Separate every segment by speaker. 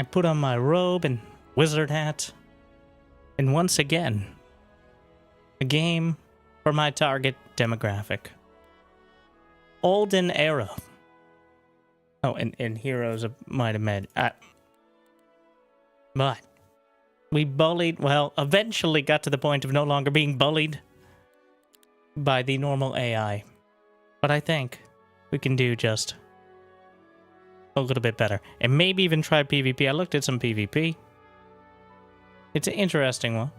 Speaker 1: I put on my robe and wizard hat. And once again, a game for my target demographic. Olden Era. Oh, and Heroes of Might and Magic. But we eventually got to the point of no longer being bullied by the normal AI. But I think we can do just a little bit better. And maybe even try PvP. I looked at some PvP. It's an interesting one.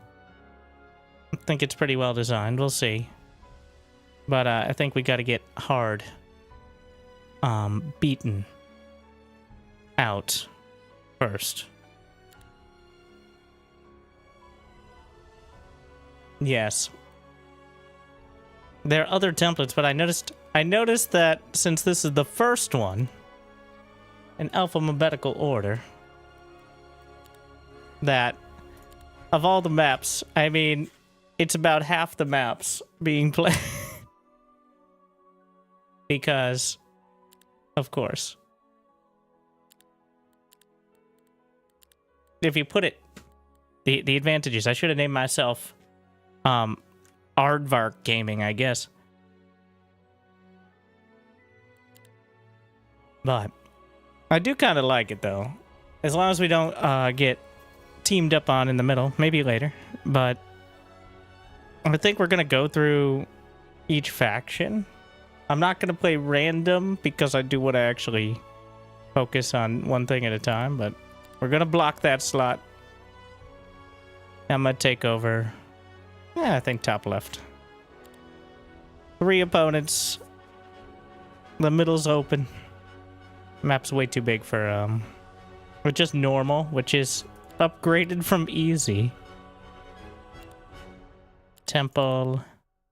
Speaker 1: I think it's pretty well designed. We'll see. But I think we got to get hard beaten out first. Yes. There are other templates, but I noticed that since this is the first one in alphabetical order, that of all the maps, I mean, it's about half the maps being played. Because, of course, if you put it, the advantages, I should have named myself Aardvark Gaming, I guess. But I do kind of like it, though. As long as we don't get teamed up on in the middle. Maybe later. But I think we're going to go through each faction. I'm not going to play random because I do want to actually focus on one thing at a time. But we're going to block that slot. I'm going to take over... Yeah, I think top left. 3 opponents. The middle's open. Map's way too big for, just normal, which is upgraded from easy. Temple.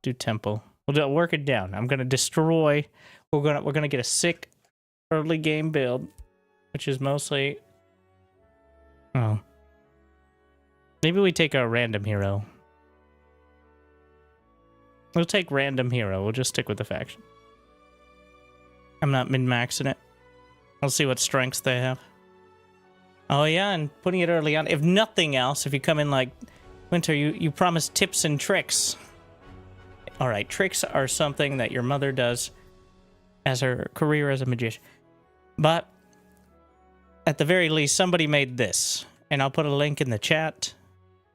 Speaker 1: Do temple. We'll work it down. I'm gonna destroy. We're gonna get a sick early game build, which is mostly... Oh. Maybe we take our random hero. We'll take random hero. We'll just stick with the faction. I'm not min-maxing it. We'll see what strengths they have. Oh yeah, and putting it early on. If nothing else, if you come in like Winter, you promise tips and tricks. Alright, tricks are something that your mother does as her career as a magician. But, at the very least, somebody made this. And I'll put a link in the chat.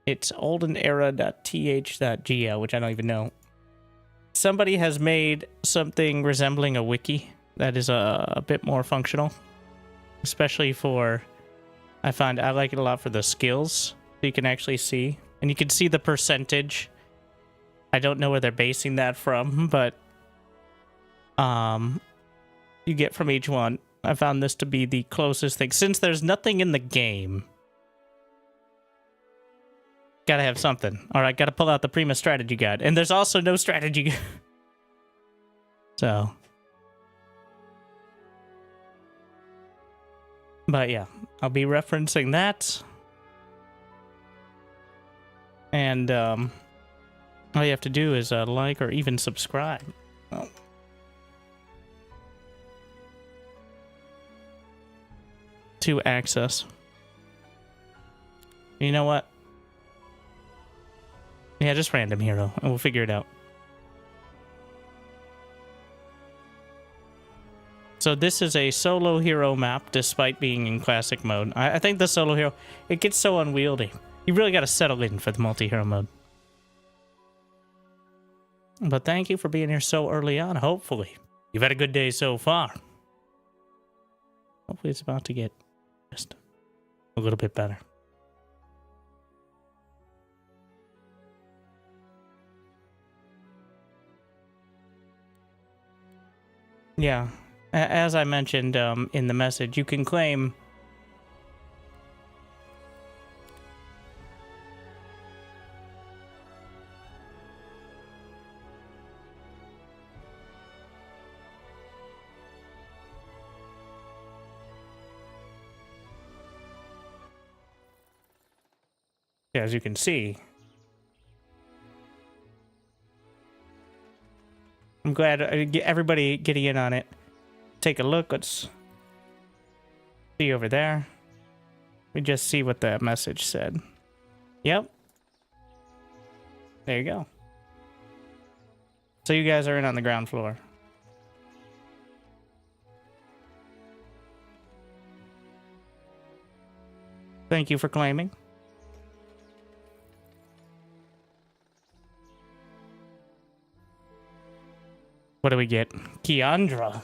Speaker 1: It's oldenera.th.gl, which I don't even know. Somebody has made something resembling a wiki that is a bit more functional. Especially for... I like it a lot for the skills. So you can actually see. And you can see the percentage. I don't know where they're basing that from, but... you get from each one. I found this to be the closest thing. Since there's nothing in the game... Gotta have something. Alright, gotta pull out the Prima strategy guide. And there's also no strategy guide. So. But yeah, I'll be referencing that. And all you have to do is like or even subscribe. Oh. To access. You know what? Yeah, just random hero, and we'll figure it out. So this is a solo hero map, despite being in classic mode. I think the solo hero, it gets so unwieldy. You really got to settle in for the multi-hero mode. But thank you for being here so early on, hopefully. You've had a good day so far. Hopefully it's about to get just a little bit better. Yeah, as I mentioned in the message, you can claim as you can see. I'm glad everybody getting in on it. Take a look. Let's see over there. We just see what that message said. Yep. There you go. So you guys are in on the ground floor. Thank you for claiming. What do we get? Keandra.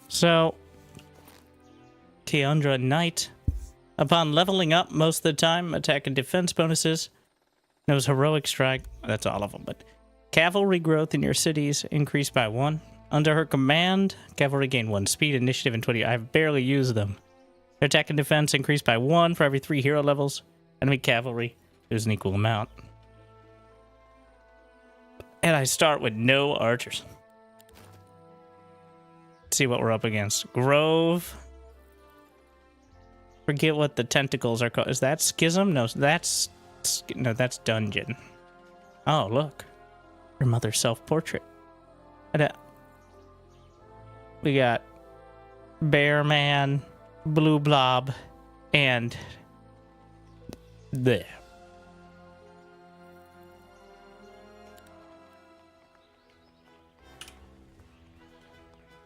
Speaker 1: So, Keandra Knight. Upon leveling up most of the time, attack and defense bonuses. Knows heroic strike. That's all of them, but cavalry growth in your cities increased by 1. Under her command, cavalry gain 1 speed, initiative, and 20. I've barely used them. Their attack and defense increased by 1 for every 3 hero levels. Enemy cavalry, there's an equal amount. And I start with no archers. Let's see what we're up against. Grove. Forget what the tentacles are called. Is that Schism? No, that's Dungeon. Oh, look. Your mother's self-portrait. We got Bear Man, Blue Blob, and there.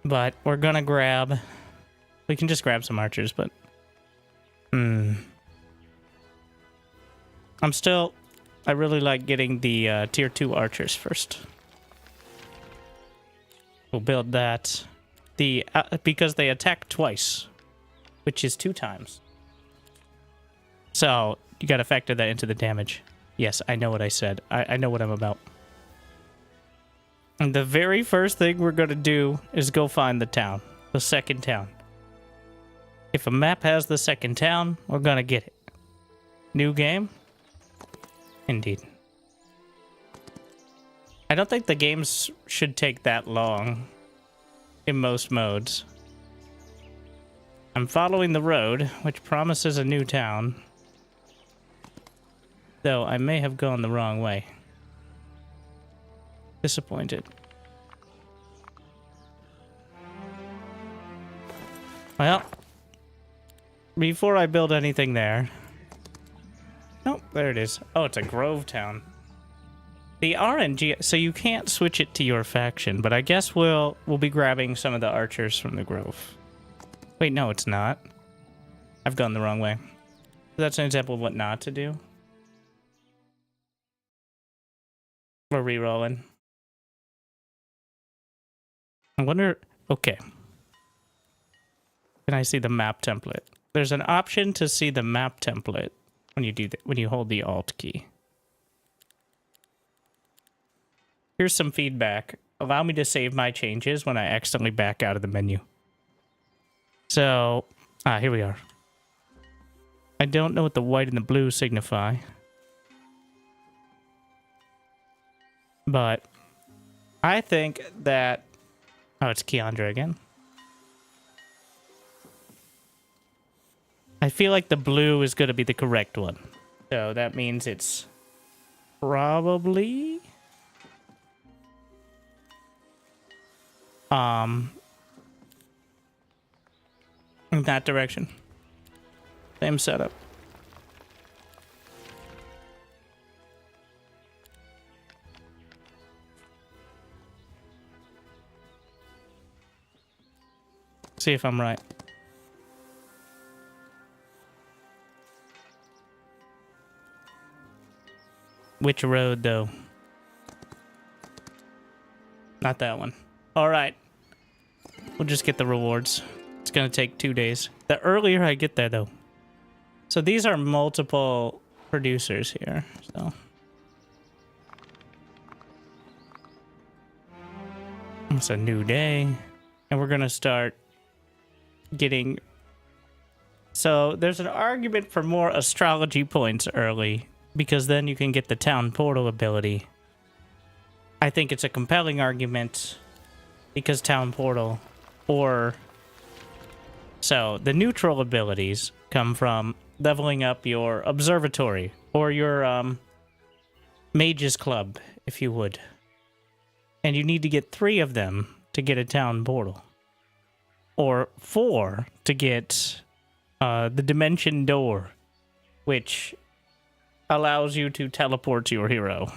Speaker 1: But we're gonna grab... We can just grab some archers, but... I really like getting the tier 2 archers first. We'll build that. Because they attack twice, which is 2 times. So, you gotta factor that into the damage. Yes, I know what I said. I know what I'm about. And the very first thing we're gonna do is go find the town. The second town. If a map has the second town, we're gonna get it. New game? Indeed. I don't think the games should take that long in most modes. I'm following the road, which promises a new town. Though I may have gone the wrong way. Disappointed. Well, before I build anything there... Oh, there it is. Oh, it's a Grove town. The RNG, so you can't switch it to your faction, but I guess we'll be grabbing some of the archers from the Grove. Wait, no, it's not. I've gone the wrong way. That's an example of what not to do. We're re-rolling. I wonder... Okay. Can I see the map template? There's an option to see the map template when you do that, when you hold the Alt key. Here's some feedback. Allow me to save my changes when I accidentally back out of the menu. So, here we are. I don't know what the white and the blue signify. But I think that... Oh, it's Keandra again. I feel like the blue is going to be the correct one. So that means it's probably... in that direction. Same setup. See if I'm right. Which road, though? Not that one. All right. We'll just get the rewards. It's going to take 2 days. The earlier I get there, though. So these are multiple producers here. So it's a new day. And we're going to start getting... So there's an argument for more astrology points early, because then you can get the town portal ability. I think it's a compelling argument because town portal or... So the neutral abilities come from leveling up your observatory or your mage's club, if you would. And you need to get 3 of them to get a town portal. or 4 to get the dimension door, which allows you to teleport your hero.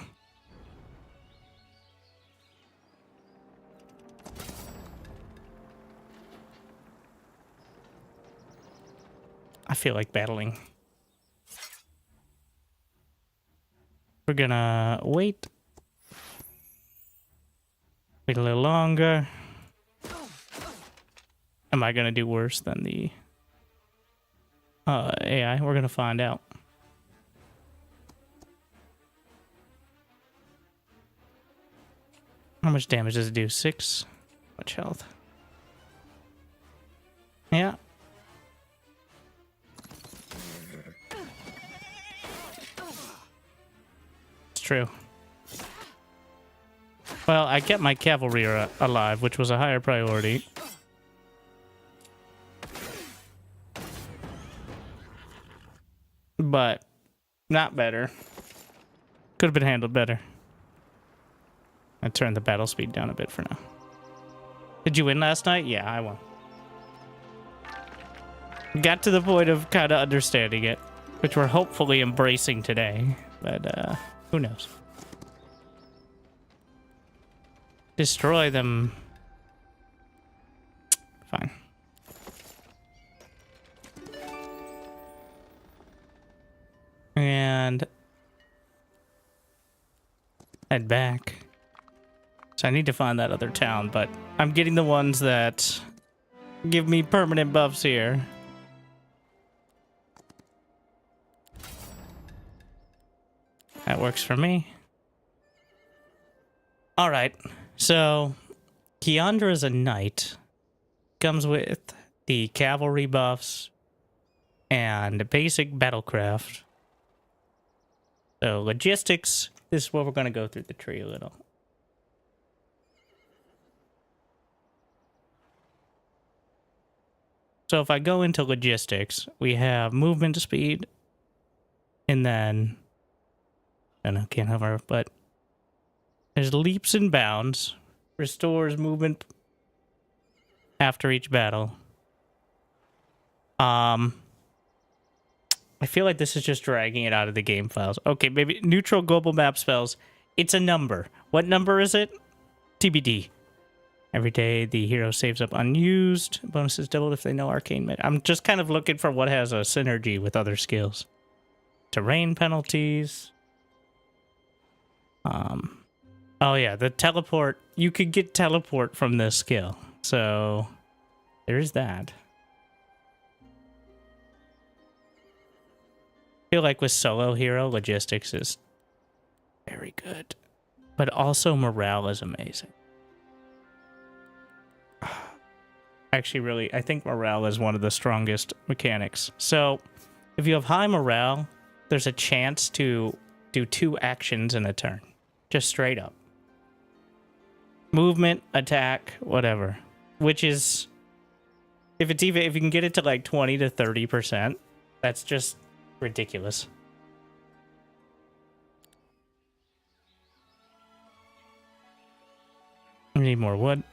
Speaker 1: I feel like battling. We're gonna wait. Wait a little longer. Am I gonna do worse than the AI? We're gonna find out. How much damage does it do? 6? Much health? Yeah. It's true. Well, I kept my cavalry alive, which was a higher priority. But not better. Could have been handled better. I turned the battle speed down a bit for now. Did you win last night? Yeah, I won. Got to the point of kind of understanding it, which we're hopefully embracing today. But who knows? Destroy them. Fine. And head back. So I need to find that other town, but I'm getting the ones that give me permanent buffs here. That works for me. All right. So Keandra is a knight. Comes with the cavalry buffs and basic battlecraft. So logistics, this is where we're going to go through the tree a little. So if I go into logistics, we have movement speed, and then, I don't know, can't hover, but there's leaps and bounds, restores movement after each battle. I feel like this is just dragging it out of the game files. Okay, maybe neutral global map spells. It's a number. What number is it? TBD. Every day the hero saves up unused. Bonuses doubled if they know arcane magic. I'm just kind of looking for what has a synergy with other skills. Terrain penalties. Oh yeah, the teleport. You could get teleport from this skill. So there's that. I feel like with solo hero, logistics is very good. But also morale is amazing. Actually, really, I think morale is one of the strongest mechanics. So, if you have high morale, there's a chance to do 2 actions in a turn. Just straight up. Movement, attack, whatever. Which is, if you can get it to like 20 to 30%, that's just ridiculous. I need more wood.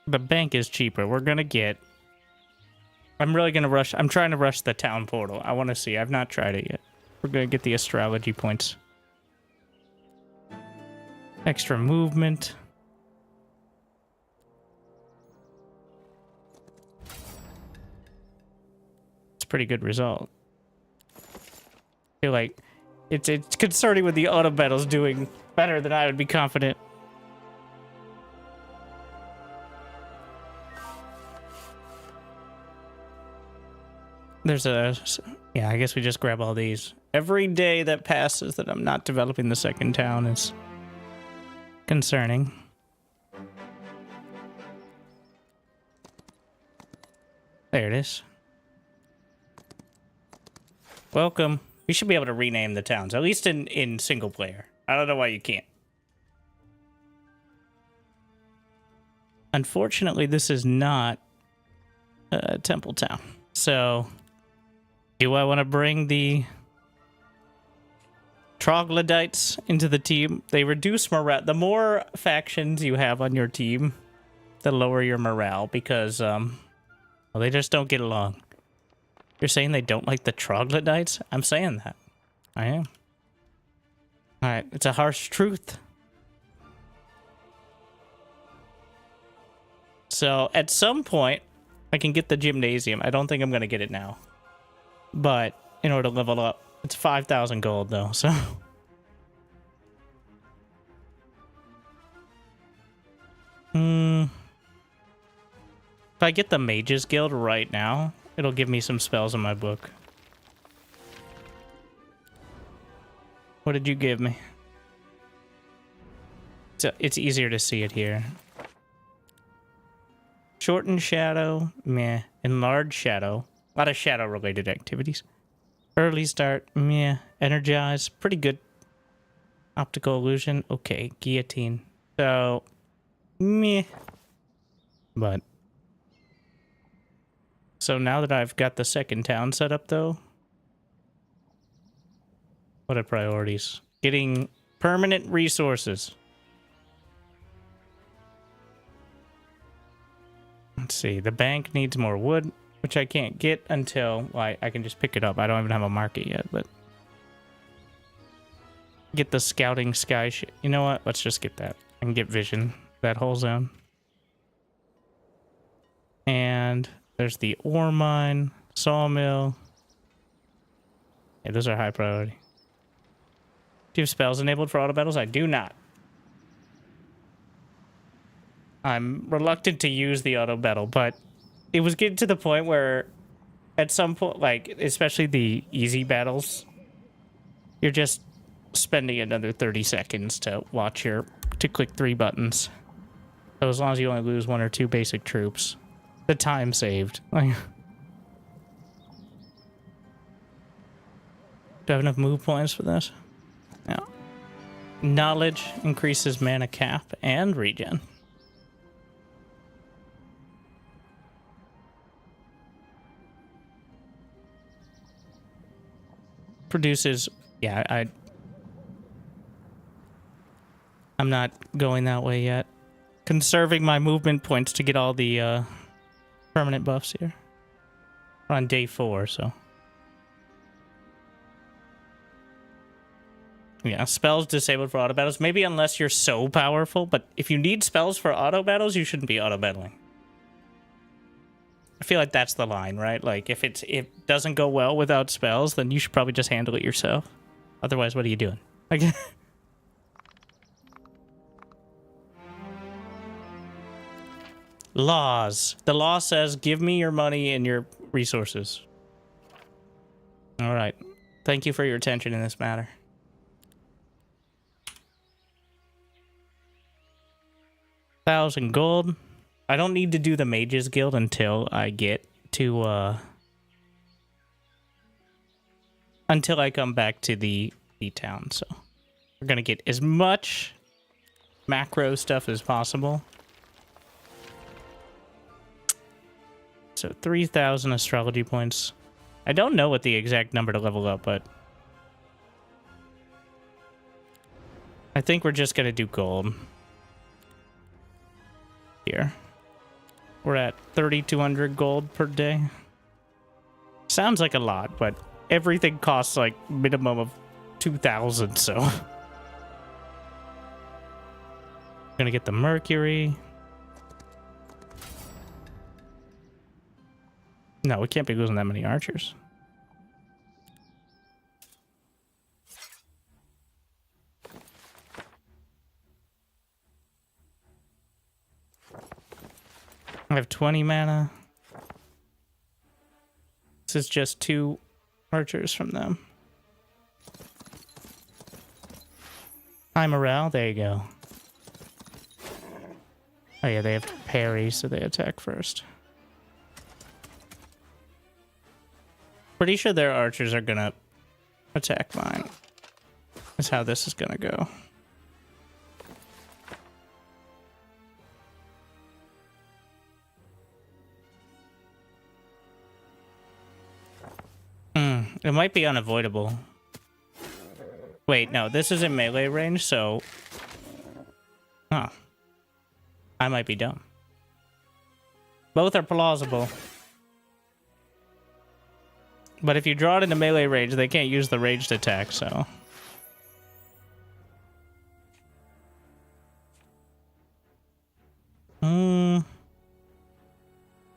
Speaker 1: The bank is cheaper. We're gonna get... I'm really gonna rush... I'm trying to rush the town portal. I want to see. I've not tried it yet. We're gonna get the astrology points. Extra movement. It's a pretty good result. I feel like it's concerning with the auto battles doing better than I would be confident. There's a... Yeah, I guess we just grab all these. Every day that passes that I'm not developing the second town is concerning. There it is. Welcome. We should be able to rename the towns, at least in single player. I don't know why you can't. Unfortunately, this is not a temple town. So, do I want to bring the troglodytes into the team. They reduce morale. The more factions you have on your team, the lower your morale because, well, they just don't get along. You're saying they don't like the troglodytes? I'm saying that. I am. Alright, it's a harsh truth. So, at some point, I can get the gymnasium. I don't think I'm going to get it now. But, in order to level up, it's 5,000 gold, though, so... If I get the Mages Guild right now, it'll give me some spells in my book. What did you give me? So it's easier to see it here. Shorten shadow, meh. Enlarge shadow. A lot of shadow-related activities. Early start, meh. Energize, pretty good. Optical illusion, okay. Guillotine. So, meh. But... So now that I've got the second town set up, though... What are priorities? Getting permanent resources. Let's see. The bank needs more wood, which I can't get until I can just pick it up. I don't even have a market yet, but... Get the scouting sky shit. You know what? Let's just get that. I can get vision. That whole zone. And there's the ore mine, sawmill. Yeah, those are high priority. Do you have spells enabled for auto battles? I do not. I'm reluctant to use the auto battle, but it was getting to the point where at some point, like, especially the easy battles, you're just spending another 30 seconds to click 3 buttons. So as long as you only lose 1 or 2 basic troops, the time saved. Like, do I have enough move points for this? Yeah. Knowledge increases mana cap and regen. Produces... Yeah, I'm not going that way yet. Conserving my movement points to get all the permanent buffs here. We're on day 4, so... Yeah, spells disabled for auto battles. Maybe unless you're so powerful, but if you need spells for auto battles, you shouldn't be auto battling. I feel like that's the line, right? Like, if it doesn't go well without spells, then you should probably just handle it yourself. Otherwise, what are you doing? Like, laws. The law says, give me your money and your resources. All right. Thank you for your attention in this matter. $1,000 gold. I don't need to do the Mages Guild until I get to, until I come back to the town, so we're gonna get as much macro stuff as possible. So 3,000 astrology points. I don't know what the exact number to level up, but I think we're just gonna do gold. Here. We're at 3,200 gold per day. Sounds like a lot, but everything costs like minimum of 2,000, so. Gonna get the mercury. No, we can't be losing that many archers. I have 20 mana. This is just 2 archers from them. High morale, there you go. Oh yeah, they have parry, so they attack first. Pretty sure their archers are gonna attack mine. That's how this is gonna go. It might be unavoidable. Wait, no, this is in melee range, so... Oh. I might be dumb. Both are plausible. But if you draw it into melee range, they can't use the ranged attack, so...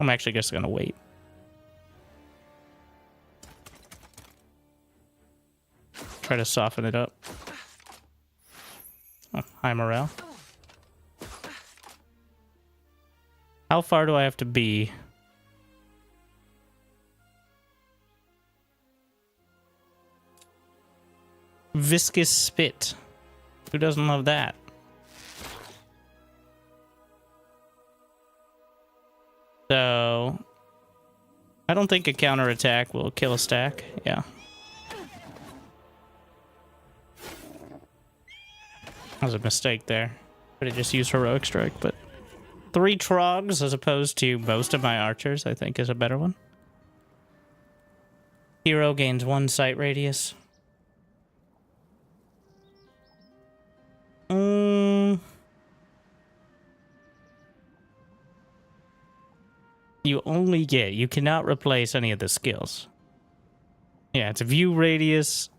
Speaker 1: I'm actually just gonna wait. Try to soften it up. Oh, high morale. How far do I have to be? Viscous spit. Who doesn't love that? So, I don't think a counterattack will kill a stack. Yeah. That was a mistake there. Could have just used Heroic Strike, but 3 Trogs as opposed to most of my archers, I think, is a better one. Hero gains 1 sight radius. You cannot replace any of the skills. Yeah, it's a view radius.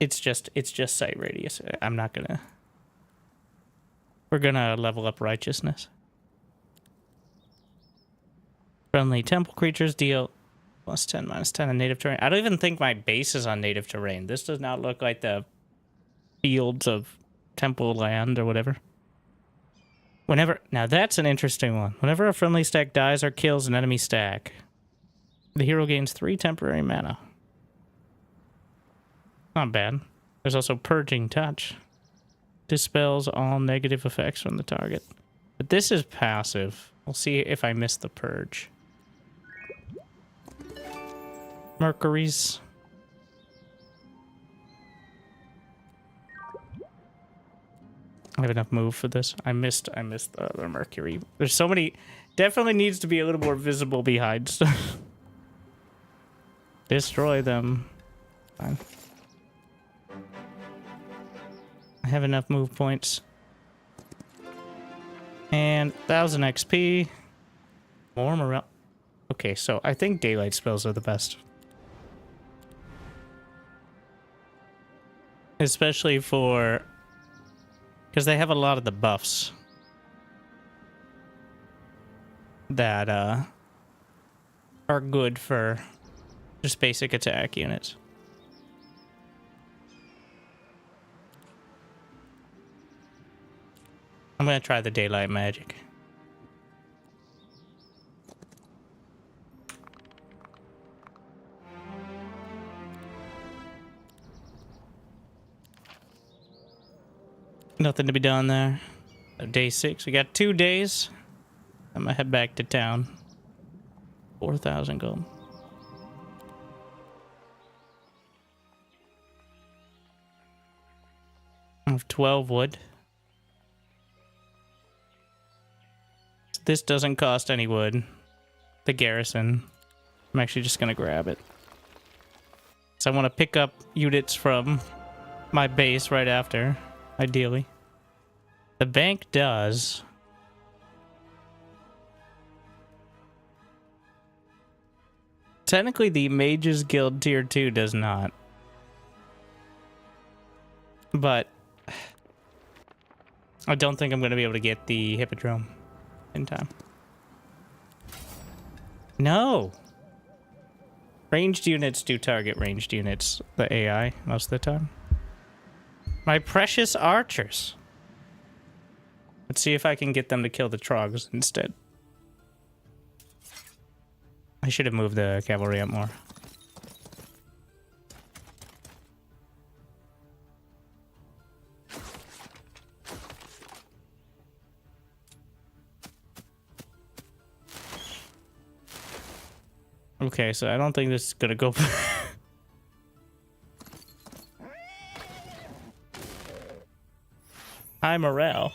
Speaker 1: It's just sight radius. I'm not gonna... We're gonna level up righteousness. Friendly temple creatures deal +10, -10 on native terrain. I don't even think my base is on native terrain. This does not look like the fields of temple land or whatever. Now that's an interesting one. Whenever a friendly stack dies or kills an enemy stack, the hero gains 3 temporary mana. Not bad. There's also Purging Touch. Dispels all negative effects from the target. But this is passive. We'll see if I miss the Purge. Mercury's. I have enough move for this. I missed the other Mercury. There's so many. Definitely needs to be a little more visible behind stuff. Destroy them. Fine. I have enough move points. And 1000 XP. More morale. Okay, so I think daylight spells are the best. Especially for... because they have a lot of the buffs that are good for just basic attack units. I'm gonna try the daylight magic. Nothing to be done there. Day 6. We got 2 days. I'm gonna head back to town. 4,000 gold. I have 12 wood. This doesn't cost any wood. The garrison. I'm actually just gonna grab it. So I want to pick up units from my base right after, ideally. The bank does. Technically, the Mages Guild Tier 2 does not. But I don't think I'm going to be able to get the Hippodrome in time. No! Ranged units do target ranged units, the AI, most of the time. My precious archers. Let's see if I can get them to kill the Trogs instead. I should have moved the cavalry up more. Okay, so I don't think this is gonna go. High morale.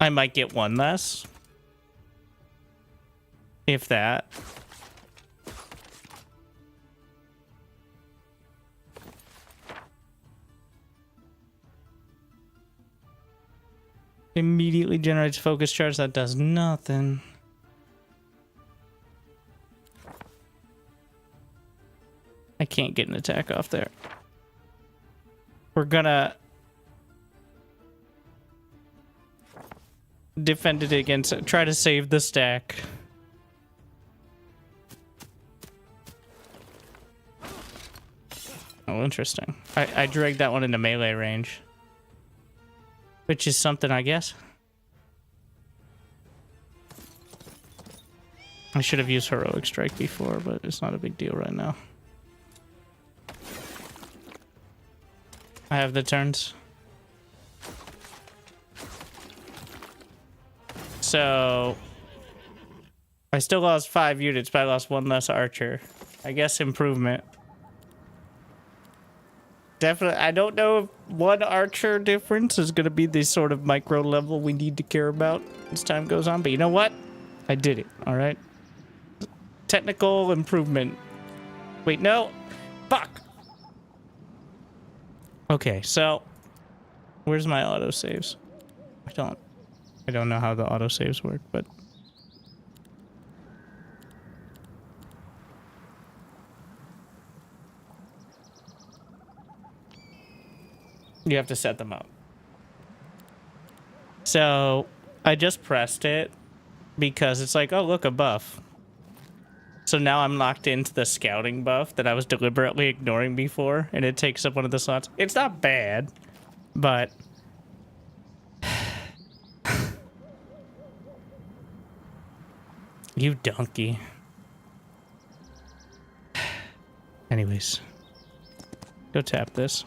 Speaker 1: I might get one less. If that. Immediately generates focus charge. That does nothing. I can't get an attack off there. We're gonna defend it against it. Try to save the stack. Oh, interesting. I dragged that one into melee range. Which is something, I guess. I should have used Heroic Strike before, but it's not a big deal right now. I have the turns. So I still lost 5 units, but I lost 1 less archer. I guess improvement. Definitely, I don't know if 1 archer difference is going to be the sort of micro level we need to care about as time goes on. But you know what? I did it, all right? Technical improvement. Wait, no. Fuck. Okay, so where's my autosaves? I don't know how the autosaves work, but you have to set them up. So I just pressed it because it's like, oh, look, a buff. So now I'm locked into the scouting buff that I was deliberately ignoring before, and it takes up one of the slots. It's not bad, but you donkey. Anyways, go tap this.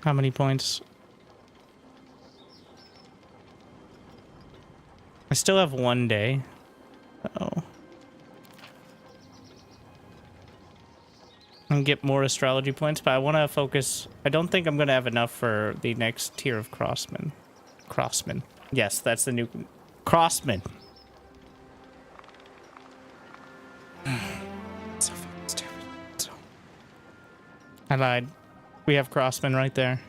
Speaker 1: How many points? I still have 1 day. Oh. And get more astrology points, but I want to focus. I don't think I'm going to have enough for the next tier of crossmen. Crossmen. Yes, that's the new crossmen. So fucking stupid. So. I lied. We have crossmen right there.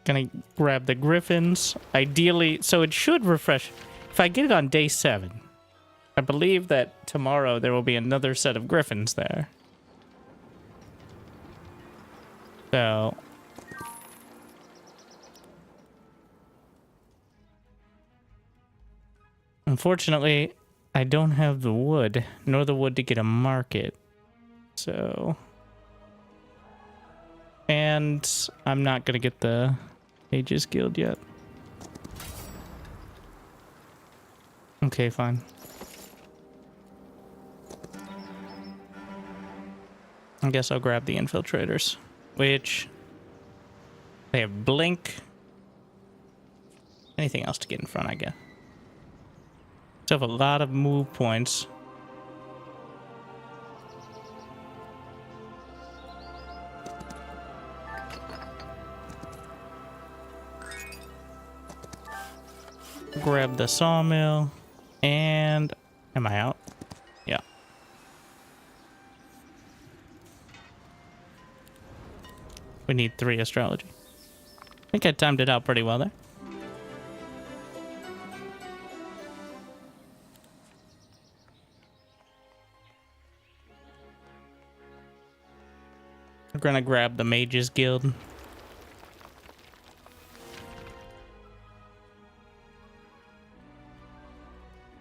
Speaker 1: Gonna grab the griffins. Ideally, so it should refresh. If I get it on day 7, I believe that tomorrow there will be another set of griffins there. So unfortunately, I don't have the wood, nor the wood to get a market. So, and I'm not gonna get the Mages Guild yet. Okay, fine. I guess I'll grab the infiltrators, which they have blink. Anything else to get in front, I guess. Still have a lot of move points. Grab the sawmill. And am I out? Yeah. We need 3 astrology. I think I timed it out pretty well there. We're gonna grab the Mages Guild.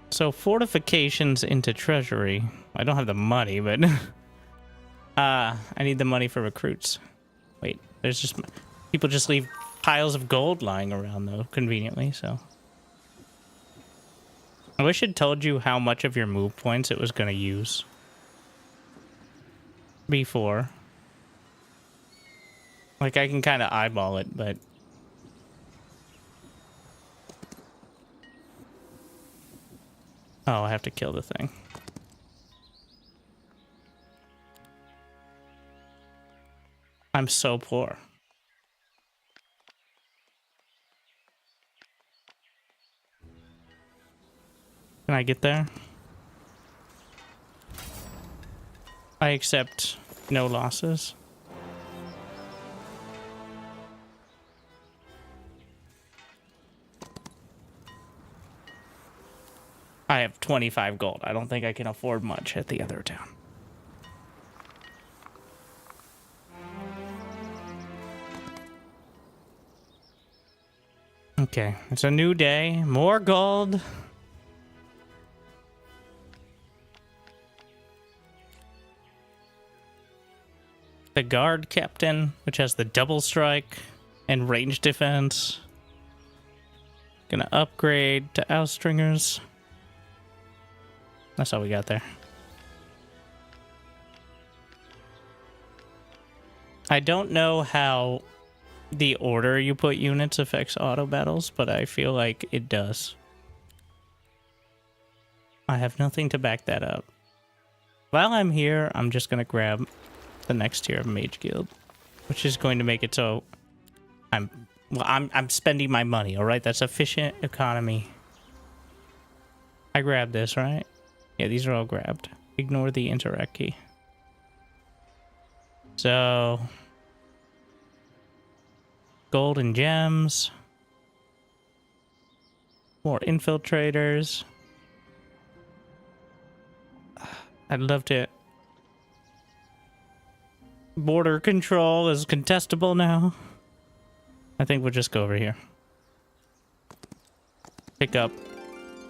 Speaker 1: So fortifications into treasury. I don't have the money, but I need the money for recruits. Wait, there's just people just leave piles of gold lying around though, conveniently. So I wish it told you how much of your move points it was gonna use before. Like I can kind of eyeball it, but oh, I have to kill the thing. I'm so poor. Can I get there? I accept no losses. I have 25 gold. I don't think I can afford much at the other town. Okay, it's a new day. More gold. The guard captain, which has the double strike and range defense. Gonna upgrade to Outstringers. That's all we got there. I don't know how the order you put units affects auto battles, but I feel like it does. I have nothing to back that up. While I'm here, I'm just gonna grab the next tier of Mage Guild, which is going to make it so I'm spending my money, all right? That's efficient economy. I grabbed this, right? Yeah, these are all grabbed. Ignore the interact key. So, gold and gems. More infiltrators. I'd love to. Border control is contestable now. I think we'll just go over here. Pick up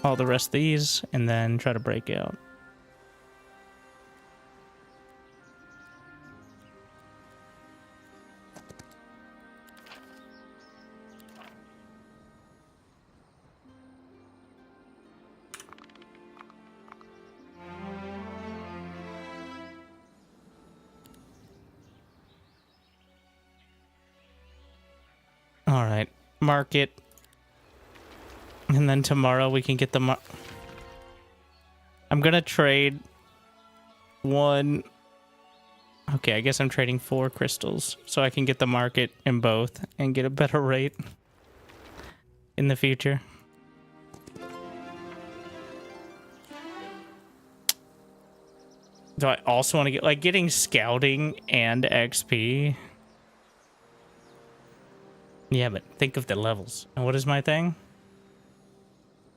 Speaker 1: all the rest of these and then try to break out. All right, market. And then tomorrow we can get the I'm gonna trade one. Okay, I guess I'm trading 4 crystals so I can get the market in both and get a better rate in the future. Do I also want to get, like, getting scouting and XP? Yeah, but think of the levels. And what is my thing?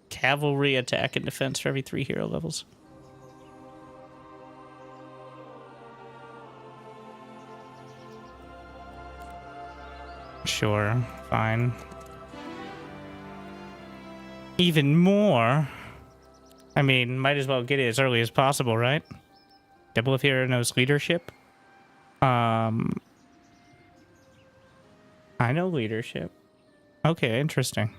Speaker 1: Cavalry attack and defense for every 3 hero levels. Sure, fine. Even more? I mean, might as well get it as early as possible, right? Double if hero knows leadership. I know leadership. Okay, interesting.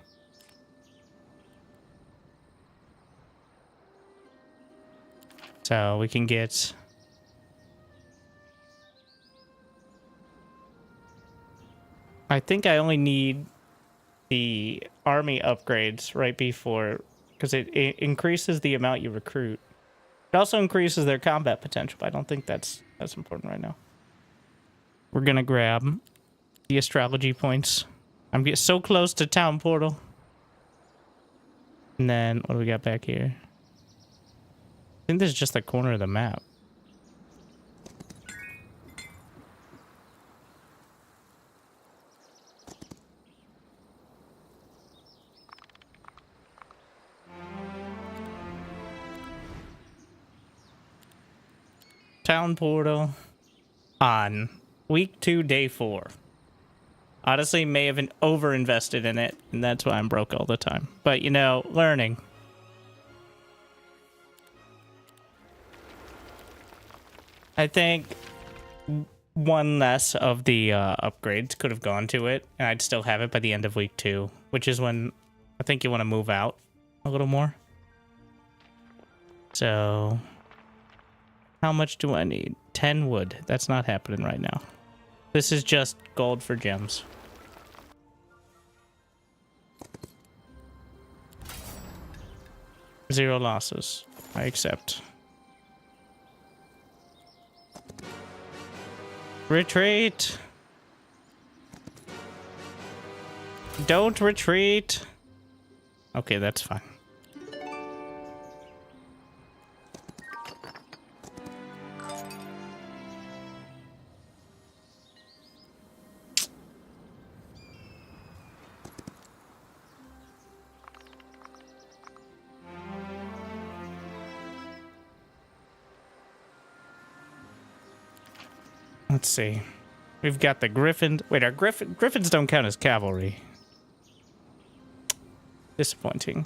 Speaker 1: So we can get... I think I only need the army upgrades right before... Because it increases the amount you recruit. It also increases their combat potential, but I don't think that's important right now. We're gonna grab the astrology points. I'm getting so close to town portal. And then, what do we got back here? I think this is just the corner of the map. Town portal on week 2, day 4. Honestly, may have been over-invested in it, and that's why I'm broke all the time. But, you know, learning. I think one less of the upgrades could have gone to it, and I'd still have it by the end of week 2, which is when I think you want to move out a little more. So, how much do I need? 10 wood. That's not happening right now. This is just gold for gems. Zero losses. I accept. Retreat! Don't retreat. Okay, that's fine. Let's see. We've got the griffin. Wait, our griffins don't count as cavalry. Disappointing.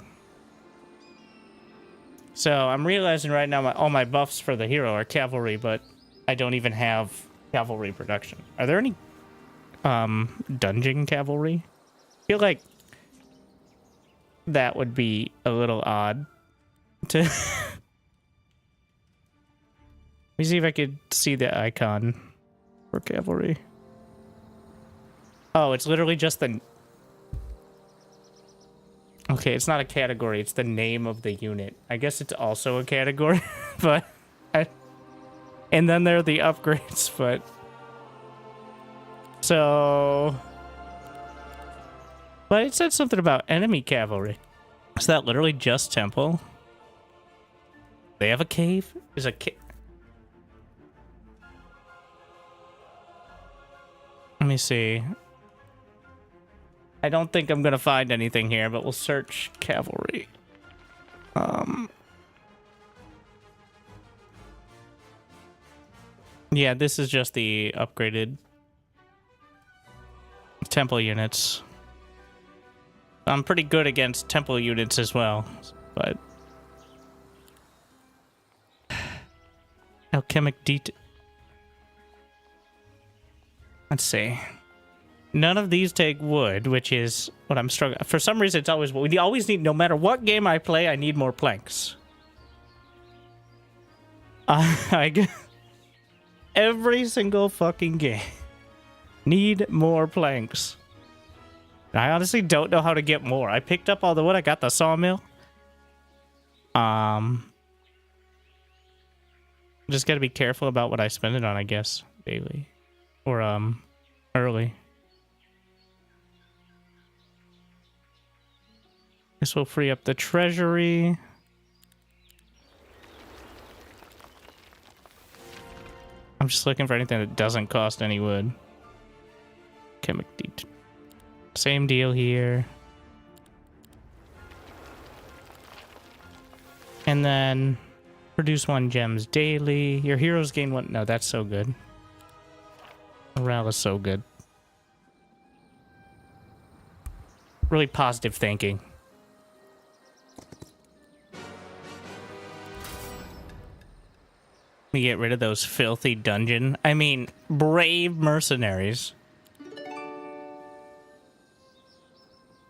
Speaker 1: So I'm realizing right now all my buffs for the hero are cavalry, but I don't even have cavalry production. Are there any dungeon cavalry? I feel like that would be a little odd to... Let me see if I could see the icon for cavalry. Oh, it's literally just the... Okay, it's not a category, it's the name of the unit. I guess it's also a category, but... And then there are the upgrades, but... So... But it said something about enemy cavalry. Is that literally just temple? They have a cave? Is a cave... Let me see. I don't think I'm gonna find anything here, but we'll search cavalry. Yeah, this is just the upgraded temple units. I'm pretty good against temple units as well, but... Alchemic detail. Let's see. None of these take wood, which is what I'm struggling. For some reason, it's always what we always need. No matter what game I play, I need more planks. I get every single fucking game. Need more planks. I honestly don't know how to get more. I picked up all the wood. I got the sawmill. Just gotta be careful about what I spend it on, I guess, daily or early. This will free up the treasury. I'm just looking for anything that doesn't cost any wood. Chemic deed. Same deal here. And then produce 1 gems daily. Your heroes gain 1. No, that's so good. Morale is so good. Really positive thinking. We get rid of those filthy dungeon. I mean, brave mercenaries.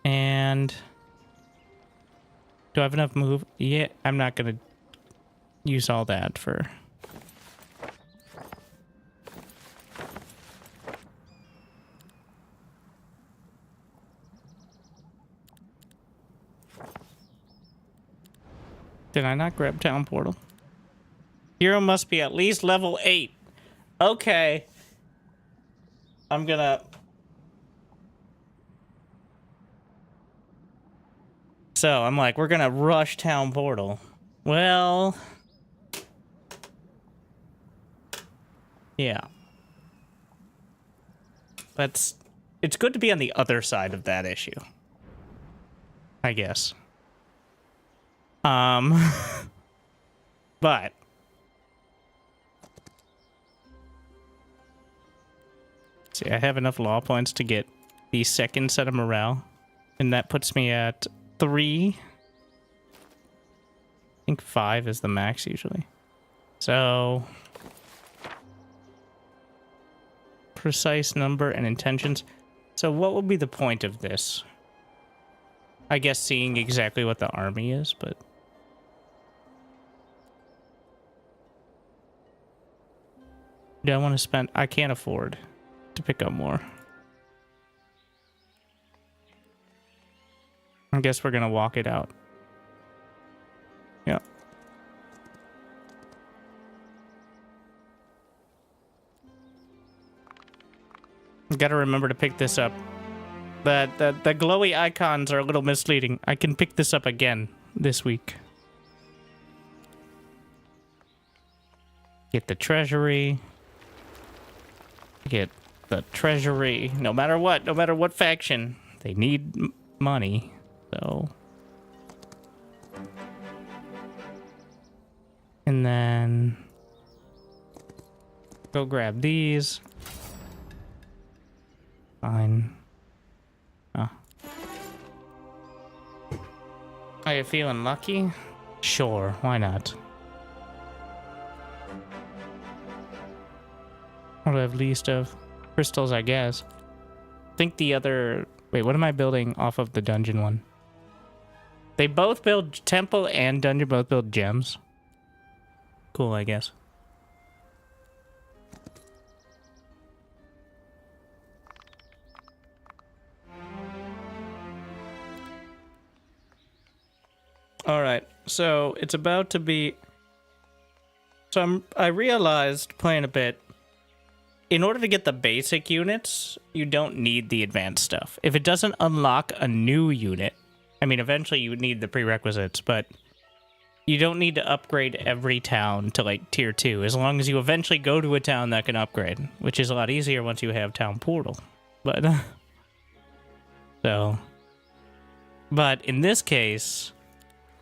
Speaker 1: And do I have enough move? Yeah, I'm not gonna use all that for... Did I not grab town portal? Hero must be at least level 8. Okay. I'm gonna... So, I'm like, we're gonna rush town portal. Well... Yeah. It's good to be on the other side of that issue. I guess. But... See, I have enough law points to get the second set of morale. And that puts me at 3. I think 5 is the max usually. So... Precise number and intentions. So what would be the point of this? I guess seeing exactly what the army is, but... Do I want to spend... I can't afford to pick up more. I guess we're gonna walk it out. Yeah. Gotta remember to pick this up The glowy icons are a little misleading. I can pick this up again this week. Get the treasury. Get the treasury. No matter what faction, they need money. So. And then go grab these. Fine. Oh. Are you feeling lucky? Sure, why not? What do I have least of? Crystals, I guess. I think the other... Wait, what am I building off of the dungeon one? They both build temple and dungeon, both build gems. Cool, I guess. All right, so it's about to be... So I realized playing a bit, in order to get the basic units, you don't need the advanced stuff. If it doesn't unlock a new unit, I mean, eventually you would need the prerequisites, but you don't need to upgrade every town to, like, tier 2, as long as you eventually go to a town that can upgrade, which is a lot easier once you have town portal. But, so... But in this case,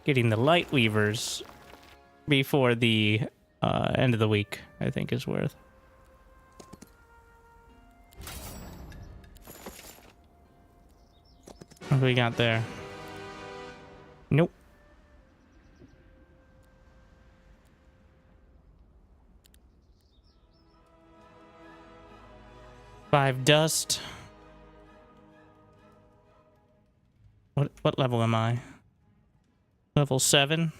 Speaker 1: getting the light weavers before the end of the week, I think, is worth. What do we got there? Nope. Five dust. What level am I? Level 7.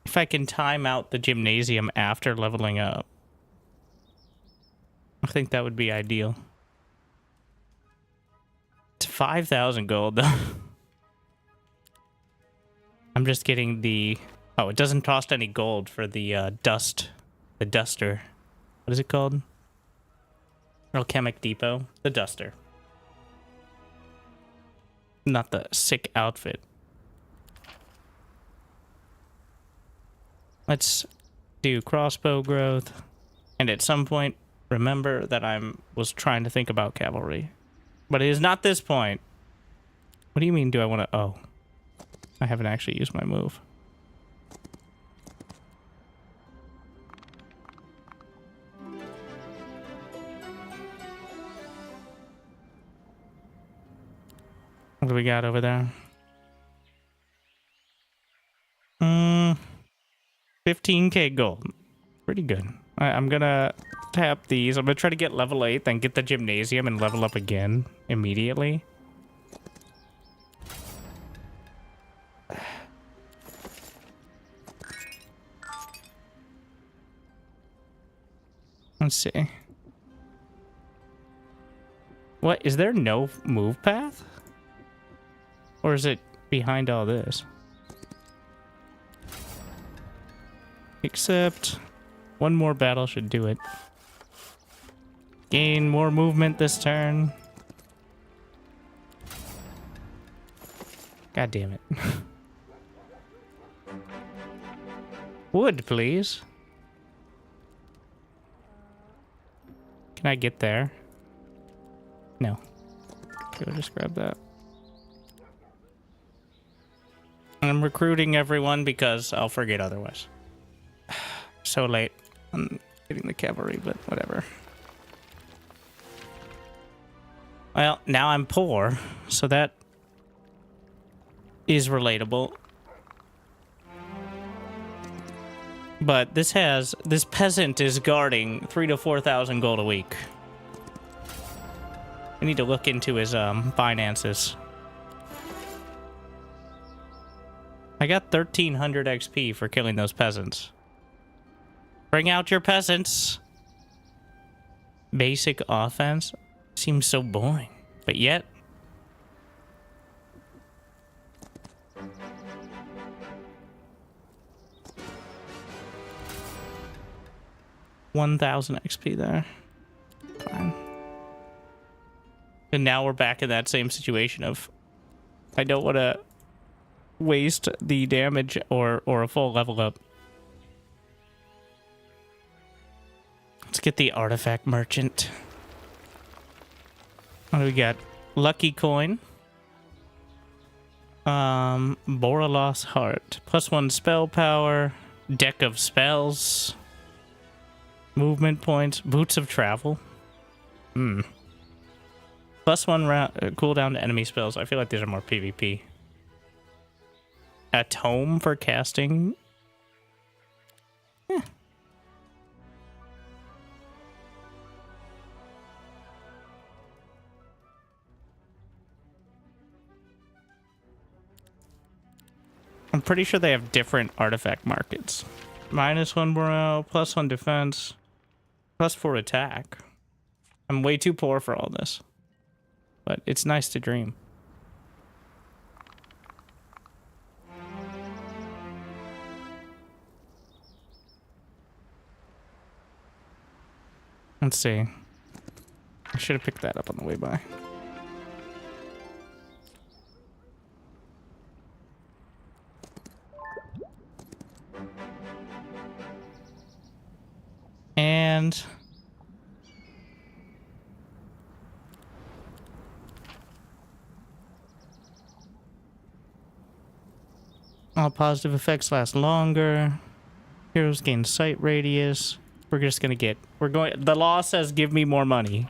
Speaker 1: If I can time out the gymnasium after leveling up, I think that would be ideal. It's 5,000 gold, though. I'm just getting the... Oh, it doesn't cost any gold for the dust. The duster. What is it called? Alchemic Depot. The duster. Not the sick outfit. Let's do crossbow growth. And at some point, remember that was trying to think about cavalry. But it is not this point. What do you mean, do I want to... Oh. I haven't actually used my move. What do we got over there? 15k gold. Pretty good. I'm gonna tap these. I'm gonna try to get level 8, then get the gymnasium and level up again immediately. Let's see. What? Is there no move path? Or is it behind all this? Except one more battle should do it. Gain more movement this turn. God damn it. Wood, please. Can I get there? No. Okay, we'll just grab that. I'm recruiting everyone because I'll forget otherwise. So late on getting the cavalry, but whatever. Well, now I'm poor, so that is relatable. But this peasant is guarding 3,000 to 4,000 gold a week. I need to look into his finances. I got 1,300 XP for killing those peasants. Bring out your peasants. Basic offense seems so boring, but yet... $1,000 XP there. Fine. And now we're back in that same situation of I don't want to waste the damage or a full level up. Let's get the artifact merchant. What do we got? Lucky coin. Borealos heart. +1 spell power. Deck of spells. Movement points. Boots of travel. +1 round cooldown to enemy spells. I feel like these are more PvP. A tome for casting. I'm pretty sure they have different artifact markets. -1 morale, +1 defense, +4 attack. I'm way too poor for all this. But it's nice to dream. Let's see. I should have picked that up on the way by. And all positive effects last longer. Heroes gain sight radius. We're just gonna get. The law says give me more money.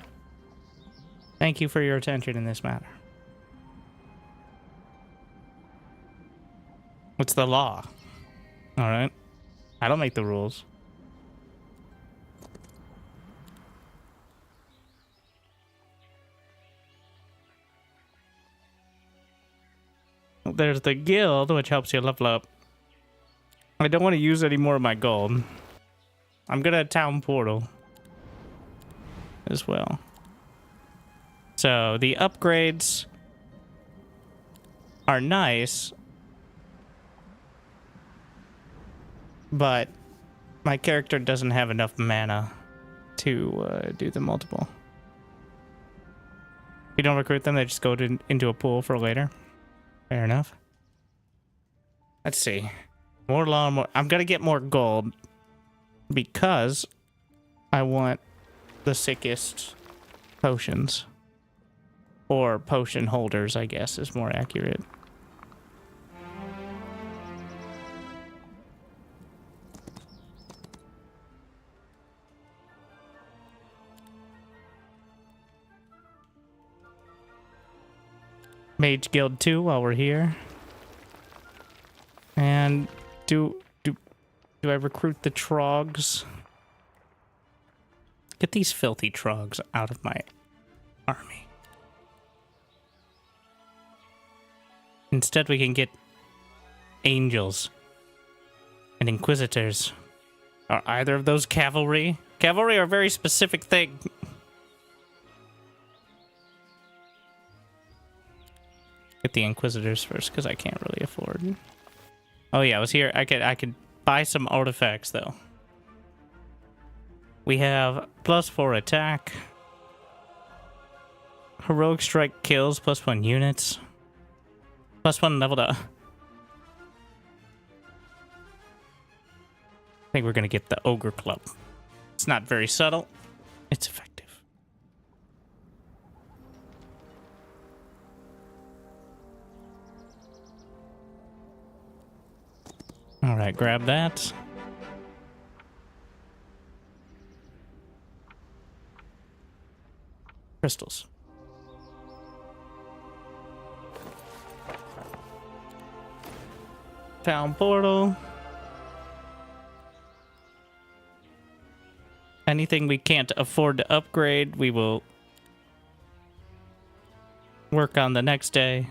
Speaker 1: Thank you for your attention in this matter. What's the law? All right. I don't make the rules. There's the guild, which helps you level up. I don't want to use any more of my gold. I'm gonna town portal as well. So the upgrades are nice, but my character doesn't have enough mana to do the multiple. If you don't recruit them, they just go into a pool for later. Fair enough. Let's see. More law, more. I'm gonna get more gold because I want the sickest potions. Or potion holders, I guess, is more accurate. Mage Guild 2 while we're here. And do I recruit the trogs? Get these filthy trogs out of my army. Instead, we can get angels and inquisitors. Are either of those cavalry? Cavalry are a very specific thing. Get the inquisitors first, because I can't really afford. Oh yeah, I was here. I could buy some artifacts though. We have +4 attack. Heroic strike kills +1 units. +1 leveled up. I think we're gonna get the ogre club. It's not very subtle. It's effective. All right, grab that. Crystals. Town portal. Anything we can't afford to upgrade, we will work on the next day.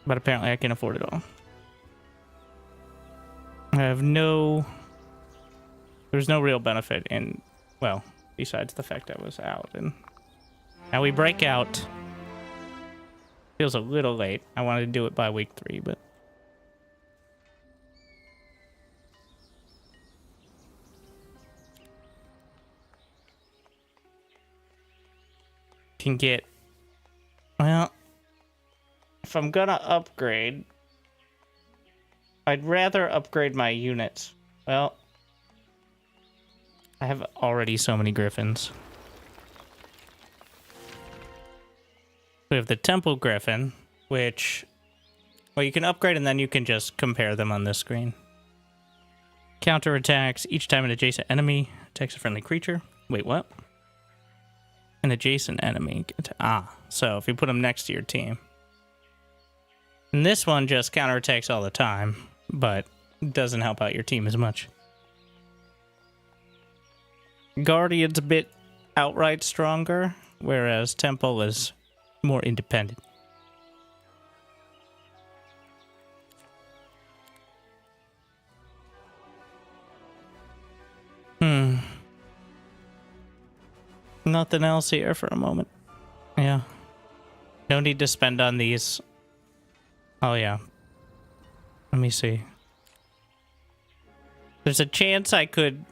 Speaker 1: But apparently I can afford it all. I have no... There's no real benefit in... Well, besides the fact I was out. And now we break out. Feels a little late. I wanted to do it by week 3, but... can get... Well, if I'm gonna upgrade, I'd rather upgrade my units. Well, I have already so many griffins. We have the Temple Griffin, which... Well, you can upgrade and then you can just compare them on this screen. Counter attacks each time an adjacent enemy attacks a friendly creature. Wait, what? An adjacent enemy. So if you put them next to your team. And this one just counterattacks all the time, but doesn't help out your team as much. Guardian's a bit outright stronger, whereas Temple is more independent. Nothing else here for a moment. Yeah. No need to spend on these. Oh, yeah. Let me see. There's a chance I could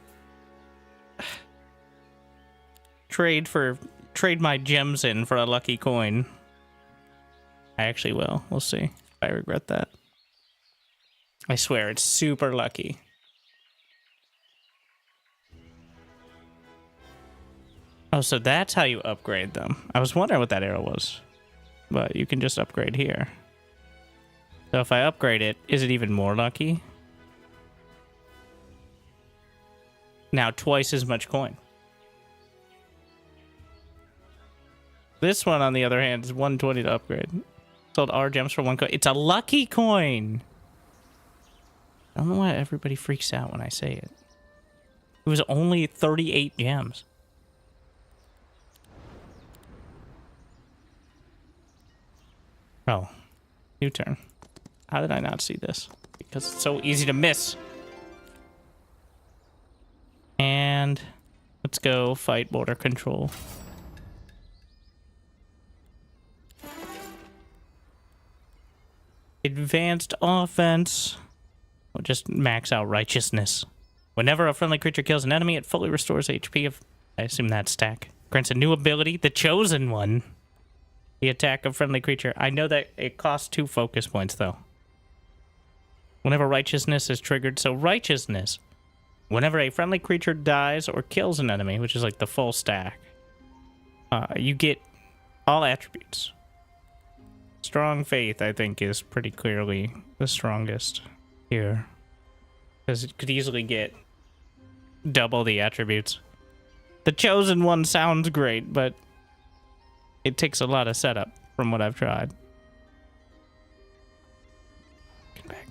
Speaker 1: trade my gems in for a lucky coin. I actually will. We'll see if I regret that. I swear, it's super lucky. Oh, so that's how you upgrade them. I was wondering what that arrow was. But you can just upgrade here. So if I upgrade it, is it even more lucky? Now twice as much coin. This one, on the other hand, is 120 to upgrade. Sold R gems for 1 coin. It's a lucky coin! I don't know why everybody freaks out when I say it. It was only 38 gems. Oh, new turn. How did I not see this? Because it's so easy to miss. And let's go fight border control. Advanced offense. We'll just max out righteousness. Whenever a friendly creature kills an enemy, it fully restores HP of... I assume that stack. Grants a new ability, the Chosen One. The attack of friendly creature. I know that it costs 2 focus points, though. Whenever righteousness is triggered. So righteousness. Whenever a friendly creature dies or kills an enemy, which is like the full stack, you get all attributes. Strong Faith, I think, is pretty clearly the strongest here. Because it could easily get double the attributes. The Chosen One sounds great, but it takes a lot of setup from what I've tried. Get back.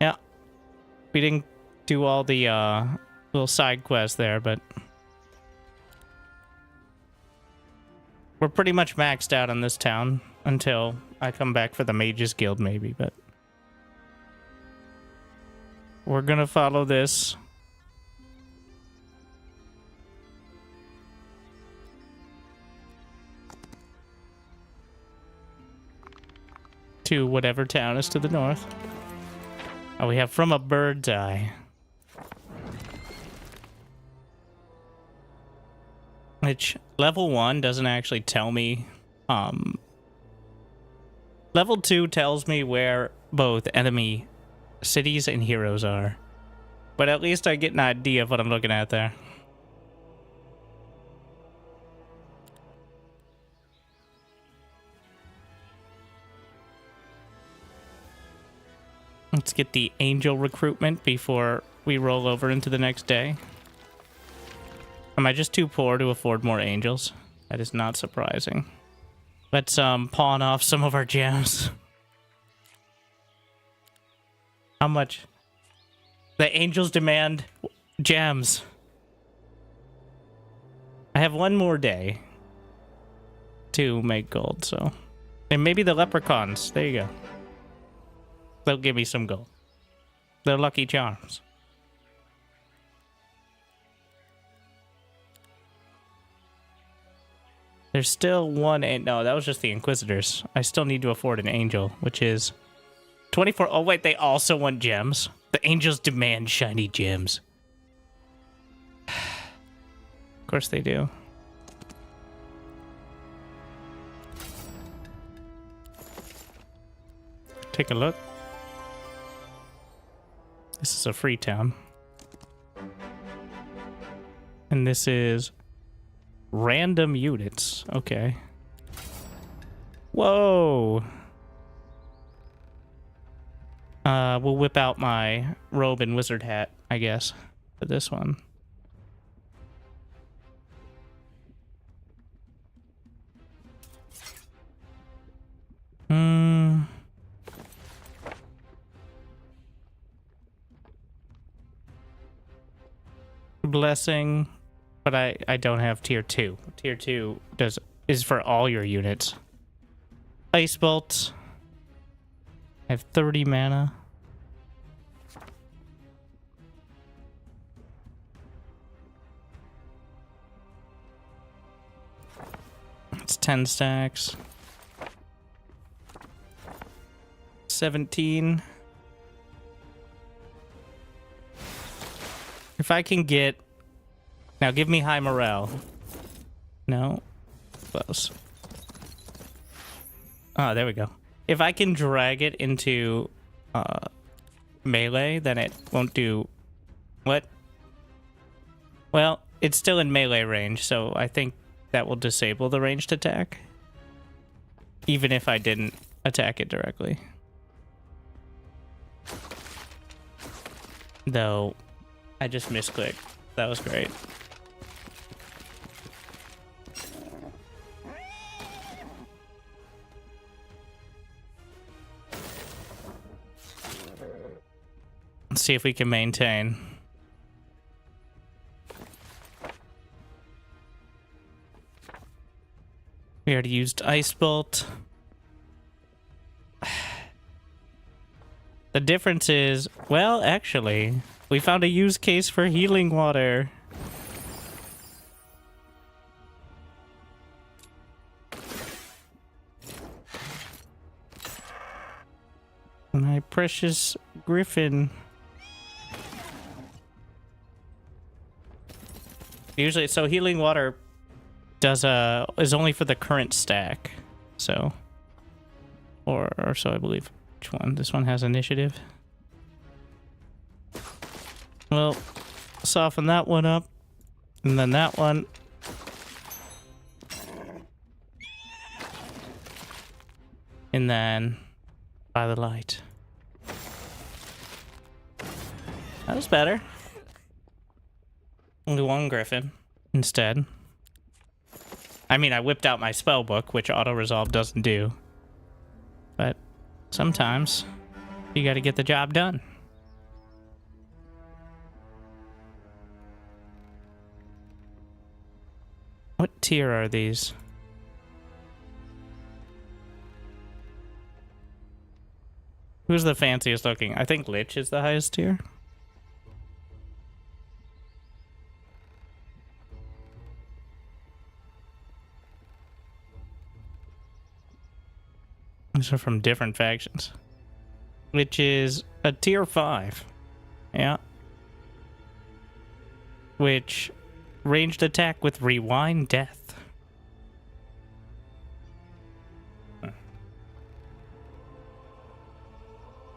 Speaker 1: Yeah. We didn't do all the little side quests there, but we're pretty much maxed out on this town until I come back for the Mages Guild, maybe, but we're gonna follow this. To whatever town is to the north. Oh, we have From a Bird's Eye. Which, level 1 doesn't actually tell me. Level 2 tells me where both enemy cities and heroes are. But at least I get an idea of what I'm looking at there. Let's get the angel recruitment before we roll over into the next day. Am I just too poor to afford more angels? That is not surprising. Let's pawn off some of our gems. How much? The angels demand gems. I have one more day to make gold, so... And maybe the leprechauns. There you go. They'll give me some gold. They're lucky charms. There's still one... No, that was just the Inquisitors. I still need to afford an angel, which is 24... Oh, wait, they also want gems. The angels demand shiny gems. course they do. Take a look. This is a free town. And this is random units. Okay. Whoa. We'll whip out my robe and wizard hat, I guess, for this one. Blessing, but I don't have tier 2. Tier 2 is for all your units. Ice Bolt. I have 30 mana. It's 10 stacks. 17. If I can get... Now give me high morale. No. Close. Oh, there we go. If I can drag it into melee, then it won't do... What? Well, it's still in melee range, so I think that will disable the ranged attack. Even if I didn't attack it directly. Though, I just misclicked. That was great. Let's see if we can maintain. We already used Ice Bolt. The difference is, well, actually, we found a use case for healing water. My precious griffin. Usually, so healing water does is only for the current stack, so or so I believe. Which one? This one has initiative. Well, soften that one up, and then that one. And then by the light. That was better. Only one griffin instead. I mean, I whipped out my spell book, which auto-resolve doesn't do. But sometimes you gotta get the job done. What tier are these? Who's the fanciest looking? I think Lich is the highest tier. These are from different factions. Which is a tier 5. Yeah. Which ranged attack with rewind death.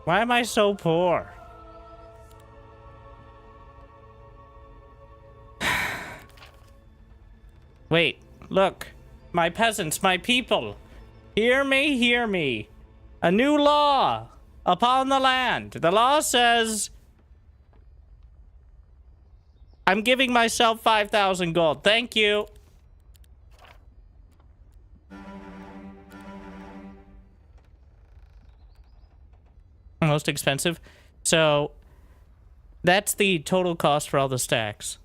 Speaker 1: Why am I so poor? Wait, look. My peasants, my people. Hear me, hear me. A new law upon the land. The law says I'm giving myself 5,000 gold. Thank you. Most expensive. So that's the total cost for all the stacks.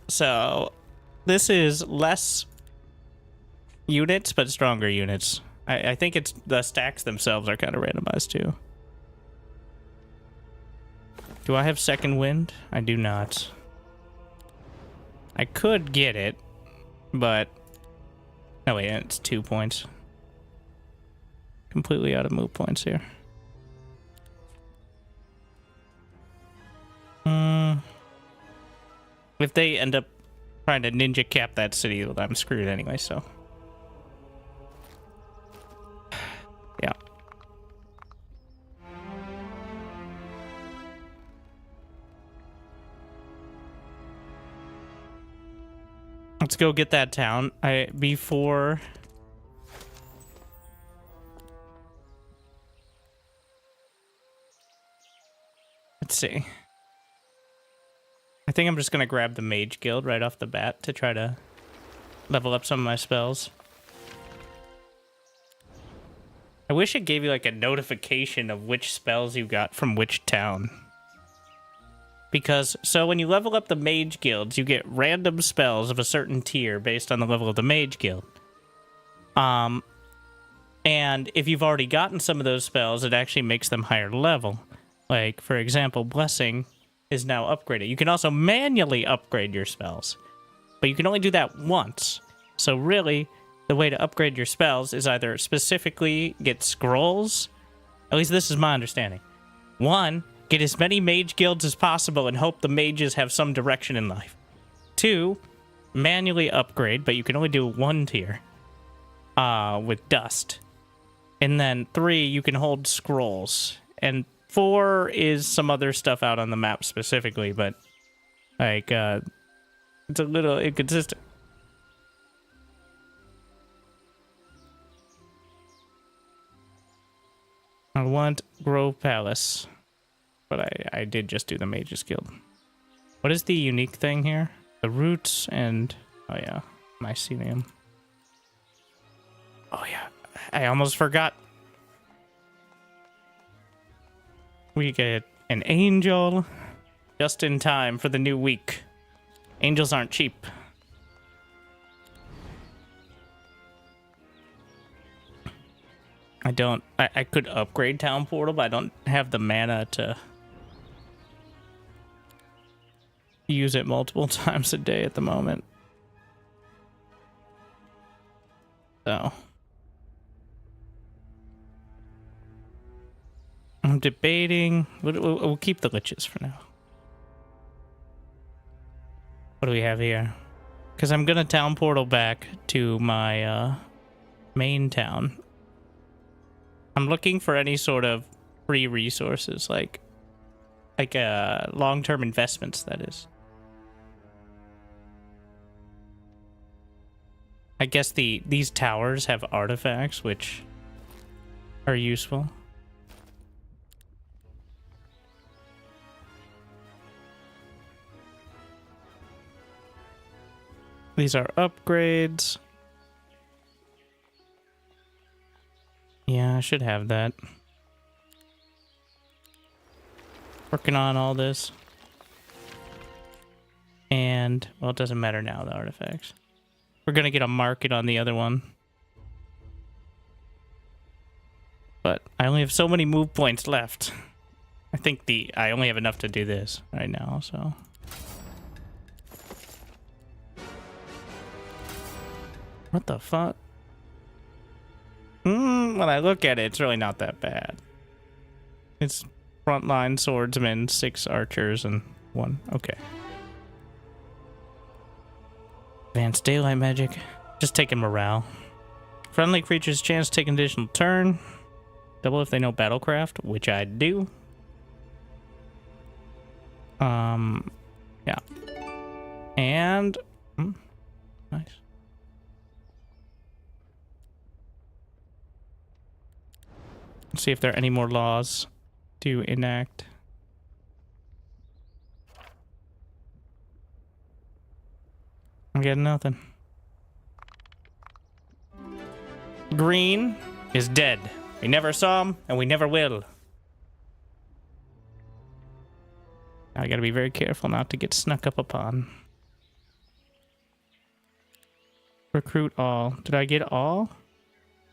Speaker 1: So this is less units, but stronger units. I think it's the stacks themselves are kind of randomized too. Do I have second wind? I do not. I could get it, but... Oh wait, it's 2 points. Completely out of move points here. If they end up trying to ninja cap that city, well, I'm screwed anyway, so. Yeah. Let's go get that town. Before... Let's see. I think I'm just going to grab the Mage Guild right off the bat to try to level up some of my spells. I wish it gave you like a notification of which spells you got from which town. Because, so when you level up the Mage Guilds, you get random spells of a certain tier based on the level of the Mage Guild. And if you've already gotten some of those spells, it actually makes them higher level. Like, for example, Blessing is now upgraded. You can also manually upgrade your spells, but you can only do that once. So really, the way to upgrade your spells is either specifically get scrolls, at least this is my understanding. One, get as many mage guilds as possible and hope the mages have some direction in life. Two, manually upgrade, but you can only do one tier with dust. And then three, you can hold scrolls. And 4 is some other stuff out on the map specifically, but like it's a little inconsistent. I want Grove Palace, but I did just do the Mage's Guild. What is the unique thing here? The roots and oh yeah, mycelium. Oh yeah, I almost forgot. We get an angel just in time for the new week. Angels aren't cheap. I could upgrade Town Portal, but I don't have the mana to use it multiple times a day at the moment. So I'm debating. We'll keep the liches for now. What do we have here? Because I'm gonna town portal back to my main town. I'm looking for any sort of free resources, like long-term investments. That is. I guess these towers have artifacts which are useful. These are upgrades. Yeah, I should have that. Working on all this. And, well, it doesn't matter now, the artifacts. We're gonna get a market on the other one. But I only have so many move points left. I think I only have enough to do this right now, so... What the fuck? When I look at it, it's really not that bad. It's frontline swordsmen, 6 archers, and 1. Okay. Advanced daylight magic. Just taking morale. Friendly creatures chance to take an additional turn. Double if they know battlecraft, which I do. Yeah. And... nice. Let's see if there are any more laws to enact. I got nothing. Green is dead. We never saw him, and we never will. I gotta be very careful not to get snuck up upon. Recruit all. Did I get all?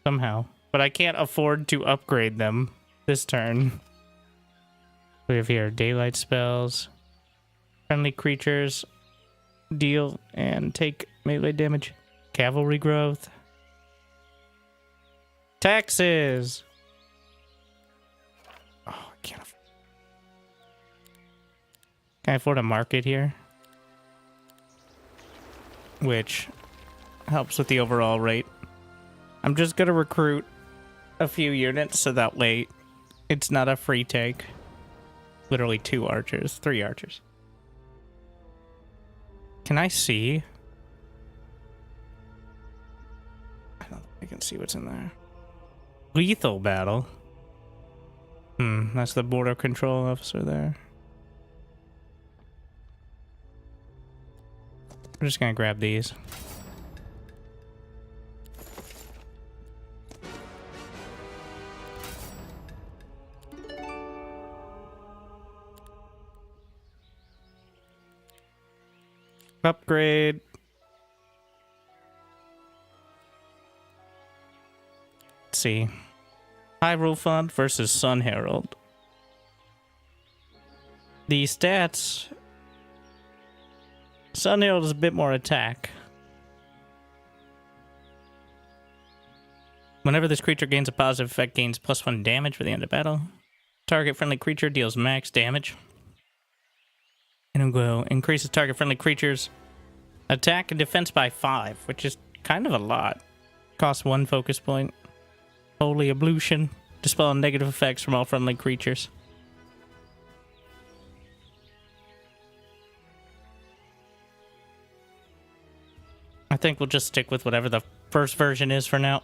Speaker 1: Somehow. But I can't afford to upgrade them this turn. We have here daylight spells. Friendly creatures deal and take melee damage. Cavalry growth. Taxes! Oh, I can't afford. Can I afford a market here? which helps with the overall rate. I'm just gonna recruit a few units so that way it's not a free take. Literally 2 archers, 3 archers. Can I see? I don't think I can see what's in there. Lethal battle. That's the border control officer there. We're just gonna grab these. Upgrade. Let's see. Hyrule Fund versus Sun Herald. The stats. Sun Herald is a bit more attack. Whenever this creature gains a positive effect, gains +1 damage for the end of battle. Target friendly creature deals max damage. And it will increases target friendly creatures' attack and defense by 5, which is kind of a lot. Costs 1 focus point. Holy Ablution. Dispel negative effects from all friendly creatures. I think we'll just stick with whatever the first version is for now.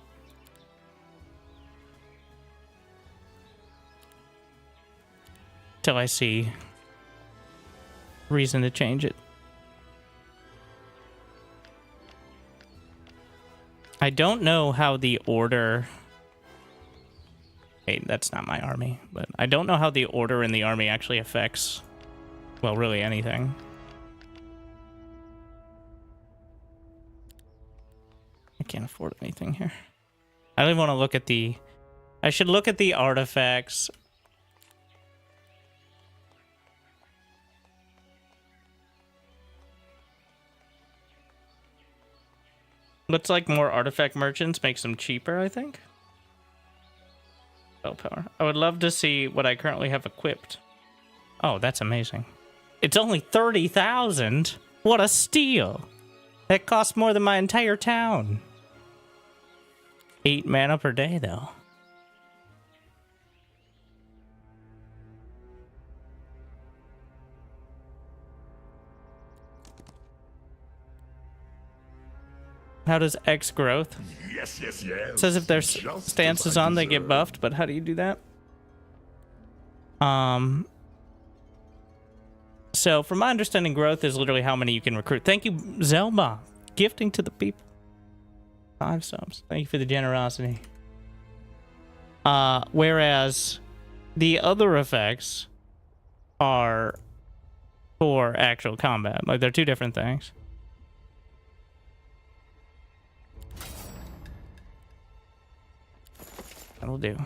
Speaker 1: Till I see reason to change it. I don't know how the order... Hey, that's not my army, but I don't know how the order in the army actually affects, well, really anything. I can't afford anything here. I don't even want to look at the... I should look at the artifacts. Looks like more artifact merchants makes them cheaper, I think. Power. I would love to see what I currently have equipped. Oh, that's amazing. It's only 30,000. What a steal. That costs more than my entire town. 8 mana per day, though. How does X growth?
Speaker 2: Yes.
Speaker 1: It says if their stance is on, they get buffed, but how do you do that? So, from my understanding, growth is literally how many you can recruit. Thank you, Zelma. Gifting to the people. 5 subs. Thank you for the generosity. Whereas the other effects are for actual combat. Like, they're 2 different things. That'll do.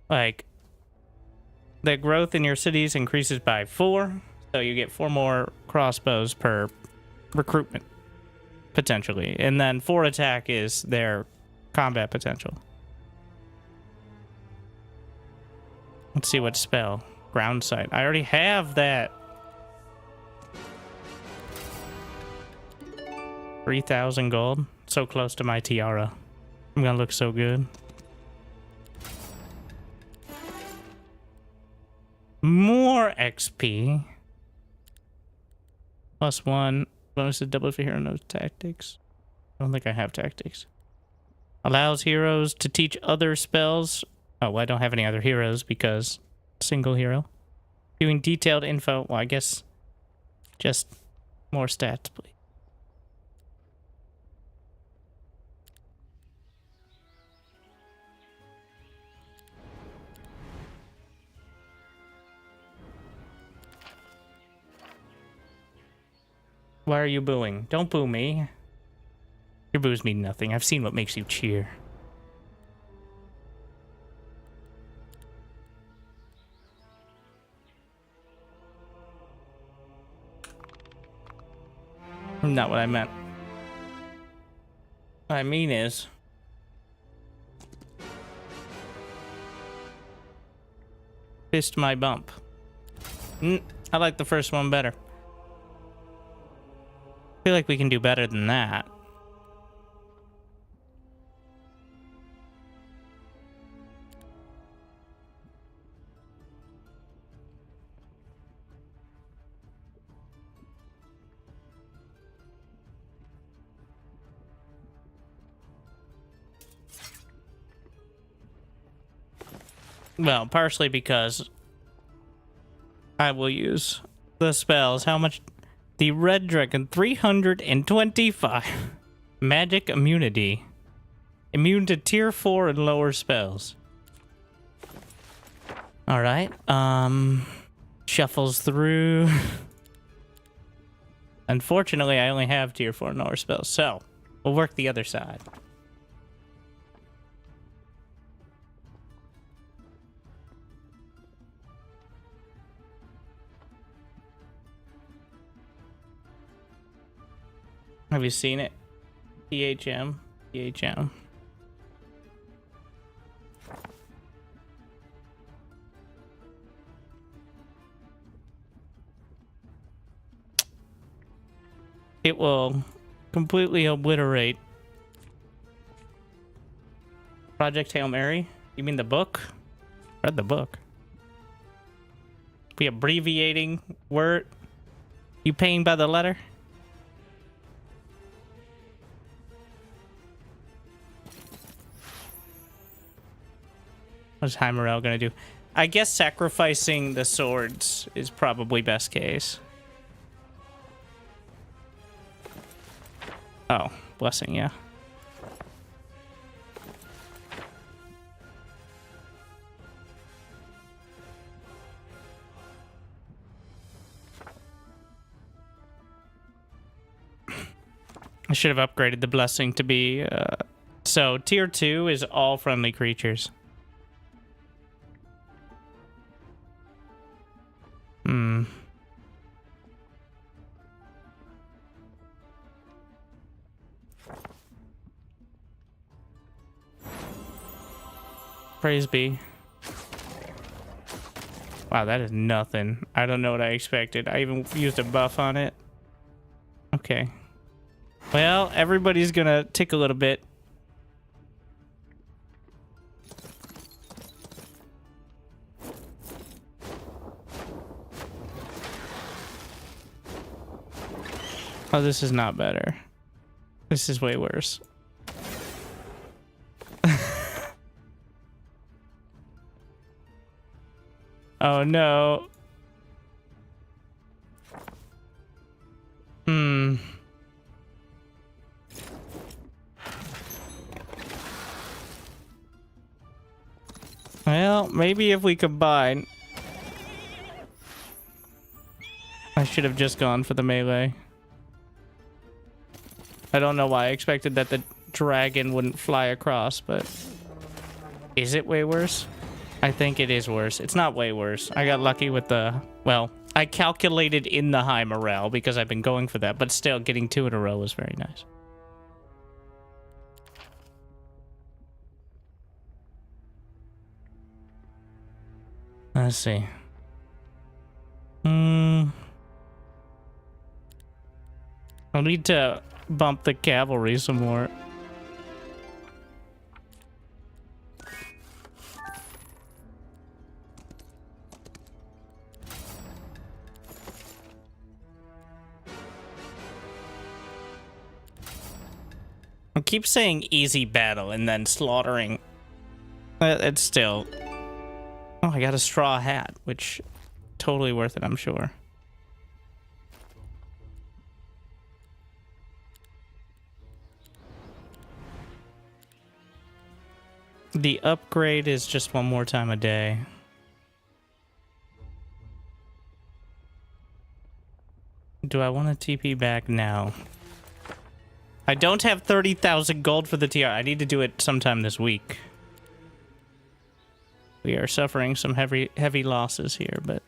Speaker 1: Like, the growth in your cities increases by 4, so you get 4 more crossbows per recruitment, potentially. And then 4 attack is their combat potential. Let's see what spell. Ground sight. I already have that. 3,000 gold. So close to my tiara. I'm gonna look so good. More XP. +1. Bonus to double for hero knows tactics. I don't think I have tactics. Allows heroes to teach other spells. Oh, well, I don't have any other heroes because single hero. Doing detailed info. Well, I guess just more stats, please. Why are you booing? Don't boo me. Your boos mean nothing. I've seen what makes you cheer. Not what I meant. What I mean is... Fist my bump. I like the first one better. feel like we can do better than that. Well, partially because I will use the spells. How much? The Red Dragon, 325. Magic immunity. Immune to tier 4 and lower spells. Alright, shuffles through. Unfortunately, I only have tier 4 and lower spells, so we'll work the other side. Have you seen it? THM. THM. It will completely obliterate Project Hail Mary. You mean the book? Read the book. Be abbreviating word. You paying by the letter? What's High Morale gonna do? I guess sacrificing the swords is probably best case. Oh, blessing, yeah. I should have upgraded the blessing to be, so tier 2 is all friendly creatures. Praise be. Wow, that is nothing. I don't know what I expected. I even used a buff on it. Okay. Well, everybody's gonna tick a little bit. Oh, this is not better. This is way worse. Oh no. Well, maybe if we combine. I should have just gone for the melee. I don't know why I expected that the dragon wouldn't fly across, but is it way worse? I think it is worse. It's not way worse. I got lucky with the, well, I calculated in the high morale because I've been going for that, but still getting 2 in a row was very nice. Let's see. I'll need to bump the cavalry some more. I keep saying easy battle and then slaughtering. It's still... Oh, I got a straw hat, which totally worth it, I'm sure. The upgrade is just one more time a day. Do I want to TP back now? I don't have 30,000 gold for the TR. I need to do it sometime this week. We are suffering some heavy losses here, but...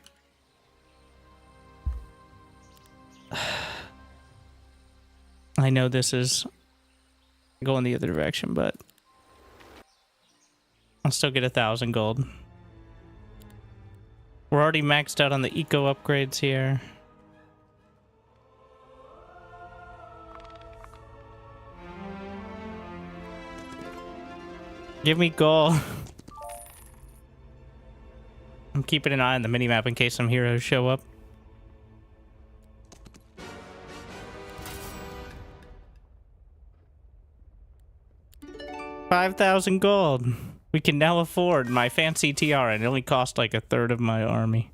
Speaker 1: I know this is going the other direction, but... I'll still get 1,000 gold. We're already maxed out on the eco upgrades here. Give me gold. I'm keeping an eye on the minimap in case some heroes show up. $5,000 gold. We can now afford my fancy tiara, and it only cost like a third of my army.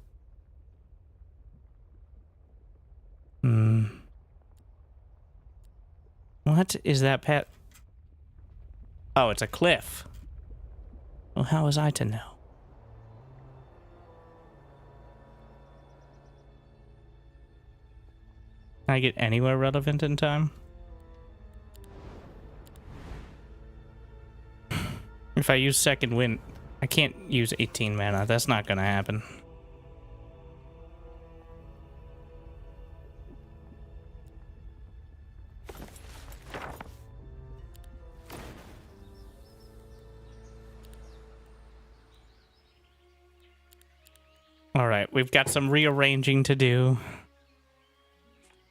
Speaker 1: What is that pet? Oh, it's a cliff. Well, how was I to know? Can I get anywhere relevant in time? If I use second wind, I can't use 18 mana. That's not gonna happen. All right, we've got some rearranging to do.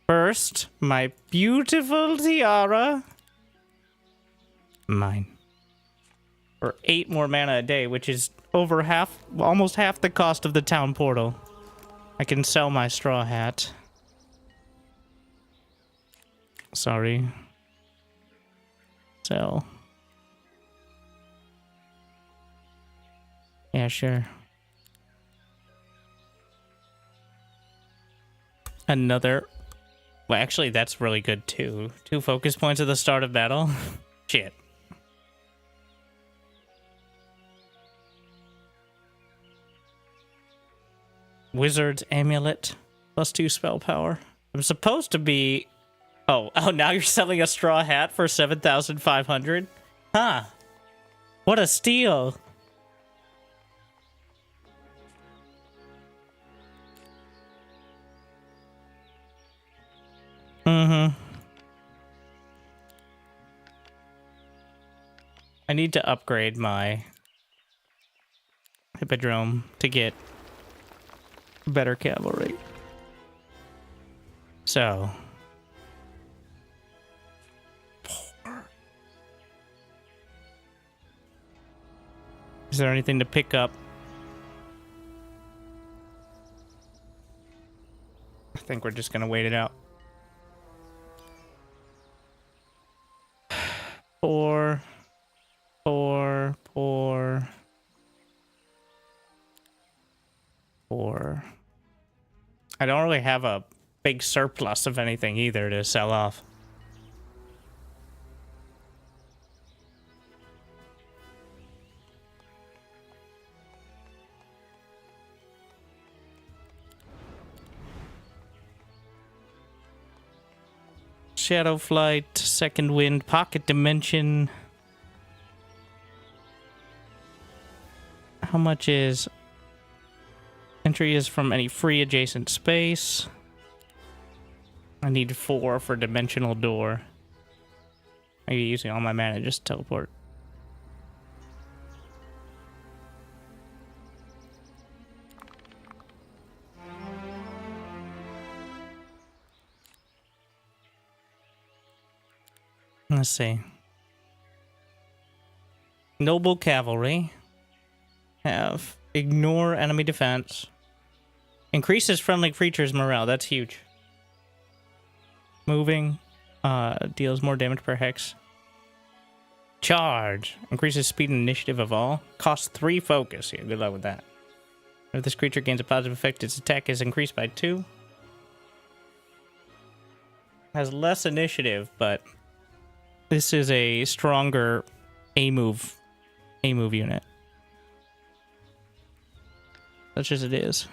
Speaker 1: First, my beautiful tiara. Mine. For 8 more mana a day, which is over half, almost half the cost of the town portal. I can sell my straw hat. Sorry. Sell. Yeah, sure. Another... Well, actually, that's really good, too. 2 focus points at the start of battle. Shit. Wizard's Amulet. +2 spell power. I'm supposed to be... Oh, now you're selling a straw hat for 7,500? Huh. What a steal. I need to upgrade my Hippodrome to get better cavalry. So... Is there anything to pick up? I think we're just gonna wait it out. 4... I don't really have a big surplus of anything either to sell off. Shadow Flight, Second Wind, Pocket Dimension. How much is... Entry is from any free adjacent space. I need 4 for Dimensional Door. I'm using all my mana just to teleport. Let's see. Noble Cavalry. Have ignore enemy defense. Increases friendly creatures' morale. That's huge. Moving. Deals more damage per hex. Charge. Increases speed and initiative of all. Costs 3 focus. Yeah, good luck with that. If this creature gains a positive effect, its attack is increased by 2. Has less initiative, but this is a stronger A-move unit. Such as it is.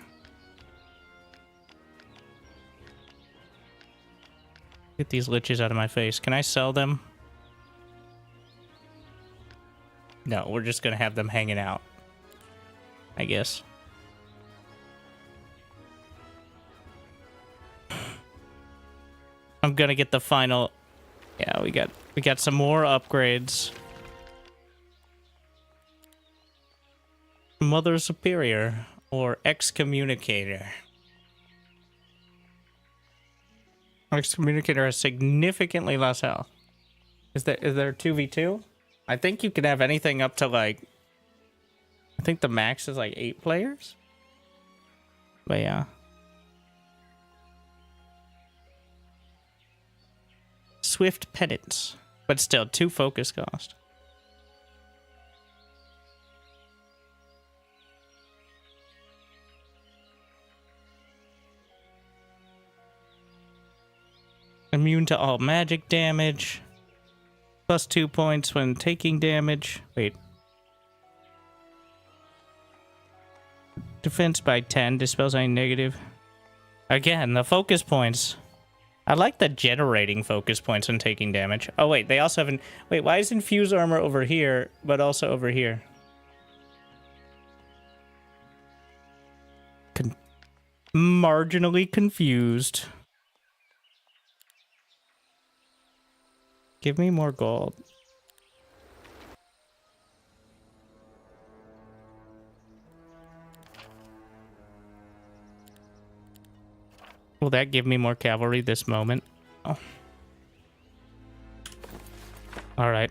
Speaker 1: Get these liches out of my face. Can I sell them? No, we're just gonna have them hanging out, I guess. I'm gonna get the final... Yeah, we got some more upgrades. Mother Superior or Excommunicator. Excommunicator has significantly less health. Is there 2v2? I think you can have anything up to like, I think the max is like 8 players. But yeah. Swift Pedants. But still, 2 focus cost. Immune to all magic damage. Plus 2 points when taking damage. Wait. Defense by 10. Dispels any negative. Again, the focus points. I like the generating focus points when taking damage. Oh, wait. They also have... Wait, why is infused armor over here, but also over here? Marginally confused. Give me more gold. Will that give me more cavalry this moment? Oh. Alright.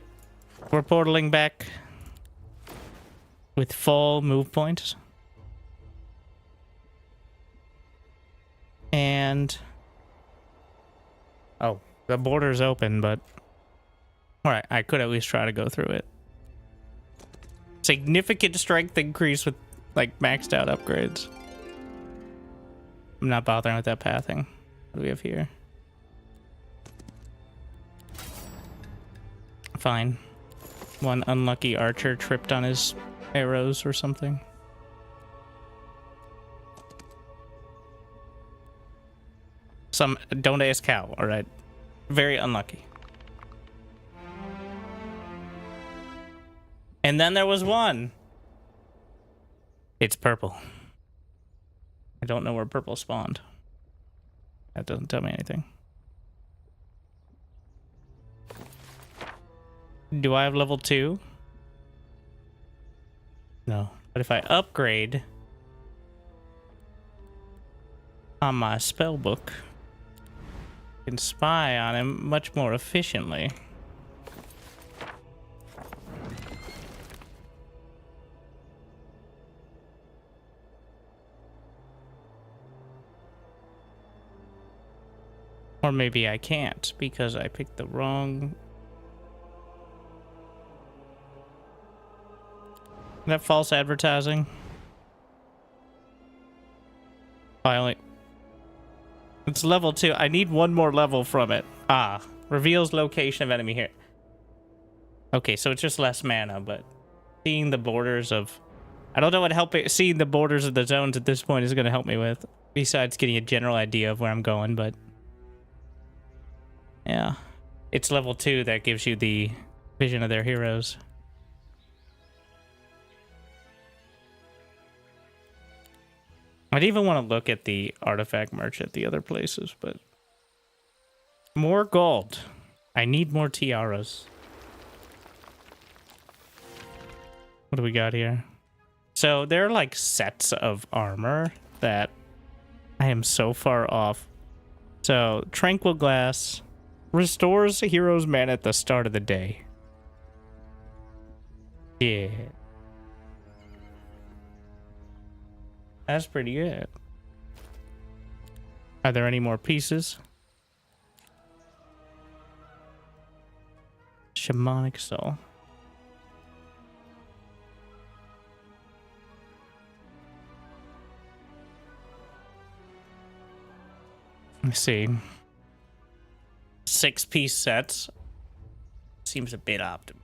Speaker 1: We're portaling back with full move points. And... oh, the border's open, but... alright, I could at least try to go through it. Significant strength increase with, like, maxed out upgrades. I'm not bothering with that pathing. What do we have here? Fine. One unlucky archer tripped on his arrows or something. Some don't ask how, alright. Very unlucky. And then there was one. It's purple. I don't know where purple spawned. That doesn't tell me anything. Do I have level 2? No. But if I upgrade on my spell book, I can spy on him much more efficiently. Or maybe I can't because I picked the wrong... Is that false advertising? It's level 2. I need one more level from it. Ah, reveals location of enemy here. Okay, so it's just less mana, but seeing the borders of... I don't know what seeing the borders of the zones at this point is going to help me with. Besides getting a general idea of where I'm going, but... yeah. It's level 2 that gives you the vision of their heroes. I'd even want to look at the artifact merch at the other places, but... more gold. I need more tiaras. What do we got here? So there are like sets of armor that I am so far off. So, Tranquil Glass restores a hero's mana at the start of the day. Yeah. That's pretty good. Are there any more pieces? Shamanic Soul. Let's see. 6-piece sets. Seems a bit optimal.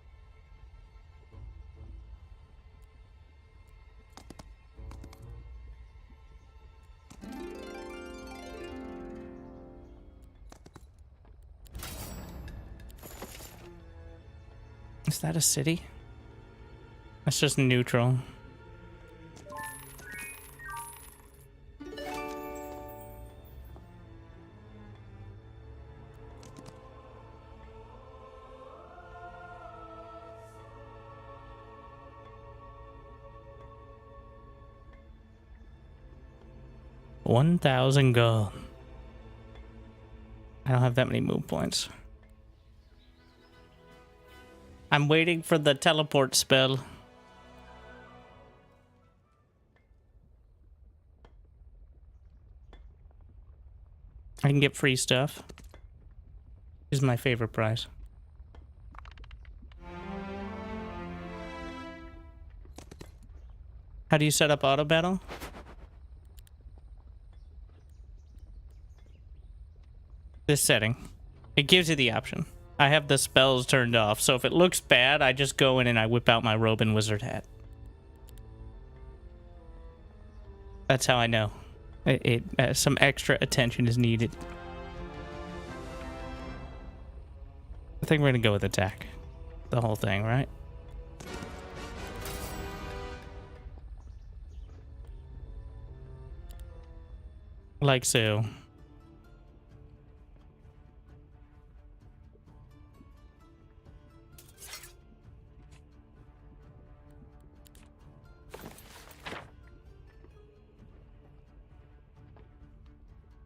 Speaker 1: Is that a city? That's just neutral. $1,000 gold. I don't have that many move points. I'm waiting for the teleport spell. I can get free stuff. This is my favorite prize. How do you set up auto battle? This setting. It gives you the option. I have the spells turned off, so if it looks bad, I just go in and I whip out my robe and wizard hat. That's how I know. Some extra attention is needed. I think we're gonna go with attack. The whole thing, right? Like so.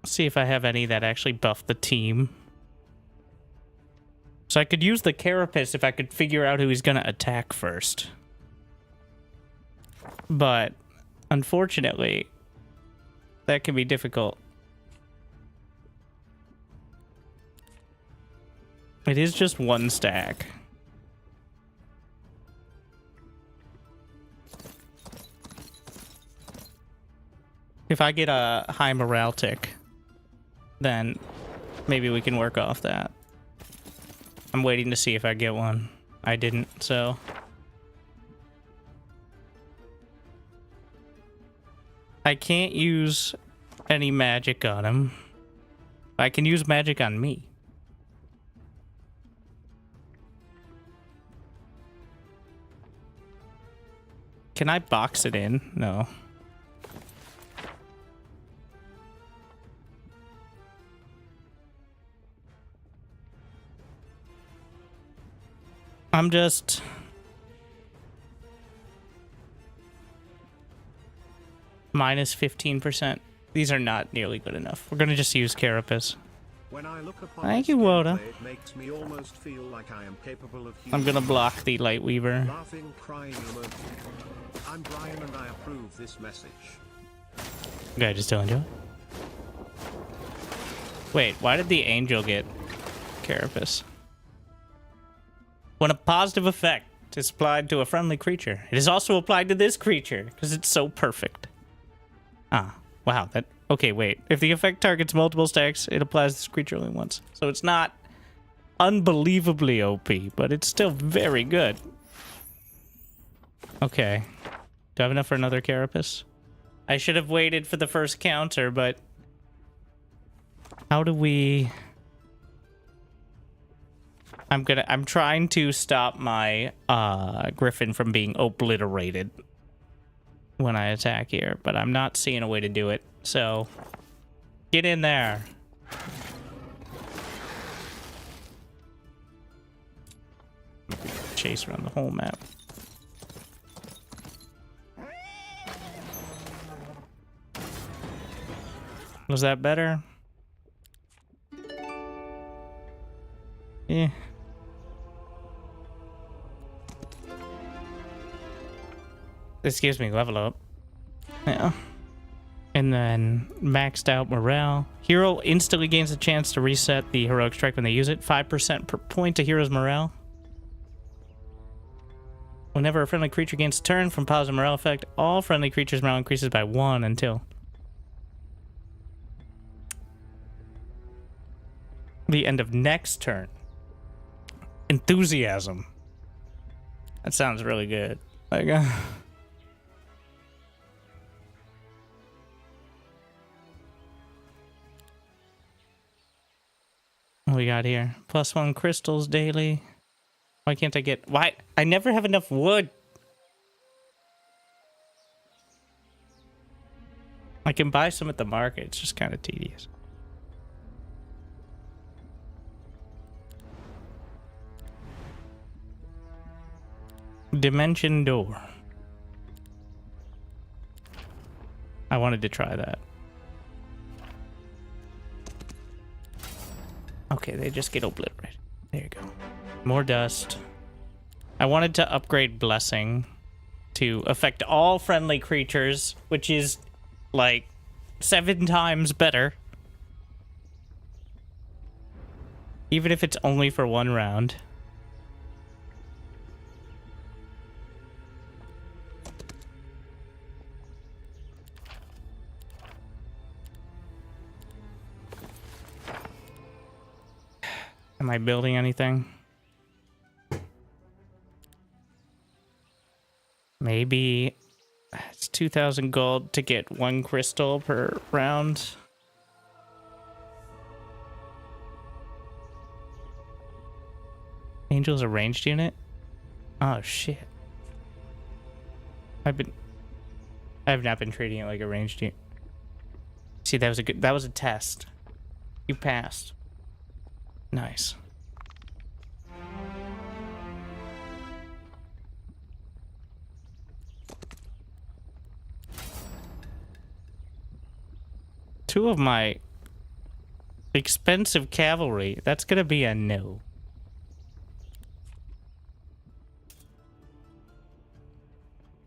Speaker 1: See if I have any that actually buff the team. So I could use the carapace if I could figure out who he's gonna attack first. But unfortunately, that can be difficult. It is just one stack. If I get a high morale tick, then maybe we can work off that. I'm waiting to see if I get one. I didn't, so... I can't use any magic on him. I can use magic on me. Can I box it in? No. I'm just... minus 15%. These are not nearly good enough. We're gonna just use Carapace.
Speaker 2: When I look upon
Speaker 1: Thank you, Woda.
Speaker 2: it makes me almost feel like I am capable of
Speaker 1: I'm gonna block the Light Weaver.
Speaker 2: laughing, crying, emoting. I'm Brian and I approve this message.
Speaker 1: Okay, just telling you. Wait, why did the angel get Carapace? When a positive effect is applied to a friendly creature, it is also applied to this creature because it's so perfect. Ah, wow. That okay. Wait, if the effect targets multiple stacks, it applies to this creature only once. So it's not unbelievably OP, but it's still very good. Okay, do I have enough for another Carapace? I should have waited for the first counter, but how do we? I'm trying to stop my Griffin from being obliterated when I attack here, but I'm not seeing a way to do it. So get in there. Chase around the whole map. Was that better? Yeah. This gives me level up. Yeah. And then maxed out morale. Hero instantly gains a chance to reset the heroic strike when they use it. 5% per point to hero's morale. Whenever a friendly creature gains a turn from positive morale effect, all friendly creatures' morale increases by 1 until the end of next turn. Enthusiasm. That sounds really good. Like, what we got here? +1 crystals daily. Why can't I get... Why? I never have enough wood. I can buy some at the market. It's just kind of tedious. Dimension door. I wanted to try that. Okay, they just get obliterated. There you go. More dust. I wanted to upgrade Blessing to affect all friendly creatures, which is like 7 times better. Even if it's only for 1 round. Am I building anything? Maybe it's 2,000 gold to get 1 crystal per round. Angel's a ranged unit? Oh shit. I've not been treating it like a ranged unit. See, that was a test. You passed. Nice. Two of my expensive cavalry. That's gonna be a no.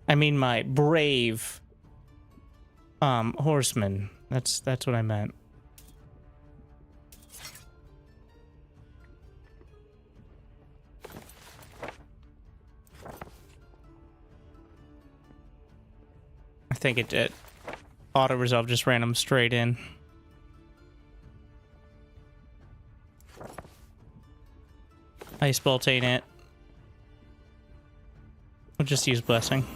Speaker 1: I mean my brave horsemen. That's what I meant. I think it did. Auto resolve just ran them straight in. Ice bolt ain't it. We'll just use blessing.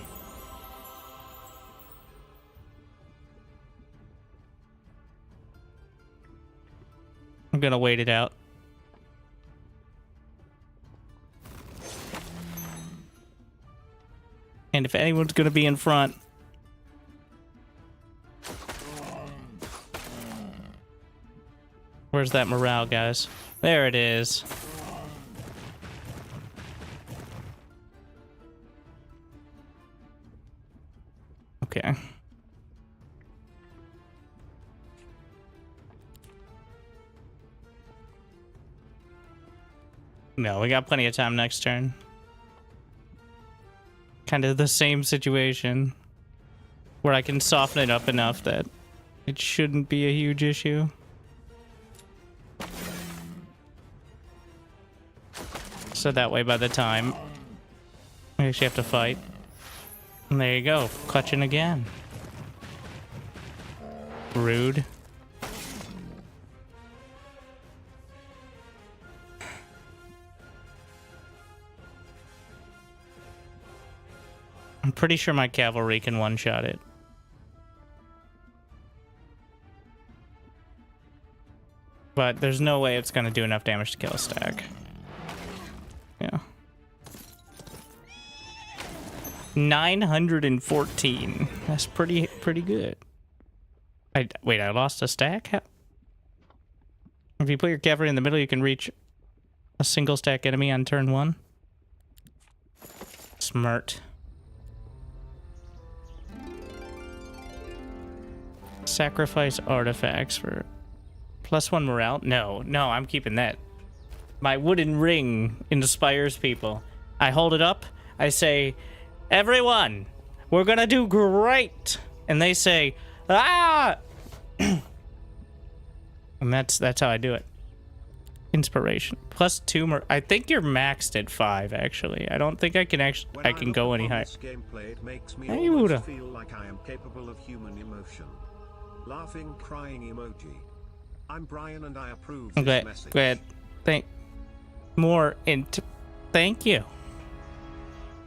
Speaker 1: I'm gonna wait it out. And if anyone's gonna be in front, where's that morale, guys? There it is. Okay. No, we got plenty of time next turn. Kind of the same situation where I can soften it up enough that it shouldn't be a huge issue. So that way by the time we actually have to fight. And there you go, clutching again. Rude. I'm pretty sure my cavalry can one-shot it. But there's no way it's gonna do enough damage to kill a stack. Yeah. 914. That's pretty good. Wait, I lost a stack? If you put your cavalry in the middle, you can reach a single stack enemy on turn 1. Smart. Sacrifice artifacts for +1 morale? No, I'm keeping that. My wooden ring inspires people. I hold it up, I say, everyone, we're gonna do great! And they say, ah! And that's how I do it. Inspiration. +2 more. I think you're maxed at 5, actually. I don't think I can go any higher.
Speaker 2: Gameplay, it makes me
Speaker 1: Hey,
Speaker 2: almost
Speaker 1: Buddha.
Speaker 2: feel like I am capable of human emotion. Laughing, crying emoji. I'm Brian and I approve
Speaker 1: I'm
Speaker 2: this
Speaker 1: glad.
Speaker 2: message.
Speaker 1: Thank you.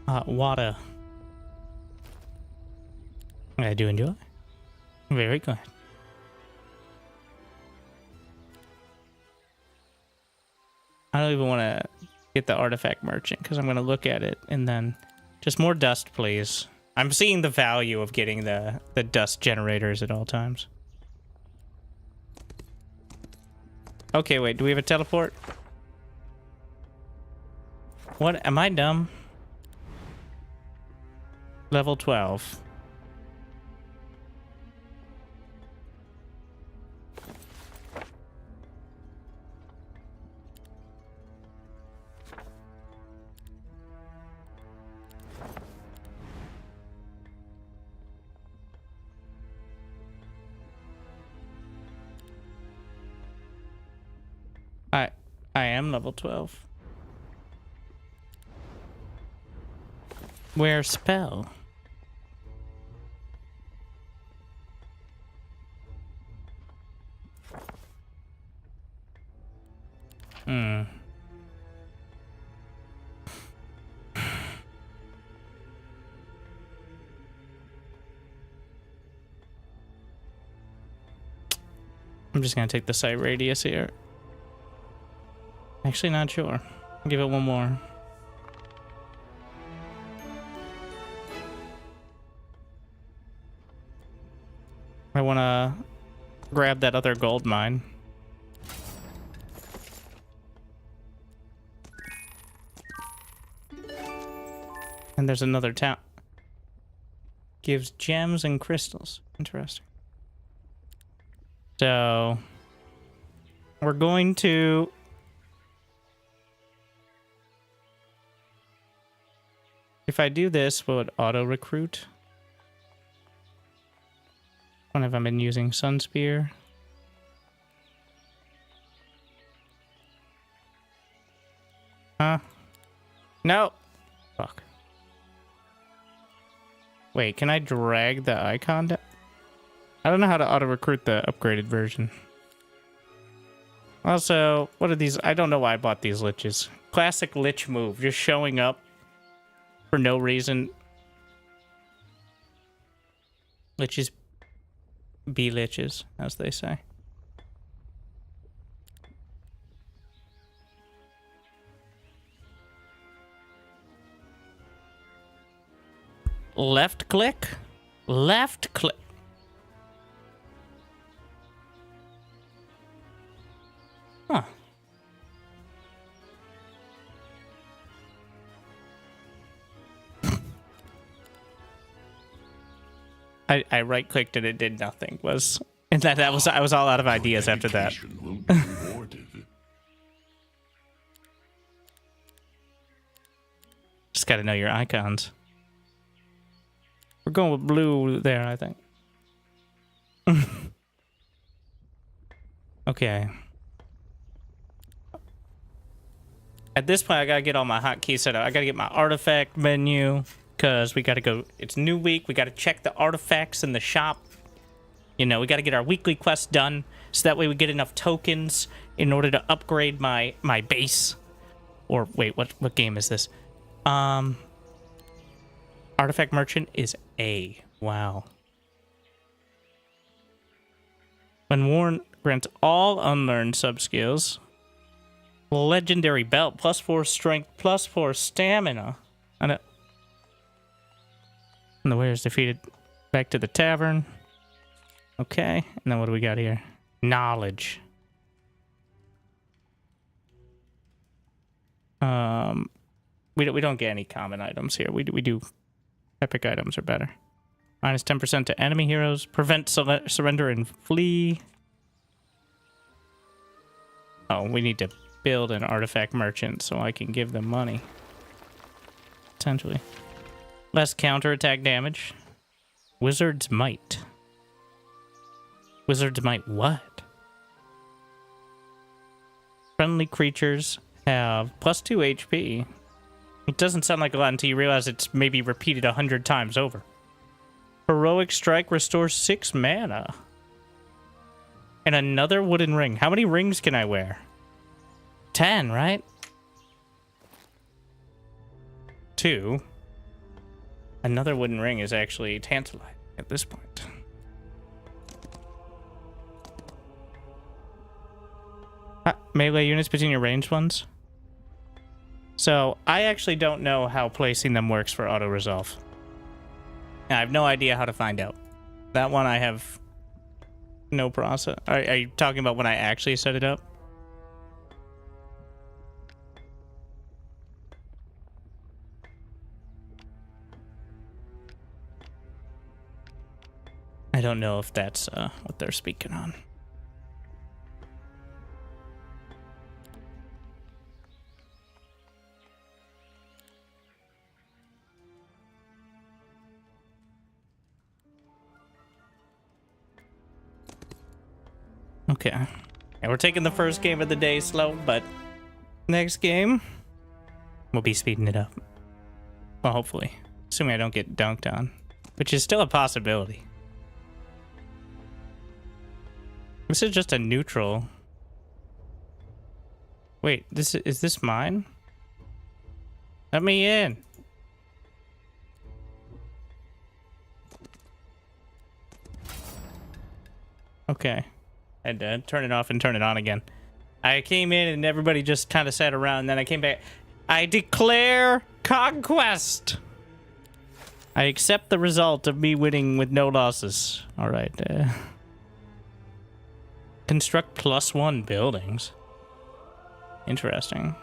Speaker 1: Wada. I do enjoy. Very good. I don't even want to get the artifact merchant because I'm going to look at it and then just more dust, please. I'm seeing the value of getting the dust generators at all times. Okay, wait, do we have a teleport? What? Am I dumb? Level 12. I am level 12. Where spell? Hmm. I'm just gonna take the sight radius here. Actually, not sure. I'll give it one more. I wanna grab that other gold mine. And there's another town. Gives gems and crystals. Interesting. So we're going to if I do this, will it auto recruit? When have I been using Sun Spear? Huh? No. Fuck. Wait, can I drag the icon down? I don't know how to auto-recruit the upgraded version. Also, what are these? I don't know why I bought these liches. Classic lich move, just showing up for no reason. Liches be liches, as they say. Left click? Left click. Huh. I right clicked and it did nothing. And I was all out of ideas after that. Just gotta know your icons. We're going with blue there, I think. Okay. At this point, I gotta get all my hotkeys set up. I gotta get my artifact menu, because we gotta go. It's new week. We gotta check the artifacts in the shop. You know, we gotta get our weekly quest done, so that way we get enough tokens in order to upgrade my base. Or wait, what game is this? Artifact Merchant is A. Wow. When worn, grants all unlearned subskills. Legendary belt, +4 strength, +4 stamina. And the warrior is defeated. Back to the tavern. Okay, and then what do we got here? Knowledge. We don't get any common items here. We do epic items are better. Minus 10% to enemy heroes. Prevent surrender and flee. Oh, we need to build an artifact merchant so I can give them money. Potentially. Less counterattack damage. Wizard's Might. Wizard's Might what? Friendly creatures have +2 HP. It doesn't sound like a lot until you realize it's maybe repeated 100 times over. Heroic Strike restores 6 mana. And another wooden ring. How many rings can I wear? 10, right? 2. Another wooden ring is actually tantalizing at this point. Melee units between your ranged ones? So, I actually don't know how placing them works for auto-resolve. I have no idea how to find out. That one I have no process. Are you talking about when I actually set it up? I don't know if that's what they're speaking on. Okay. Yeah, we're taking the first game of the day slow, but Next game, we'll be speeding it up. Well, hopefully. Assuming I don't get dunked on. Which is still a possibility. This is just a neutral. Wait, is this mine? Let me in. Okay. I had to turn it off and turn it on again. I came in and everybody just kind of sat around, and then I came back. I declare conquest! I accept the result of me winning with no losses. Alright. Construct +1 buildings. Interesting.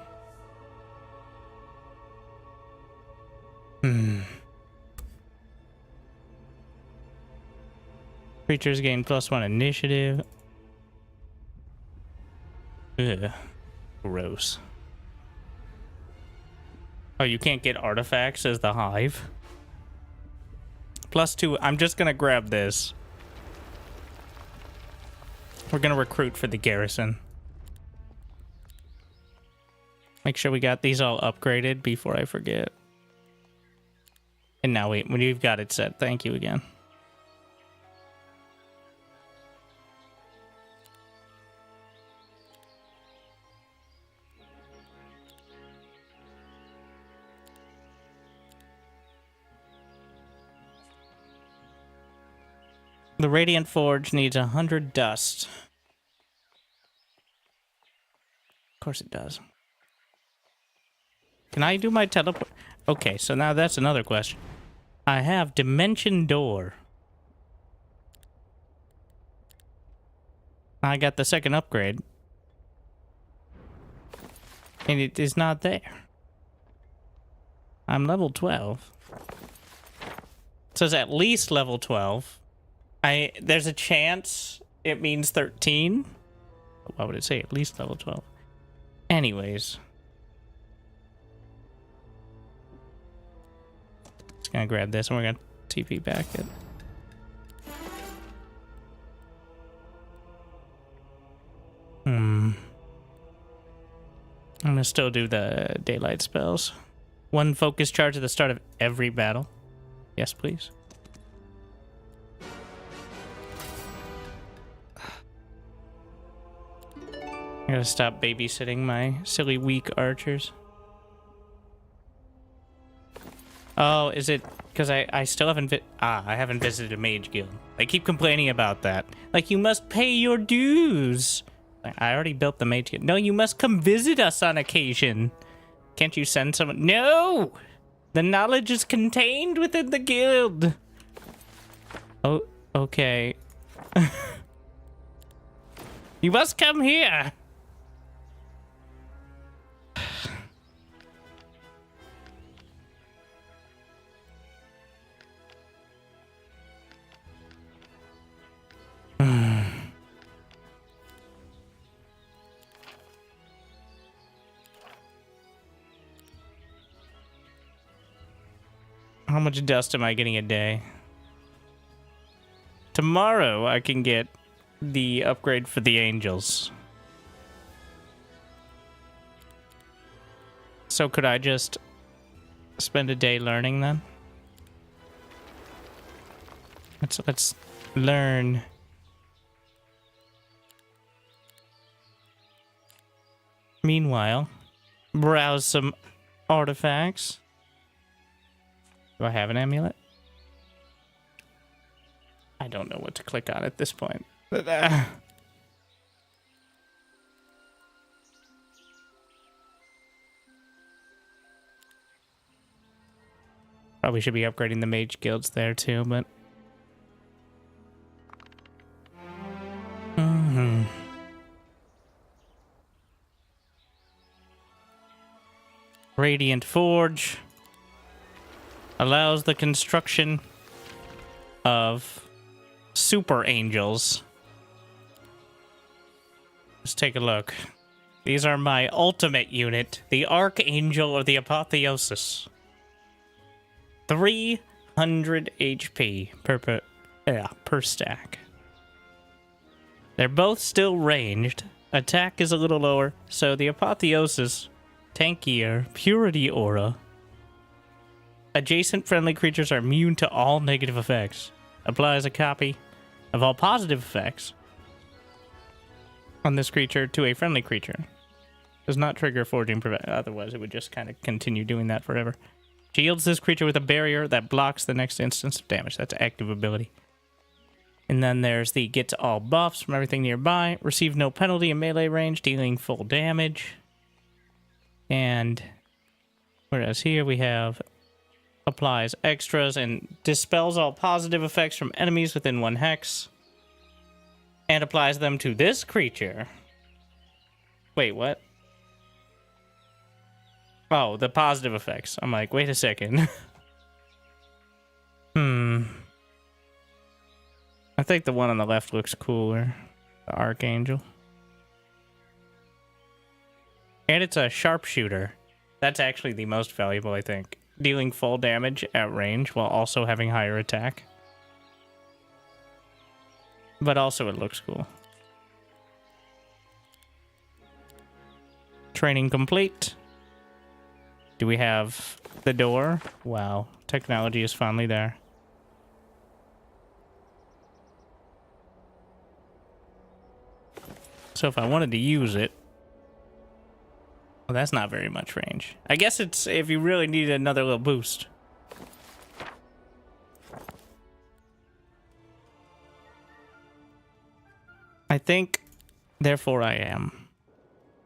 Speaker 1: Creatures gain +1 initiative. Ugh. Gross. Oh, you can't get artifacts as the hive? +2. I'm just gonna grab this. We're gonna recruit for the garrison. Make sure we got these all upgraded before I forget. And now wait, when you've got it set, thank you again. The Radiant Forge needs 100 dust. Of course it does. Can I do my teleport? Okay, so now that's another question. I have Dimension Door. I got the second upgrade. And it is not there. I'm level 12. It says at least level 12. There's a chance it means 13. Why would it say at least level 12? Anyways. Just gonna grab this and we're gonna TP back it. I'm gonna still do the daylight spells. 1 focus charge at the start of every battle. Yes, please. I gotta stop babysitting my silly weak archers. Oh, is it because I still haven't I haven't visited a mage guild. They keep complaining about that. Like, you must pay your dues. I already built the mage guild. No, you must come visit us on occasion. Can't you send someone? No! The knowledge is contained within the guild. Oh, okay. You must come here. How much dust am I getting a day? Tomorrow I can get the upgrade for the angels. So could I just spend a day learning then? Let's learn. Meanwhile, browse some artifacts. Do I have an amulet? I don't know what to click on at this point. Probably should be upgrading the mage guilds there too, but... Radiant Forge allows the construction of super angels. Let's take a look. These are my ultimate unit, the Archangel of the Apotheosis. 300 HP per stack. They're both still ranged, Attack is a little lower. So the Apotheosis, tankier, Purity Aura. Adjacent friendly creatures are immune to all negative effects. Applies a copy of all positive effects on this creature to a friendly creature. Does not trigger forging prevent. Otherwise, it would just kind of continue doing that forever. Shields this creature with a barrier that blocks the next instance of damage. That's an active ability. And then there's the get to all buffs from everything nearby. Receive no penalty in melee range, dealing full damage. And whereas here we have applies extras and dispels all positive effects from enemies within 1 hex. And applies them to this creature. Wait, what? Oh, the positive effects. I'm like, wait a second. I think the one on the left looks cooler. The Archangel. And it's a sharpshooter. That's actually the most valuable, I think. Dealing full damage at range while also having higher attack. But also it looks cool. Training complete. Do we have the door? Wow. Technology is finally there. So if I wanted to use it... Well, that's not very much range. I guess it's if you really needed another little boost. I think, therefore I am.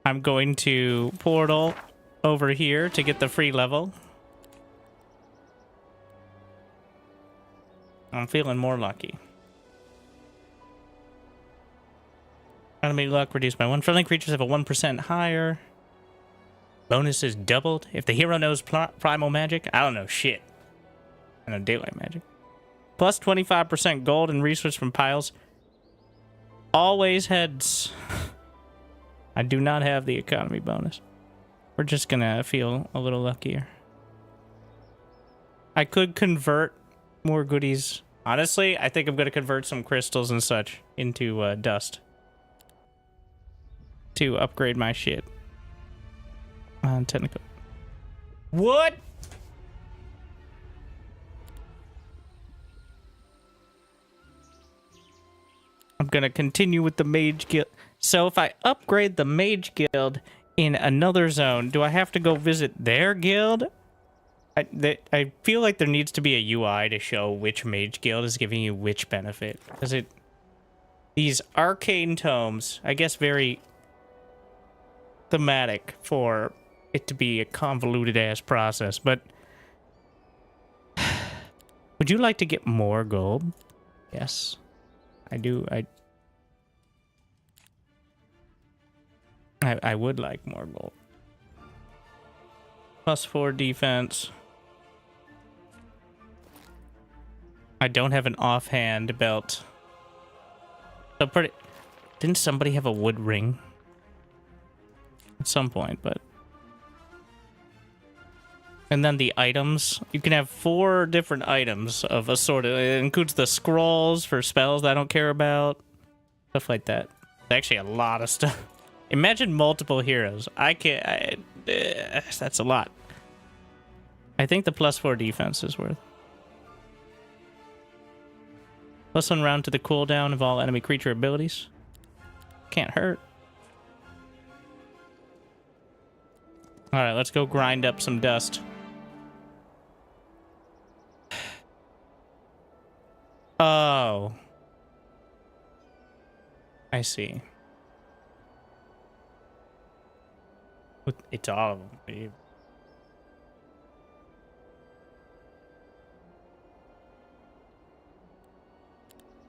Speaker 1: I'm going to portal over here to get the free level. I'm feeling more lucky. Enemy luck reduced by 1. Friendly creatures have a 1% higher. Bonus is doubled. If the hero knows primal magic, I don't know shit. I know daylight magic. Plus 25% gold and resource from piles. Always heads. I do not have the economy bonus. We're just gonna feel a little luckier. I could convert more goodies. Honestly, I think I'm gonna convert some crystals and such into dust. To upgrade my shit. Technical. What? I'm gonna continue with the Mage Guild. So if I upgrade the Mage Guild in another zone, do I have to go visit their guild? I feel like there needs to be a UI to show which Mage Guild is giving you which benefit. Because these arcane tomes, I guess very thematic for it to be a convoluted ass process, but would you like to get more gold? Yes, I do. I would like more gold. +4 defense. I don't have an offhand belt. So pretty. Didn't somebody have a wood ring? At some point, but... And then the items. You can have 4 different items of a sort of... It includes the scrolls for spells that I don't care about. Stuff like that. It's actually a lot of stuff. Imagine multiple heroes. That's a lot. I think the +4 defense is worth. +1 round to the cooldown of all enemy creature abilities. Can't hurt. Alright, let's go grind up some dust. Oh. I see. It's all of them.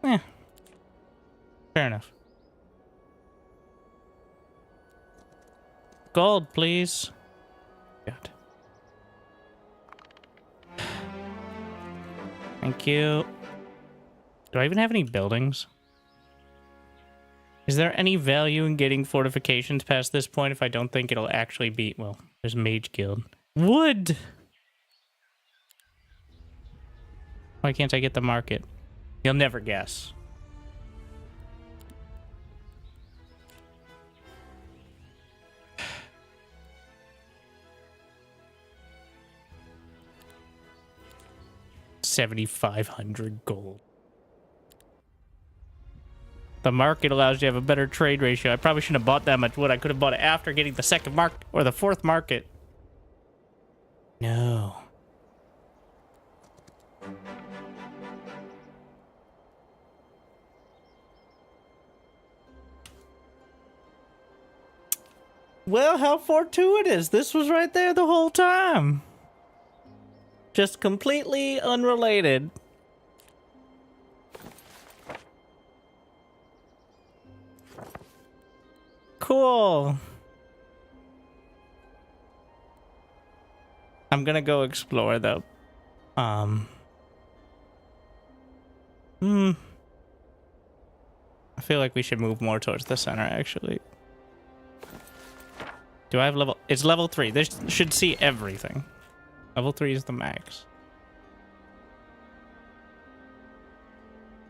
Speaker 1: Yeah. Fair enough. Gold, please. God. Thank you. Do I even have any buildings? Is there any value in getting fortifications past this point if I don't think it'll actually be... Well, there's Mage Guild. Wood! Why can't I get the market? You'll never guess. 7,500 gold. The market allows you to have a better trade ratio. I probably shouldn't have bought that much wood. I could have bought it after getting the second market or the fourth market. No. Well, how fortuitous. This was right there the whole time. Just completely unrelated. Cool. I'm gonna go explore though. I feel like we should move more towards the center actually. Do I have level? It's level 3. This should see everything. Level 3 is the max.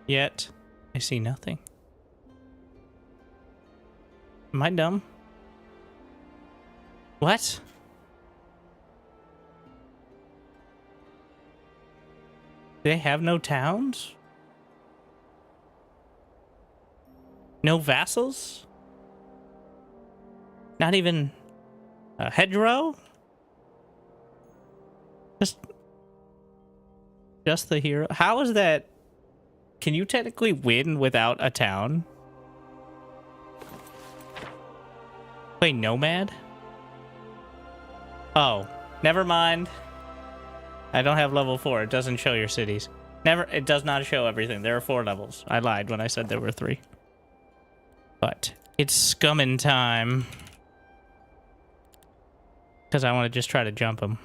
Speaker 1: Yet, I see nothing. Am I dumb? What? They have no towns? No vassals? Not even a hedgerow? Just the hero? How is that? Can you technically win without a town? Play Nomad? Oh, never mind. I don't have level 4. It doesn't show your cities. It does not show everything. There are 4 levels. I lied when I said there were 3. But it's scumming time. Because I want to just try to jump him.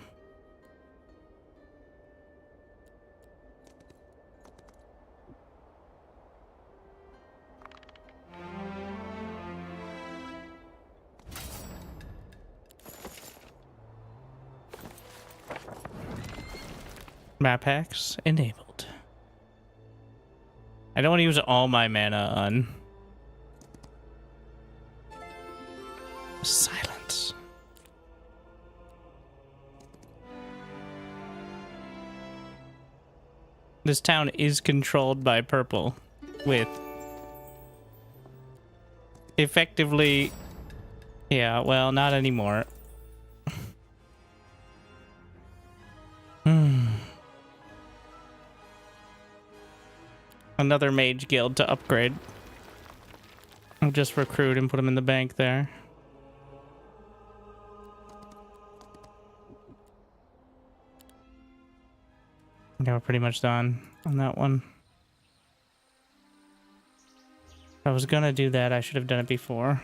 Speaker 1: Map hacks enabled. I don't want to use all my mana on silence. This town is controlled by purple with effectively, yeah, well, not anymore. Another mage guild to upgrade. I'll just recruit and put him in the bank there. Okay, we're pretty much done on that one. If I was gonna do that, I should have done it before.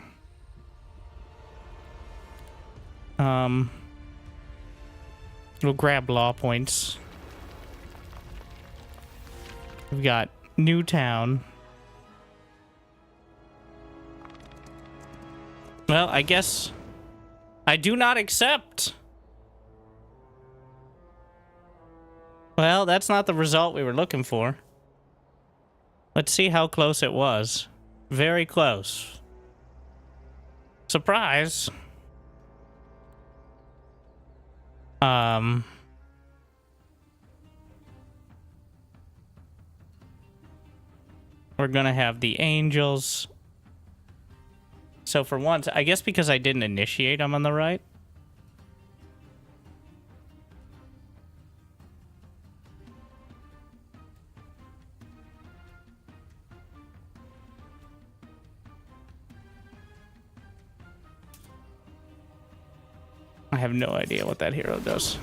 Speaker 1: We'll grab law points. We've got Newtown. Well, I guess I do not accept. Well, that's not the result we were looking for. Let's see how close it was. Very close. Surprise. We're gonna have the angels. So for once, I guess because I didn't initiate, I'm on the right. I have no idea what that hero does.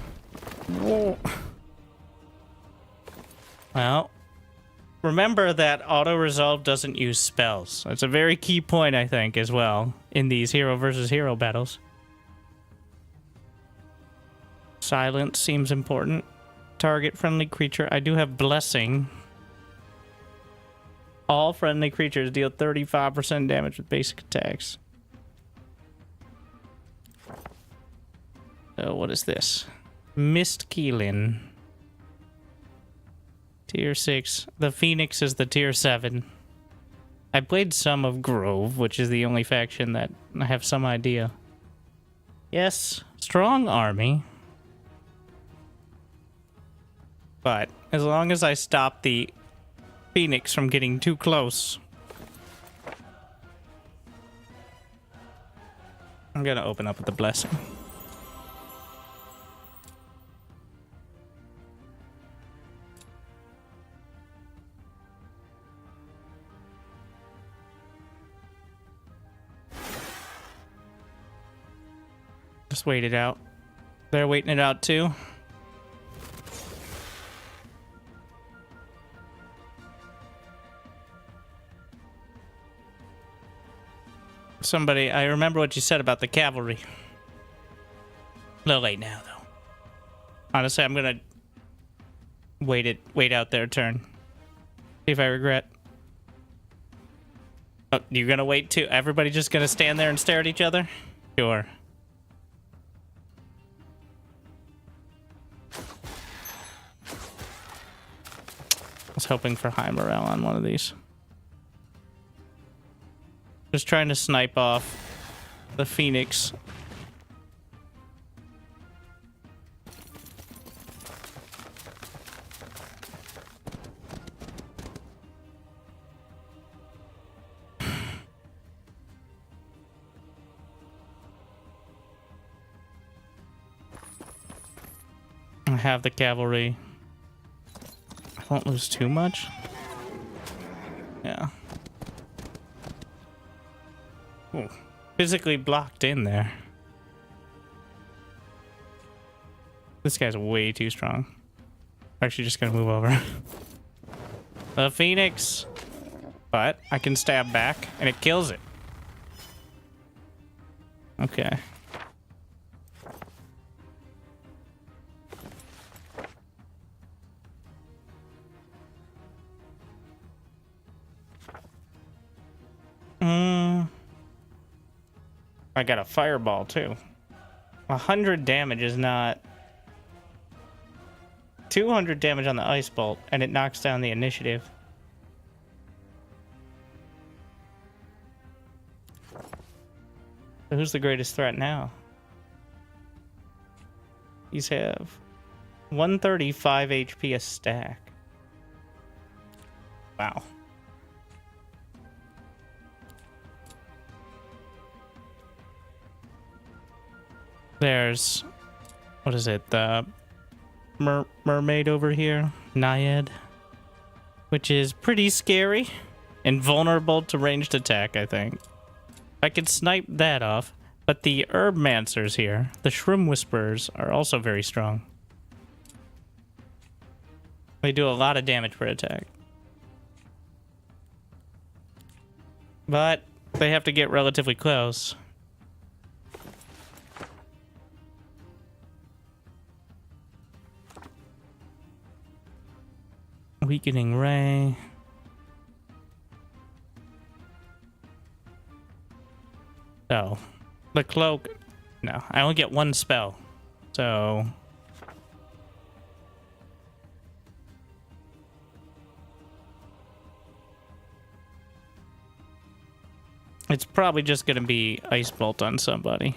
Speaker 1: Whoa. Well, remember that auto-resolve doesn't use spells. That's a very key point, I think, as well, in these hero versus hero battles. Silence seems important. Target friendly creature. I do have blessing. All friendly creatures deal 35% damage with basic attacks. So what is this? Mist Keelan. Tier 6. The Phoenix is the tier 7. I played some of Grove, which is the only faction that I have some idea. Yes, strong army. But as long as I stop the Phoenix from getting too close, I'm gonna open up with the blessing. Just wait it out. They're waiting it out too. Somebody, I remember what you said about the cavalry. A little late now, though. Honestly, I'm gonna wait out their turn. See if I regret. Oh, you're gonna wait too? Everybody just gonna stand there and stare at each other? Sure. I was hoping for high morale on one of these. Just trying to snipe off the Phoenix. I have the cavalry. I won't lose too much. Yeah. Ooh, physically blocked in there. This guy's way too strong. Actually, just gonna move over. The Phoenix. But I can stab back and it kills it. Okay. I got a fireball too. 100 damage is not... 200 damage on the ice bolt, and it knocks down the initiative. So who's the greatest threat now? These have 135 HP a stack. Wow. There's, what is it, the mermaid over here, Naiad, which is pretty scary and vulnerable to ranged attack, I think. I could snipe that off, but the Herbmancers here, the Shroom Whisperers, are also very strong. They do a lot of damage per attack. But they have to get relatively close. Weakening Ray. So, the cloak. No, I only get one spell. So. It's probably just going to be Ice Bolt on somebody.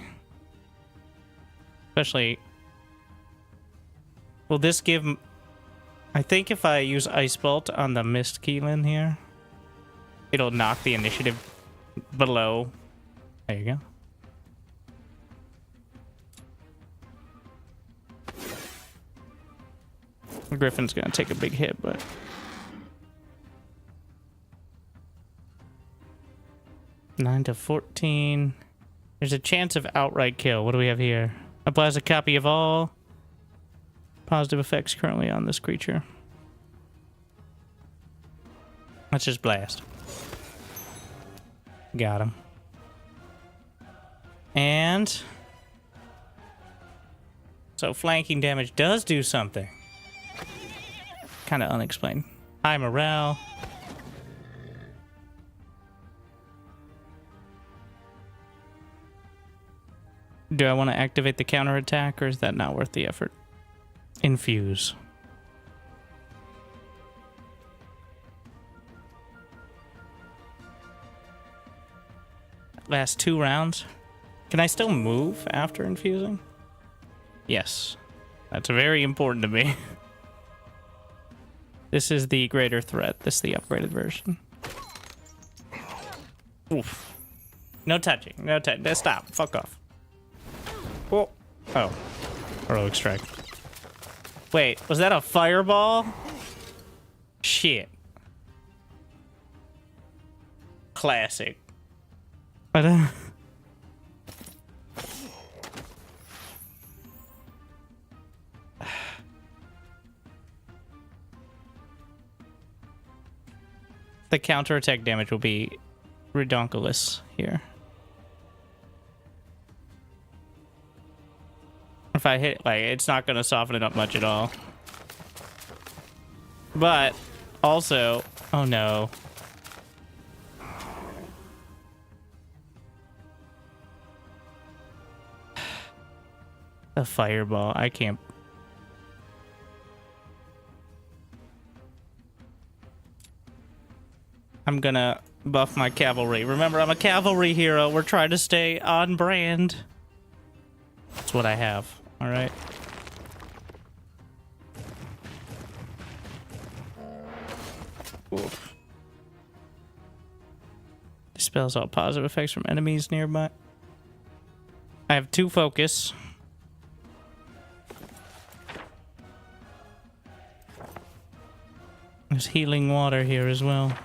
Speaker 1: Especially. Will this give... I think if I use Ice Bolt on the Mist Keelan here, it'll knock the initiative below. There you go. The Griffin's gonna take a big hit, but... $9 to $14. There's a chance of outright kill. What do we have here? Applies a copy of all positive effects currently on this creature. Let's just blast. Got him. And so flanking damage does do something. Kind of unexplained. High morale. Do I want to activate the counterattack, or is that not worth the effort? Infuse. Last 2 rounds. Can I still move after infusing? Yes. That's very important to me. This is the greater threat. This is the upgraded version. Oof. No touching. No touching. Stop. Fuck off. Oh. Oh. Heroic strike. Wait, was that a fireball? Shit. Classic. But, the counterattack damage will be redonkulous here. If I hit, like, it's not going to soften it up much at all. But, also, oh no. The fireball, I can't. I'm gonna buff my cavalry. Remember, I'm a cavalry hero. We're trying to stay on brand. That's what I have. All right. Oof. Dispels all positive effects from enemies nearby. I have 2 focus. There's healing water here as well.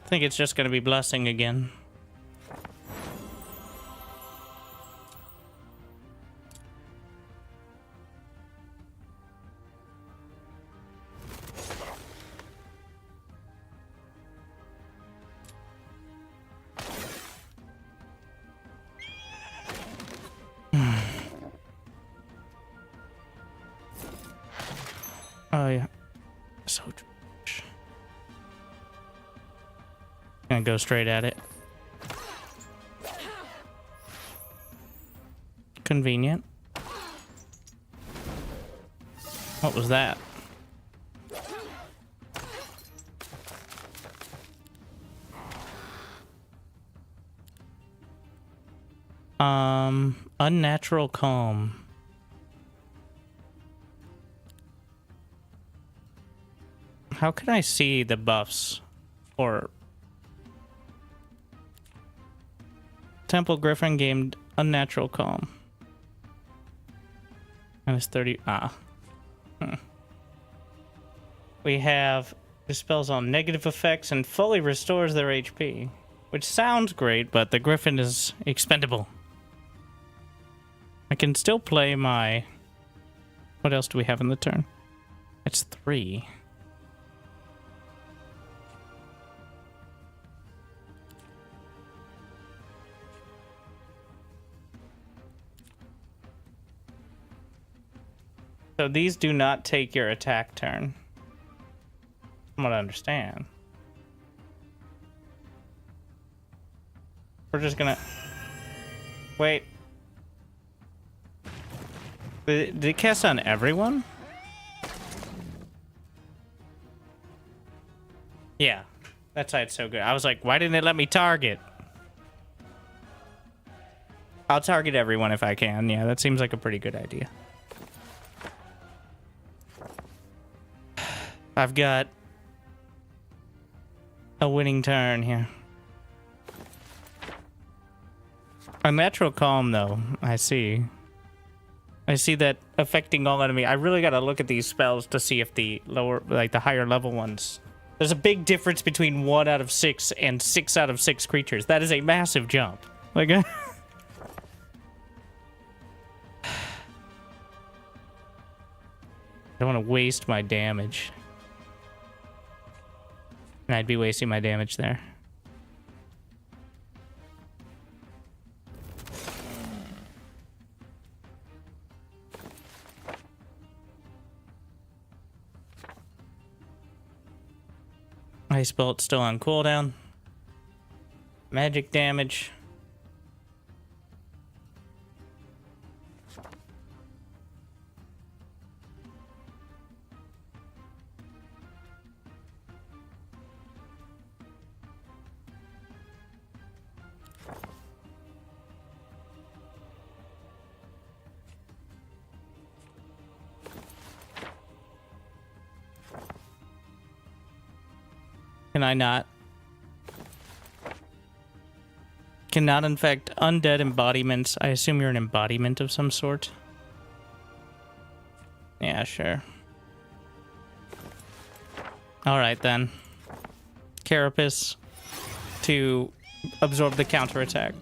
Speaker 1: I think it's just going to be blessing again. Oh yeah. So trash. Gonna go straight at it. Convenient. What was that? Unnatural calm. How can I see the buffs for Temple Griffin gained unnatural calm? Minus 30. We have dispels all negative effects and fully restores their HP, which sounds great, but the Griffin is expendable. I can still play my. What else do we have in the turn? It's 3. So these do not take your attack turn. From what I understand. We're just gonna... Wait. Did it cast on everyone? Yeah. That's why it's so good. I was like, why didn't it let me target? I'll target everyone if I can. Yeah, that seems like a pretty good idea. I've got a winning turn here. Unnatural calm, though. I see that affecting all enemy. I really gotta look at these spells to see if the lower, like the higher level ones. There's a big difference between 1 out of 6 and 6 out of 6 creatures. That is a massive jump. Like, I don't want to waste my damage. And I'd be wasting my damage there. Ice Bolt still on cooldown. Magic damage. Can I not? Cannot infect undead embodiments. I assume you're an embodiment of some sort. Yeah, sure. Alright then. Carapace to absorb the counterattack.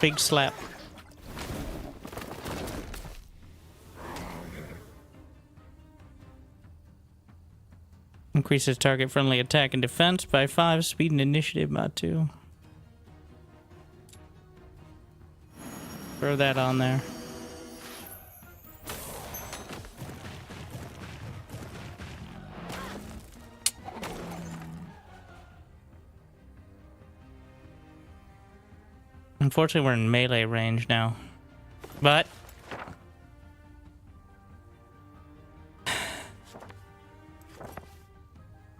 Speaker 1: Big slap. Increases target friendly attack and defense by 5, speed and initiative by 2. Throw that on there. Unfortunately, we're in melee range now. But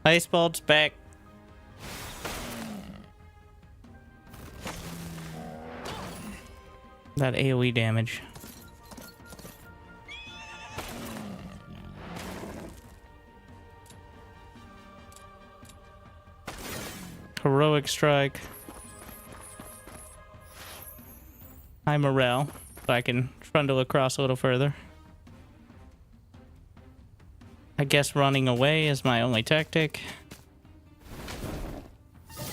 Speaker 1: Ice Bolt's back. That AoE damage. Heroic Strike. High morale, so I can trundle across a little further. I guess running away is my only tactic.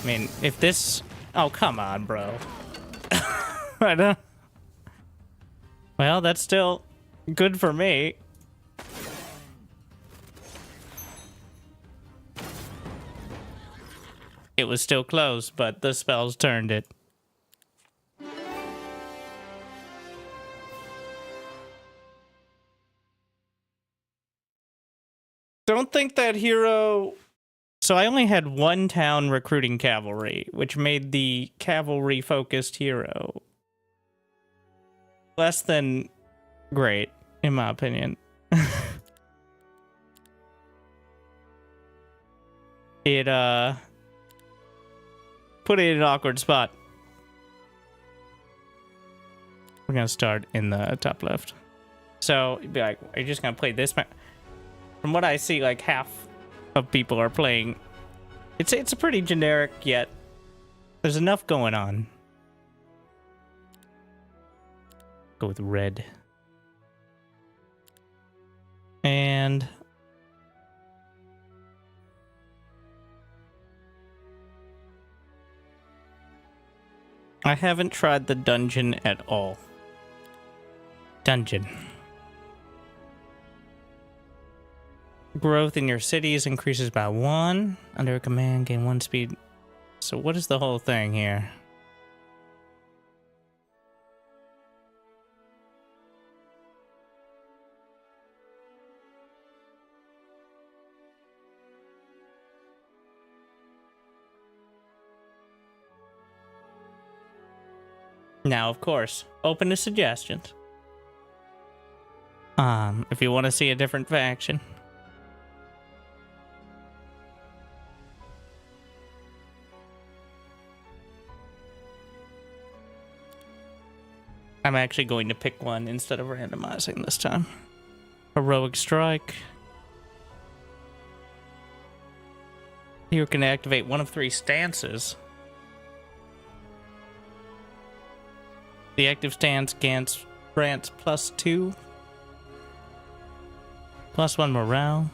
Speaker 1: I mean, if this... Oh, come on, bro. I don't... Well, that's still good for me. It was still close, but the spells turned it. Don't think that hero... So I only had one town recruiting cavalry, which made the cavalry-focused hero less than great, in my opinion. It, put it in an awkward spot. We're gonna start in the top left. So, you'd be like, are you just gonna play this map? From what I see, like, half of people are playing. It's a pretty generic, yet there's enough going on. Go with red. And I haven't tried the dungeon at all. Dungeon. Growth in your cities increases by 1. Under a command, gain 1 speed. So what is the whole thing here? Now, of course, open to suggestions. If you want to see a different faction. I'm actually going to pick one instead of randomizing this time. Heroic Strike. You can activate one of 3 stances. The active stance grants +2. +1 morale.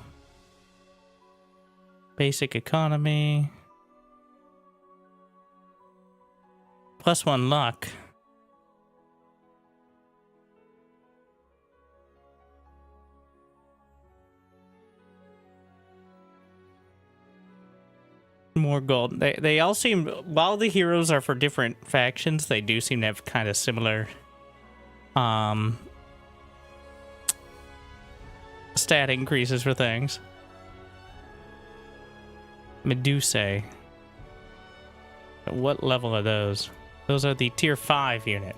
Speaker 1: Basic economy. +1 luck. More gold. They all seem, while the heroes are for different factions, they do seem to have kind of similar stat increases for things. Medusae. What level are those? Those are the tier 5 unit.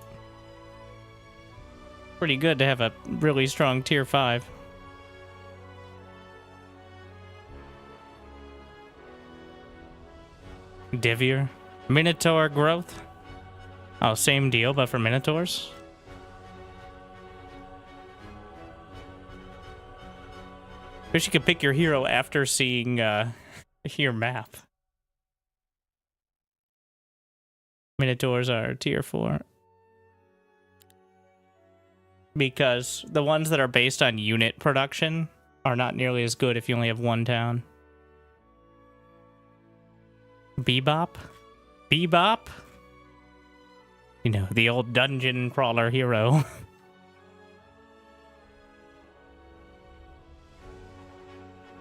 Speaker 1: Pretty good to have a really strong tier 5. Divier. Minotaur growth. Oh, same deal, but for Minotaurs. Wish you could pick your hero after seeing your map. Minotaurs are tier 4. Because the ones that are based on unit production are not nearly as good if you only have one town. Bebop? Bebop? You know, the old dungeon crawler hero.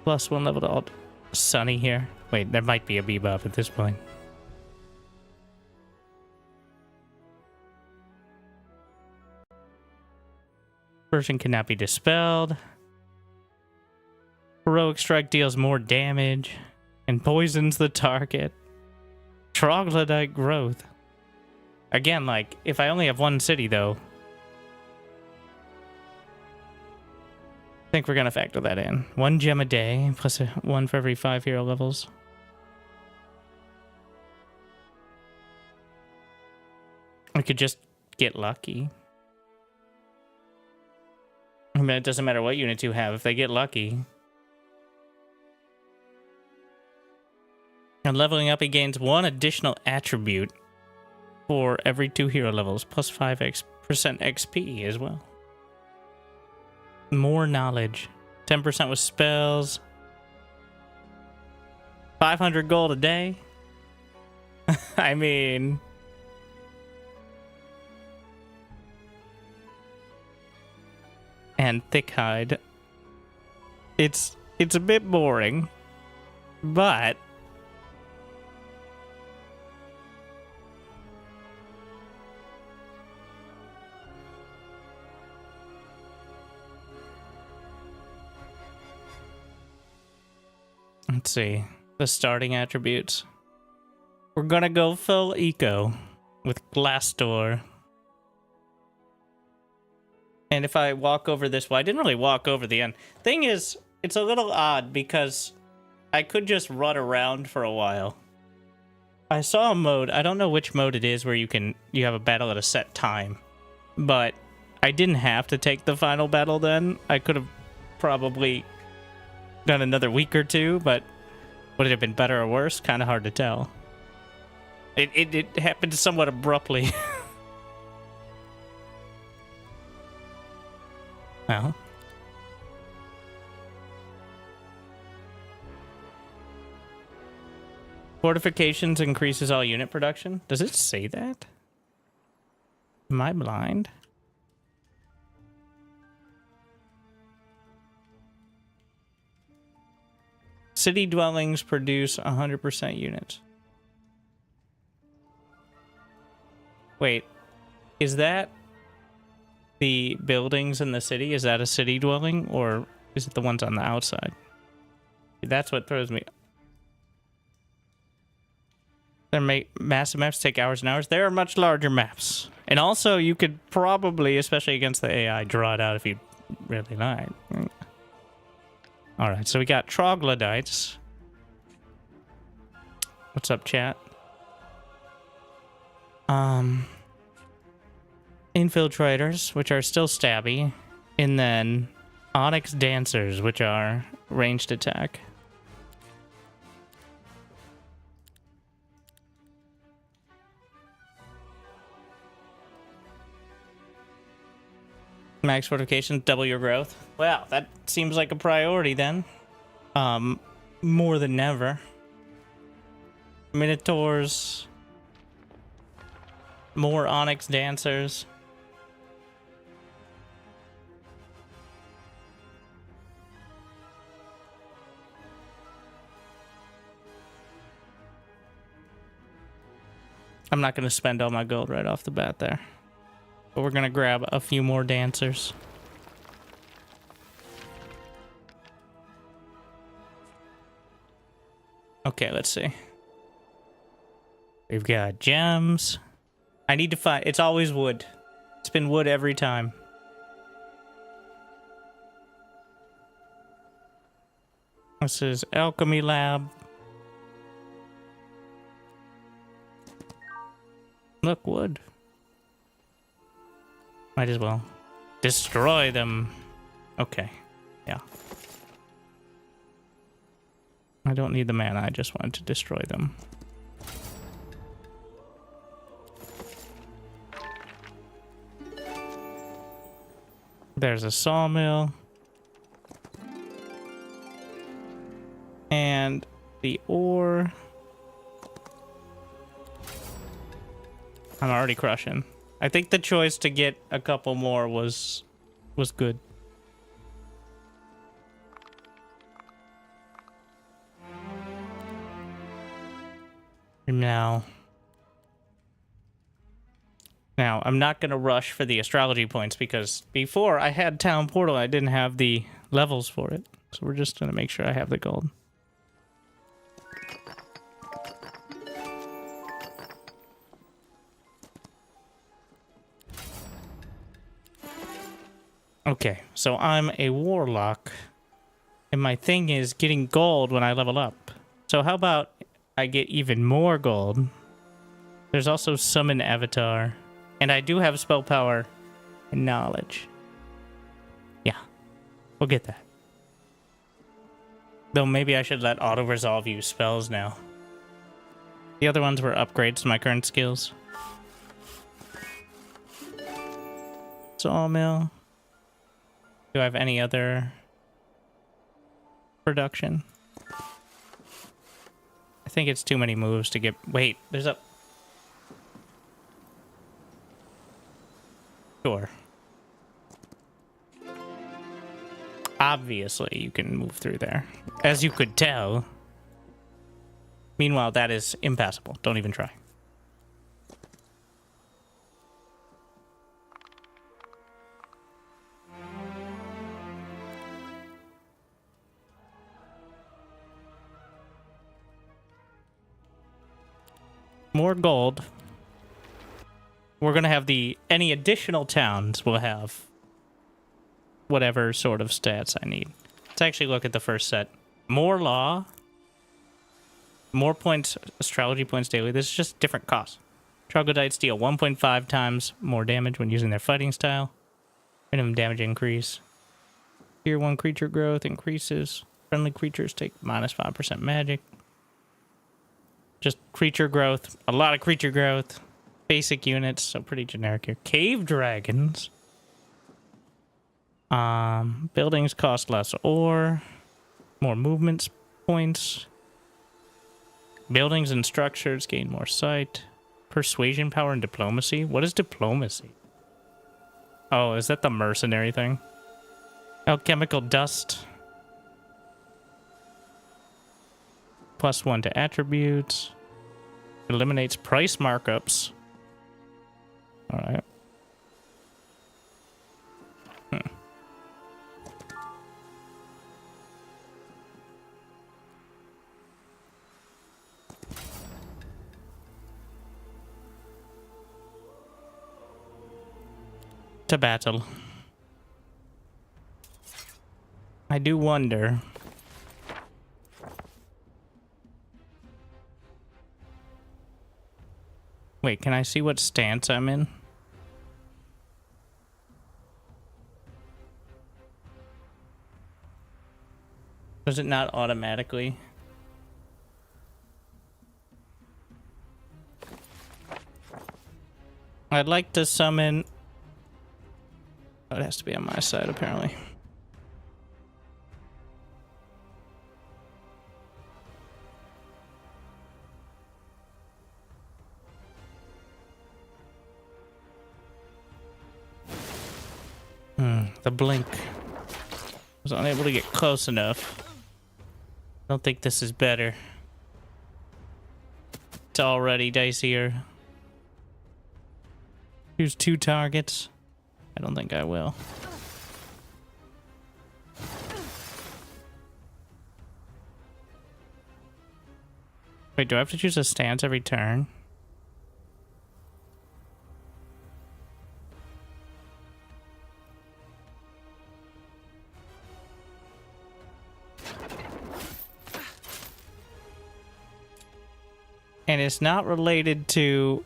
Speaker 1: +1 level to alt. Sunny here. Wait, there might be a Bebop at this point. Version cannot be dispelled. Heroic strike deals more damage and poisons the target. Troglodyte growth. Again, like, if I only have one city, though, I think we're gonna factor that in. 1 gem a day, plus 1 for every 5 hero levels. I could just get lucky. I mean, it doesn't matter what units you have if they get lucky. And leveling up, he gains 1 additional attribute for every 2 hero levels, plus 5% XP as well. More knowledge. 10% with spells. 500 gold a day. I mean... and thick hide. It's a bit boring, but let's see the starting attributes. We're gonna go full eco with glass door. And if I walk over this, well, I didn't really walk over the end. Thing is, it's a little odd because I could just run around for a while. I saw a mode, I don't know which mode it is where you have a battle at a set time. But I didn't have to take the final battle then. I could have probably done another week or two, but would it have been better or worse? Kind of hard to tell. It happened somewhat abruptly. Well. Fortifications increases all unit production. Does it say that? Am I blind? City dwellings produce 100% units. Wait, is that the buildings in the city? Is that a city dwelling, or is it the ones on the outside? That's what throws me. Massive maps take hours and hours. There are much larger maps. And also, you could probably, especially against the AI, draw it out if you really like. Alright, so we got troglodytes. What's up, chat? Infiltrators, which are still stabby. And then onyx dancers, which are ranged attack. Max fortifications, double your growth. Well, that seems like a priority then. More than ever. Minotaurs. More onyx dancers. I'm not going to spend all my gold right off the bat there. But we're going to grab a few more dancers. Okay, let's see. We've got gems. I need to find... It's always wood. It's been wood every time. This is Alchemy Lab. Look, wood. Might as well destroy them. Okay. Yeah. I don't need the mana, I just wanted to destroy them. There's a sawmill. And the ore. I'm already crushing. I think the choice to get a couple more was good. Now, I'm not going to rush for the astrology points because before I had Town Portal, I didn't have the levels for it. So we're just going to make sure I have the gold. Okay, so I'm a warlock, and my thing is getting gold when I level up. So how about I get even more gold? There's also summon avatar, and I do have spell power and knowledge. Yeah, we'll get that. Though maybe I should let auto-resolve use spells now. The other ones were upgrades to my current skills. Sawmill. Do I have any other production? I think it's too many moves to get... Wait, there's a... Sure. Obviously, you can move through there. As you could tell. Meanwhile, that is impassable. Don't even try. More gold. We're gonna have any additional towns will have whatever sort of stats I need. Let's actually look at the first set. More law. More points, astrology points daily. This is just different costs. Troglodytes deal 1.5 times more damage when using their fighting style. Minimum damage increase. Tier 1 creature growth increases. Friendly creatures take minus 5% magic. Just creature growth. A lot of creature growth. Basic units, so pretty generic here. Cave dragons. Buildings cost less ore. More movement points. Buildings and structures gain more sight. Persuasion power and diplomacy. What is diplomacy? Oh, is that the mercenary thing? Alchemical dust. +1 to attributes. Eliminates price markups. Alright. To battle. I do wonder. Wait, can I see what stance I'm in? Does it not automatically? I'd like to summon... Oh, it has to be on my side, apparently. The blink. I was unable to get close enough. I don't think this is better. It's already dicier. Choose 2 targets. I don't think I will. Wait, do I have to choose a stance every turn? And it's not related to...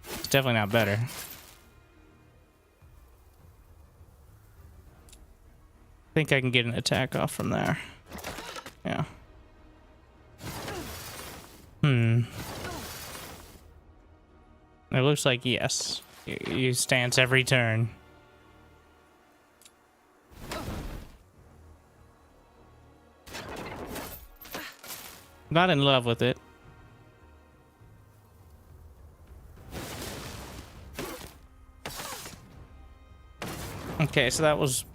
Speaker 1: It's definitely not better. think I can get an attack off from there. Yeah. It looks like yes. You stance every turn. Not in love with it. Okay, so that was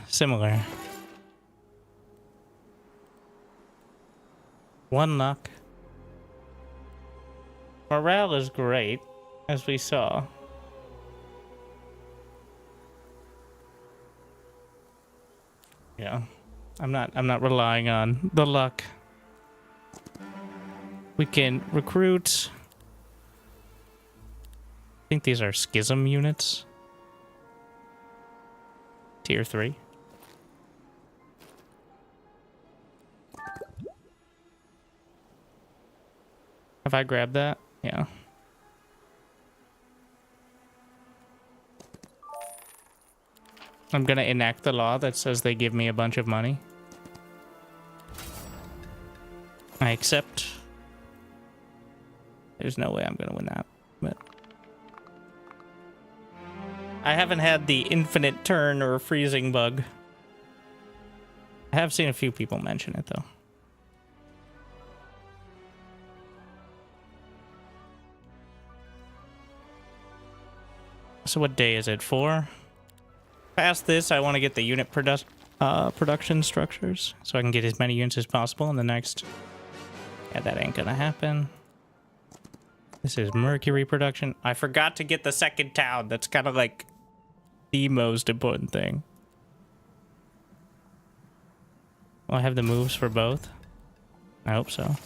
Speaker 1: similar. One luck. Morale is great, as we saw. Yeah. I'm not relying on the luck. We can recruit. I think these are schism units. Tier 3. Have I grabbed that? Yeah. I'm gonna enact the law that says they give me a bunch of money. I accept. There's no way I'm gonna win that, but I haven't had the infinite turn or freezing bug. I have seen a few people mention it though. So what day is it? 4? Past this, I want to get the unit production structures so I can get as many units as possible in the next. Yeah, that ain't gonna happen. This is Mercury production. I forgot to get the second town. That's kind of like the most important thing. Will I have the moves for both? I hope so.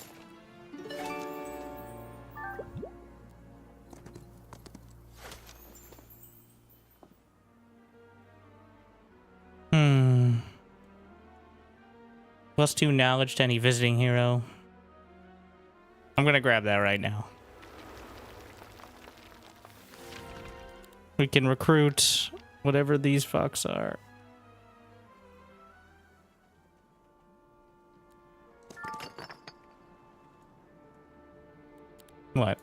Speaker 1: +2 knowledge to any visiting hero. I'm gonna grab that right now. We can recruit whatever these fucks are. What?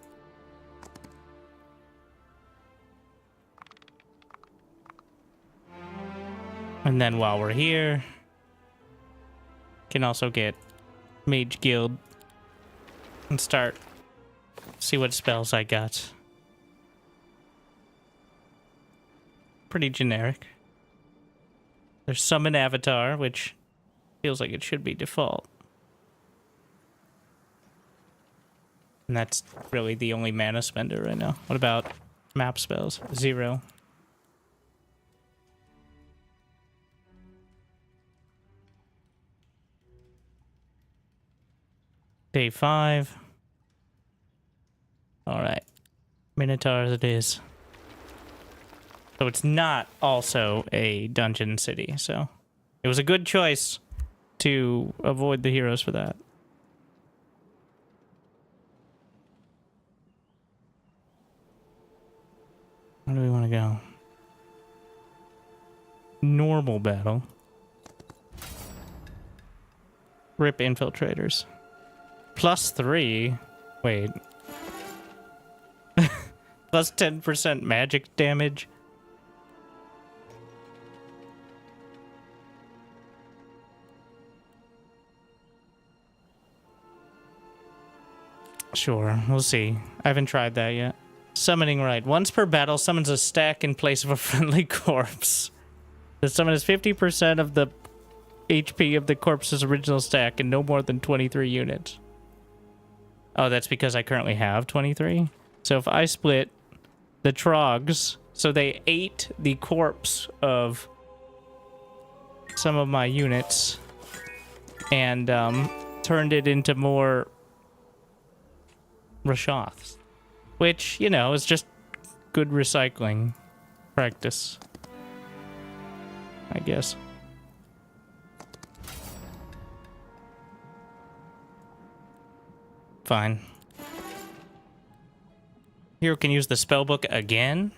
Speaker 1: And then while we're here, can also get Mage Guild and start see what spells I got. Pretty generic. There's Summon Avatar, which feels like it should be default. And that's really the only mana spender right now. What about map spells? 0. Day 5. Alright. Minotaurs it is. So it's not also a dungeon city, so it was a good choice to avoid the heroes for that. Where do we want to go? Normal battle. Rip infiltrators. +3. Wait. Plus 10% magic damage. Sure, we'll see. I haven't tried that yet. Summoning right. Once per battle, summons a stack in place of a friendly corpse. The summon is 50% of the HP of the corpse's original stack and no more than 23 units. Oh, that's because I currently have 23? So if I split the trogs, so they ate the corpse of some of my units and turned it into more Rashoths. Which, you know, is just good recycling practice, I guess. Fine. Hero can use the spellbook again.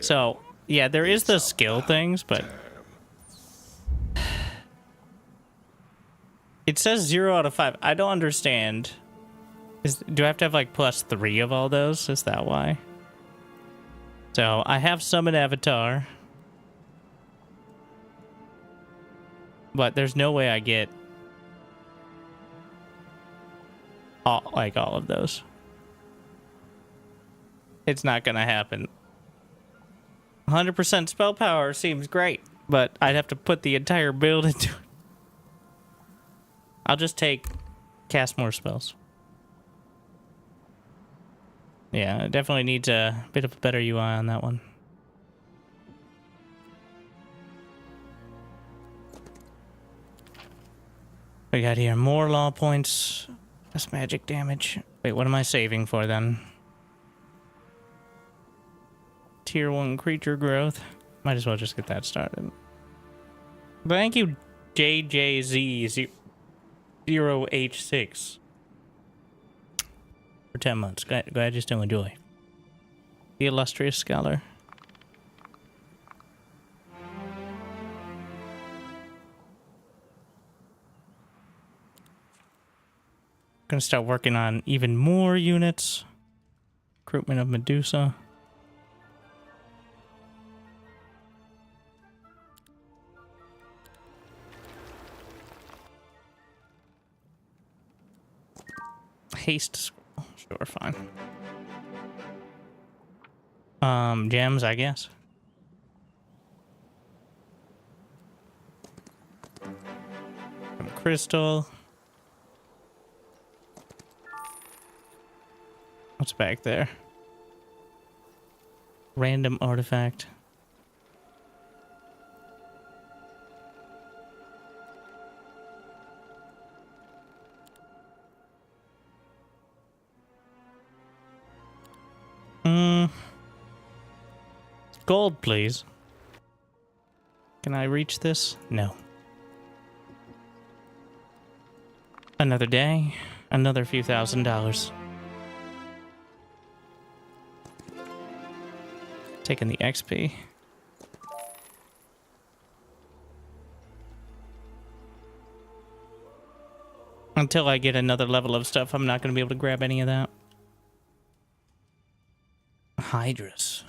Speaker 1: So, yeah, there is the skill things, but It says 0 out of 5. I don't understand. Do I have to have like +3 of all those? Is that why? So I have summon avatar. But there's no way I get all of those. It's not gonna happen. 100% spell power seems great, but I'd have to put the entire build into it. I'll just cast more spells. Yeah, it definitely needs a bit of a better UI on that one. We got here more law points. That's magic damage. Wait, what am I saving for then? Tier 1 creature growth. Might as well just get that started. Thank you, JJZ0H6. For 10 months. Glad you still enjoy. The illustrious scholar. Gonna start working on even more units. Recruitment of Medusa. Haste scroll. Sure, fine. Gems, I guess. Some crystal. What's back there? Random artifact. Gold, please. Can I reach this? No. Another day, another few $1,000s. Taking the XP. Until I get another level of stuff, I'm not going to be able to grab any of that. Hydras.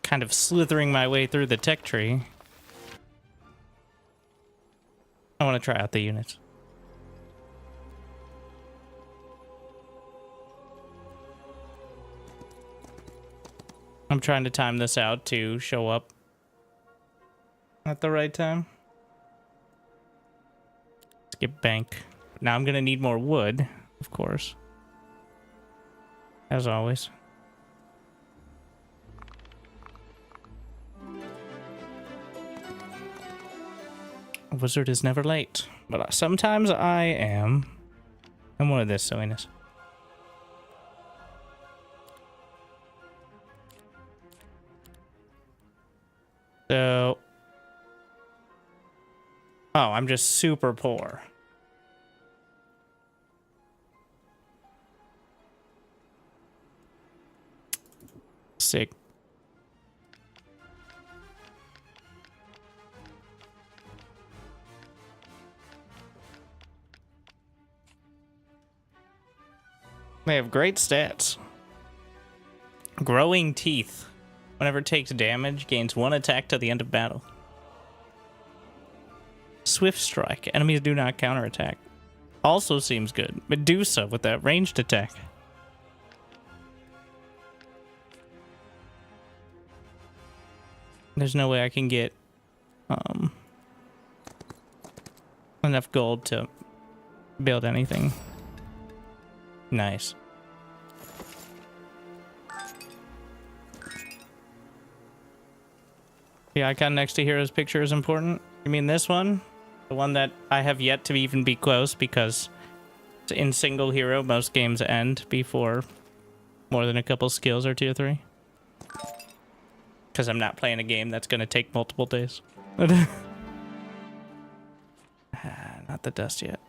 Speaker 1: Kind of slithering my way through the tech tree. I want to try out the units. I'm trying to time this out to show up at the right time. Skip bank. Now I'm going to need more wood, of course. As always. A wizard is never late, but sometimes I am. And more of this silliness. So, oh, I'm just super poor. Sick. They have great stats. Growing teeth. Whenever it takes damage, gains 1 attack to the end of battle. Swift strike. Enemies do not counterattack. Also seems good. Medusa with that ranged attack. There's no way I can get enough gold to build anything. Nice. The icon next to Hero's picture is important. You mean this one? The one that I have yet to even be close, because in single hero, most games end before more than a couple skills or 2 or 3. Because I'm not playing a game that's going to take multiple days. Not the dust yet.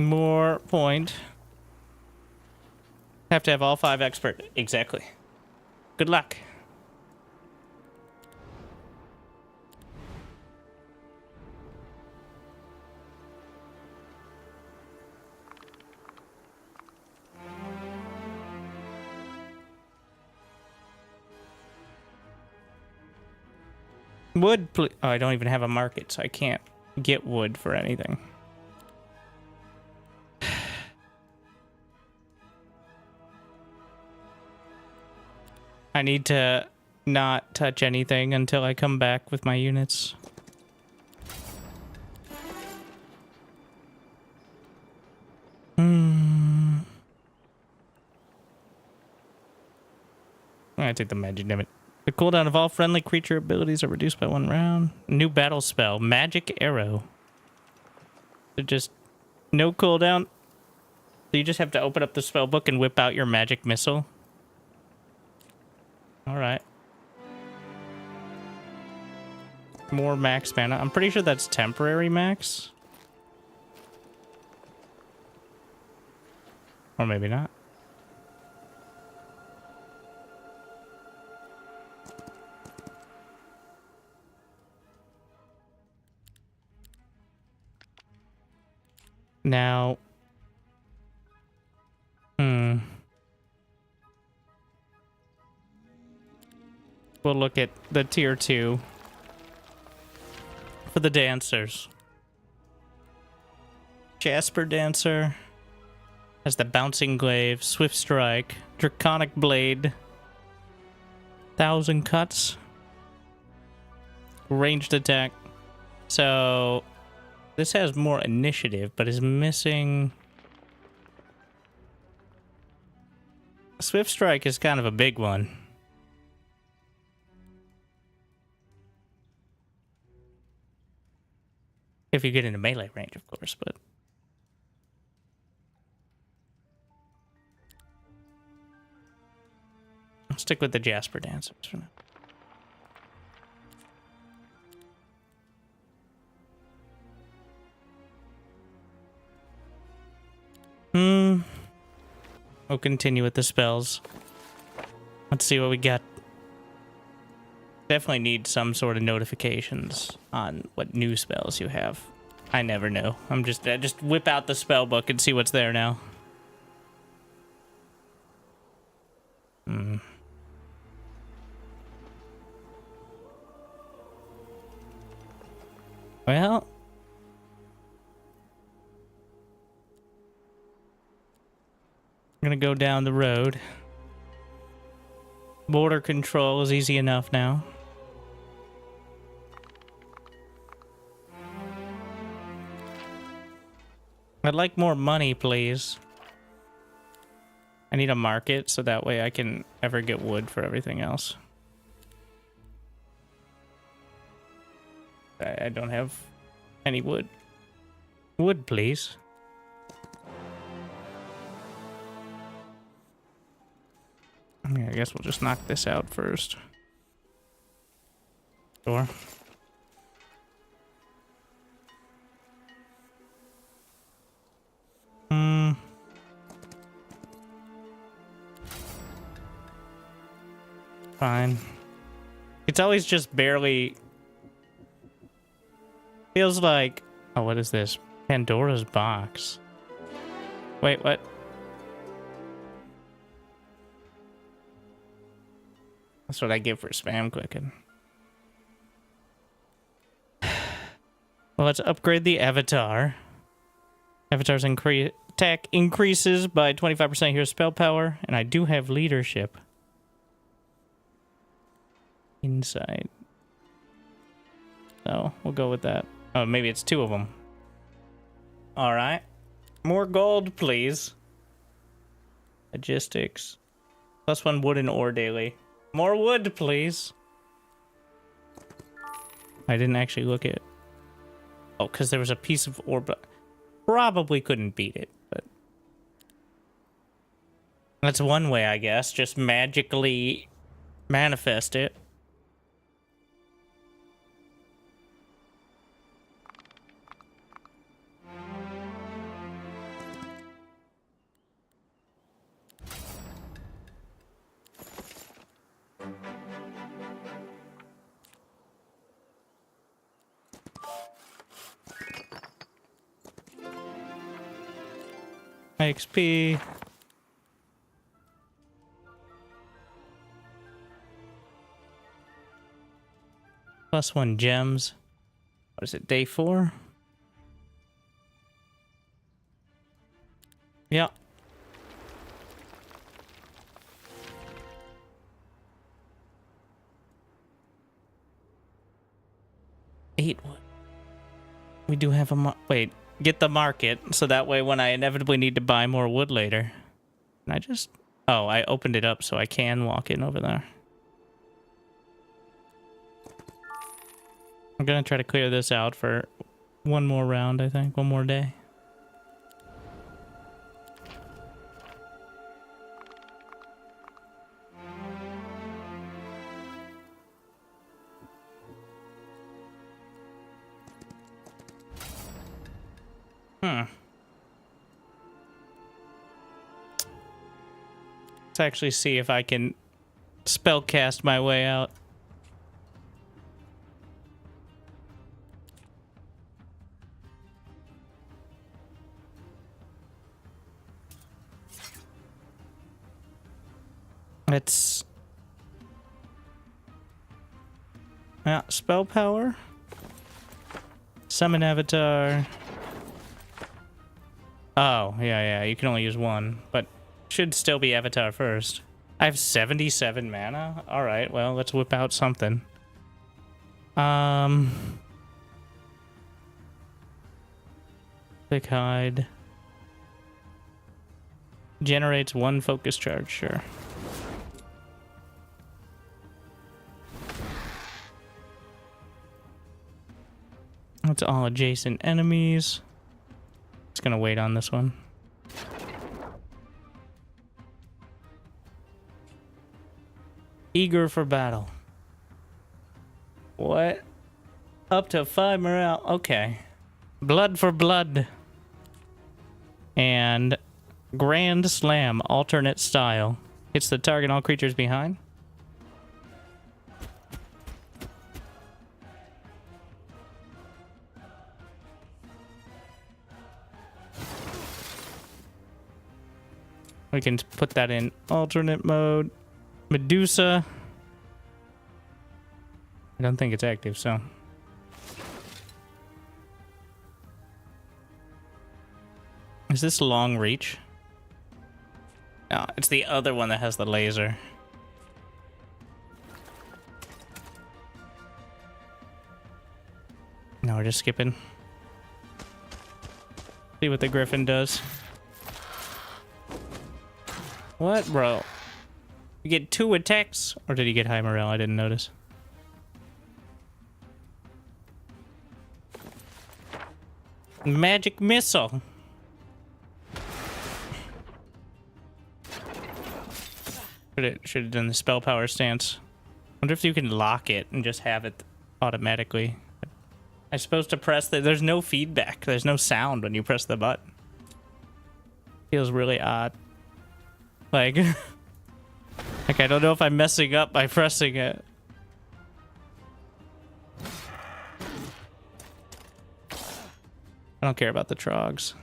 Speaker 1: More point. Have to have all 5 expert. Exactly. Good luck. Wood, oh, I don't even have a market, so I can't get wood for anything. I need to not touch anything until I come back with my units. I'm gonna take the magic damage. The cooldown of all friendly creature abilities are reduced by 1 round. New battle spell, Magic Arrow. So just no cooldown. So you just have to open up the spell book and whip out your magic missile. Alright. More max mana. I'm pretty sure that's temporary max. Or maybe not. Now, we'll look at the tier 2 for the dancers. Jasper Dancer has the Bouncing Glaive, Swift Strike, Draconic Blade, 1,000 Cuts, Ranged Attack. So this has more initiative, but is missing... Swift Strike is kind of a big one. If you get into melee range, of course, but... I'll stick with the Jasper Dancers for now. We'll continue with the spells. Let's see what we got. Definitely need some sort of notifications on what new spells you have. I never know. I just whip out the spell book and see what's there now. Well, I'm gonna go down the road. Border control is easy enough now. I'd like more money, please. I need a market so that way I can ever get wood for everything else. I don't have any wood. Wood, please. Yeah, I guess we'll just knock this out first. Sure. Fine. It's always just barely... Feels like... Oh, what is this? Pandora's box. Wait, what? That's what I get for spam clicking. Well, let's upgrade the avatar. Avatar's attack increases by 25% hero spell power, and I do have leadership. Insight. So, we'll go with that. Oh, maybe it's 2 of them. Alright. More gold, please. Logistics. +1 wood and ore daily. More wood, please. I didn't actually look at... Oh, because there was a piece of ore, but... Probably couldn't beat it, but... That's one way, I guess. Just magically manifest it. XP. +1 gems. What is it, day 4? Yeah. Eight wood. We do have a wait, get the market, so that way when I inevitably need to buy more wood later. Can I just... Oh, I opened it up so I can walk in over there. I'm gonna try to clear this out for one more round, I think. One more day. Let's actually see if I can spellcast my way out. It's... spell power. Summon avatar. Oh, yeah, you can only use one, but should still be avatar first. I have 77 mana? Alright, well, let's whip out something. Thick hide. Generates 1 focus charge, sure. That's all adjacent enemies. Just gonna wait on this one. Eager for battle. What? Up to 5 morale. Okay. Blood for blood. And Grand Slam, alternate style. Hits the target, all creatures behind. We can put that in alternate mode. Medusa. I don't think it's active, so. Is this long reach? No, it's the other one that has the laser. No, we're just skipping. See what the Griffin does. What, bro? You get 2 attacks? Or did he get high morale? I didn't notice. Magic missile. Should have done the spell power stance. Wonder if you can lock it and just have it automatically. I'm supposed to press the... There's no feedback. There's no sound when you press the button. Feels really odd. Like... like, I don't know if I'm messing up by pressing it. I don't care about the trogs.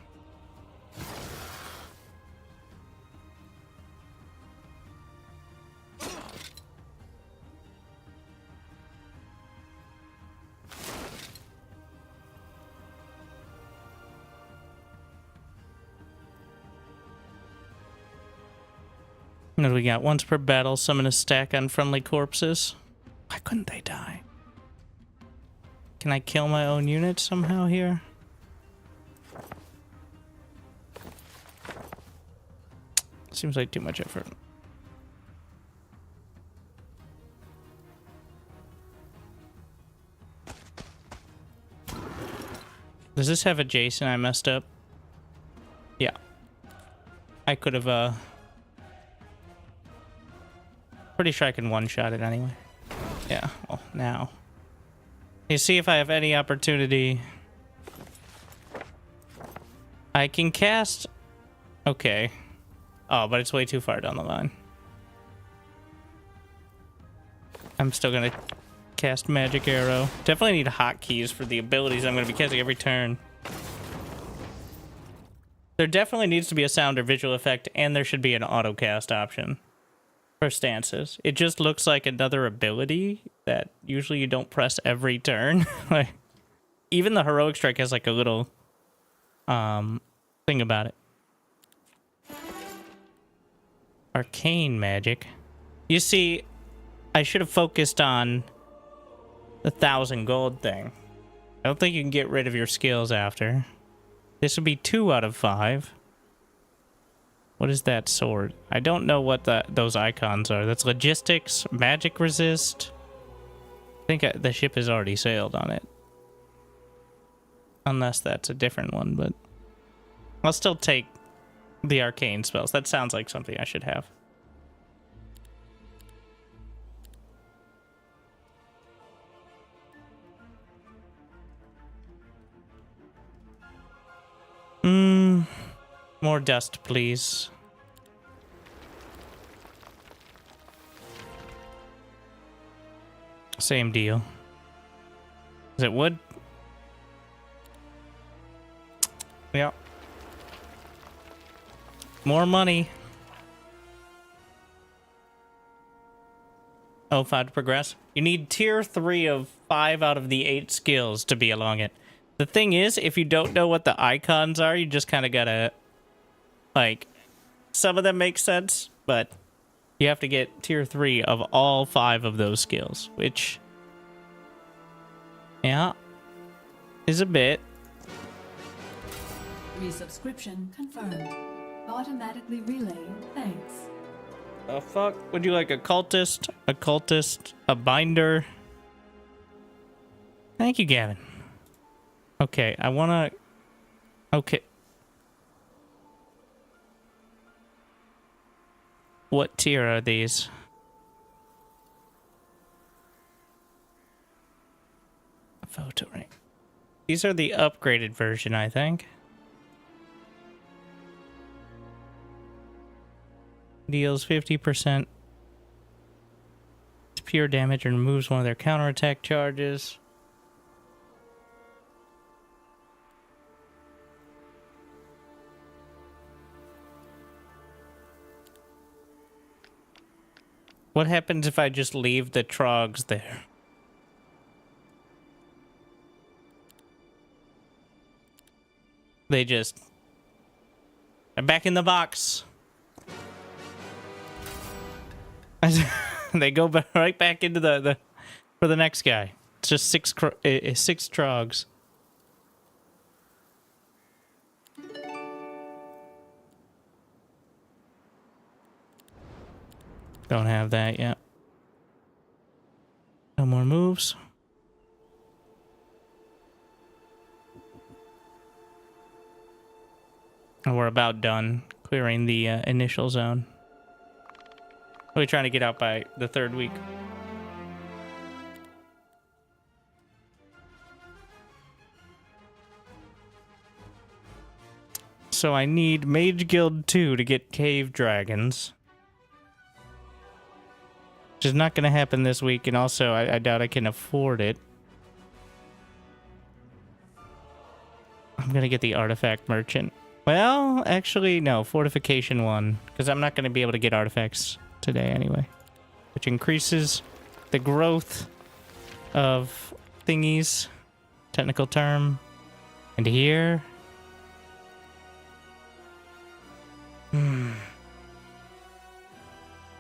Speaker 1: What do we got? Once per battle, summon a stack on friendly corpses. Why couldn't they die? Can I kill my own unit somehow here? Seems like too much effort. Does this have adjacent? I messed up. Yeah. I could have, pretty sure I can one-shot it anyway. Yeah, well, now. You see if I have any opportunity. I can cast... Okay. Oh, but it's way too far down the line. I'm still gonna cast Magic Arrow. Definitely need hotkeys for the abilities I'm gonna be casting every turn. There definitely needs to be a sound or visual effect, and there should be an autocast option for stances. It just looks like another ability that usually you don't press every turn. Like, even the heroic strike has like a little thing about it. Arcane magic. You see, I should have focused on the 1,000 gold thing. I don't think you can get rid of your skills after. This would be 2 out of 5. What is that sword? I don't know what those icons are. That's logistics, magic resist. I think the ship has already sailed on it. Unless that's a different one, but I'll still take the arcane spells. That sounds like something I should have. More dust, please. Same deal. Is it wood? Yeah. More money. Oh, 5 to progress. You need tier 3 of 5 out of the 8 skills to be along it. The thing is, if you don't know what the icons are, you just kind of gotta, like, some of them make sense, but you have to get tier 3 of all 5 of those skills, which, yeah, is a bit.
Speaker 3: Resubscription confirmed. Automatically relaying thanks.
Speaker 1: The fuck? Would you like a cultist, a binder? Thank you, Gavin. Okay, I wanna... Okay. What tier are these? Photo ring. These are the upgraded version, I think. Deals 50% pure damage and removes one of their counterattack charges. What happens if I just leave the trogs there? They just... I'm back in the box. They go right back into the for the next guy. It's just 6 trogs. Don't have that yet. No more moves. And we're about done clearing the initial zone. We're trying to get out by the 3rd week. So I need Mage Guild 2 to get cave dragons. Which is not going to happen this week, and also I doubt I can afford it. I'm going to get the artifact merchant. Well, actually, no, fortification 1, because I'm not going to be able to get artifacts today anyway. Which increases the growth of thingies, technical term. And here...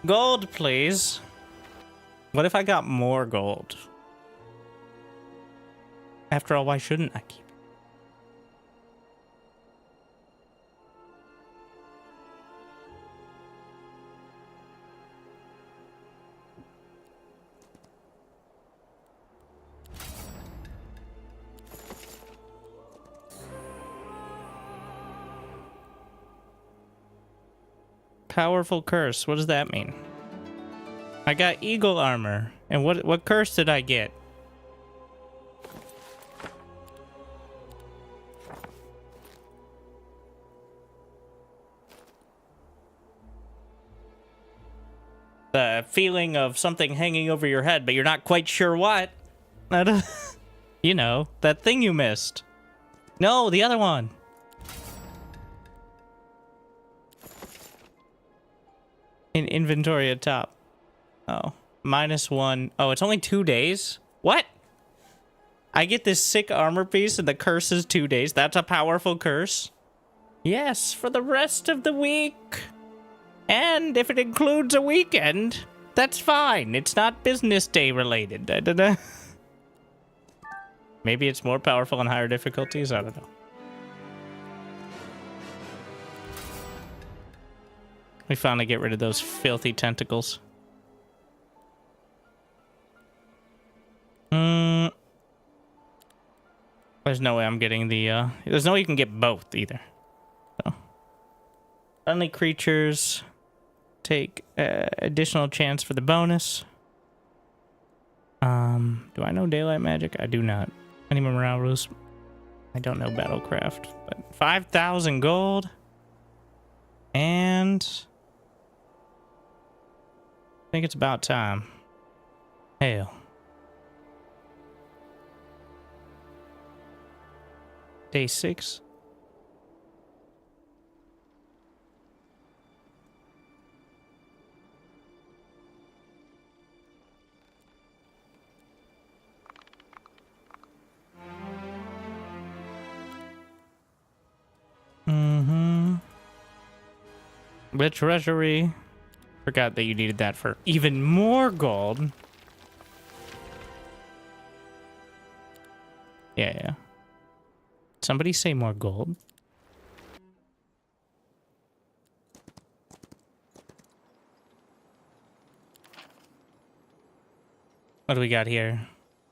Speaker 1: Gold, please. What if I got more gold? After all, why shouldn't I keep it? Powerful curse. What does that mean? I got eagle armor. And what curse did I get? The feeling of something hanging over your head, but you're not quite sure what. You know, that thing you missed. No, the other one. In inventory at top. Oh. -1. Oh, it's only 2 days? What? I get this sick armor piece and the curse is 2 days. That's a powerful curse. Yes, for the rest of the week. And if it includes a weekend, that's fine. It's not business day related. I don't know. Maybe it's more powerful on higher difficulties. I don't know. We finally get rid of those filthy tentacles. There's no way I'm getting the, there's no way you can get both either. So. Friendly creatures take additional chance for the bonus. Do I know daylight magic? I do not. Any morale rules? I don't know battlecraft, but 5,000 gold. And I think it's about time. Hell. Day 6. The treasury. Forgot that you needed that for even more gold. Yeah. Somebody say more gold. What do we got here?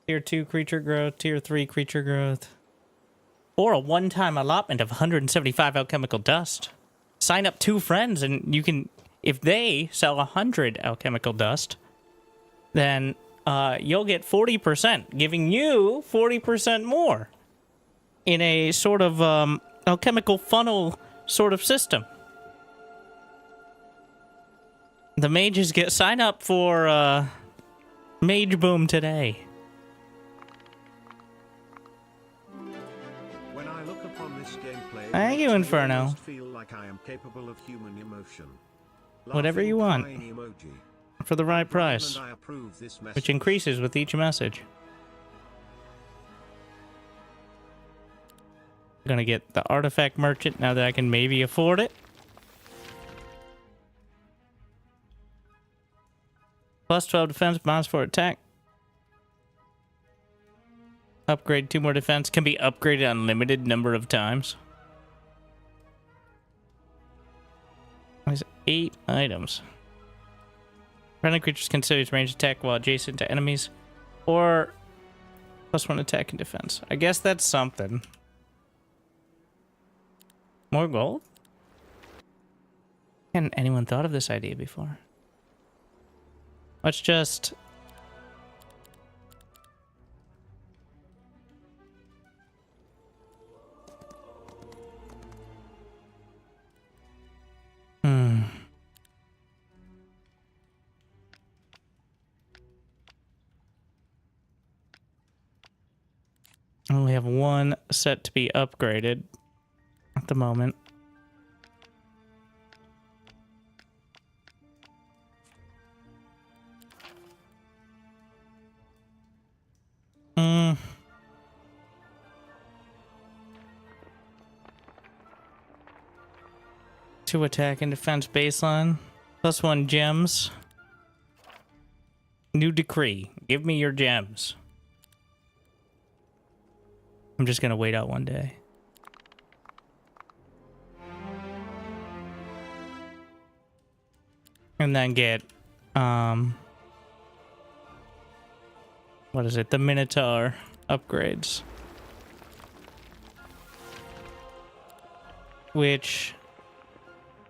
Speaker 1: Tier 2 creature growth, Tier 3 creature growth. Or a one-time allotment of 175 alchemical dust. Sign up 2 friends and you can, if they sell 100 alchemical dust, then you'll get 40%, giving you 40% more in a sort of alchemical funnel sort of system. The mages get sign up for Mage Boom today.
Speaker 2: When I look upon this gameplay,
Speaker 1: Thank you, Inferno.
Speaker 2: I almost feel like I am capable of human emotion.
Speaker 1: Whatever you want.
Speaker 2: Laughing, crying emoji.
Speaker 1: For the right price,
Speaker 2: And I approve this message.
Speaker 1: which increases with each message. Gonna get the artifact merchant now that I can maybe afford it. Plus 12 defense, -4 attack. Upgrade 2 more defense. Can be upgraded unlimited number of times. There's 8 items. Friendly creatures consider its range attack while adjacent to enemies. Or +1 attack and defense. I guess that's something. More gold? Hadn't anyone thought of this idea before? Let's just... I only have 1 set to be upgraded at the moment. Two attack and defense baseline. +1 gems. New decree. Give me your gems. I'm just gonna wait out one day. And then get, what is it? The Minotaur upgrades. Which,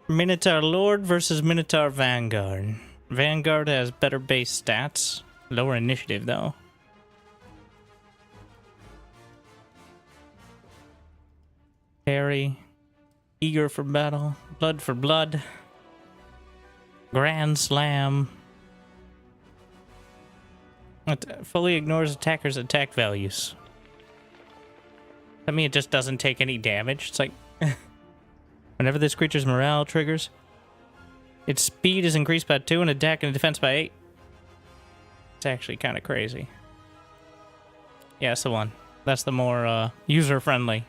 Speaker 1: Minotaur Lord versus Minotaur Vanguard. Vanguard has better base stats. Lower initiative, though. Harry. Eager for battle. Blood for blood. Grand Slam. It fully ignores attackers' attack values. I mean, it just doesn't take any damage. It's like... whenever this creature's morale triggers, Its speed is increased by 2 and attack and defense by 8. It's actually kind of crazy. Yeah, that's the one. That's the more user-friendly.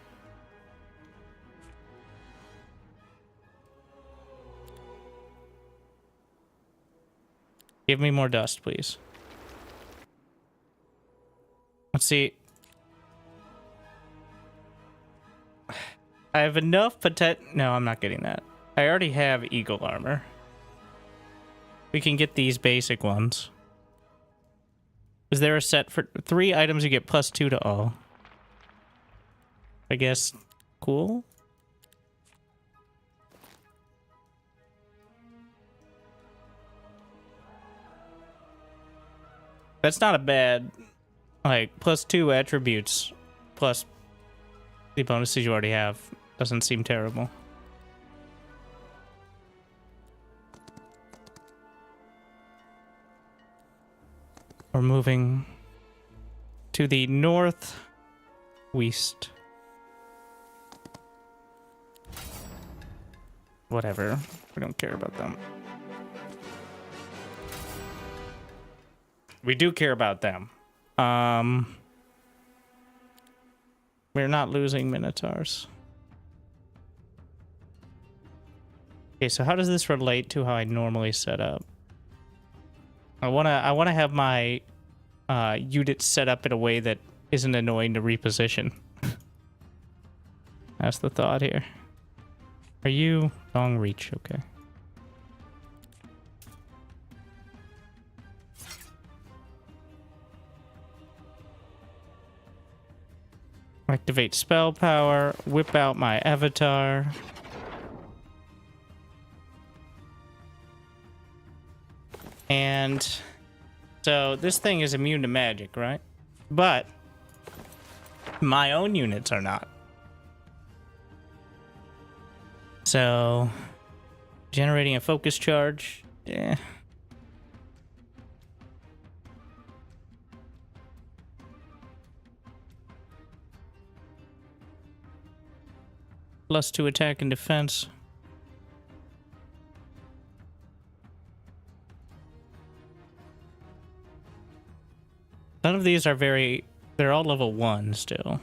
Speaker 1: Give me more dust, please. Let's see. I have enough No, I'm not getting that. I already have eagle armor. We can get these basic ones. Is there a set for 3 items you get +2 to all? I guess. Cool. That's not a bad, like, +2 attributes plus the bonuses you already have. Doesn't seem terrible. We're moving to the northwest. Whatever. We don't care about them. We do care about them. We're not losing Minotaurs. Okay, so how does this relate to how I normally set up? I wanna have my units set up in a way that isn't annoying to reposition. That's the thought here. Are you long reach? Okay. Activate spell power, whip out my avatar. And so this thing is immune to magic, right? But my own units are not. So generating a focus charge, yeah. +2 attack and defense. None of these are they're all level 1 still.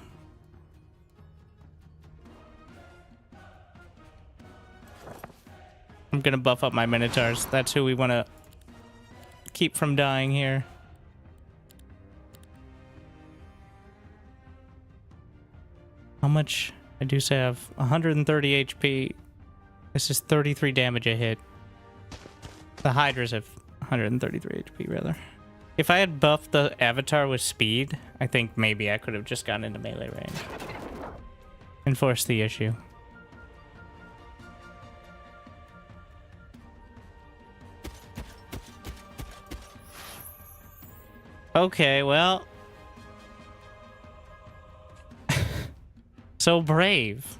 Speaker 1: I'm gonna buff up my Minotaurs. That's who we want to keep from dying here. How much? I do have 130 HP. This is 33 damage a hit. The Hydras have 133 HP, rather. If I had buffed the avatar with speed, I think maybe I could have just gotten into melee range and forced the issue. Okay, well. So brave.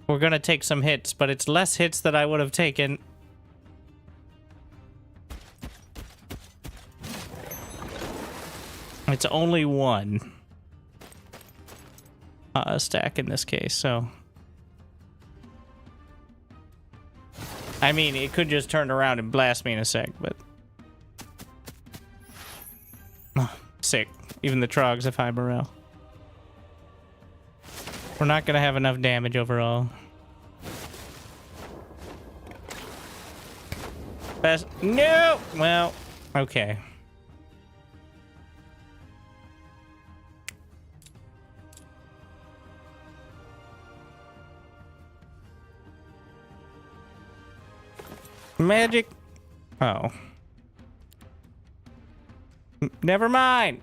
Speaker 1: We're gonna take some hits, but it's less hits than I would have taken. It's only 1 stack in this case, so. I mean, it could just turn around and blast me in a sec, but. Oh, sick. Even the Trogs have high morale. We're not gonna have enough damage overall. Best. No! Well, okay. Magic. Oh. Never mind.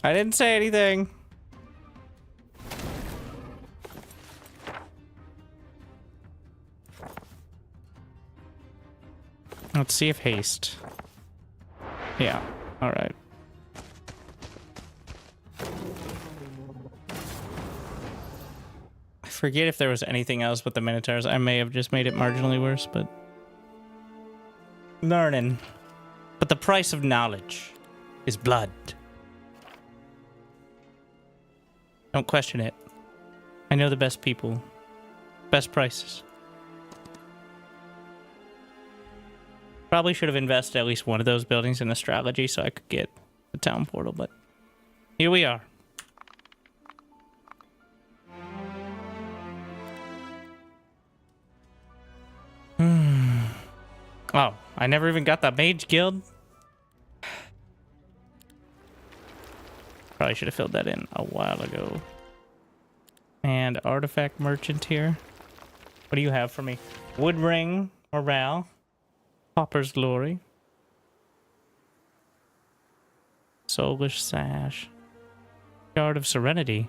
Speaker 1: I didn't say anything. Let's see if haste. Yeah. All right. I forget if there was anything else with the Minotaurs. I may have just made it marginally worse, but learning. But the price of knowledge is blood. Don't question it. I know the best people. Best prices. Probably should have invested at least one of those buildings in astrology so I could get the town portal, but here we are. Oh, I never even got the mage guild. Probably should have filled that in a while ago. And artifact merchant here. What do you have for me? Wood ring, morale, Popper's glory, soulish sash, shard of serenity.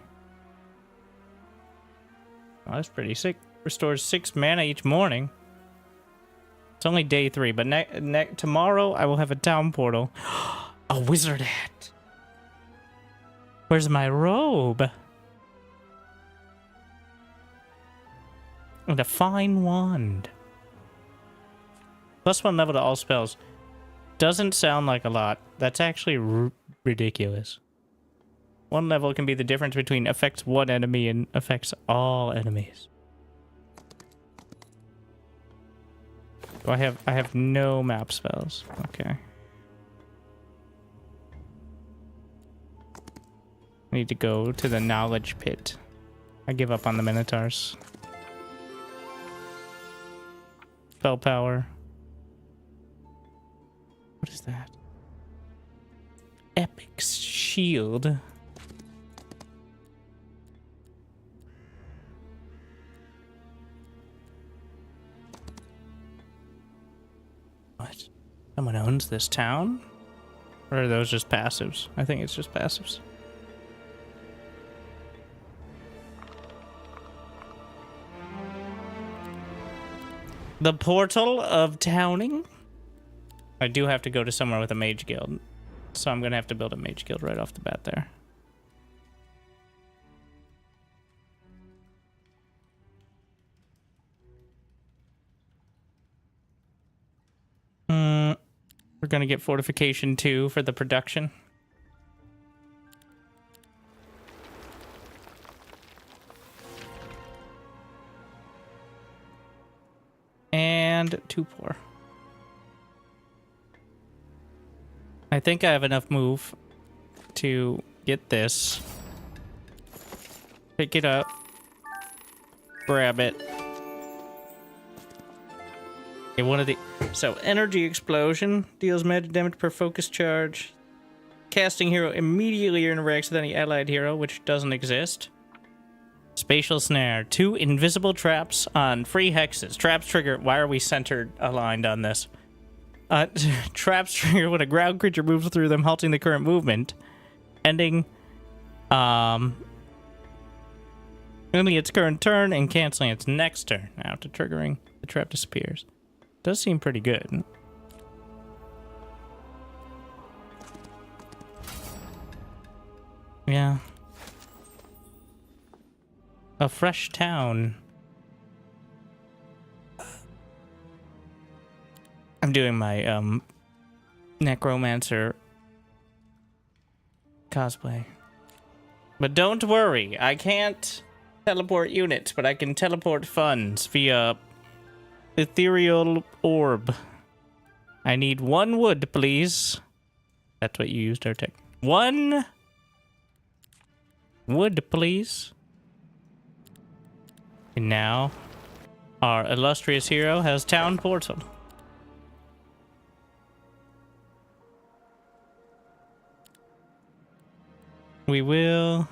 Speaker 1: Oh, that's pretty sick. Restores 6 mana each morning. It's only day 3, but tomorrow I will have a town portal. A wizard hat. Where's my robe? And a fine wand. +1 level to all spells. Doesn't sound like a lot. That's actually ridiculous. 1 level can be the difference between affects one enemy and affects all enemies. Oh, I have no map spells. Okay. I need to go to the knowledge pit. I give up on the minotaurs. Spell power. What is that? Epic shield. What? Someone owns this town? Or are those just passives? I think it's just passives. The portal of towning? I do have to go to somewhere with a mage guild. So I'm going to have to build a mage guild right off the bat there. We're going to get fortification 2 for the production. And 2 poor. I think I have enough move to get this. Pick it up. Grab it. Okay, one of the... So, energy explosion. Deals magic damage per focus charge. Casting hero immediately interacts with any allied hero, which doesn't exist. Spatial snare. 2 invisible traps on free hexes. Traps trigger... Why are we centered aligned on this? Traps trigger when a ground creature moves through them, halting the current movement. Ending... ending its current turn and canceling its next turn. After triggering, the trap disappears. Does seem pretty good. Yeah. A fresh town. I'm doing my necromancer cosplay. But don't worry, I can't teleport units, but I can teleport funds via ethereal orb. I need 1 wood, please. That's what you used, Artec. 1 wood, please. And now, our illustrious hero has town portal. We will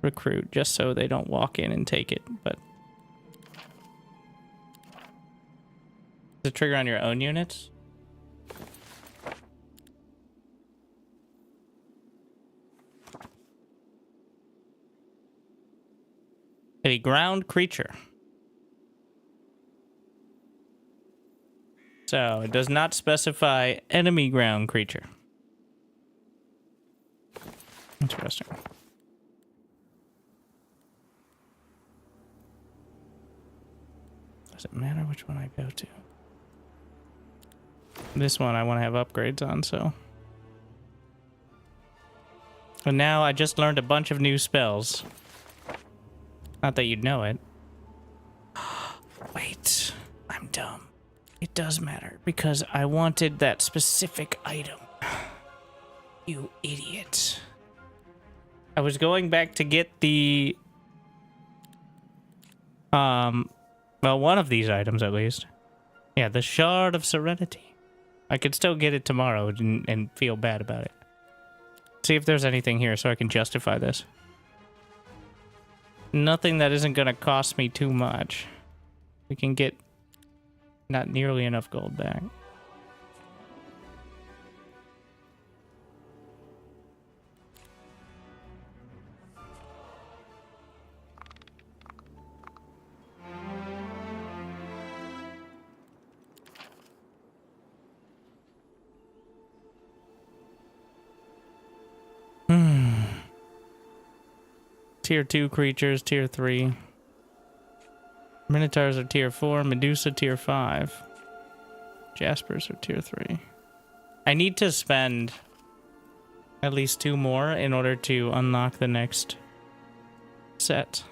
Speaker 1: recruit just so they don't walk in and take it, but does it trigger on your own units? A ground creature. So it does not specify enemy ground creature. Interesting. Does it matter which one I go to? This one I want to have upgrades on, so And now I just learned a bunch of new spells. Not that you'd know it. Wait, I'm dumb. It does matter because I wanted that specific item. You idiot. I was going back to get the... well, one of these items at least. Yeah, the Shard of Serenity. I could still get it tomorrow and feel bad about it. See if there's anything here so I can justify this. Nothing that isn't going to cost me too much. We can get not nearly enough gold back. Tier 2 creatures, tier 3. Minotaurs are tier 4, Medusa tier 5. Jaspers are tier 3. I need to spend at least 2 more in order to unlock the next set.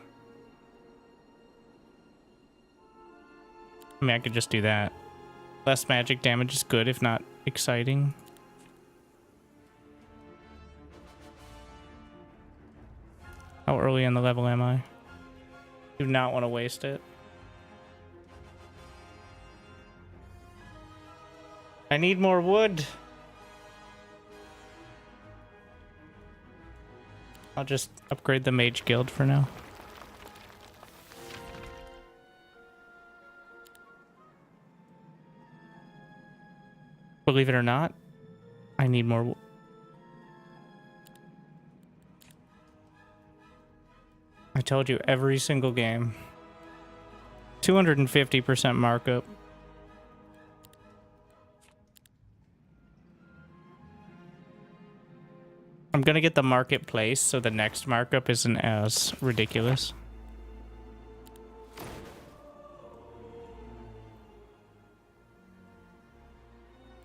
Speaker 1: I mean, I could just do that. Less magic damage is good, if not exciting. How early in the level am I? Do not want to waste it. I need more wood. I'll just upgrade the Mage Guild for now. Believe it or not, I need more wood. I told you every single game. 250% markup. I'm gonna get the marketplace so the next markup isn't as ridiculous.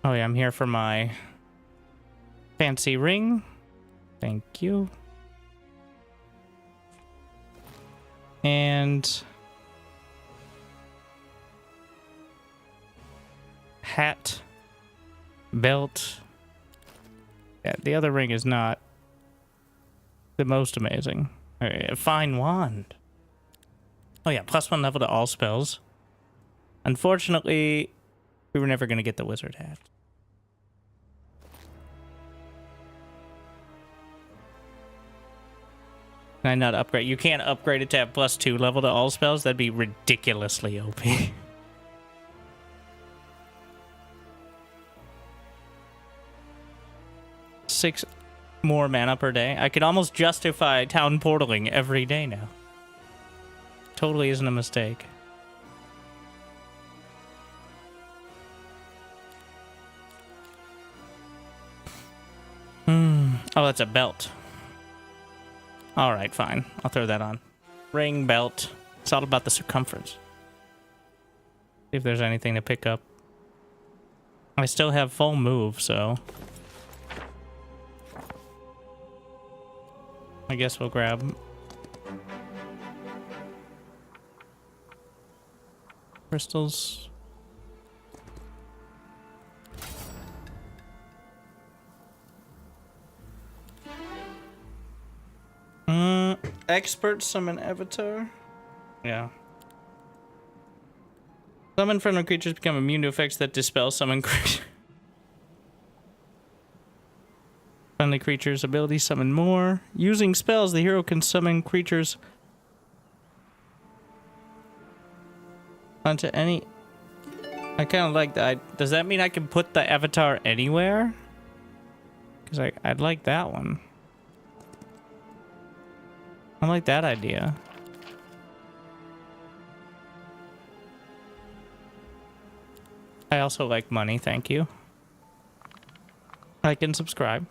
Speaker 1: Oh yeah, I'm here for my fancy ring. Thank you. And hat, belt. Yeah, the other ring is not the most amazing. A fine wand. Oh yeah, +1 level to all spells. Unfortunately, we were never going to get the wizard hat. Can I not upgrade? You can't upgrade it to have +2 level to all spells? That'd be ridiculously OP. 6 more mana per day. I could almost justify town portaling every day now. Totally isn't a mistake. Oh, that's a belt. Alright, fine. I'll throw that on. Ring, belt. It's all about the circumference. See if there's anything to pick up. I still have full move, so... I guess we'll grab... crystals. Expert summon avatar? Yeah. Summon friendly creatures become immune to effects that dispel summon creatures. Friendly creatures ability summon more. Using spells, the hero can summon creatures onto any... I kind of like that. Does that mean I can put the avatar anywhere? Because I'd like that one. I like that idea. I also like money, thank you. Like and subscribe.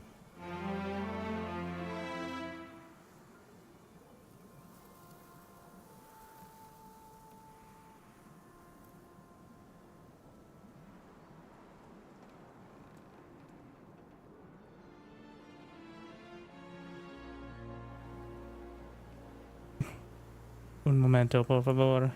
Speaker 1: Un momento, por favor.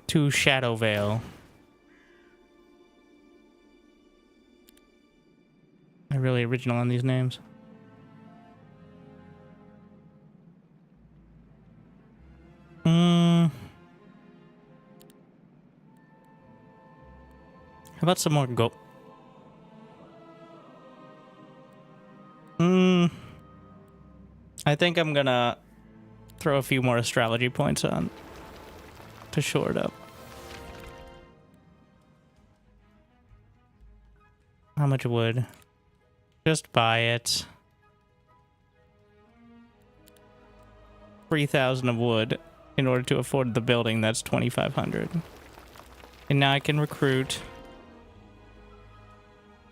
Speaker 1: To Shadow Vale. They're really original on these names. How about some more gold? I think I'm gonna throw a few more astrology points on to shore it up. How much wood? Just buy it. 3,000 of wood in order to afford the building. That's 2,500. And now I can recruit.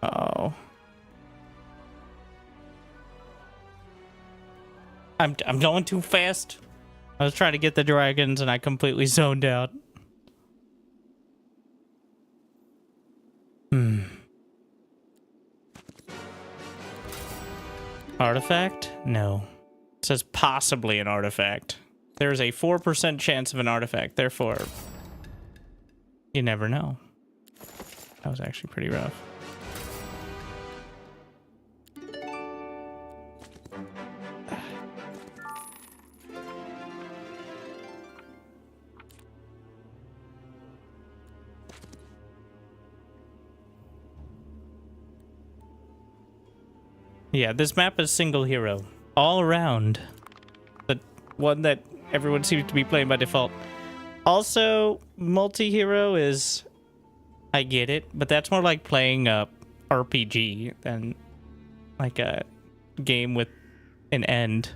Speaker 1: Oh. I'm going too fast. I was trying to get the dragons and I completely zoned out. Artifact? No. It says possibly an artifact. There's a 4% chance of an artifact. Therefore, you never know. That was actually pretty rough. Yeah, this map is single hero. All around. The one that everyone seems to be playing by default. Also, multi-hero is... I get it, but that's more like playing a RPG than like a game with an end.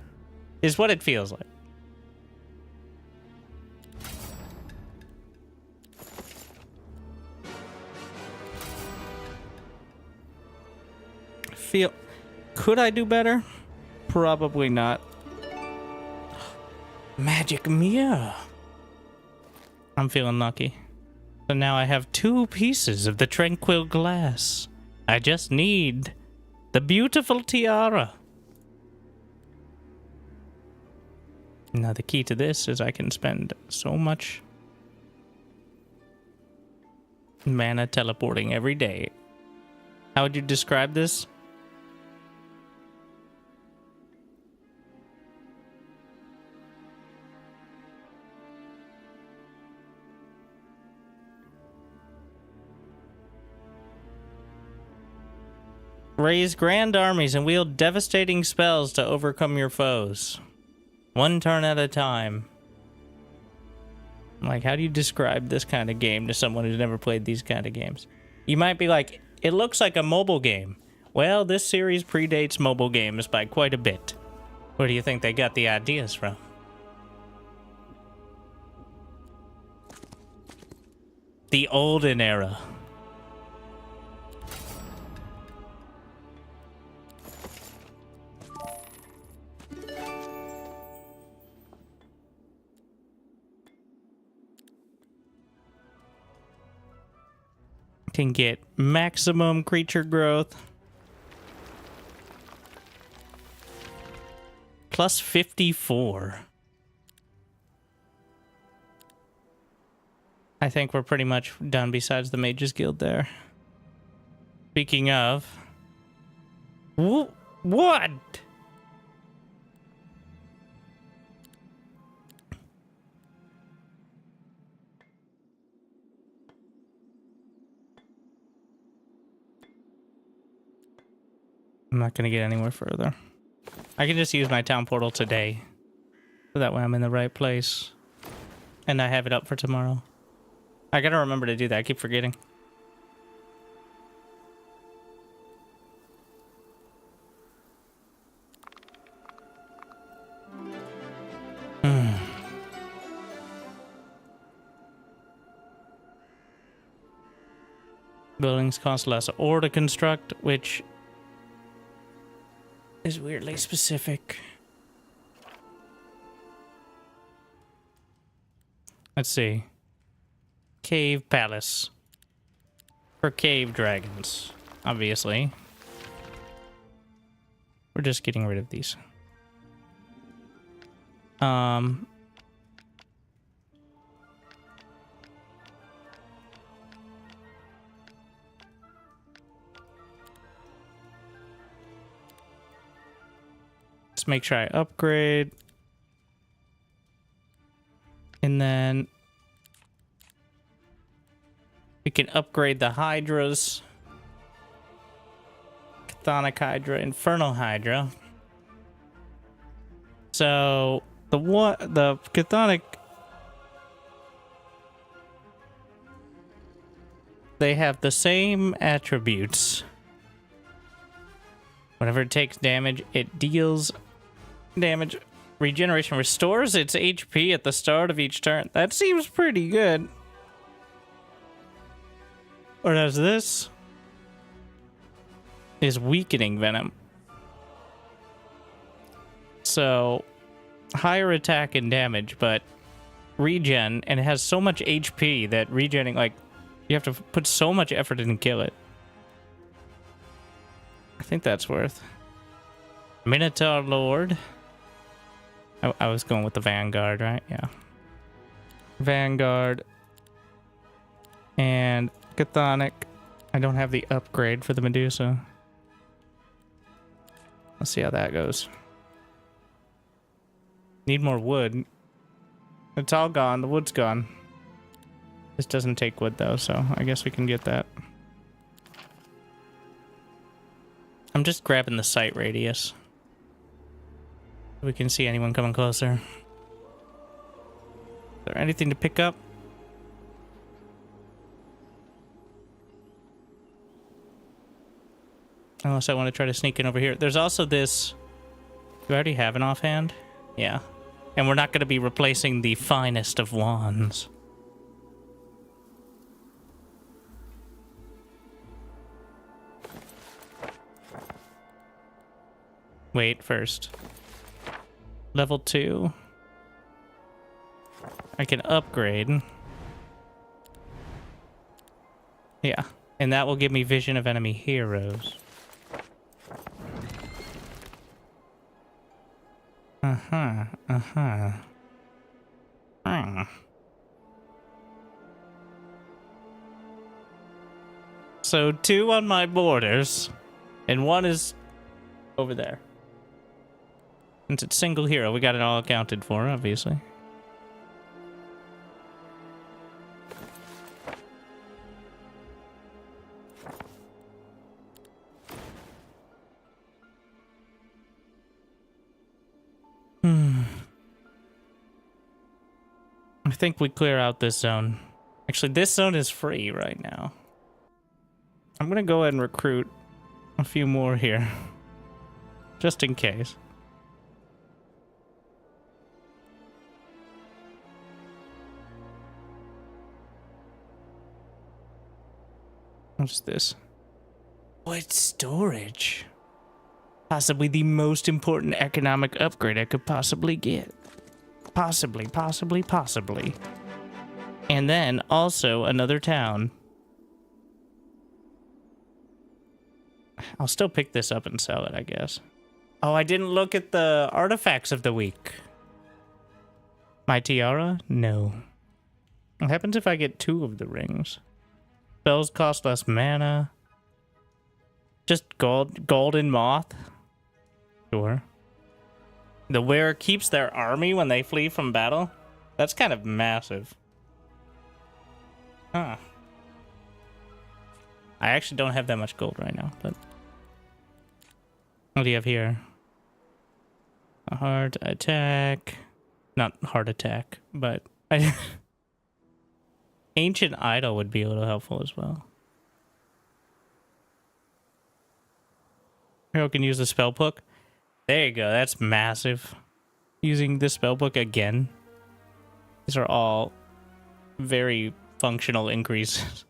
Speaker 1: Is what it feels like. Could I do better? Probably not. Magic mirror. I'm feeling lucky. So now I have 2 pieces of the tranquil glass. I just need the beautiful tiara. Now the key to this is I can spend so much mana teleporting every day. How would you describe this? Raise grand armies and wield devastating spells to overcome your foes. 1 turn at a time. Like, how do you describe this kind of game to someone who's never played these kind of games? You might be like, it looks like a mobile game. Well, this series predates mobile games by quite a bit. Where do you think they got the ideas from? The Olden Era. Can get maximum creature growth. Plus 54. I think we're pretty much done besides the Mages Guild there. Speaking of... What? I'm not going to get anywhere further. I can just use my town portal today. So that way I'm in the right place. And I have it up for tomorrow. I got to remember to do that. I keep forgetting. Buildings cost less ore to construct, which... is weirdly specific. Let's see. Cave Palace. For cave dragons, obviously. We're just getting rid of these. Let's make sure I upgrade. And then we can upgrade the Hydras. Chthonic Hydra, Infernal Hydra. So the Chthonic, they have the same attributes. Whenever it takes damage, it deals damage. Regeneration restores its HP at the start of each turn. That seems pretty good. Whereas this is weakening venom. So higher attack and damage, but regen, and it has so much HP that regenning, like, you have to put so much effort in to kill it. I think that's worth. Minotaur Lord. I was going with the Vanguard, right? Yeah. Vanguard. And Chthonic. I don't have the upgrade for the Medusa. Let's see how that goes. Need more wood. It's all gone. The wood's gone. This doesn't take wood, though, so I guess we can get that. I'm just grabbing the sight radius. So we can see anyone coming closer. Is there anything to pick up? Unless I want to try to sneak in over here. There's also this... Do I already have an offhand? Yeah. And we're not going to be replacing the finest of wands. Wait, first. Level 2. I can upgrade. Yeah. And that will give me vision of enemy heroes. So 2 on my borders, and 1 is over there. Since it's single hero, we got it all accounted for, obviously. I think we clear out this zone. Actually, this zone is free right now. I'm gonna go ahead and recruit a few more here. Just in case. What's this? Oh, it's storage. Possibly the most important economic upgrade I could possibly get. Possibly. And then also another town. I'll still pick this up and sell it, I guess. Oh, I didn't look at the artifacts of the week. My tiara? No. What happens if I get 2 of the rings? Spells cost less mana. Just golden moth? Sure. The wearer keeps their army when they flee from battle? That's kind of massive. Huh. I actually don't have that much gold right now, but... What do you have here? A hard attack. Not heart attack, but... Ancient Idol would be a little helpful as well. Hero can use the spell book. There you go, that's massive. Using the spell book again. These are all very functional increases.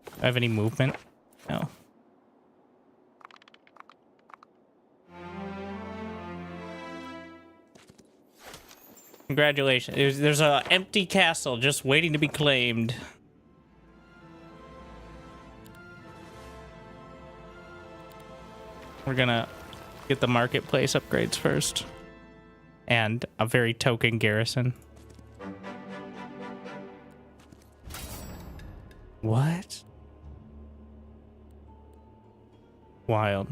Speaker 1: Do I have any movement? No. Congratulations. There's a empty castle just waiting to be claimed. We're gonna get the marketplace upgrades first. And a very token garrison. What? Wild.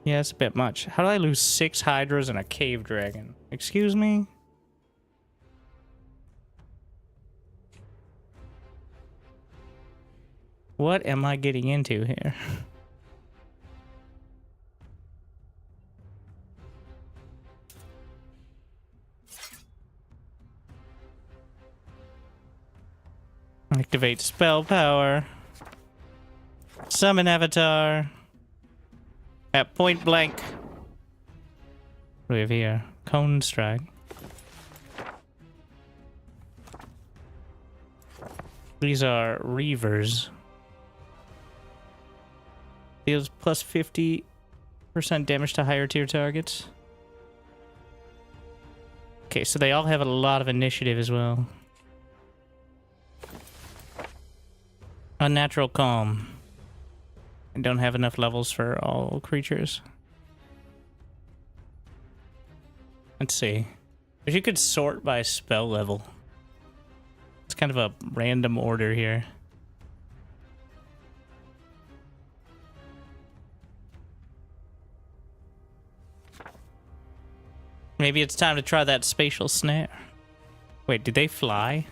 Speaker 1: Yeah, it's a bit much. How did I lose 6 hydras and a cave dragon? Excuse me? What am I getting into here? Activate spell power. Summon avatar. At point blank. What do we have here? Cone strike. These are reavers. Deals plus 50% damage to higher tier targets. Okay, so they all have a lot of initiative as well. Unnatural calm. I don't have enough levels for all creatures. Let's see. If you could sort by spell level. It's kind of a random order here. Maybe it's time to try that spatial snare. Wait, did they fly?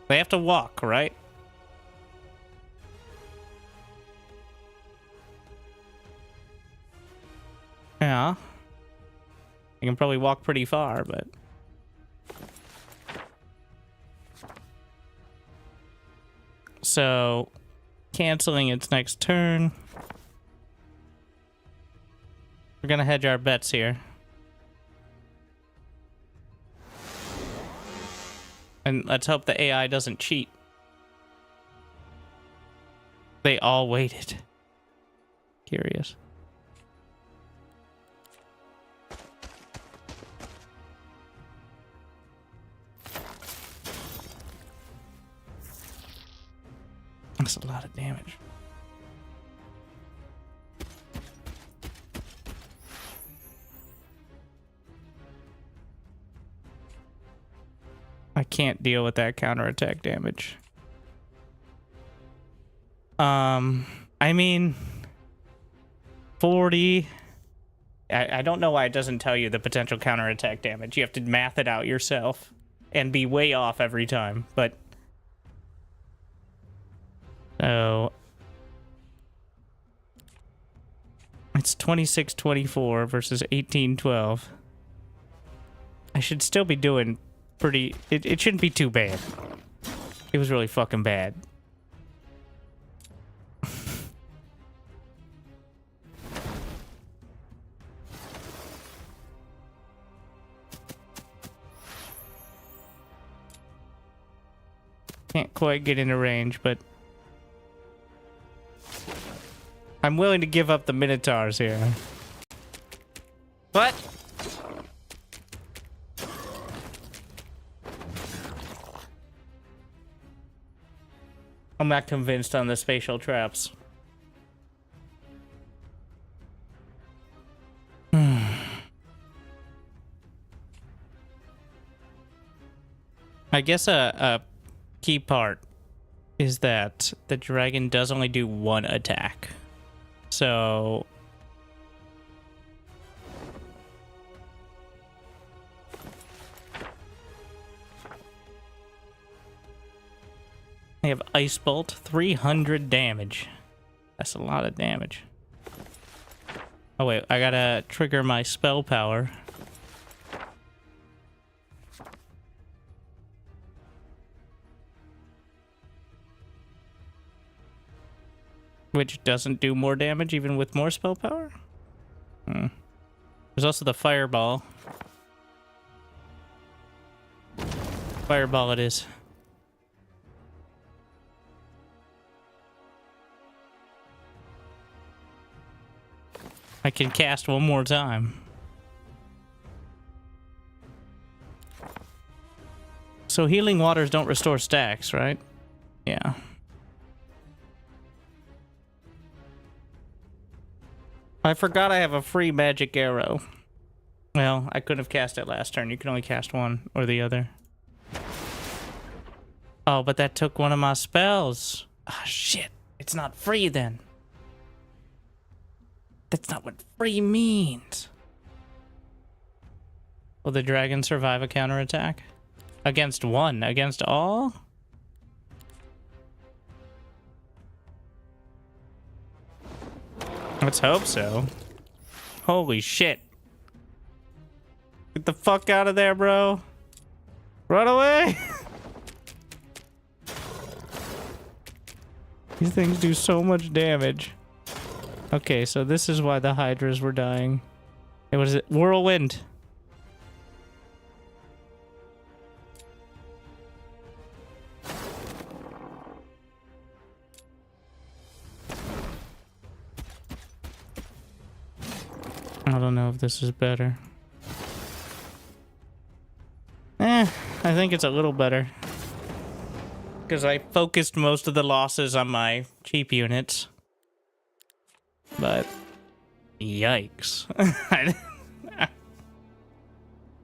Speaker 1: They have to walk, right? Yeah. I can probably walk pretty far, but... So, canceling its next turn. We're gonna hedge our bets here. And let's hope the AI doesn't cheat. They all waited. Curious. That's a lot of damage. I can't deal with that counterattack damage. I mean, 40. I don't know why it doesn't tell you the potential counterattack damage. You have to math it out yourself and be way off every time, but... So... It's 26-24 versus 18-12. I should still be doing pretty... It shouldn't be too bad. It was really fucking bad. Can't quite get into range, but... I'm willing to give up the Minotaurs here. What? I'm not convinced on the spatial traps. I guess a key part is that the dragon does only do one attack. So... They have Ice Bolt, 300 damage. That's a lot of damage. Oh wait, I gotta trigger my spell power. Which doesn't do more damage even with more spell power? There's also the Fireball. Fireball it is. I can cast one more time. So healing waters don't restore stacks, right? Yeah. I forgot I have a free magic arrow. Well, I couldn't have cast it last turn. You can only cast one or the other. Oh, but that took one of my spells. Ah, shit. It's not free then. That's not what free means. Will the dragon survive a counterattack? Against one? Against all? Let's hope so. Holy shit. Get the fuck out of there, bro. Run away. These things do so much damage. Okay, so this is why the hydras were dying. It was whirlwind. I don't know if this is better. I think it's a little better. Because I focused most of the losses on my cheap units. But, yikes.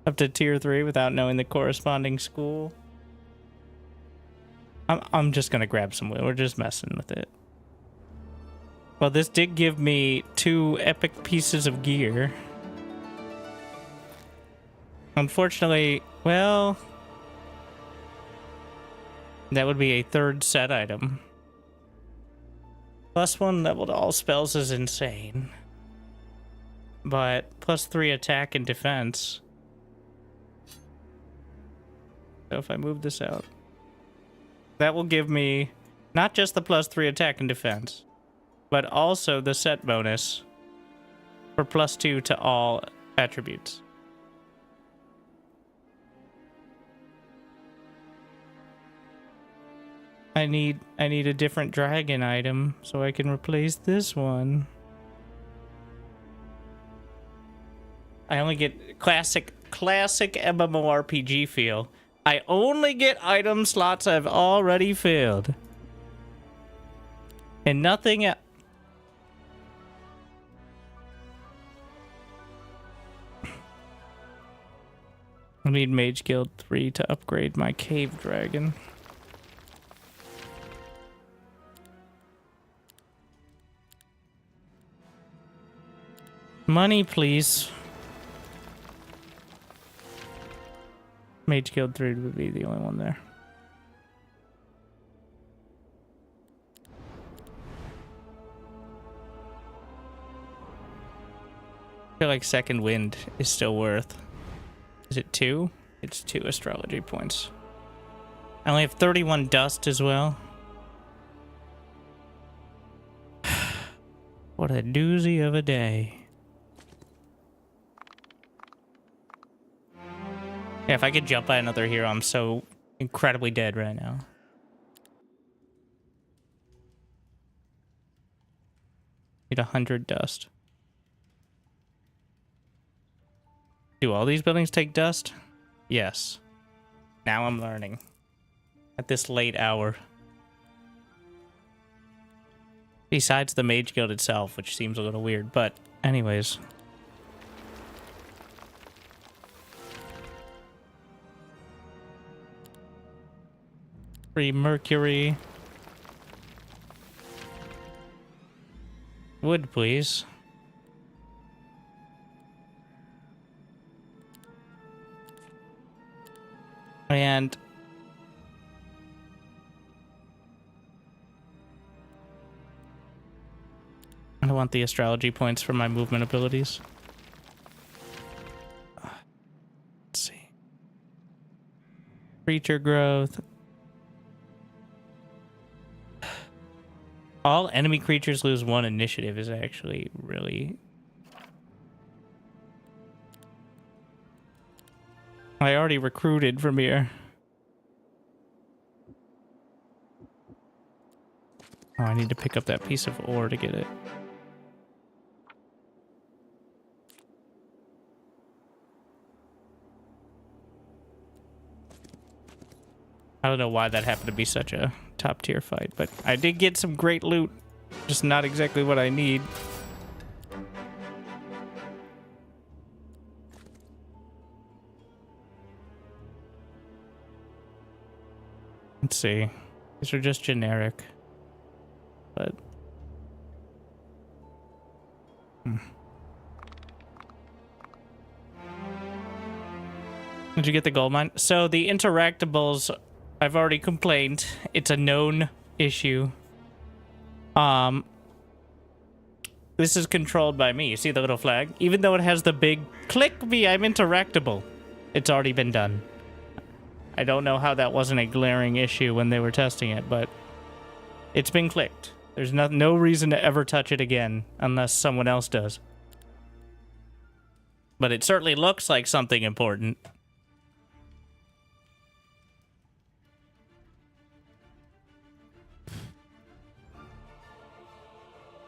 Speaker 1: Up to tier 3 without knowing the corresponding school. I'm just gonna grab some wood. We're just messing with it. Well, this did give me 2 epic pieces of gear. Unfortunately, well, that would be a 3rd set item. +1 level to all spells is insane. But +3 attack and defense. So if I move this out, that will give me not just the +3 attack and defense, but also the set bonus for +2 to all attributes. I need a different dragon item so I can replace this one. I only get classic MMORPG feel. I only get item slots I've already filled. And nothing else. I need Mage Guild 3 to upgrade my cave dragon. Money, please. Mage Guild 3 would be the only one there. I feel like Second Wind is still worth. Is it 2? It's 2 astrology points. I only have 31 dust as well. What a doozy of a day. Yeah, if I could jump by another hero, I'm so incredibly dead right now. Need 100 dust. Do all these buildings take dust? Yes. Now I'm learning. At this late hour. Besides the Mage Guild itself, which seems a little weird, but anyways. Free Mercury. Wood, please. And I want the astrology points for my movement abilities. Let's see. Creature growth. All enemy creatures lose 1 initiative is actually really... I already recruited from here. Oh, I need to pick up that piece of ore to get it. I don't know why that happened to be such a top tier fight, but I did get some great loot. Just not exactly what I need. Let's see. These are just generic. But... Did you get the gold mine? So the interactables, I've already complained. It's a known issue. This is controlled by me. You see the little flag? Even though it has the big click me, I'm interactable. It's already been done. I don't know how that wasn't a glaring issue when they were testing it, but it's been clicked. There's no reason to ever touch it again unless someone else does. But it certainly looks like something important.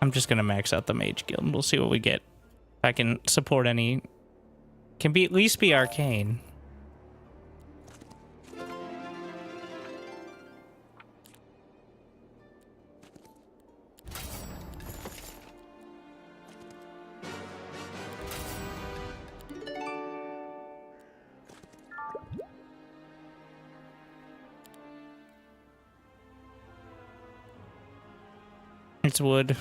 Speaker 1: I'm just gonna max out the mage guild and we'll see what we get. If I can support any... Can be at least be arcane. It's wood.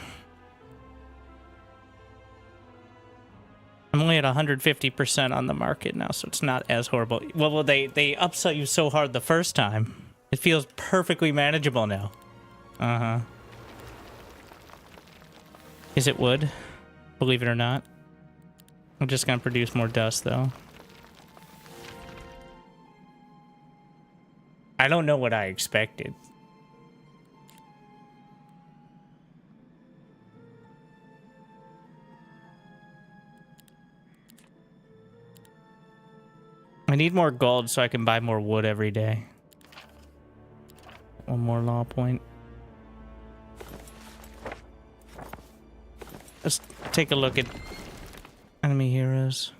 Speaker 1: I'm only at 150% on the market now, so it's not as horrible. Well, they upsell you so hard the first time. It feels perfectly manageable now. Uh-huh. Is it wood? Believe it or not. I'm just gonna produce more dust, though. I don't know what I expected. I need more gold so I can buy more wood every day. One more law point. Let's take a look at enemy heroes.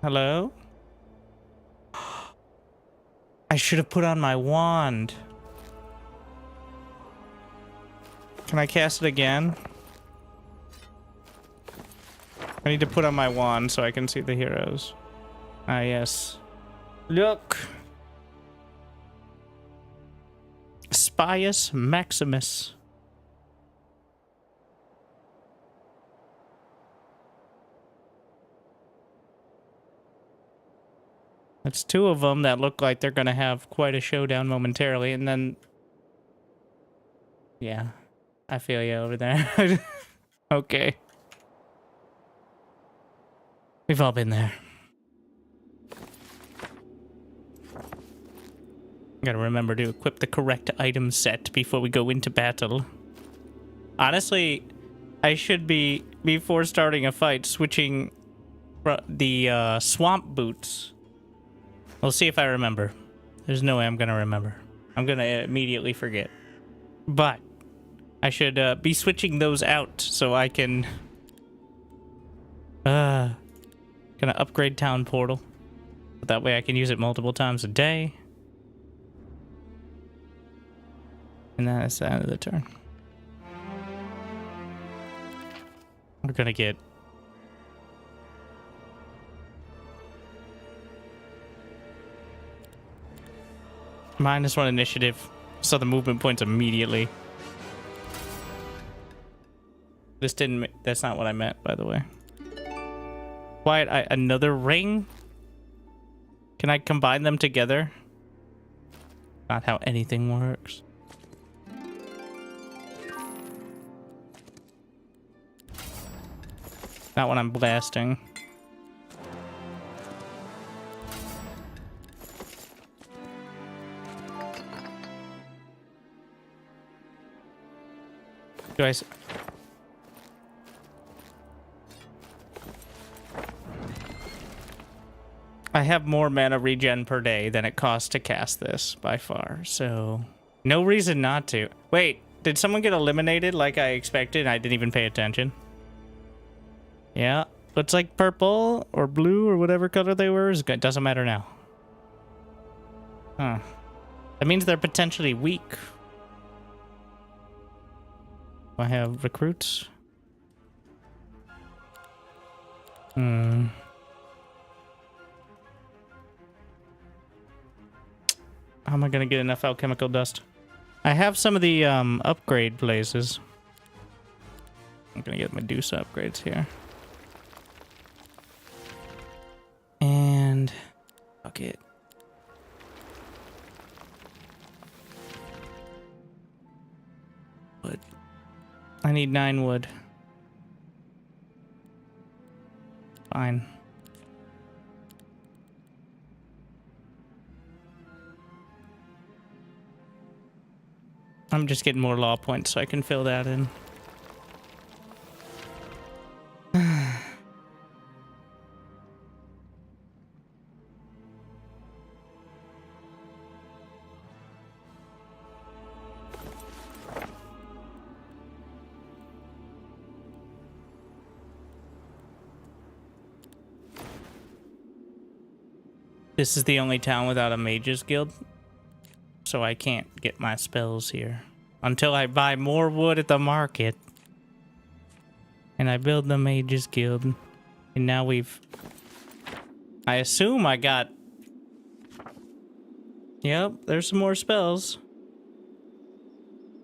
Speaker 1: Hello? I should have put on my wand. Can I cast it again? I need to put on my wand so I can see the heroes. Ah, yes. Look! Spius Maximus. That's two of them that look like they're gonna have quite a showdown momentarily, and then... Yeah. I feel you over there. Okay. We've all been there. Gotta remember to equip the correct item set before we go into battle. Honestly, I should be, before starting a fight, switching the swamp boots. We'll see if I remember. There's no way I'm gonna remember. I'm gonna immediately forget. But I should be switching those out so I can... Gonna upgrade town portal. But that way I can use it multiple times a day. And that's the end of the turn. We're gonna get... -1 initiative. So the movement points immediately. This didn't... That's not what I meant, by the way. Quiet, another ring? Can I combine them together? Not how anything works. Not when I'm blasting. Do I... I have more mana regen per day than it costs to cast this, by far, so... No reason not to. Wait, did someone get eliminated like I expected and I didn't even pay attention? Yeah, Looks like purple or blue or whatever color they were. It doesn't matter now. Huh. That means they're potentially weak. Do I have recruits? Hmm. How am I gonna get enough alchemical dust? I have some of the upgrade places. I'm gonna get Medusa upgrades here. And fuck it. Wood. I need 9 wood. Fine. I'm just getting more law points so I can fill that in. This is the only town without a mages guild, so I can't get my spells here until I buy more wood at the market and I build the mages guild. And now I assume I got, yep, there's some more spells.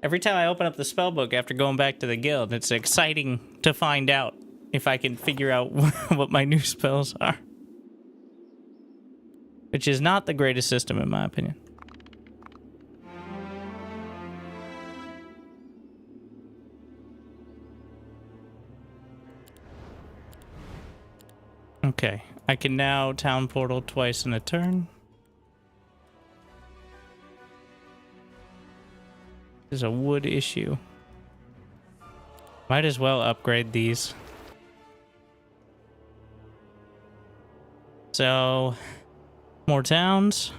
Speaker 1: Every time I open up the spell book after going back to the guild, it's exciting to find out if I can figure out what my new spells are. Which is not the greatest system, in my opinion. Okay, I can now town portal twice in a turn. There's a wood issue. Might as well upgrade these. So... more towns.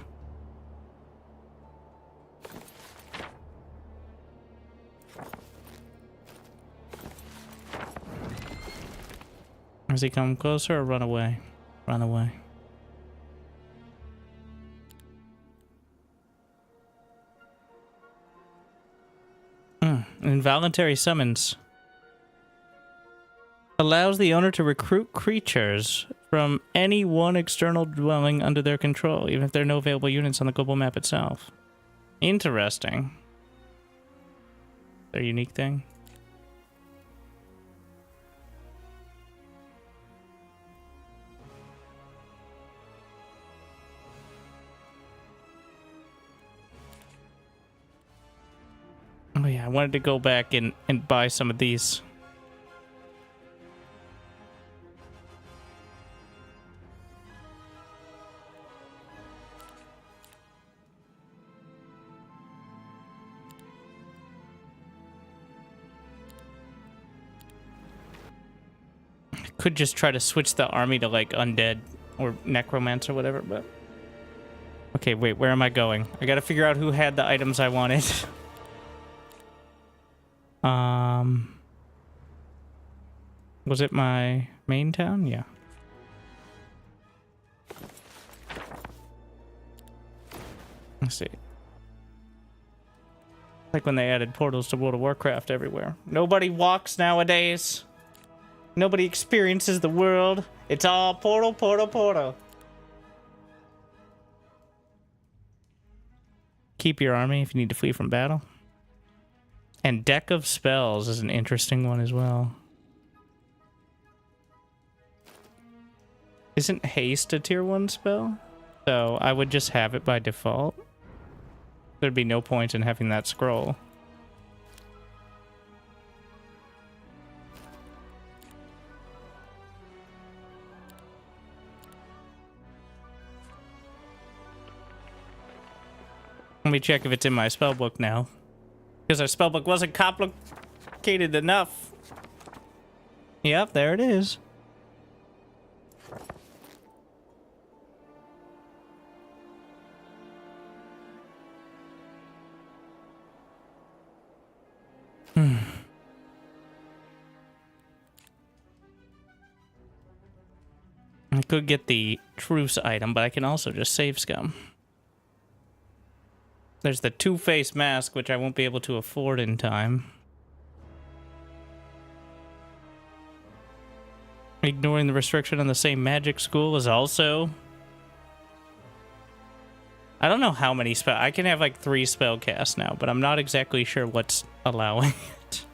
Speaker 1: Does he come closer or run away? Run away. Involuntary summons. Allows the owner to recruit creatures from any one external dwelling under their control, even if there are no available units on the global map itself. Interesting. Their unique thing. Oh yeah, I wanted to go back and buy some of these. Could just try to switch the army to like undead or necromance or whatever, but okay, wait, where am I going? I gotta figure out who had the items I wanted. Was it my main town? Yeah. Let's see. Like when they added portals to World of Warcraft everywhere. Nobody walks nowadays. Nobody experiences the world. It's all portal, portal, portal. Keep your army if you need to flee from battle. And Deck of Spells is an interesting one as well. Isn't Haste a tier 1 spell? So I would just have it by default. There'd be no point in having that scroll. Let me check if it's in my spellbook now. Because our spellbook wasn't complicated enough. Yep, there it is. could get the truce item, but I can also just save scum. There's the two-face mask, which I won't be able to afford in time. Ignoring the restriction on the same magic school is also... I don't know how many spell... I can have like 3 spell casts now, but I'm not exactly sure what's allowing it.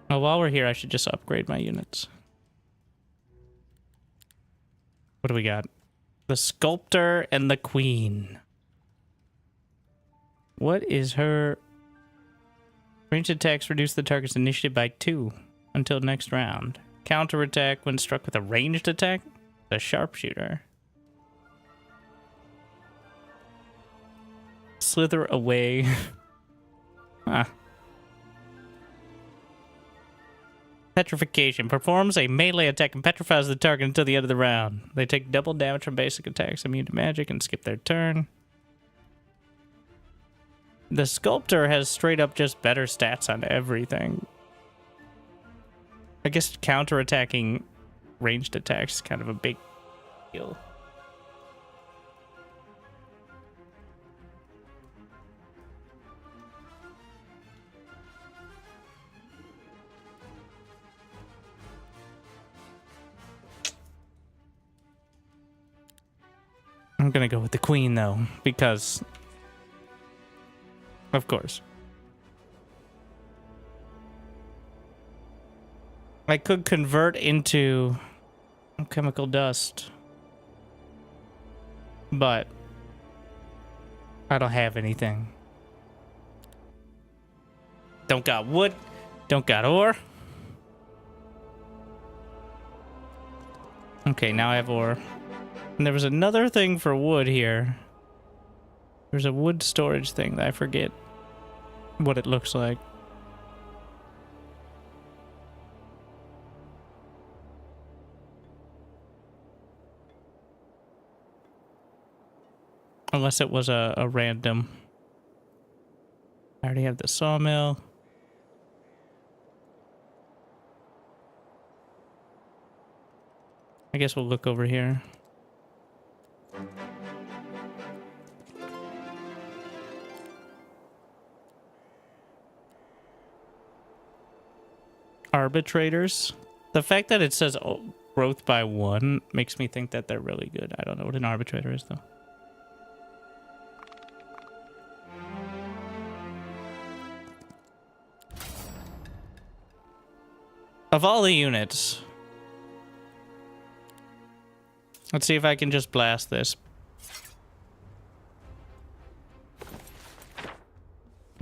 Speaker 1: Well, while we're here, I should just upgrade my units. What do we got? The Sculptor and the Queen. What is her... Ranged attacks reduce the target's initiative by 2 until next round. Counterattack when struck with a ranged attack? The Sharpshooter. Slither away. Huh. Petrification. Performs a melee attack and petrifies the target until the end of the round. They take double damage from basic attacks, immune to magic, and skip their turn. The Sculptor has straight up just better stats on everything. I guess counterattacking ranged attacks is kind of a big deal. I'm gonna go with the Queen though, because of course. I could convert into chemical dust, but I don't have anything. Don't got wood, don't got ore. Okay, now I have ore. And there was another thing for wood here. There's a wood storage thing that I forget what it looks like. Unless it was a random. I already have the sawmill. I guess we'll look over here. Arbitrators. The fact that it says growth by 1 makes me think that they're really good. I don't know what an arbitrator is though. Of all the units, let's see if I can just blast this.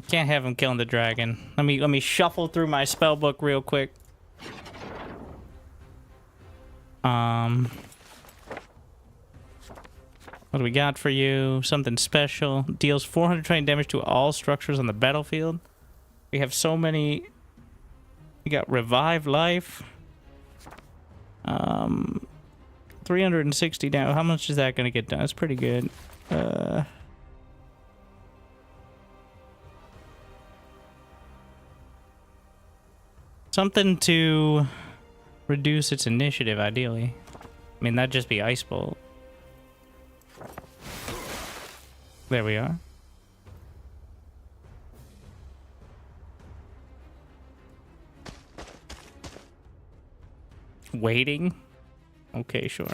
Speaker 1: Can't have him killing the dragon. Let me shuffle through my spell book real quick. What do we got for you? Something special. Deals 420 damage to all structures on the battlefield. We have so many. We got revive life. 360 down. How much is that going to get done? That's pretty good. Something to reduce its initiative, ideally. I mean, that'd just be Ice Bolt. There we are. Waiting? Okay, sure.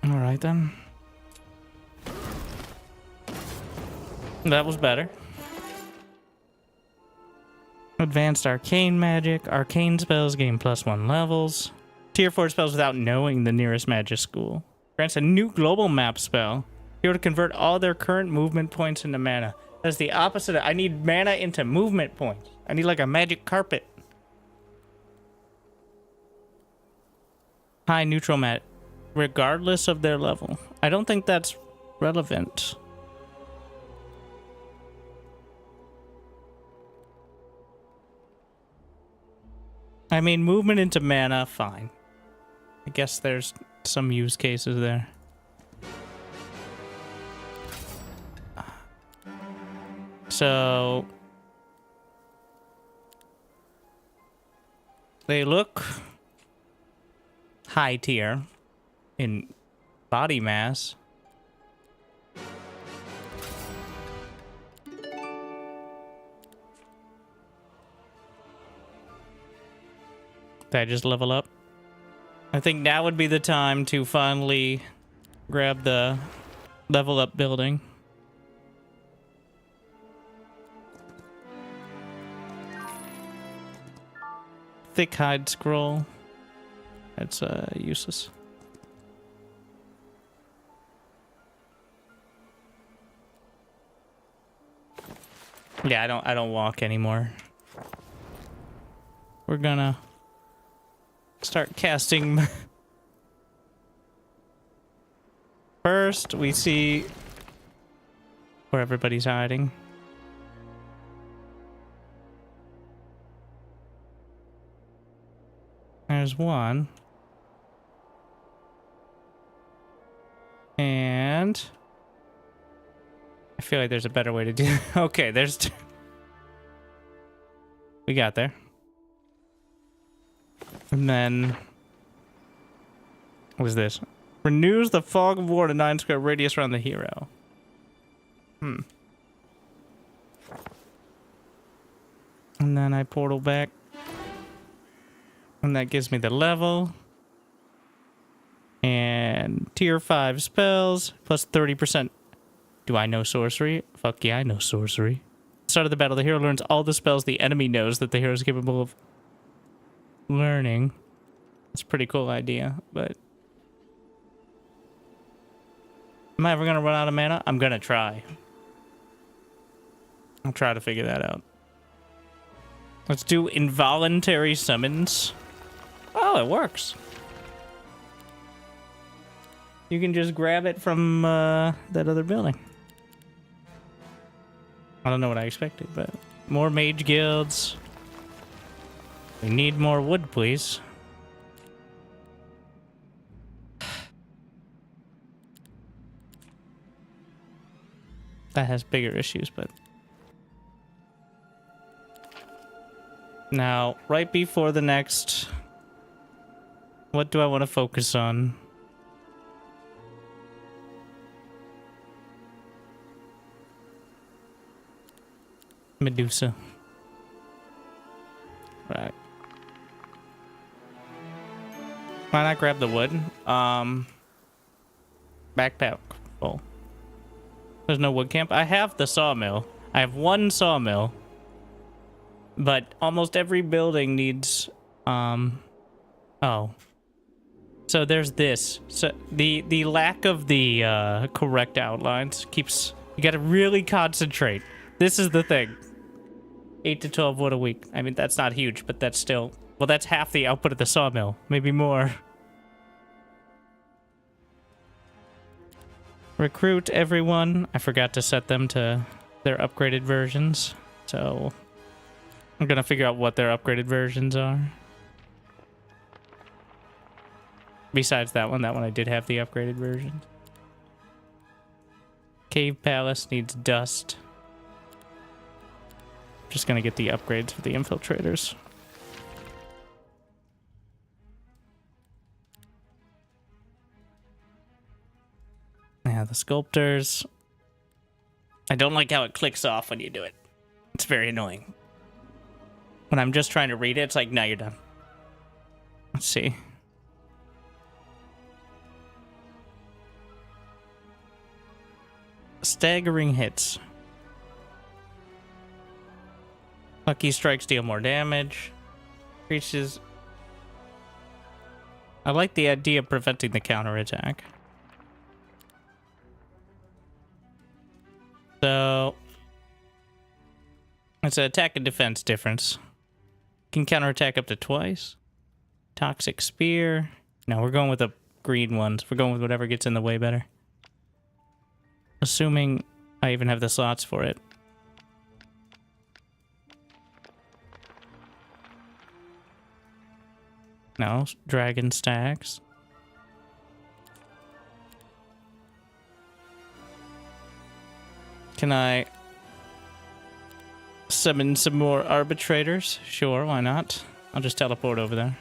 Speaker 1: Alright then. That was better. Advanced arcane magic. Arcane spells gain +1 levels. Tier 4 spells without knowing the nearest magic school. Grants a new global map spell. Be able to convert all their current movement points into mana. That's the opposite. I need mana into movement points. I need like a magic carpet. High neutral mat. Regardless of their level. I don't think that's relevant. I mean, movement into mana, fine. I guess there's some use cases there. So they look high tier in body mass. Did I just level up? I think now would be the time to finally grab the level up building. Thick hide scroll. That's useless. Yeah, I don't walk anymore. We're gonna start casting. First, we see where everybody's hiding. There's one. And I feel like there's a better way to do it. Okay, there's two. We got there. And then what is this? Renews the fog of war to 9 square radius around the hero. And then I portal back. And that gives me the level. And tier 5 spells plus 30%. Do I know sorcery? Fuck yeah, I know sorcery. Start of the battle, the hero learns all the spells the enemy knows that the hero is capable of learning. It's a pretty cool idea, but am I ever gonna run out of mana? I'm gonna try. I'll try to figure that out. Let's do involuntary summons. Oh, it works. You can just grab it from that other building. I don't know what I expected, but more mage guilds. We need more wood, please. That has bigger issues, but now, right before the next, what do I want to focus on? Medusa. Right. Why not grab the wood? Backpack full. There's no wood camp. I have the sawmill. I have one sawmill. But almost every building needs oh. So there's this. So the lack of the correct outlines keeps, you gotta really concentrate. This is the thing. 8 to 12 wood a week. I mean, that's not huge, but that's still, well, that's half the output of the sawmill. Maybe more. Recruit everyone. I forgot to set them to their upgraded versions. So I'm gonna figure out what their upgraded versions are. Besides that one I did have the upgraded version. Cave Palace needs dust. Just gonna get the upgrades for the infiltrators. Yeah, the sculptors. I don't like how it clicks off when you do it. It's very annoying. When I'm just trying to read it, it's like, now you're done. Let's see. Staggering hits. Lucky strikes deal more damage. Creatures. I like the idea of preventing the counterattack. So it's an attack and defense difference. Can counterattack up to twice. Toxic spear. No, we're going with the green ones. We're going with whatever gets in the way better. Assuming I even have the slots for it. No, dragon stacks. Can I summon some more arbitrators? Sure, why not? I'll just teleport over there.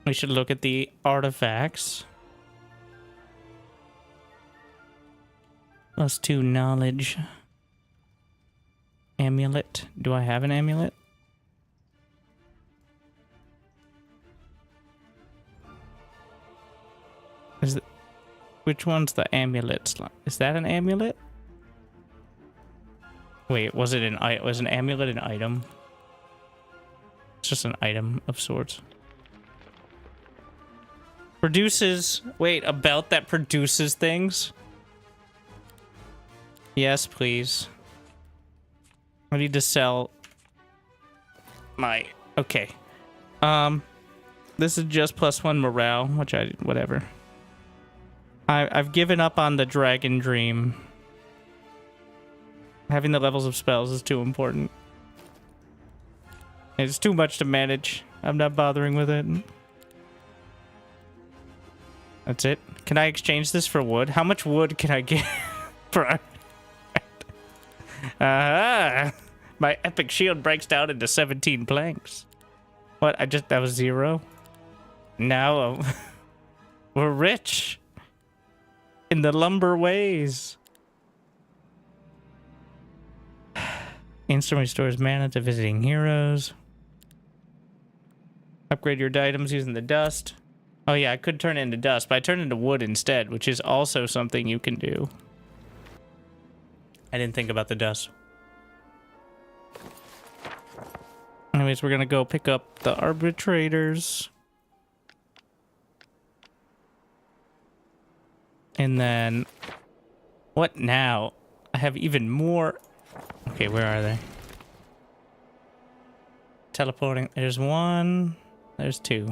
Speaker 1: We should look at the artifacts. +2 knowledge. Amulet. Do I have an amulet? Which one's the amulet slot? Is that an amulet? Wait, was an amulet an item? It's just an item of sorts. Produces... Wait, a belt that produces things? Yes, please. I need to sell my... Okay. This is just +1 morale, which whatever. I've given up on the dragon dream. Having the levels of spells is too important. It's too much to manage. I'm not bothering with it. That's it. Can I exchange this for wood? How much wood can I get? My epic shield breaks down into 17 planks. What? That was 0? Now we're rich in the lumber ways. Instant restores mana to visiting heroes. Upgrade your items using the dust. Oh yeah, I could turn it into dust, but I turned it into wood instead, which is also something you can do. I didn't think about the dust. Anyways, we're gonna go pick up the arbitrators. And then... What now? I have even more... Okay, where are they? Teleporting. There's 1. There's 2.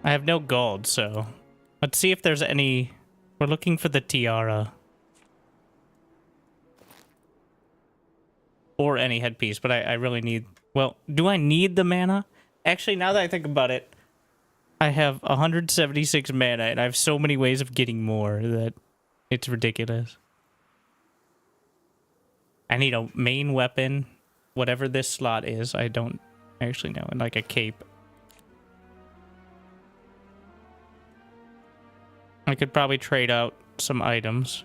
Speaker 1: I have no gold, so... Let's see if there's any... We're looking for the tiara. Or any headpiece, but I really need... Well, do I need the mana? Actually, now that I think about it, I have 176 mana, and I have so many ways of getting more that it's ridiculous. I need a main weapon, whatever this slot is. I don't actually know, and like a cape. I could probably trade out some items.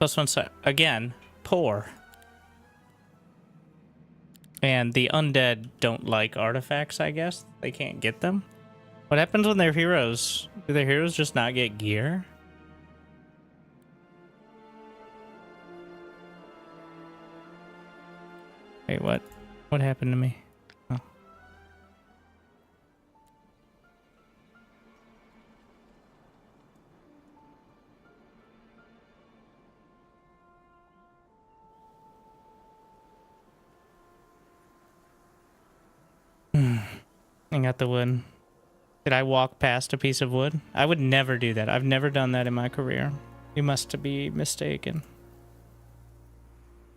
Speaker 1: +1 set. Again, poor. And the undead don't like artifacts, I guess. They can't get them. What happens when their heroes... Do their heroes just not get gear? Wait, what? What happened to me? Oh. I got the wood. Did I walk past a piece of wood? I would never do that. I've never done that in my career. You must be mistaken.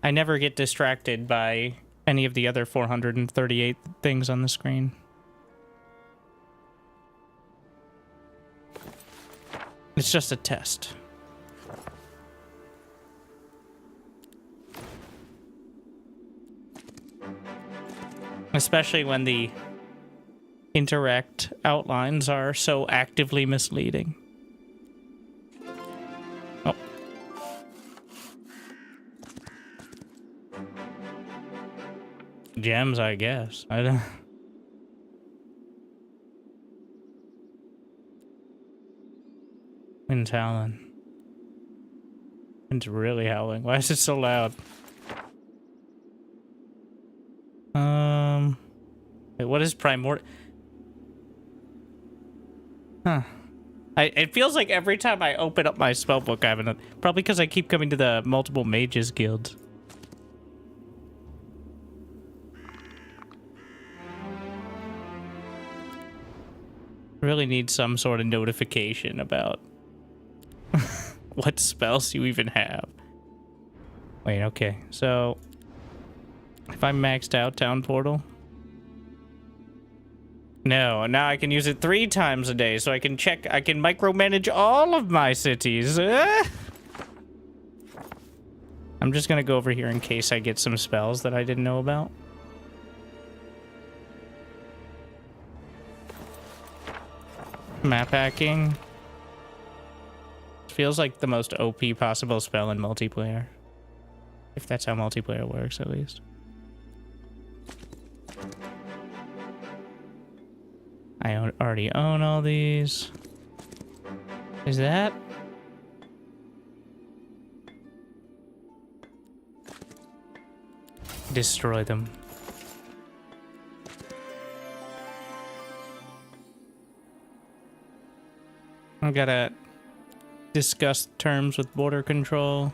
Speaker 1: I never get distracted by any of the other 438 things on the screen. It's just a test. Especially when the interact outlines are so actively misleading. Oh. Gems, I guess. I don't... Wind's howling. Wind's really howling. Why is it so loud? Wait, what is primordial? Huh. It feels like every time I open up my spellbook, I have an... Probably because I keep coming to the multiple mages guilds. Really need some sort of notification about what spells you even have. Wait, okay. So if I maxed out Town Portal. No, now I can use it 3 times a day, so I can micromanage all of my cities. I'm just gonna go over here in case I get some spells that I didn't know about. Map hacking. Feels like the most OP possible spell in multiplayer. If that's how multiplayer works, at least. I already own all these. Is that? Destroy them. I gotta discuss terms with border control.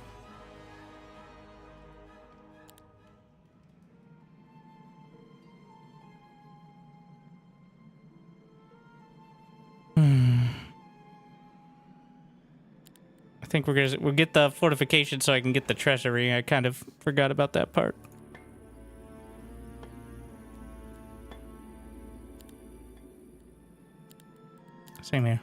Speaker 1: I think we'll get the fortification so I can get the treasury. I kind of forgot about that part. Same here.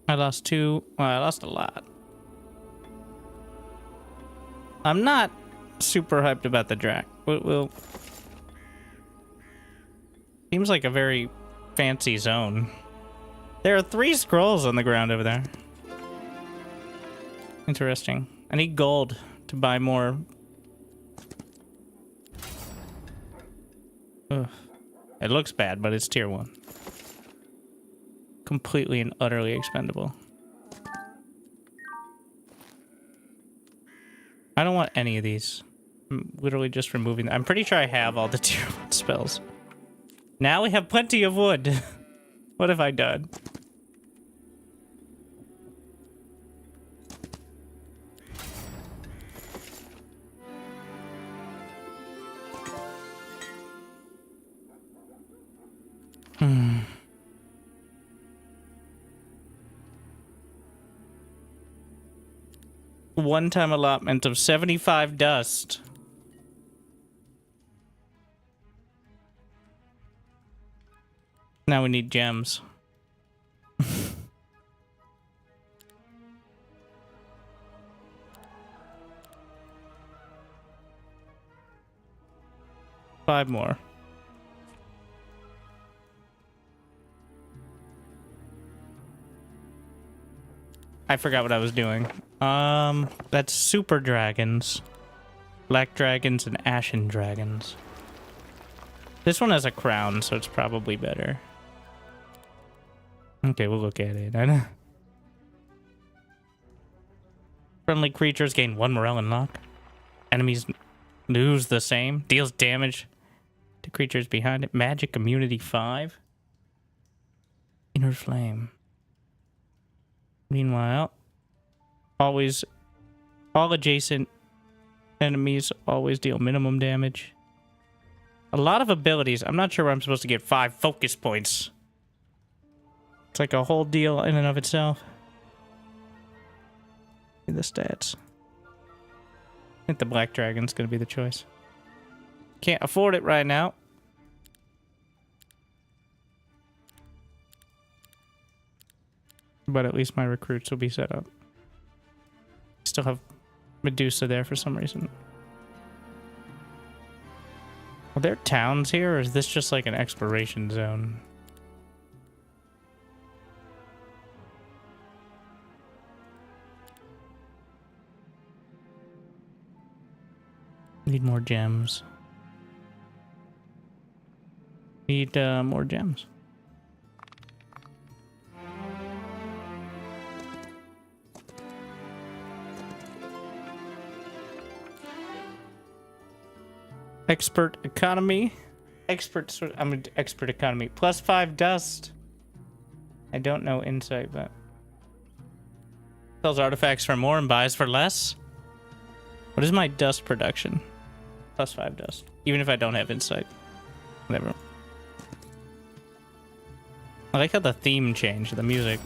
Speaker 1: I lost 2. Well, I lost a lot. I'm not super hyped about the Drac. We'll... Seems like a very fancy zone. There are 3 scrolls on the ground over there. Interesting. I need gold to buy more. Ugh. It looks bad, but it's tier 1. Completely and utterly expendable. I don't want any of these. I'm literally just removing them. I'm pretty sure I have all the tier 1 spells. Now we have plenty of wood. What have I done? One-time allotment of 75 dust. Now we need gems. Five more. I forgot what I was doing. That's super dragons. Black dragons and ashen dragons. This one has a crown, so it's probably better. Okay, we'll look at it. I know. Friendly creatures gain 1 morale and luck. Enemies lose the same. Deals damage to creatures behind it. Magic immunity 5. Inner flame. Meanwhile, all adjacent enemies always deal minimum damage. A lot of abilities. I'm not sure where I'm supposed to get 5 focus points. It's like a whole deal in and of itself. The stats. I think the black dragon's gonna be the choice. Can't afford it right now. But at least my recruits will be set up. Still have Medusa there for some reason. Are there towns here, or is this just like an exploration zone? Need more gems. Need more gems. Expert economy. I'm an expert economy. +5 dust. I don't know insight, but Sells artifacts for more and buys for less. What is my dust production? +5 dust. Even if I don't have insight. Whatever. I like how the theme changed, the music.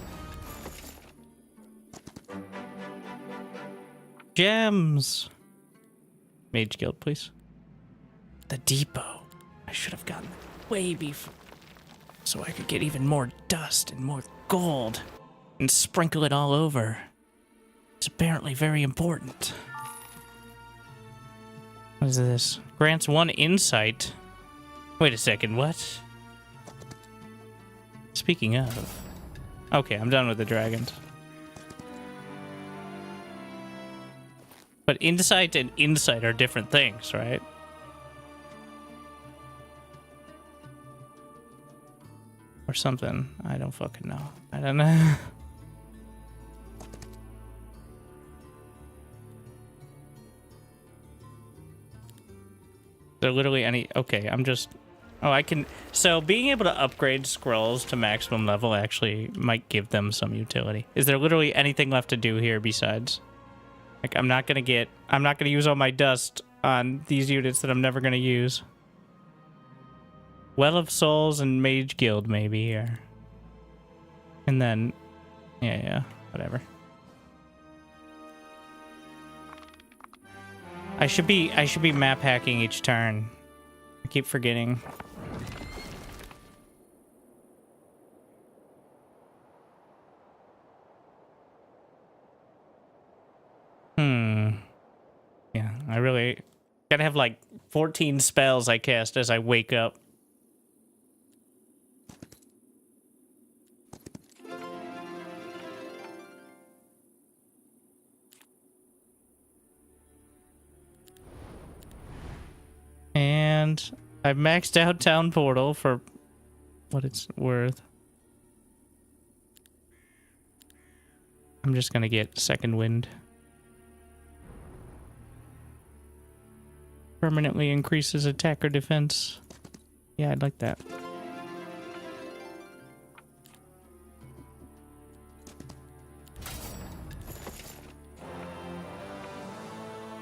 Speaker 1: Gems! Mage Guild, please. The depot. I should have gotten way before. So I could get even more dust and more gold. And sprinkle it all over. It's apparently very important. What is this? Grants 1 insight. Wait a second, what? Speaking of... Okay, I'm done with the dragons. But insight and insight are different things, right? Or something. I don't fucking know. I don't know. They're literally any... Okay, I'm just... Oh, I can... So, being able to upgrade scrolls to maximum level actually might give them some utility. Is there literally anything left to do here besides... Like, I'm not gonna use all my dust on these units that I'm never gonna use. Well of Souls and Mage Guild maybe here. And then... Yeah, whatever. I should be map hacking each turn. I keep forgetting. Yeah, I really gotta have like 14 spells I cast as I wake up. And I've maxed out Town Portal for what it's worth. I'm just gonna get Second Wind. Permanently increases attack or defense. Yeah, I'd like that.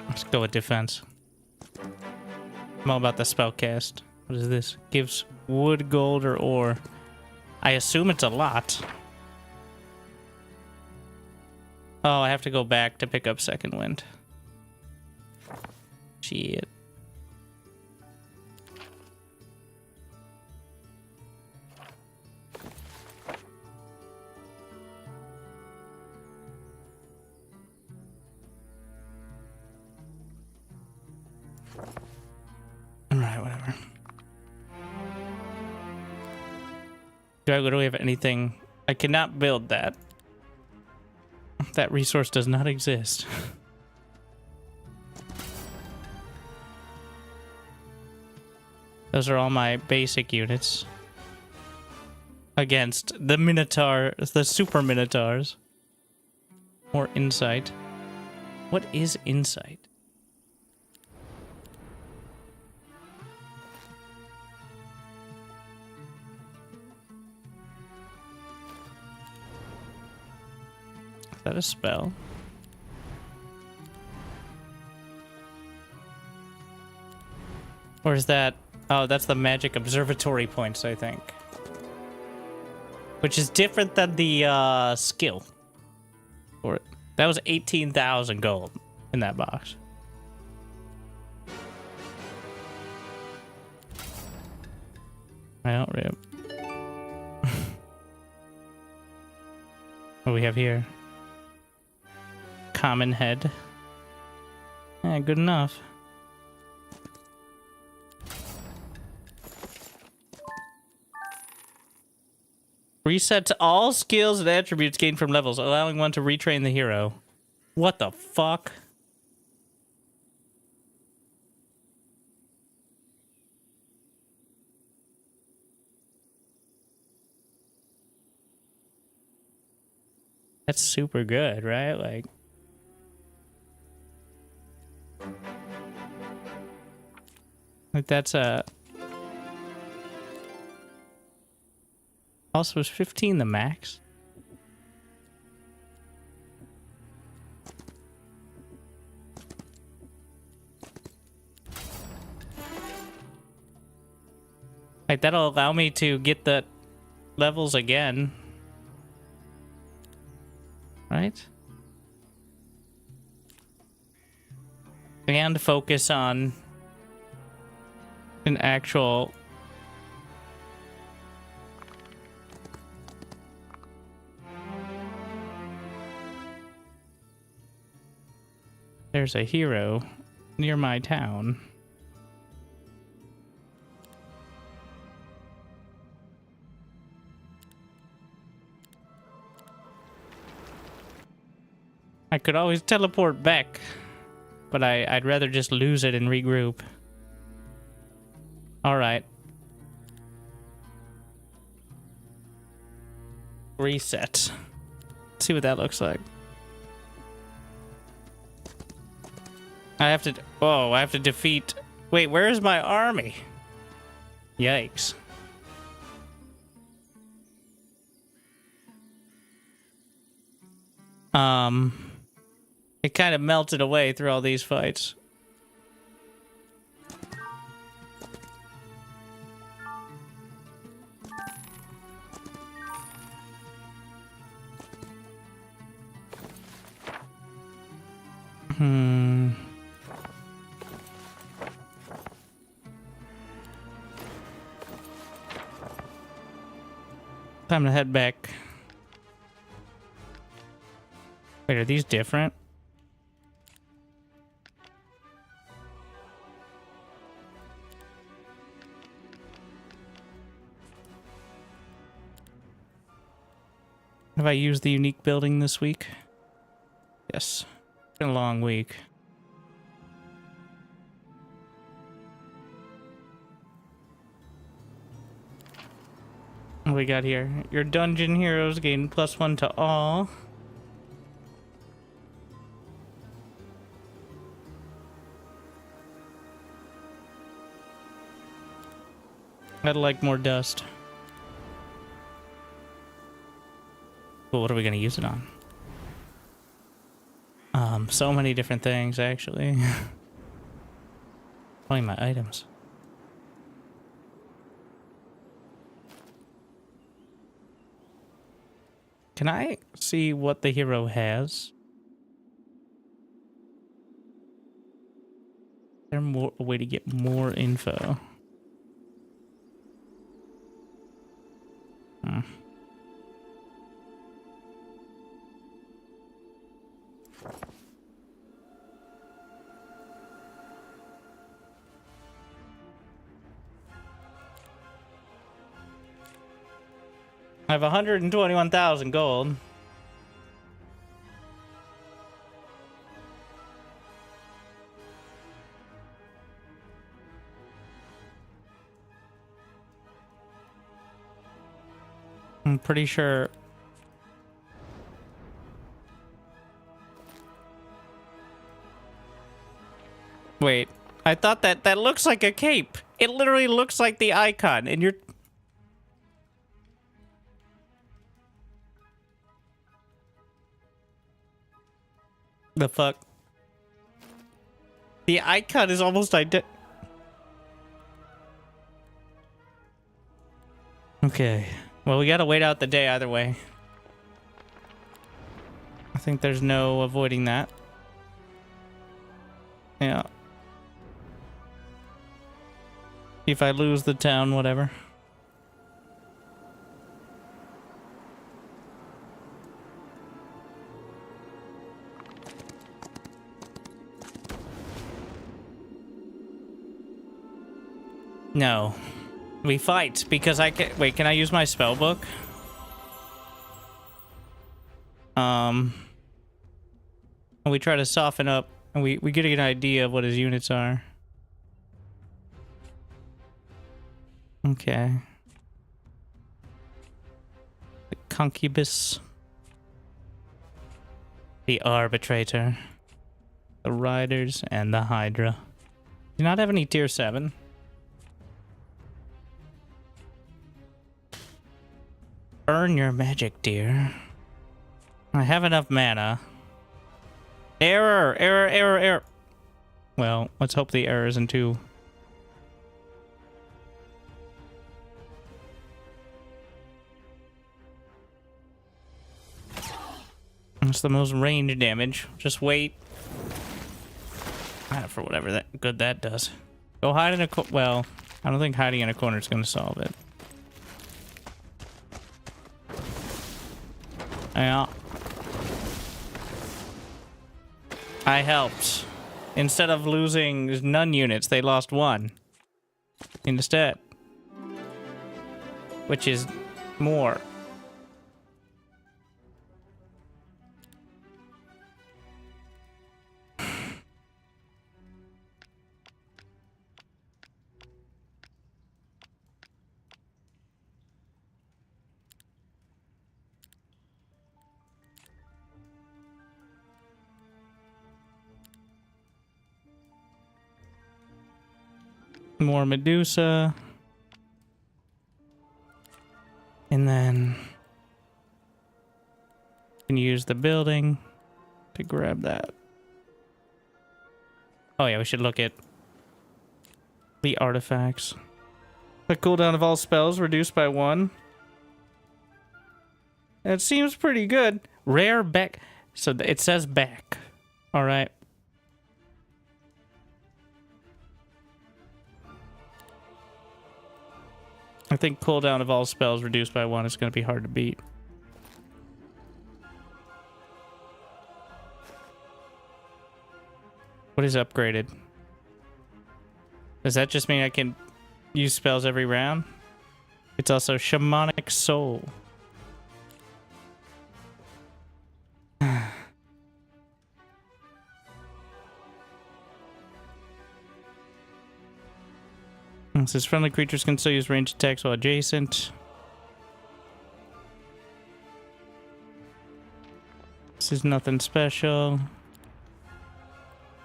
Speaker 1: Let's go with defense. I'm all about the spell cast. What is this? Gives wood, gold, or ore. I assume it's a lot. Oh, I have to go back to pick up Second Wind. Shit. Alright, whatever. Do I literally have anything? I cannot build that. That resource does not exist. Those are all my basic units. Against the Minotaur, the Super Minotaurs. More insight. What is insight? Is that a spell? Or is that... Oh, that's the magic observatory points, I think. Which is different than the skill. Or that was 18,000 gold in that box. I don't rip. What do we have here? Common head. Yeah, good enough. Resets all skills and attributes gained from levels, allowing one to retrain the hero. What the fuck? That's super good, right? Like that's a... Also, is 15 the max? Like, that'll allow me to get the levels again. Right? And focus on an actual... There's a hero near my town. I could always teleport back, but I'd rather just lose it and regroup. Alright. Reset. Let's see what that looks like. I have to... Oh, I have to defeat... Wait, where is my army? Yikes. It kind of melted away through all these fights. Time to head back. Wait, are these different? Have I used the unique building this week? Yes. It's been a long week. What we got here? Your dungeon heroes gain +1 to all. I'd like more dust. But what are we gonna use it on? So many different things, actually. Only my items. Can I see what the hero has? Is there a way to get more info? I have 121,000 gold. I'm pretty sure. Wait, I thought that looks like a cape. It literally looks like the icon, and you're... The fuck? The icon is almost identical. Okay. Well, we gotta wait out the day either way. I think there's no avoiding that. Yeah. If I lose the town, whatever. No. We fight because I can... Wait, can I use my spell book? And we try to soften up and we get an idea of what his units are. Okay. The concubus. The arbitrator. The riders and the hydra. Do you not have any tier 7? Earn your magic, dear. I have enough mana. Error! Error, error, error. Well, let's hope the error isn't too... It's the most range damage. Just wait. For whatever that good that does. Go hide in a well, I don't think hiding in a corner is going to solve it. Yeah. I helped. Instead of losing none units, they lost one. Instead. Which is more. More Medusa. And then you can use the building to grab that. Oh yeah, we should look at the artifacts. The cooldown of all spells reduced by 1. It seems pretty good. Rare back. So it says back. All right. I think cooldown of all spells reduced by 1 is going to be hard to beat. What is upgraded? Does that just mean I can use spells every round? It's also Shamanic Soul. It says friendly creatures can still use ranged attacks while adjacent. This is nothing special.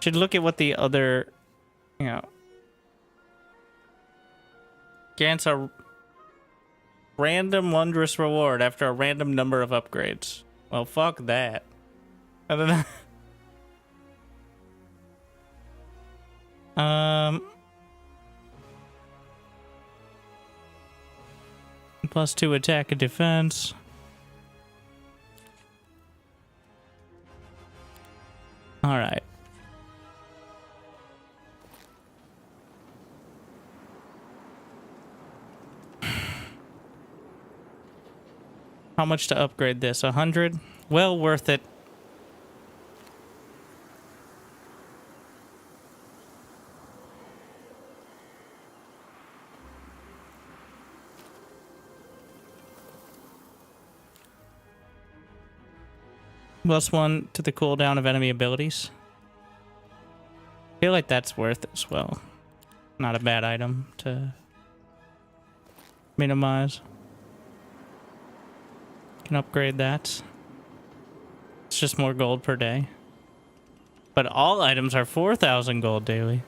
Speaker 1: Should look at what the other, you know, grants a random wondrous reward after a random number of upgrades. Well, fuck that. I don't know. +2 attack and defense. All right. How much to upgrade this? 100? Well worth it. +1 to the cooldown of enemy abilities. I feel like that's worth it as well. Not a bad item to minimize. Can upgrade that. It's just more gold per day. But all items are 4,000 gold daily.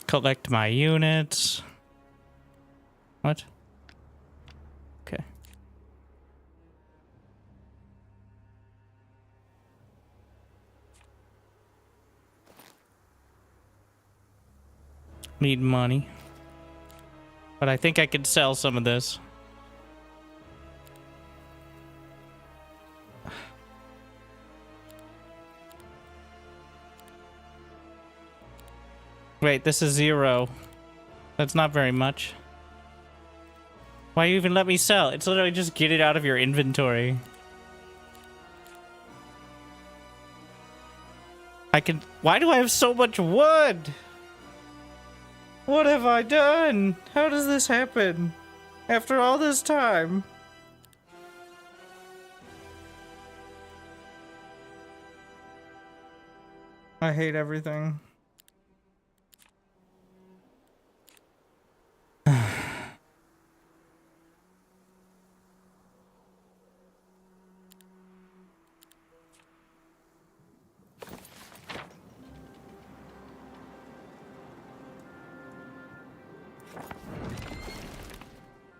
Speaker 1: Collect my units. What? Okay. Need money. But I think I could sell some of this. Wait, this is 0. That's not very much. Why you even let me sell? It's literally just get it out of your inventory. I can... Why do I have so much wood? What have I done? How does this happen? After all this time? I hate everything.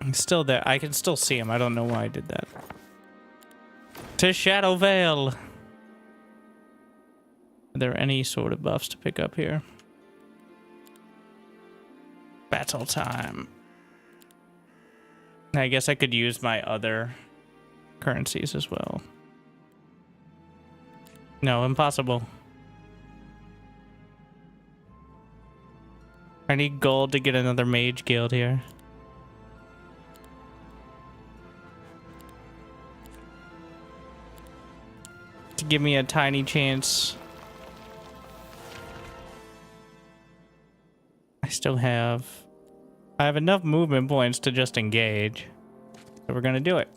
Speaker 1: He's still there. I can still see him. I don't know why I did that. To Shadow Vale. Are there any sort of buffs to pick up here? Battle time. I guess I could use my other currencies as well. No, impossible. I need gold to get another mage guild here. To give me a tiny chance. I have enough movement points to just engage. So we're gonna do it.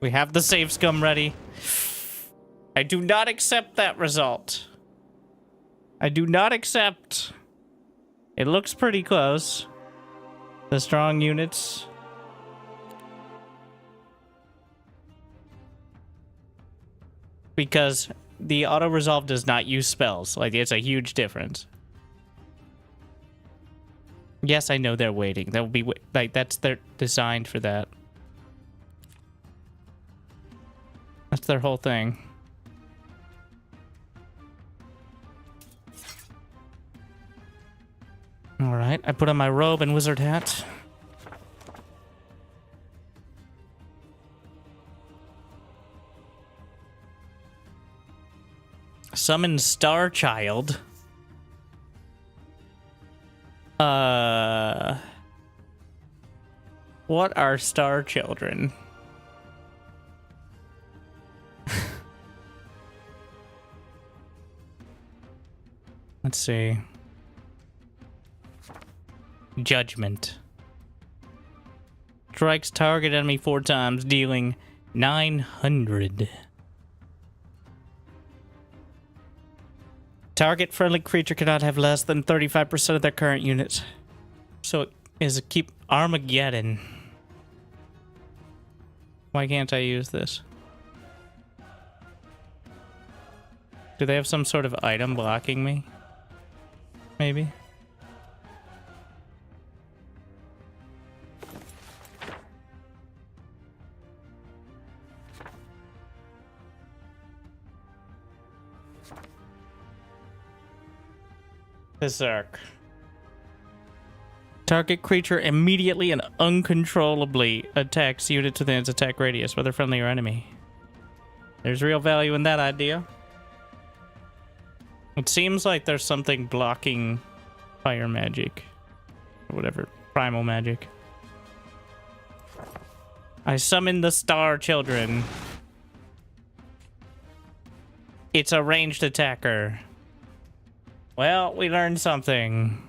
Speaker 1: We have the save scum ready. I do not accept that result. I do not accept. It looks pretty close. The strong units. Because the auto-resolve does not use spells. Like, it's a huge difference. Yes, I know they're waiting. They'll be like, they're designed for that. That's their whole thing. All right, I put on my robe and wizard hat. Summon Star Child. What are Star Children? Let's see. Judgment. Strikes target enemy 4 times, dealing 900. Target friendly creature cannot have less than 35% of their current units. So it is a keep Armageddon. Why can't I use this? Do they have some sort of item blocking me? Maybe. Berserk. Target creature immediately and uncontrollably attacks units within its attack radius, whether friendly or enemy. There's real value in that idea. It seems like there's something blocking fire magic. Or whatever. Primal magic. I summon the Star Children. It's a ranged attacker. Well, we learned something.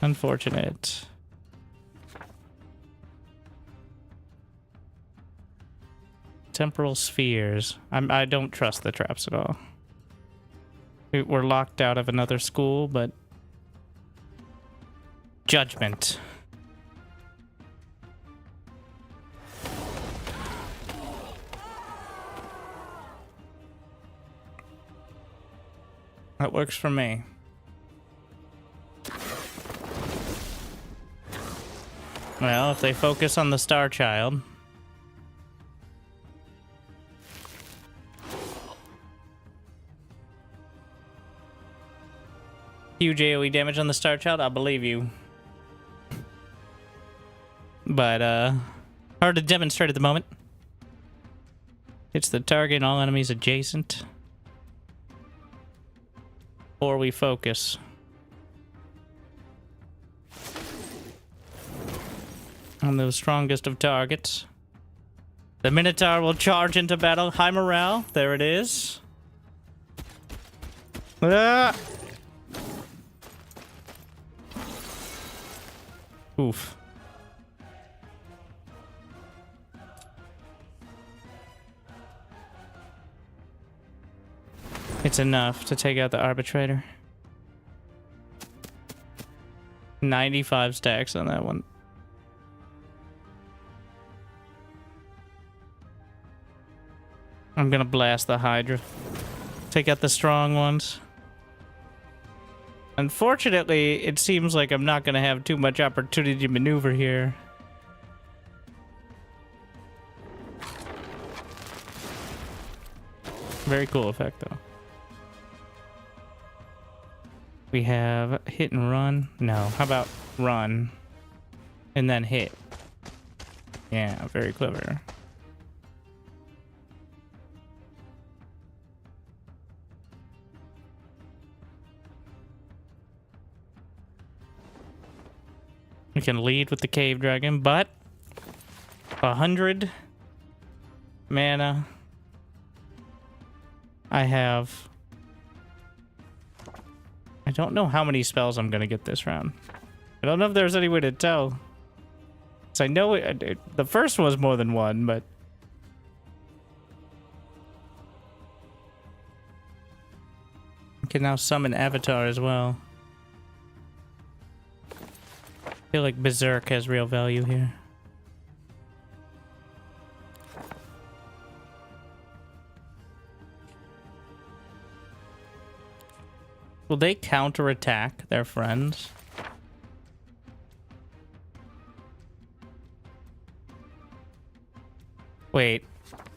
Speaker 1: Unfortunate. Temporal spheres. I don't trust the traps at all. We're locked out of another school, but... Judgment. That works for me. Well, if they focus on the Star Child... Huge AoE damage on the Star Child, I'll believe you. But, hard to demonstrate at the moment. Hits the target and all enemies adjacent. Or we focus. On the strongest of targets. The Minotaur will charge into battle. High morale. There it is. Ah! Oof. It's enough to take out the arbitrator. 95 stacks on that one. I'm gonna blast the Hydra. Take out the strong ones. Unfortunately, it seems like I'm not gonna have too much opportunity to maneuver here. Very cool effect, though. We have hit and run. No, how about run and then hit? Yeah, very clever. We can lead with the cave dragon, but 100 mana. I don't know how many spells I'm gonna get this round. I don't know if there's any way to tell. So I know the first one was more than one, but I can now summon Avatar as well. I feel like Berserk has real value here. Will they counterattack their friends? Wait,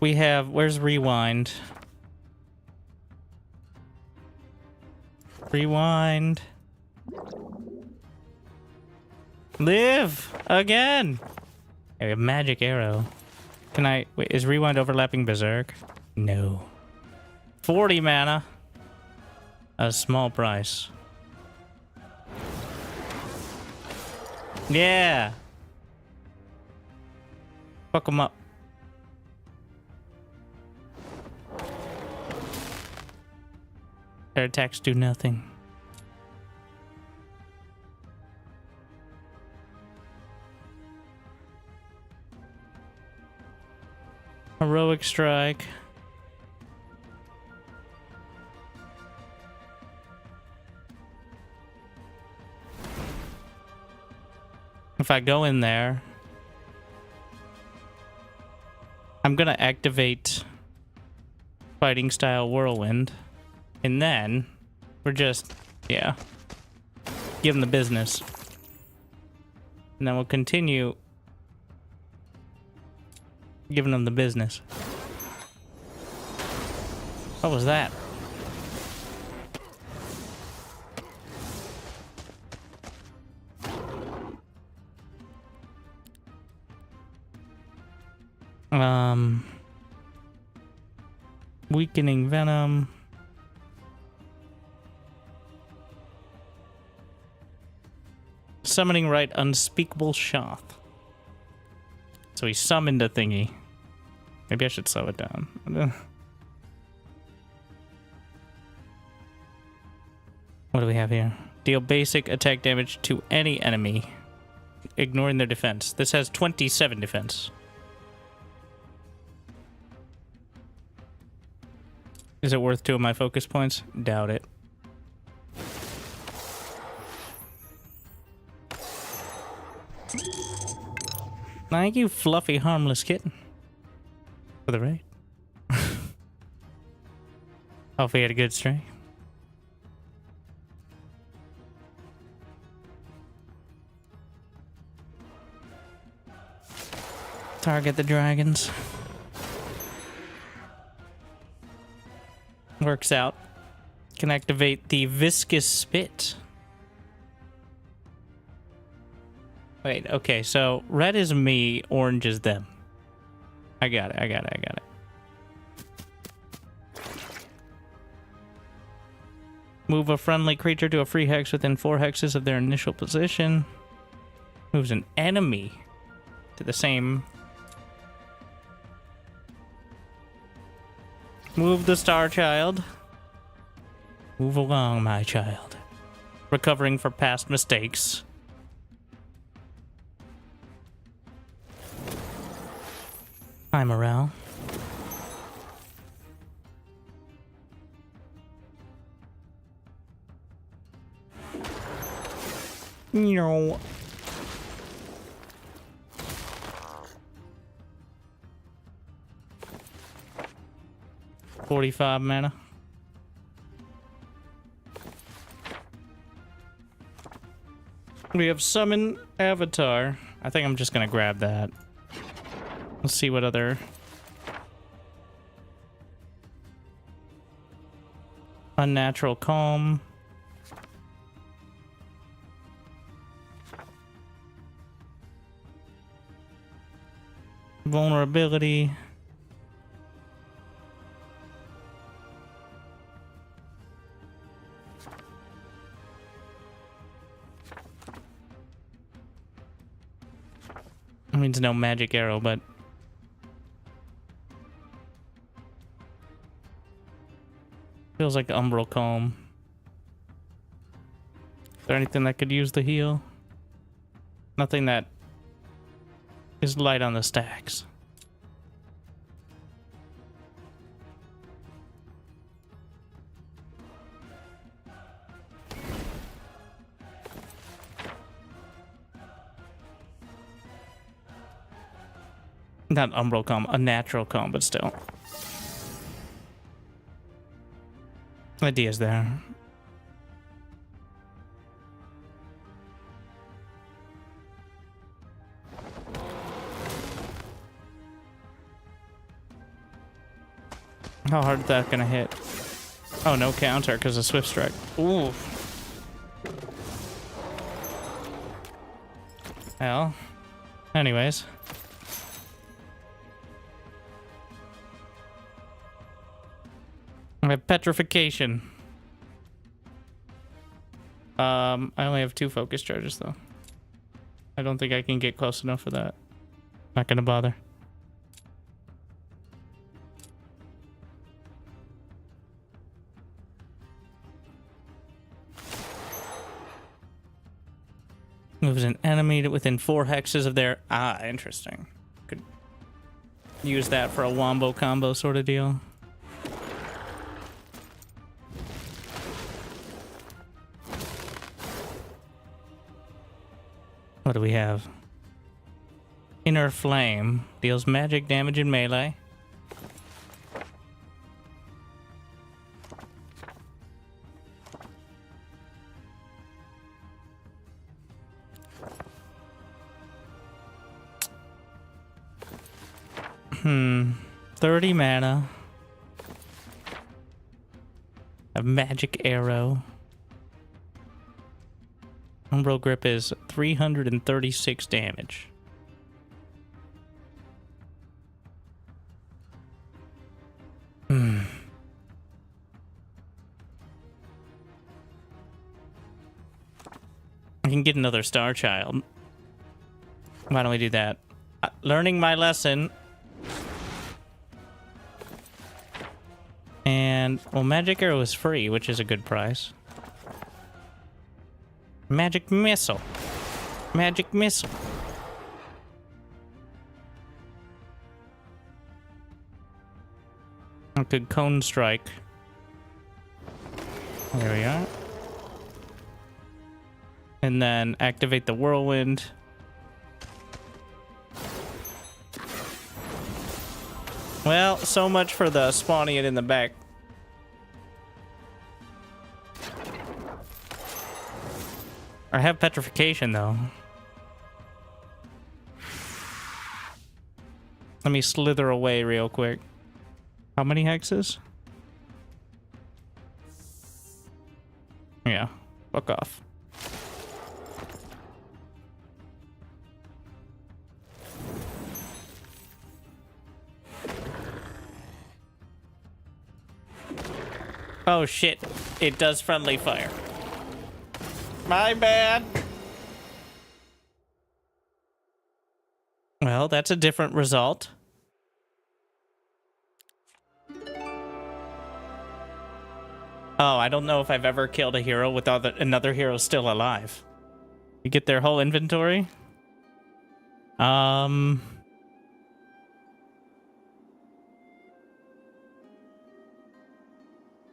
Speaker 1: we have... Where's Rewind? Rewind. Live! Again! Okay, we have Magic Arrow. Can I... Wait, is Rewind overlapping Berserk? No. 40 mana. A small price. Yeah! Fuck them up. Their attacks do nothing. Heroic Strike. If I go in there, I'm gonna activate Fighting Style Whirlwind, and then we're just, yeah, give them the business. And then we'll continue giving them the business. What was that? Weakening Venom. Summoning Right, Unspeakable Shoth. So he summoned a thingy. Maybe I should slow it down. What do we have here? Deal basic attack damage to any enemy, ignoring their defense. This has 27 defense. Is it worth 2 of my focus points? Doubt it. Thank you, fluffy, harmless kitten, for the raid. Hope he had a good stray. Target the dragons. Works out. Can activate the Viscous Spit. Wait, okay, so red is me, orange is them. I got it. Move a friendly creature to a free hex within 4 hexes of their initial position. Moves an enemy to the same. Move the Star Child. Move along, my child. Recovering for past mistakes. High morale. No. $45 mana. We have Summon Avatar. I think I'm just gonna grab that. Let's see what other... Unnatural Calm. Vulnerability. Means no magic arrow, but feels like umbral comb. Is there anything that could use the heal? Nothing that is light on the stacks. Not umbral comb, a natural comb, but still. Idea's there. How hard is that gonna hit? Oh, no counter because of Swift Strike. Ooh. Well. Anyways. I have petrification. I only have 2 focus charges though. I don't think I can get close enough for that. Not gonna bother. Moves an enemy to within 4 hexes of their... Ah, interesting. Could use that for a wombo combo sort of deal. What do we have? Inner Flame. Deals magic damage in melee. Hmm. 30 mana. A magic arrow. Umbral Grip is 336 damage. Hmm. I can get another Star Child. Why don't we do that? Learning my lesson. And, well, Magic Arrow is free, which is a good price. Magic Missile. Magic Missile. I could Cone Strike. There we are. And then activate the Whirlwind. Well, so much for the spawning it in the back. I have petrification though. Let me slither away real quick. How many hexes? Yeah, fuck off. Oh shit, it does friendly fire. My bad. Well, that's a different result. Oh, I don't know if I've ever killed a hero with another hero still alive. You get their whole inventory? Well,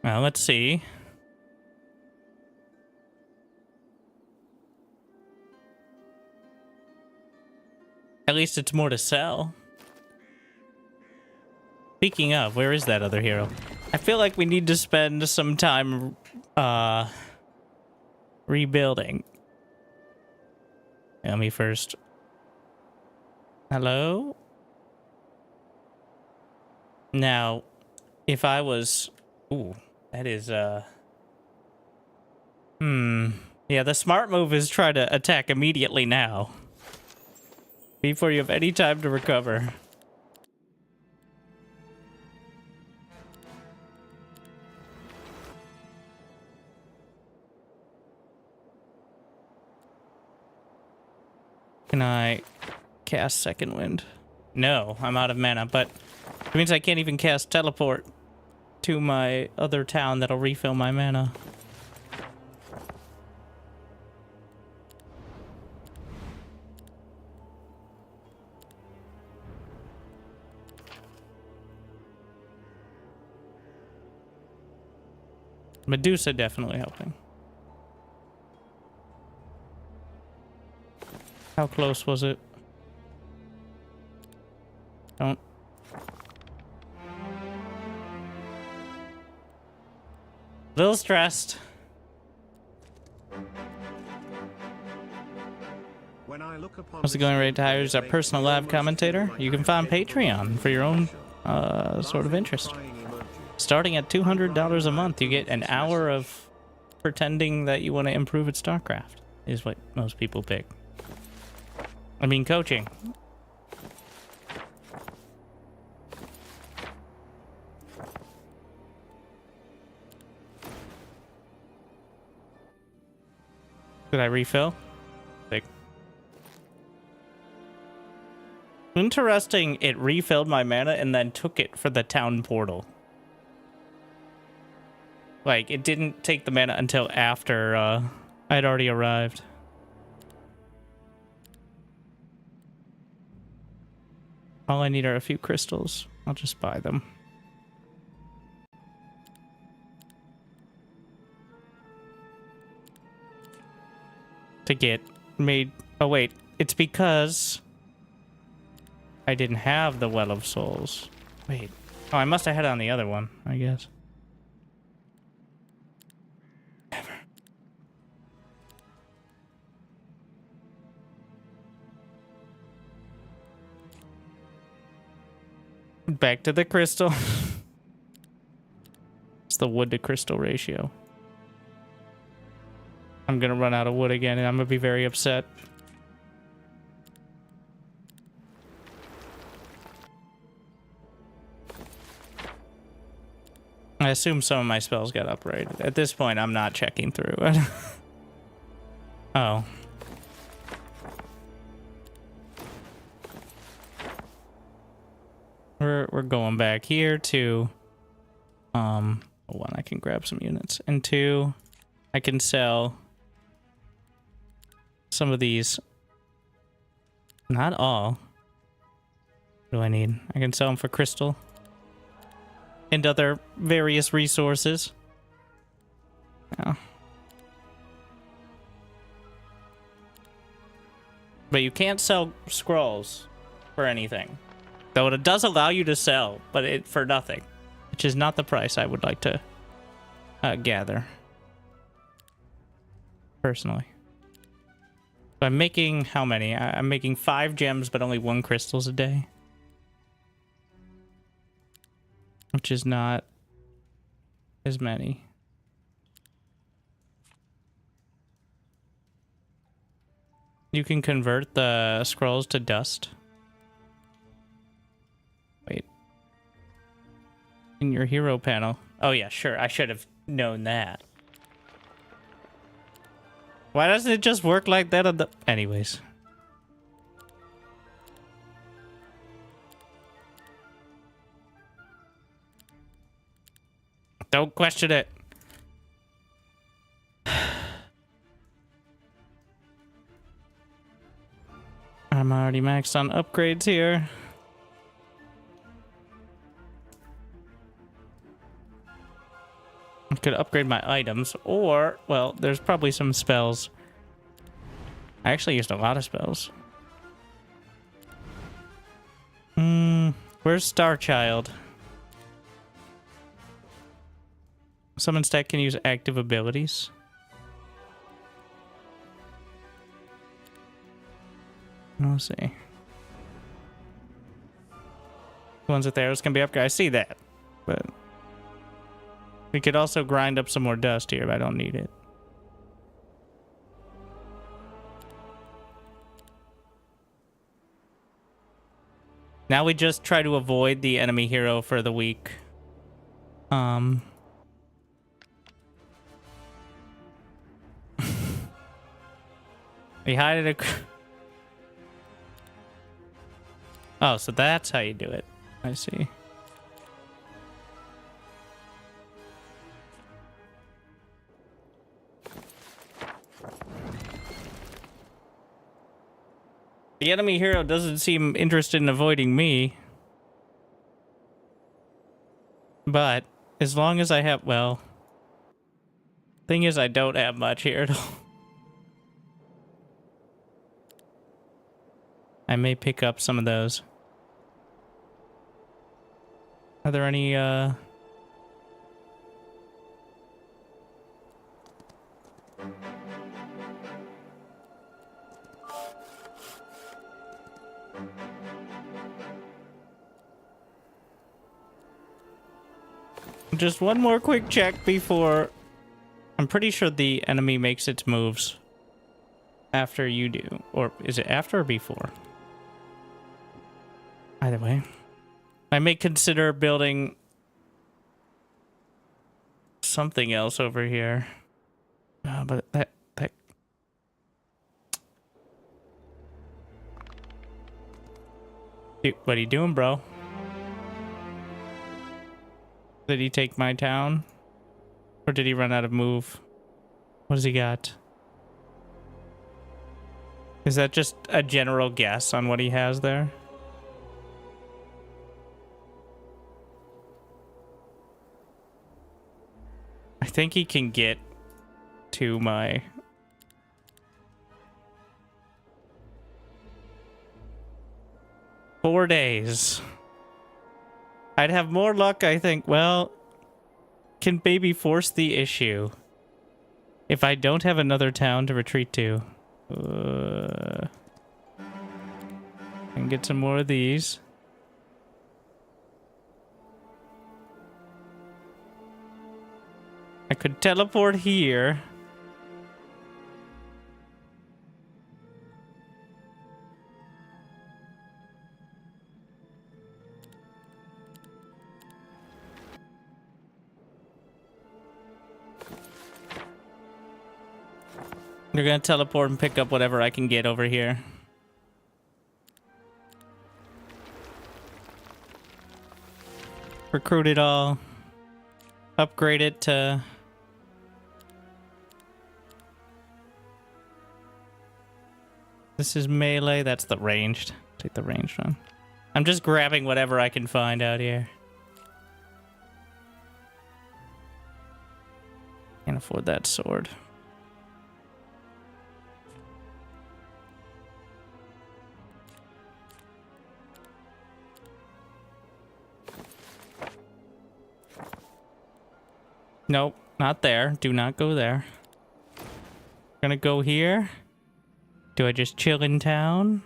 Speaker 1: let's see. At least it's more to sell. Speaking of, where is that other hero? I feel like we need to spend some time rebuilding. Let me first. Hello? Now, if I was... Ooh, that is, Yeah, the smart move is try to attack immediately now. Before you have any time to recover. Can I cast Second Wind? No, I'm out of mana, but it means I can't even cast Teleport to my other town that'll refill my mana. Medusa definitely helping. How close was it? Don't. Little stressed.
Speaker 2: When I look upon
Speaker 1: How's it going, Ray Tires? Our personal live commentator. You can find Patreon for your own sort of interest. Starting at $200 a month, you get an hour of pretending that you want to improve at StarCraft, is what most people pick. I mean, coaching. Did I refill? Big. Interesting, it refilled my mana and then took it for the town portal. Like, it didn't take the mana until after I'd already arrived. All I need are a few crystals. I'll just buy them. To get made... Oh, wait. It's because I didn't have the Well of Souls. Wait. Oh, I must have had it on the other one, I guess. Back to the crystal. It's the wood to crystal ratio. I'm gonna run out of wood again and I'm gonna be very upset. I assume some of my spells got upgraded. At this point, I'm not checking through it. Oh. We're going back here to one, I can grab some units, and two, I can sell some of these. Not all. What do I need? I can sell them for crystal and other various resources. Yeah. But you can't sell scrolls for anything. Though it does allow you to sell, but it for nothing, which is not the price I would like to gather. Personally. So I'm making how many? I'm making 5 gems, but only 1 crystals a day. Which is not as many. You can convert the scrolls to dust. Wait. In your hero panel. Oh yeah, sure. I should have known that. Why doesn't it just work like that on the... Anyways. Don't question it. I'm already maxed on upgrades here. I could upgrade my items, or, well, there's probably some spells. I actually used a lot of spells. Where's Starchild? Summon stack can use active abilities. Let's see. The ones with arrows can be upgraded. I see that, but we could also grind up some more dust here, but I don't need it. Now we just try to avoid the enemy hero for the week. We hide it. Oh, so that's how you do it. I see. The enemy hero doesn't seem interested in avoiding me. But as long as I have, well, thing is I don't have much here at all. I may pick up some of those. Are there any, just one more quick check before... I'm pretty sure the enemy makes its moves after you do. Or is it after or before? Either way. I may consider building something else over here. But that... Dude, what are you doing, bro? Did he take my town? Or did he run out of move? What does he got? Is that just a general guess on what he has there? I think he can get to my... "4 days. I'd have more luck, I think. Well, can baby force the issue if I don't have another town to retreat to? And get some more of these. I could teleport here. They're gonna teleport and pick up whatever I can get over here. Recruit it all. Upgrade it to... This is melee, that's the ranged. Take the ranged one. I'm just grabbing whatever I can find out here. Can't afford that sword. Nope, not there. Do not go there. Gonna go here. Do I just chill in town?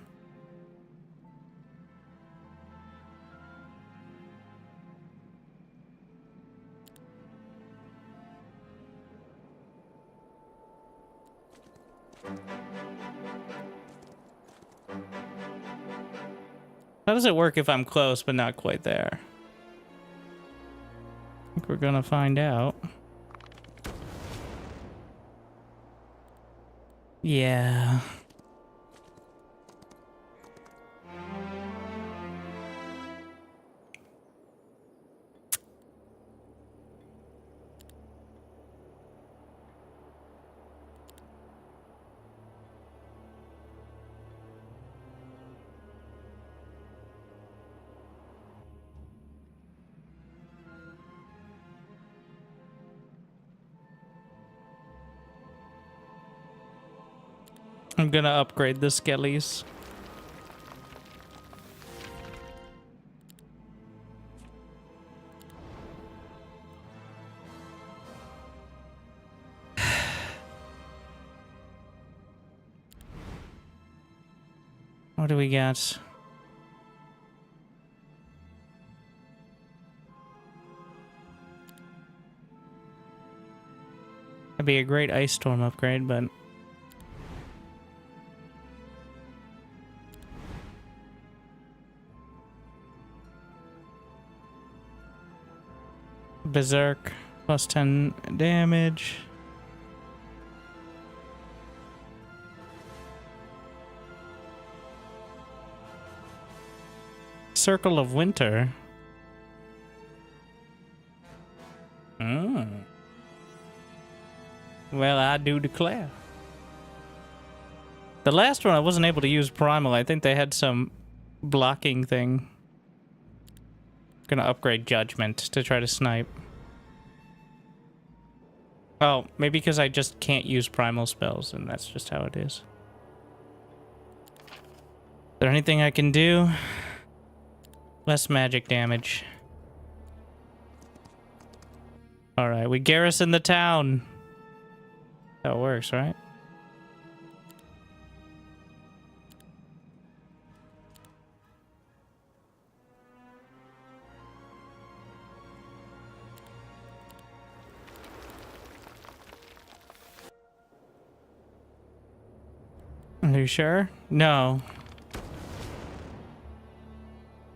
Speaker 1: How does it work if I'm close but not quite there? I think we're gonna find out. Yeah. I'm gonna upgrade the skellies. What do we got? That'd be a great ice storm upgrade, but Berserk, plus 10 damage. Circle of Winter. Well, I do declare. The last one I wasn't able to use Primal. I think they had some blocking thing. Gonna upgrade Judgment to try to snipe. Oh, maybe because I just can't use Primal spells, and that's just how it is. Is there anything I can do? Less magic damage. Alright, we garrison the town. That works, right? Are you sure? No.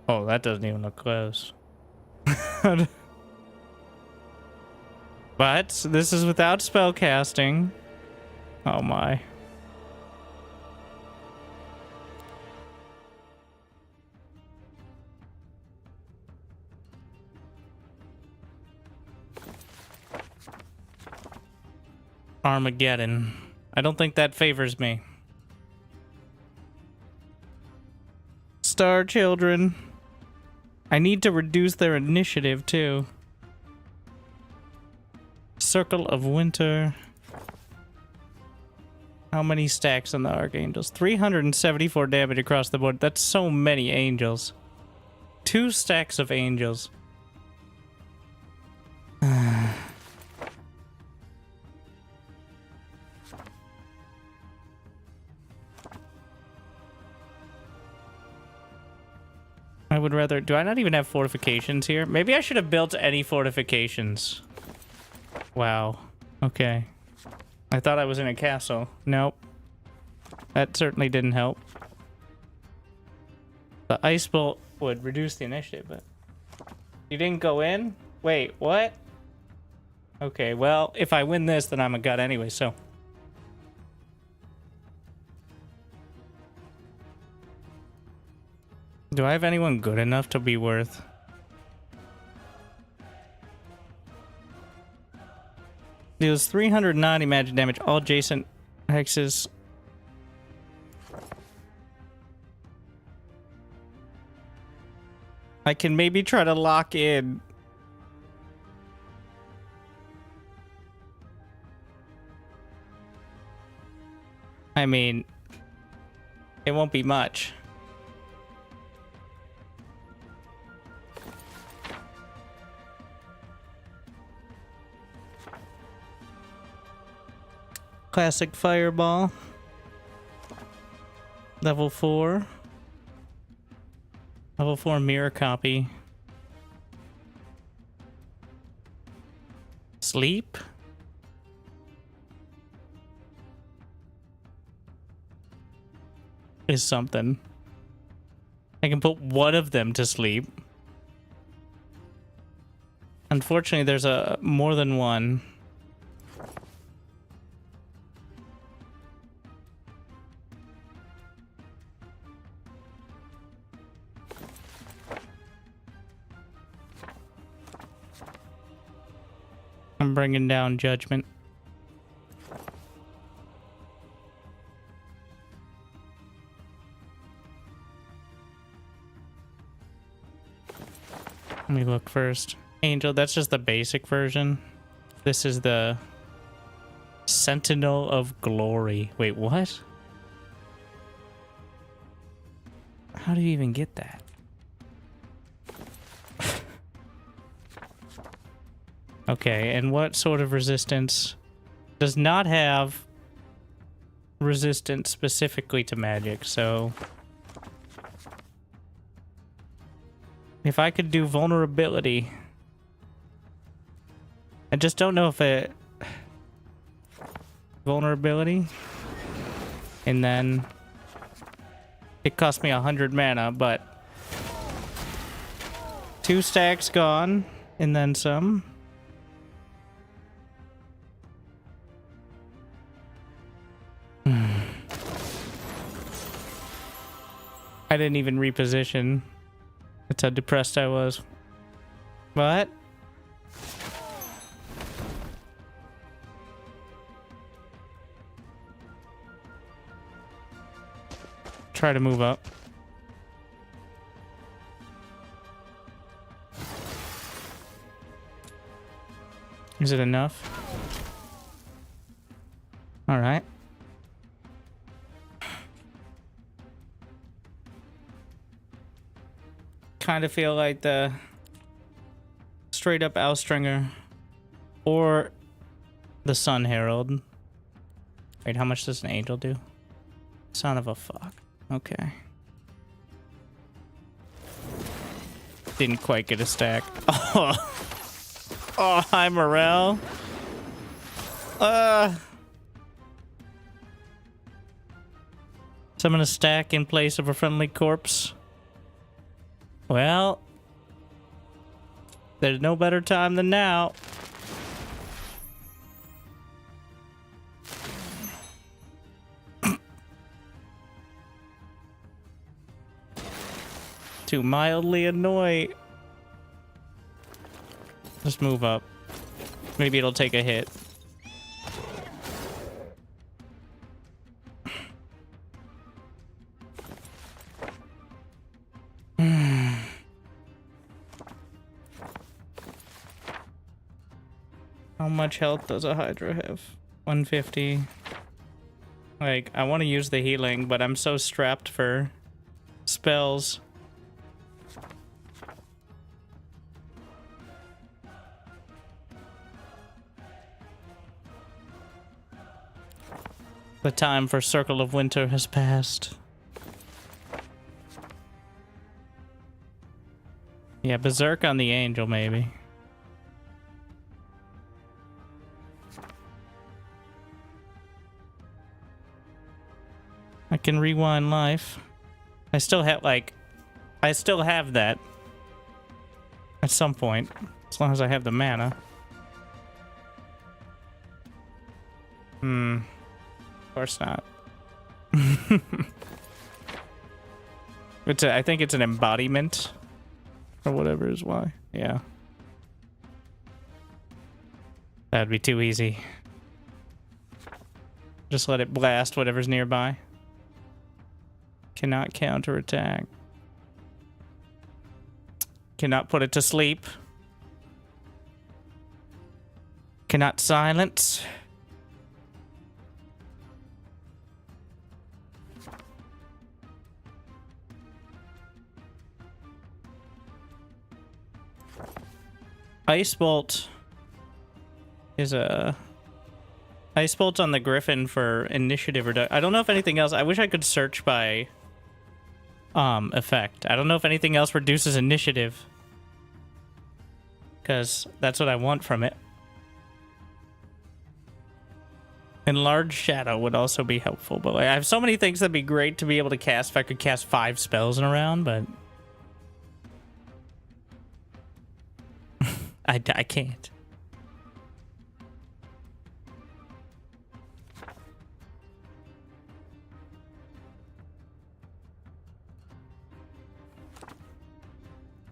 Speaker 1: Oh, that doesn't even look close. But this is without spell casting. Oh my. Armageddon. I don't think that favors me. Star Children. I need to reduce their initiative too. Circle of Winter. How many stacks on the Archangels? 374 damage across the board. That's so many angels. 2 stacks of angels. I would rather... Do I not even have fortifications here? Maybe I should have built any fortifications. Wow. Okay. I thought I was in a castle. Nope. That certainly didn't help. The ice bolt would reduce the initiative, but... You didn't go in? Wait, what? Okay, well, if I win this, then I'm a god anyway, so... Do I have anyone good enough to be worth? Deals 390 magic damage, all adjacent hexes. I can maybe try to lock in. I mean, it won't be much. Classic Fireball. Level 4. Level 4 Mirror Copy. Sleep. Is something. I can put one of them to sleep. Unfortunately, there's a more than one. I'm bringing down Judgment. Let me look first. Angel, that's just the basic version. This is the Sentinel of Glory. Wait, what? How do you even get that? Okay, and what sort of resistance? Does not have resistance specifically to magic, so... If I could do vulnerability... I just don't know if it... Vulnerability? And then... It cost me 100 mana, but... 2 stacks gone, and then some... I didn't even reposition. That's how depressed I was. What? Try to move up. Is it enough? All right. Kind of feel like the straight up Austringer or the Sun Herald. Wait, how much does an angel do? Son of a fuck. Okay. Didn't quite get a stack. Oh, oh, hi Morel. Summon a stack in place of a friendly corpse. Well, there's no better time than now. To mildly annoy. Just move up. Maybe it'll take a hit. How much health does a Hydra have? 150. Like, I want to use the healing, but I'm so strapped for spells. The time for Circle of Winter has passed. Yeah, Berserk on the Angel, maybe. I can rewind life. I still have, like... I still have that. At some point. As long as I have the mana. Of course not. I think it's an embodiment. Or whatever is why. Yeah. That'd be too easy. Just let it blast whatever's nearby. Cannot counterattack. Cannot put it to sleep. Cannot silence. Ice Bolt is a... Ice Bolt on the Griffin for initiative reduction. I don't know if anything else... I wish I could search by effect. I don't know if anything else reduces initiative. Because that's what I want from it. Enlarged Shadow would also be helpful. But like, I have so many things that'd be great to be able to cast if I could cast 5 spells in a round, but... I can't.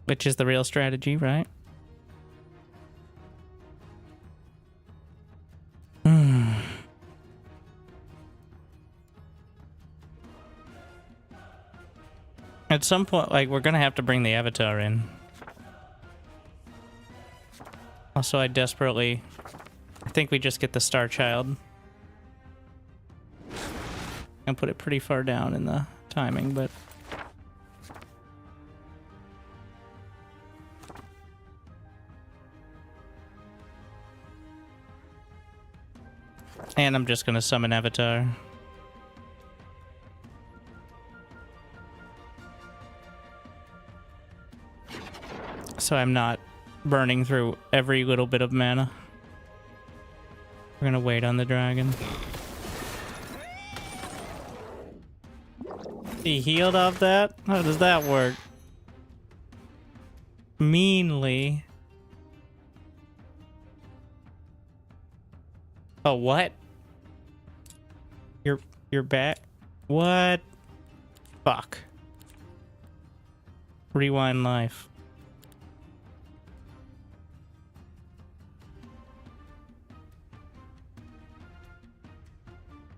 Speaker 1: Which is the real strategy, right? At some point, like, we're gonna have to bring the Avatar in. Also, I think we just get the Star Child. And put it pretty far down in the timing, but... And I'm just gonna summon Avatar. So I'm not burning through every little bit of mana. We're gonna wait on the dragon. He healed off that? How does that work? Meanly. Oh, what? You're back? What? Fuck. Rewind life.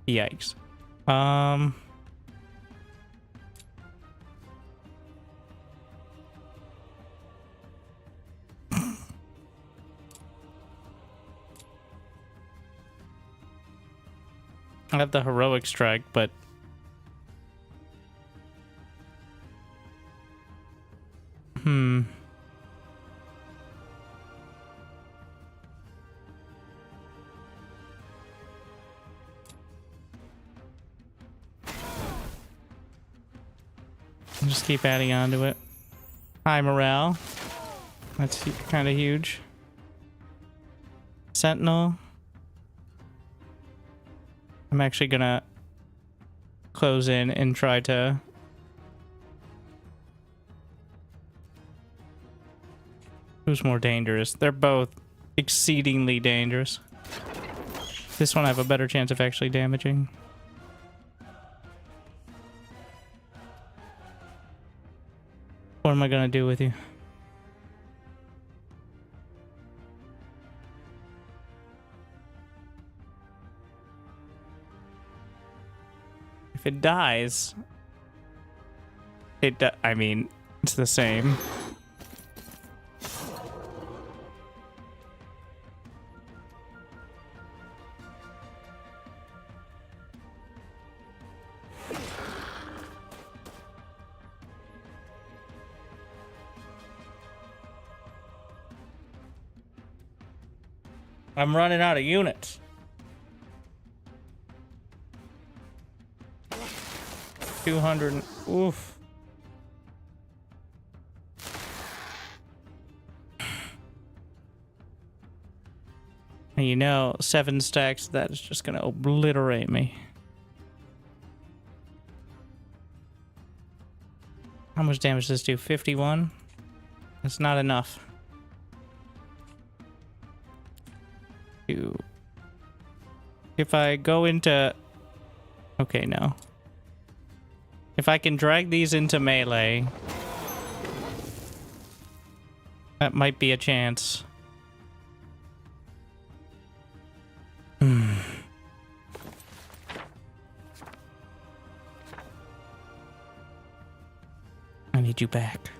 Speaker 1: Yikes. I have the heroic strike, but I'll just keep adding on to it. High morale. That's kind of huge. Sentinel. I'm actually gonna close in and try to who's more dangerous? They're both exceedingly dangerous. This one I have a better chance of actually damaging. What am I gonna do with you? If it dies, I mean, it's the same. I'm running out of units. Oof. And you know, 7 stacks, that is just gonna obliterate me. How much damage does this do? 51? That's not enough. If I go into... Okay, no. If I can drag these into melee, that might be a chance. I need you back.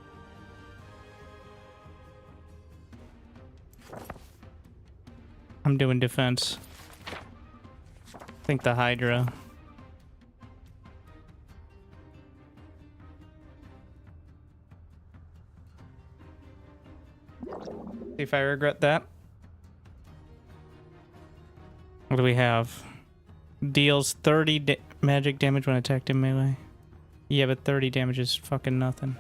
Speaker 1: I'm doing defense. I think the Hydra. See if I regret that. What do we have? Deals 30 magic damage when attacked in melee. Yeah, but 30 damage is fucking nothing.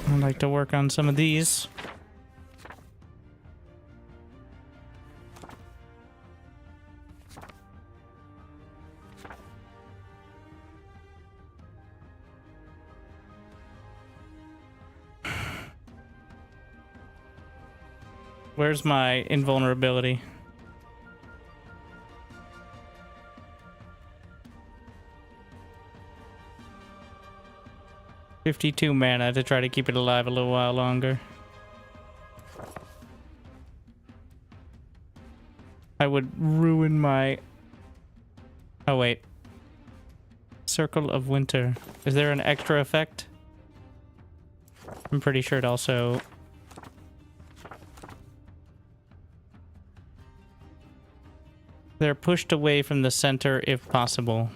Speaker 1: I'd like to work on some of these. Where's my invulnerability? $52 mana to try to keep it alive a little while longer. I would ruin my... Oh wait. Circle of Winter. Is there an extra effect? I'm pretty sure it also... They're pushed away from the center if possible.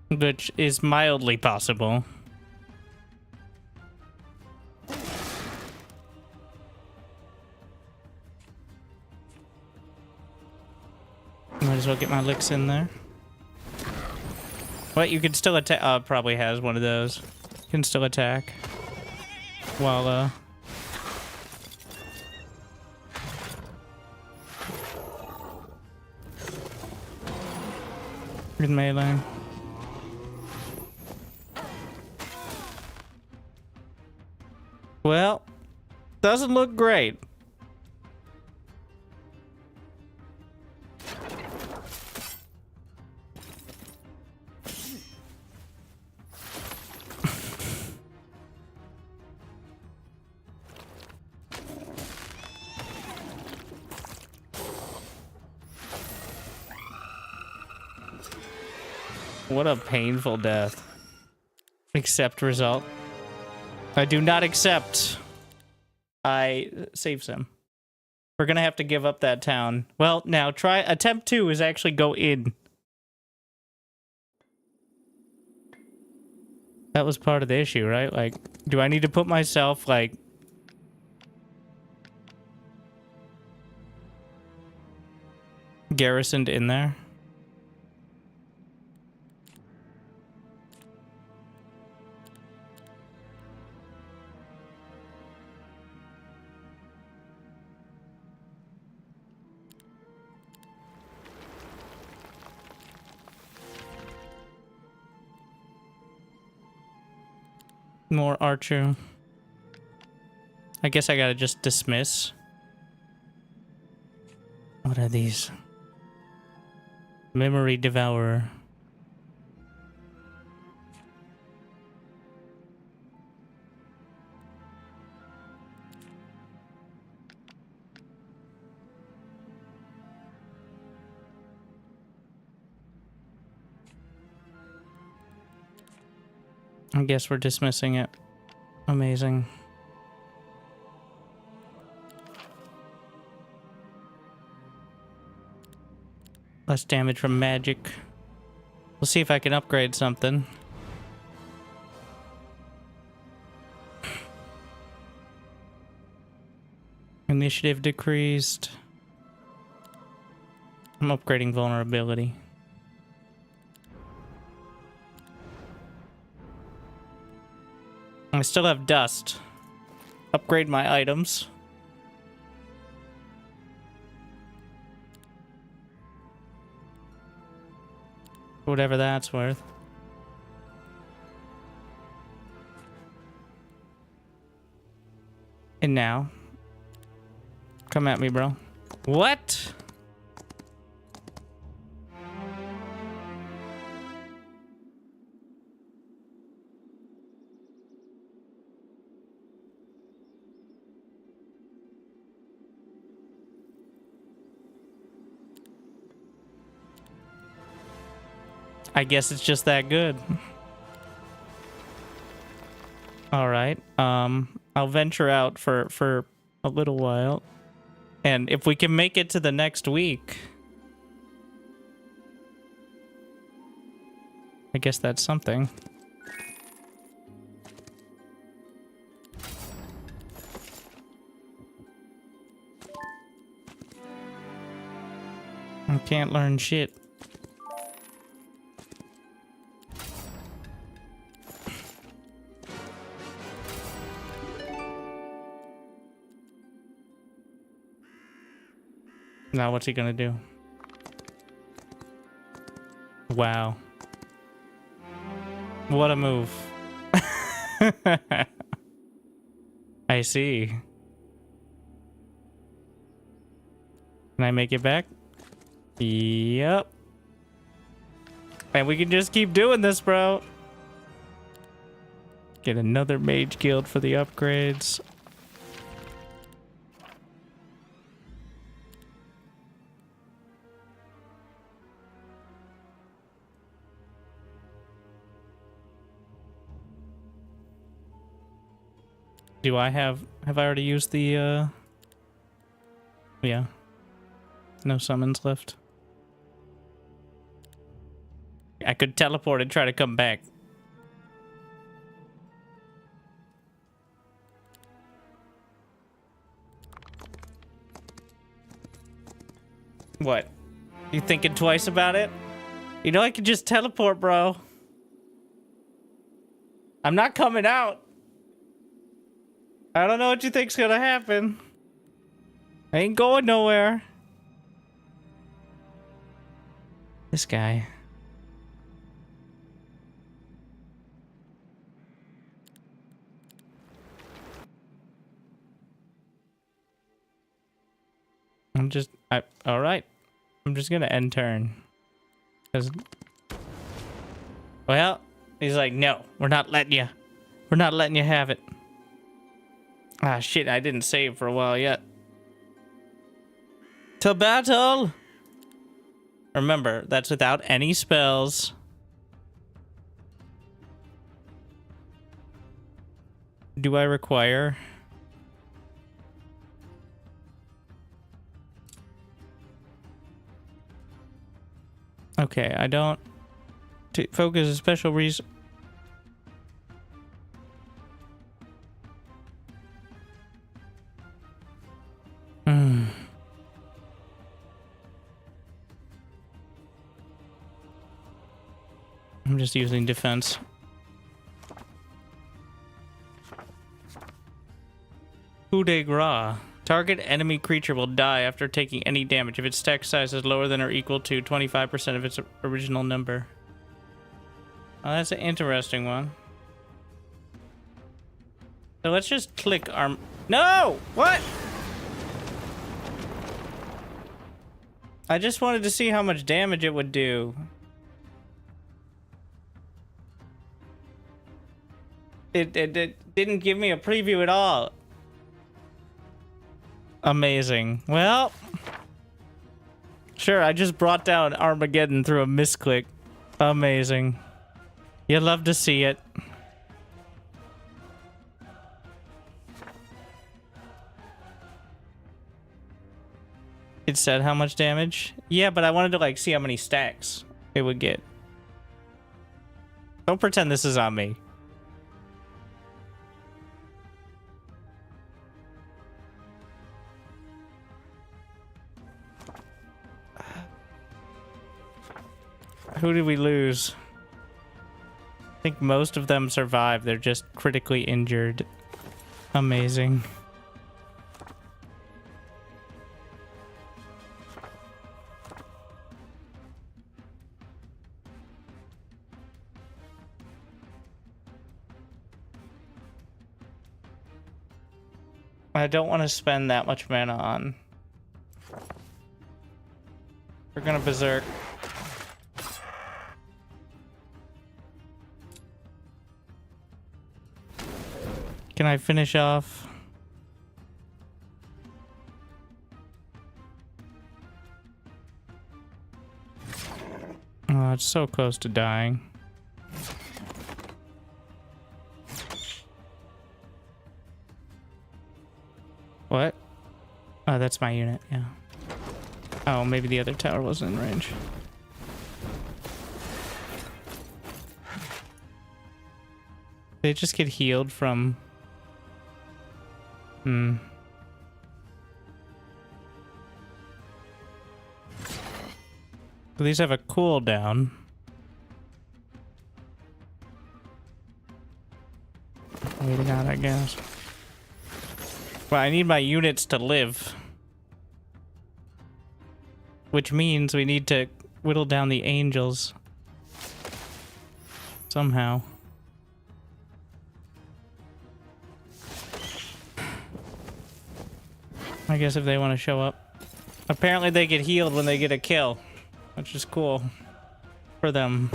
Speaker 1: Which is mildly possible. Might as well get my licks in there. What, you can still attack? Oh, it probably has one of those. You can still attack. While, in melee. Well, doesn't look great. What a painful death. Accept result. I do not accept. I saves him. We're gonna have to give up that town. Well, now try attempt 2 is actually go in. That was part of the issue, right? Like, do I need to put myself like garrisoned in there? More archer. I guess I gotta just dismiss. What are these? Memory devourer. I guess we're dismissing it. Amazing. Less damage from magic. We'll see if I can upgrade something. Initiative decreased. I'm upgrading vulnerability. I still have dust. Upgrade my items. Whatever that's worth. And now, come at me, bro. What? I guess it's just that good. All right. I'll venture out for a little while. And if we can make it to the next week, I guess that's something. I can't learn shit. Now what's he gonna do? Wow. What a move. I see. Can I make it back? Yep. And we can just keep doing this, bro. Get another mage guild for the upgrades. Do I have I already used the, yeah. No summons left. I could teleport and try to come back. What? You thinking twice about it? You know I could just teleport, bro. I'm not coming out. I don't know what you think's gonna happen. I ain't going nowhere. This guy. All right. I'm just gonna end turn. 'Cause, well, he's like, no, we're not letting you have it. Ah, shit, I didn't save for a while yet. To battle! Remember, that's without any spells. Do I require? Okay, I don't. To focus a special reason. I'm just using defense. Coup de grace. Target enemy creature will die after taking any damage if its stack size is lower than or equal to 25% of its original number. Oh, that's an interesting one. So let's just click arm. No! What? I just wanted to see how much damage it would do. It didn't give me a preview at all. Amazing. Well, sure, I just brought down Armageddon through a misclick. Amazing. You love to see it. It said how much damage? Yeah, but I wanted to like see how many stacks it would get. Don't pretend this is on me. Who did we lose? I think most of them survived. They're just critically injured. Amazing. I don't want to spend that much mana on. We're gonna berserk. Can I finish off? Oh, it's so close to dying. What? Oh, that's my unit, yeah. Oh, maybe the other tower wasn't in range. They just get healed from... Do these have a cooldown? Waiting on, I guess. Well, I need my units to live. Which means we need to whittle down the angels. Somehow. I guess if they want to show up. Apparently they get healed when they get a kill, which is cool for them.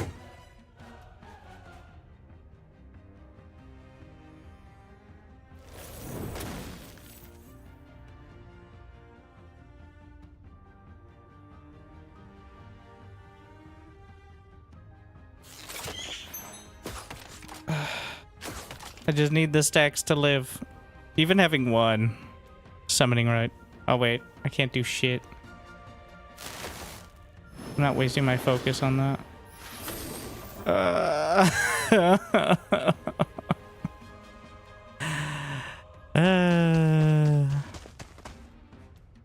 Speaker 1: I just need the stacks to live. Even having one. Summoning right. Oh wait, I can't do shit. I'm not wasting my focus on that.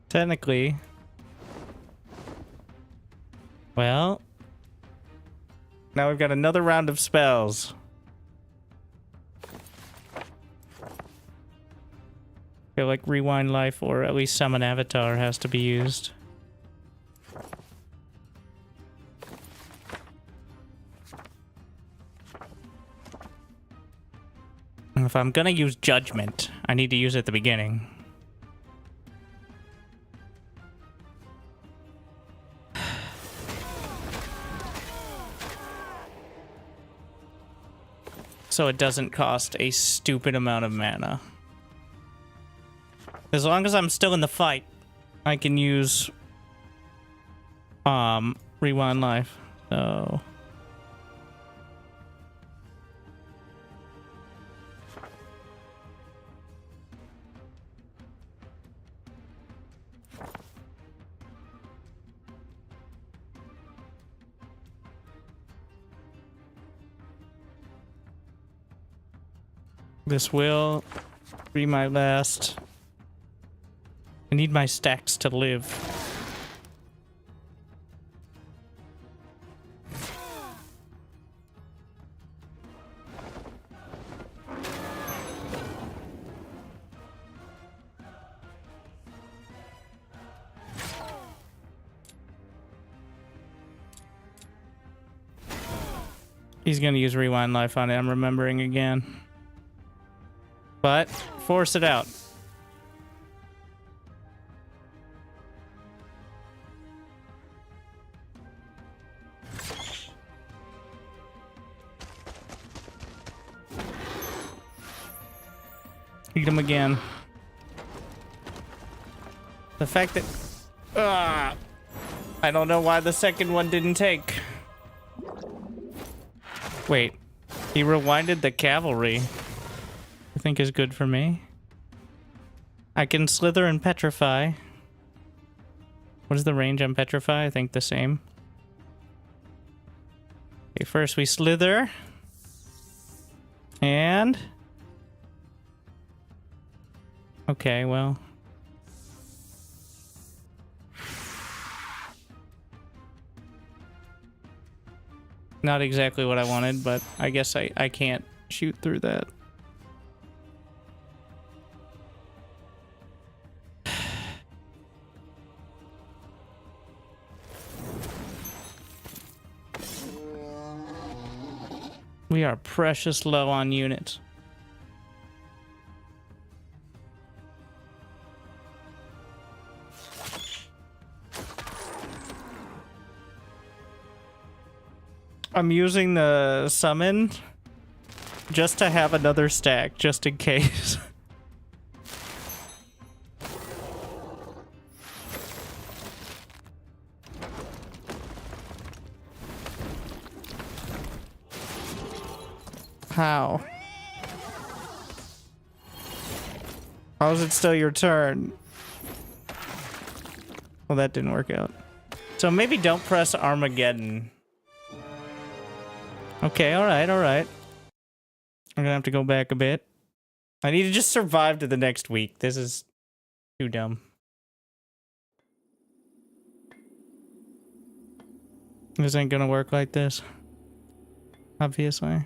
Speaker 1: Technically. Well. Now we've got another round of spells. I feel like Rewind Life or at least Summon Avatar has to be used. And if I'm gonna use Judgment, I need to use it at the beginning. so it doesn't cost a stupid amount of mana. As long as I'm still in the fight, I can use rewind life. So this will be my last. I need my stacks to live. He's gonna use rewind life on it, I'm remembering again. But force it out. Eat him again. The fact that... I don't know why the second one didn't take. Wait. He rewinded the cavalry. I think is good for me. I can slither and petrify. What is the range on petrify? I think the same. Okay, first we slither. And... okay, well. Not exactly what I wanted, but I guess I can't shoot through that. We are precious low on units. I'm using the summon just to have another stack, just in case. How? How is it still your turn? Well, that didn't work out. So maybe don't press Armageddon. Okay, alright, alright. I'm gonna have to go back a bit. I need to just survive to the next week. This is too dumb. This ain't gonna work like this. Obviously.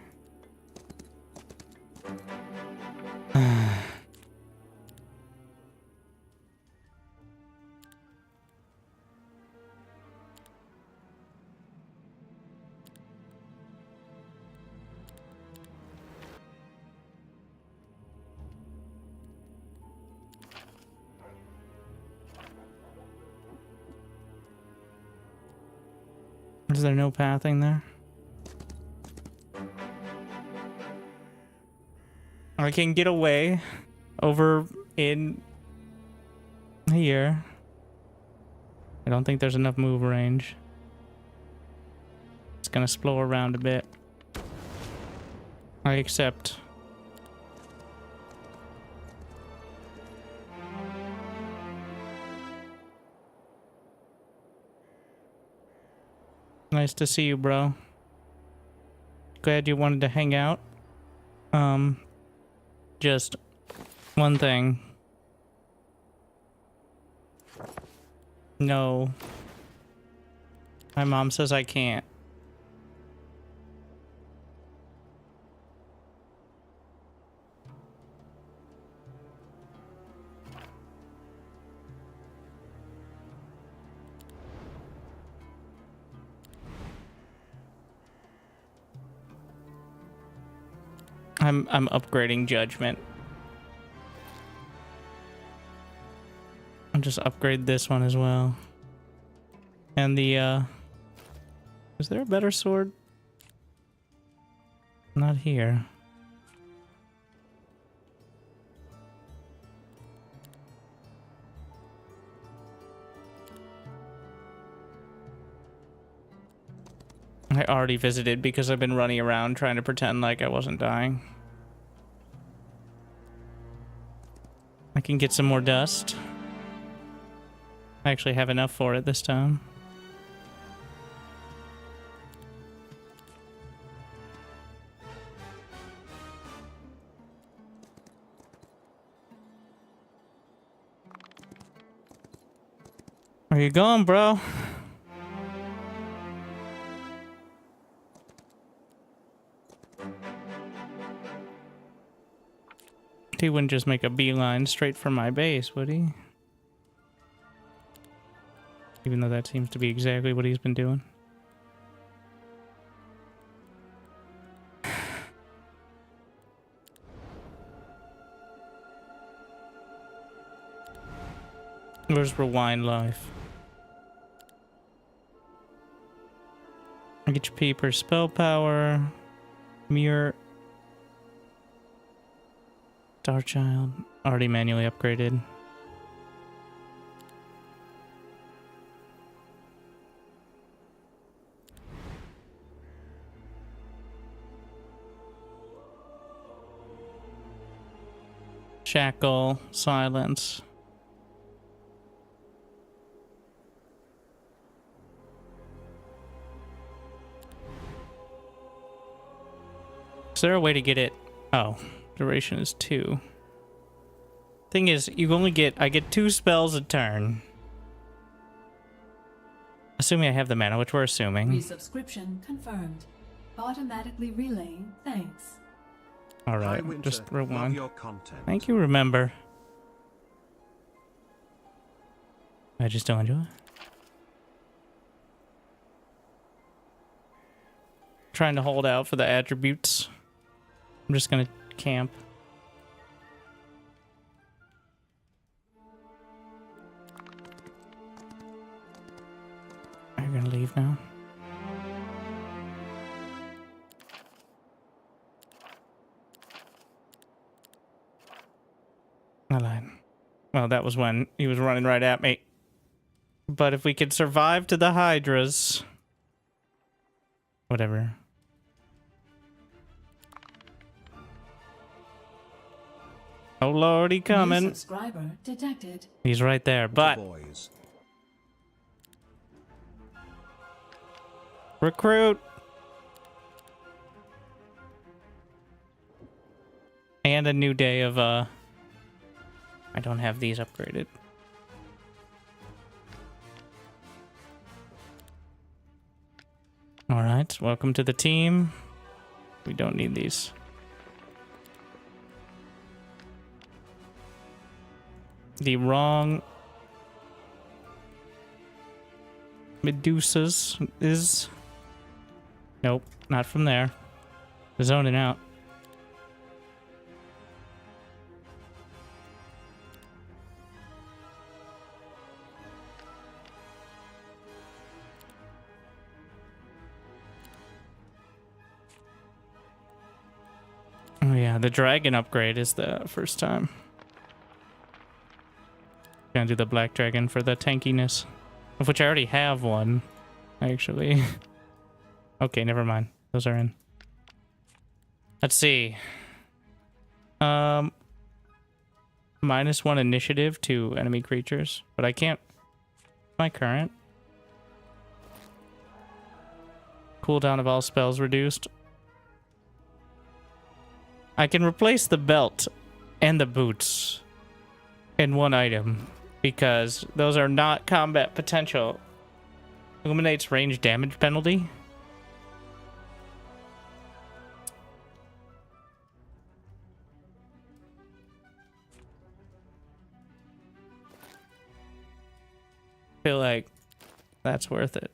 Speaker 1: Is there no pathing there? I can get away over in here. I don't think there's enough move range. It's gonna slow around a bit. I accept. Nice to see you, bro. Glad you wanted to hang out. Just one thing. No. My mom says I can't. I'm upgrading judgment. I'll just upgrade this one as well. And the is there a better sword? Not here. I already visited because I've been running around trying to pretend like I wasn't dying. I can get some more dust. I actually have enough for it this time. Where you going, bro? He wouldn't just make a beeline straight for my base, would he? Even though that seems to be exactly what he's been doing. Where's Rewind Life? HP per spell power. Mirror. Starchild. Already manually upgraded. Shackle. Silence. Is there a way to get it? Oh, duration is 2. Thing is, you only get... I get 2 spells a turn. Assuming I have the mana, which we're assuming.
Speaker 3: Resubscription confirmed. Automatically relaying thanks.
Speaker 1: Alright,
Speaker 2: Winter,
Speaker 1: just
Speaker 2: love
Speaker 1: rewind.
Speaker 2: your content.
Speaker 1: Thank you, remember. I just don't enjoy it. Trying to hold out for the attributes. I'm just gonna camp. Are you gonna leave now? I lied. Well, that was when he was running right at me. But if we could survive to the Hydras... Whatever. Oh lord, he coming.
Speaker 3: New subscriber detected.
Speaker 1: He's right there, but...
Speaker 2: Boys.
Speaker 1: Recruit! And a new day of, I don't have these upgraded. Alright, welcome to the team. We don't need these. The wrong Medusas is... Nope, not from there. Zoning out. Oh yeah, the dragon upgrade is the first time. Gonna do the black dragon for the tankiness, of which I already have one, actually. Okay, never mind. Those are in. Let's see. -1 initiative to enemy creatures, but I can't. My current cooldown of all spells reduced. I can replace the belt and the boots in one item because those are not combat potential. Eliminates range damage penalty. Feel like that's worth it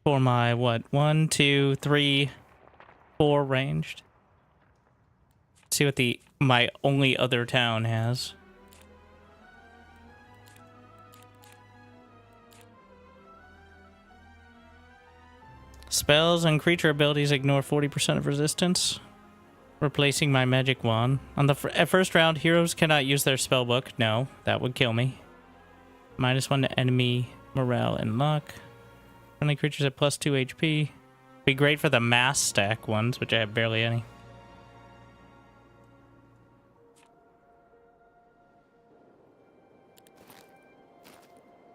Speaker 1: for my what 1 2 3 4 ranged. Let's see what my only other town has. Spells and creature abilities ignore 40% of resistance. Replacing my magic wand. On the first round, heroes cannot use their spellbook. No, that would kill me. -1 to enemy morale and luck. Friendly creatures at plus 2 HP. Be great for the mass stack ones, which I have barely any.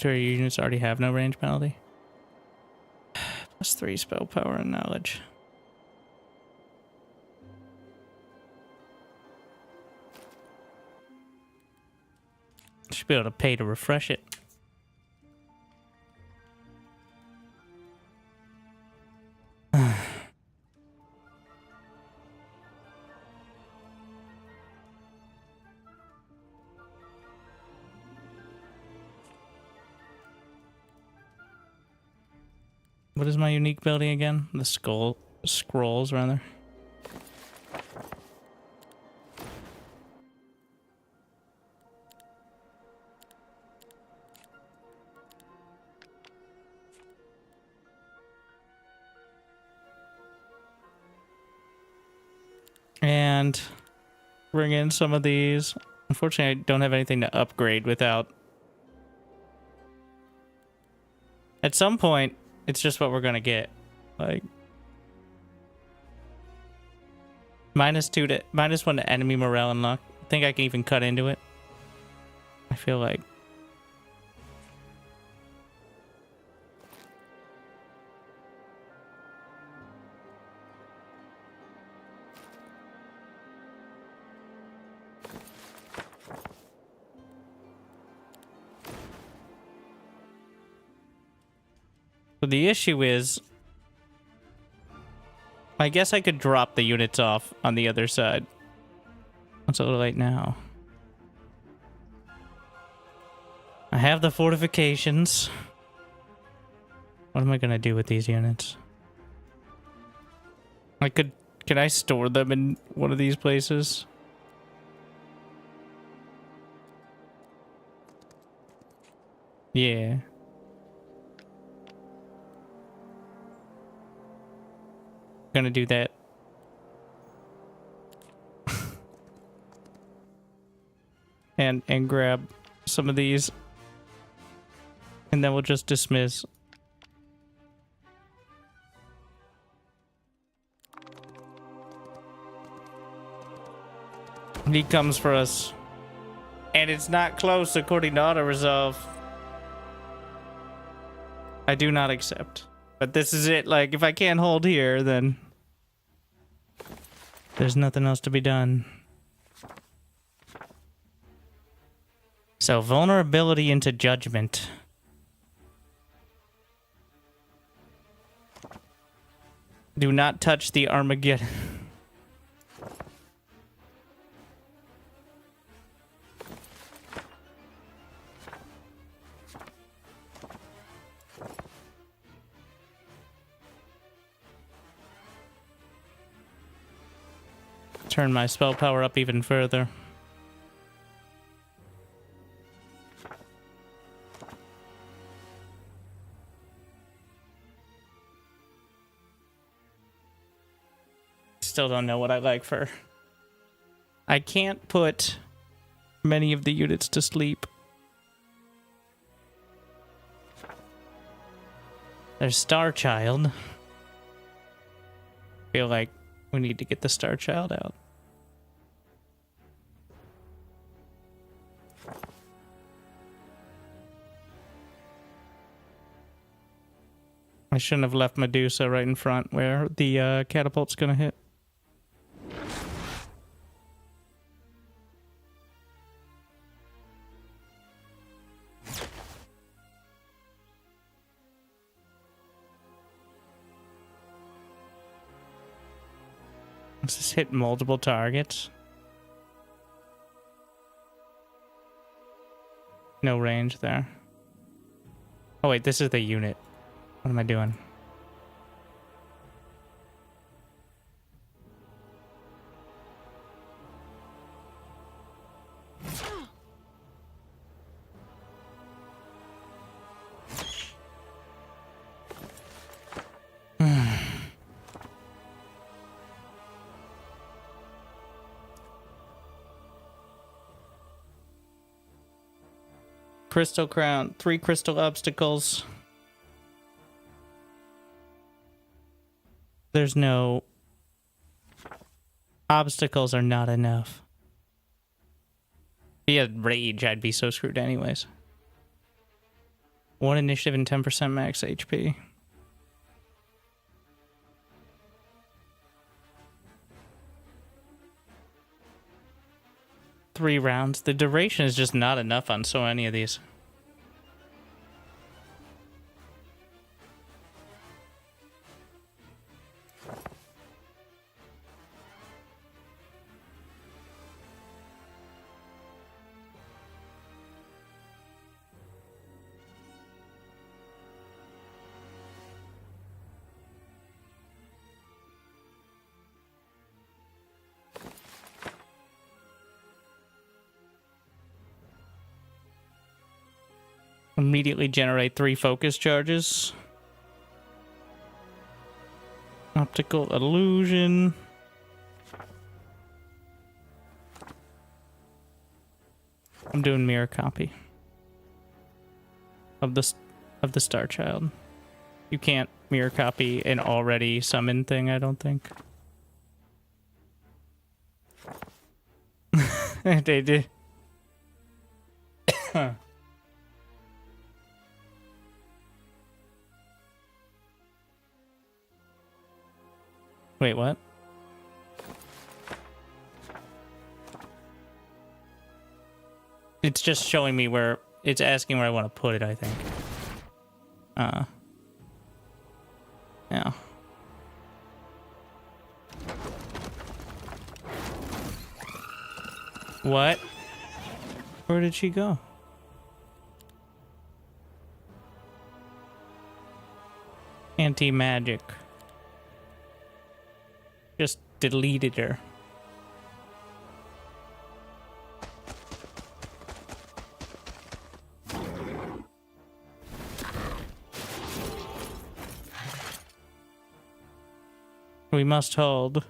Speaker 1: Sure, your units already have no range penalty. Plus 3 spell power and knowledge. Should be able to pay to refresh it. What is my unique building again? The scrolls rather. And bring in some of these. Unfortunately, I don't have anything to upgrade without. At some point, it's just what we're gonna get. Like -2 to -1 to enemy morale and luck. I think I can even cut into it. I feel like. But the issue is, I guess I could drop the units off on the other side. It's a little late now. I have the fortifications. What am I gonna do with these units? Can I store them in one of these places? Yeah. Gonna do that. and grab some of these, and then we'll just dismiss. He comes for us, and it's not close according to auto resolve. I do not accept. But this is it. Like, if I can't hold here, then there's nothing else to be done. So, vulnerability into judgment. Do not touch the Armageddon. Turn my spell power up even further. Still don't know what I like for. I can't put many of the units to sleep. There's Star Child. Feel like we need to get the Star Child out. I shouldn't have left Medusa right in front where the catapult's gonna hit. Does this hit multiple targets? No range there. Oh wait, this is the unit. What am I doing? Crystal crown, 3 crystal obstacles. There's no... Obstacles are not enough. If he had rage, I'd be so screwed anyways. 1 initiative and 10% max HP. Three rounds. The duration is just not enough on so many of these. Immediately generate 3 focus charges. Optical illusion. I'm doing mirror copy of the Star Child. You can't mirror copy an already summoned thing, I don't think. They did. Wait, what? It's just showing me where... It's asking where I want to put it, I think. Yeah. What? Where did she go? Anti-magic. Just deleted her. We must hold.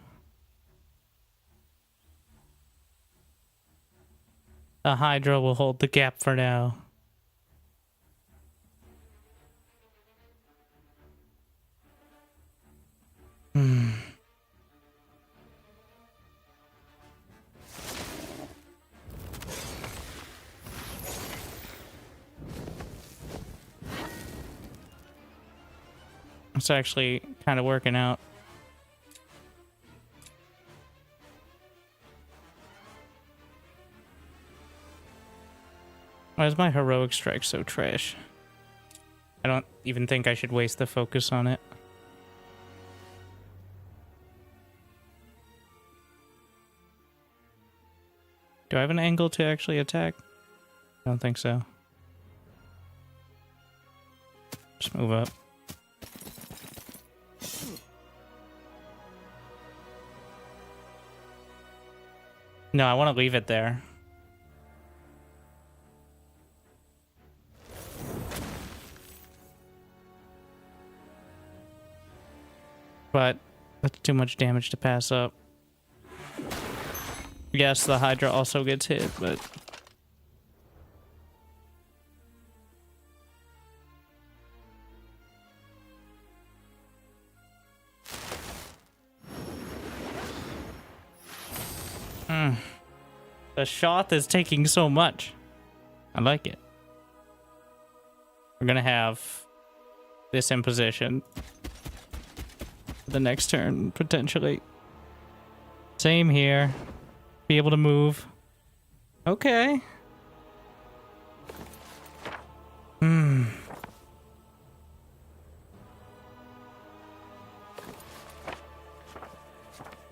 Speaker 1: The Hydra will hold the gap for now. It's actually kind of working out. Why is my heroic strike so trash? I don't even think I should waste the focus on it. Do I have an angle to actually attack? I don't think so. Just move up. No, I want to leave it there. But that's too much damage to pass up. Yes, the Hydra also gets hit, but... The shot is taking so much. I like it. We're gonna have this in position the next turn, potentially. Same here. Be able to move. Okay.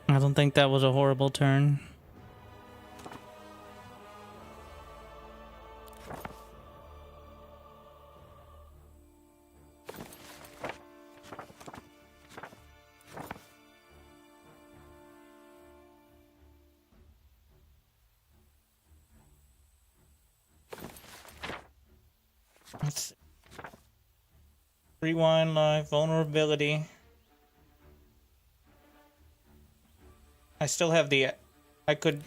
Speaker 1: I don't think that was a horrible turn. Let's see. Rewind live vulnerability. I still have the... I could...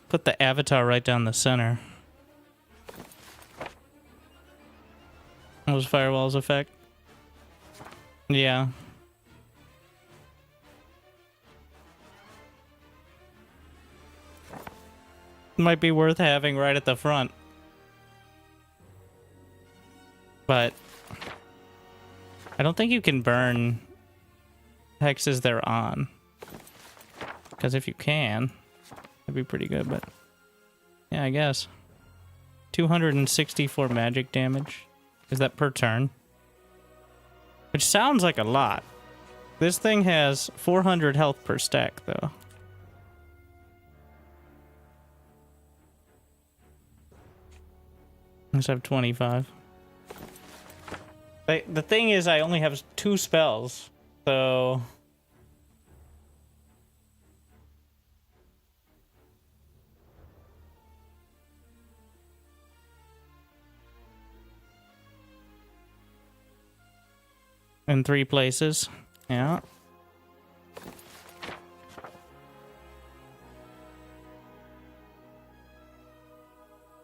Speaker 1: put the avatar right down the center. was Firewall's effect? Yeah. Might be worth having right at the front. But I don't think you can burn hexes they're on. Because if you can, that'd be pretty good, but yeah, I guess. 264 magic damage. Is that per turn? Which sounds like a lot. This thing has 400 health per stack, though. Let's have 25. The thing is, I only have 2 spells, so... in 3 places. Yeah.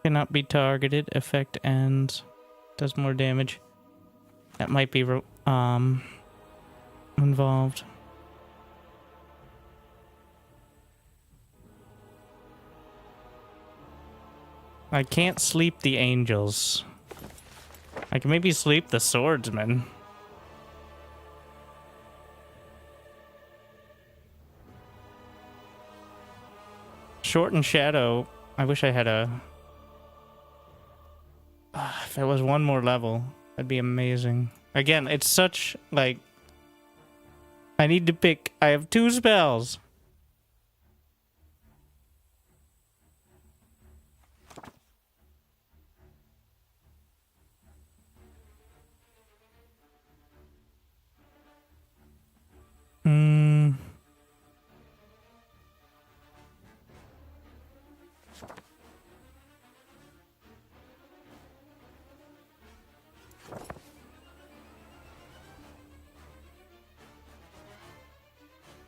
Speaker 1: Cannot be targeted. Effect ends. Does more damage. That might be involved. I can't sleep the angels. I can maybe sleep the swordsman. Short and shadow. I wish I had a... if there was one more level, that'd be amazing. Again, it's such, like... I need to pick... I have 2 spells.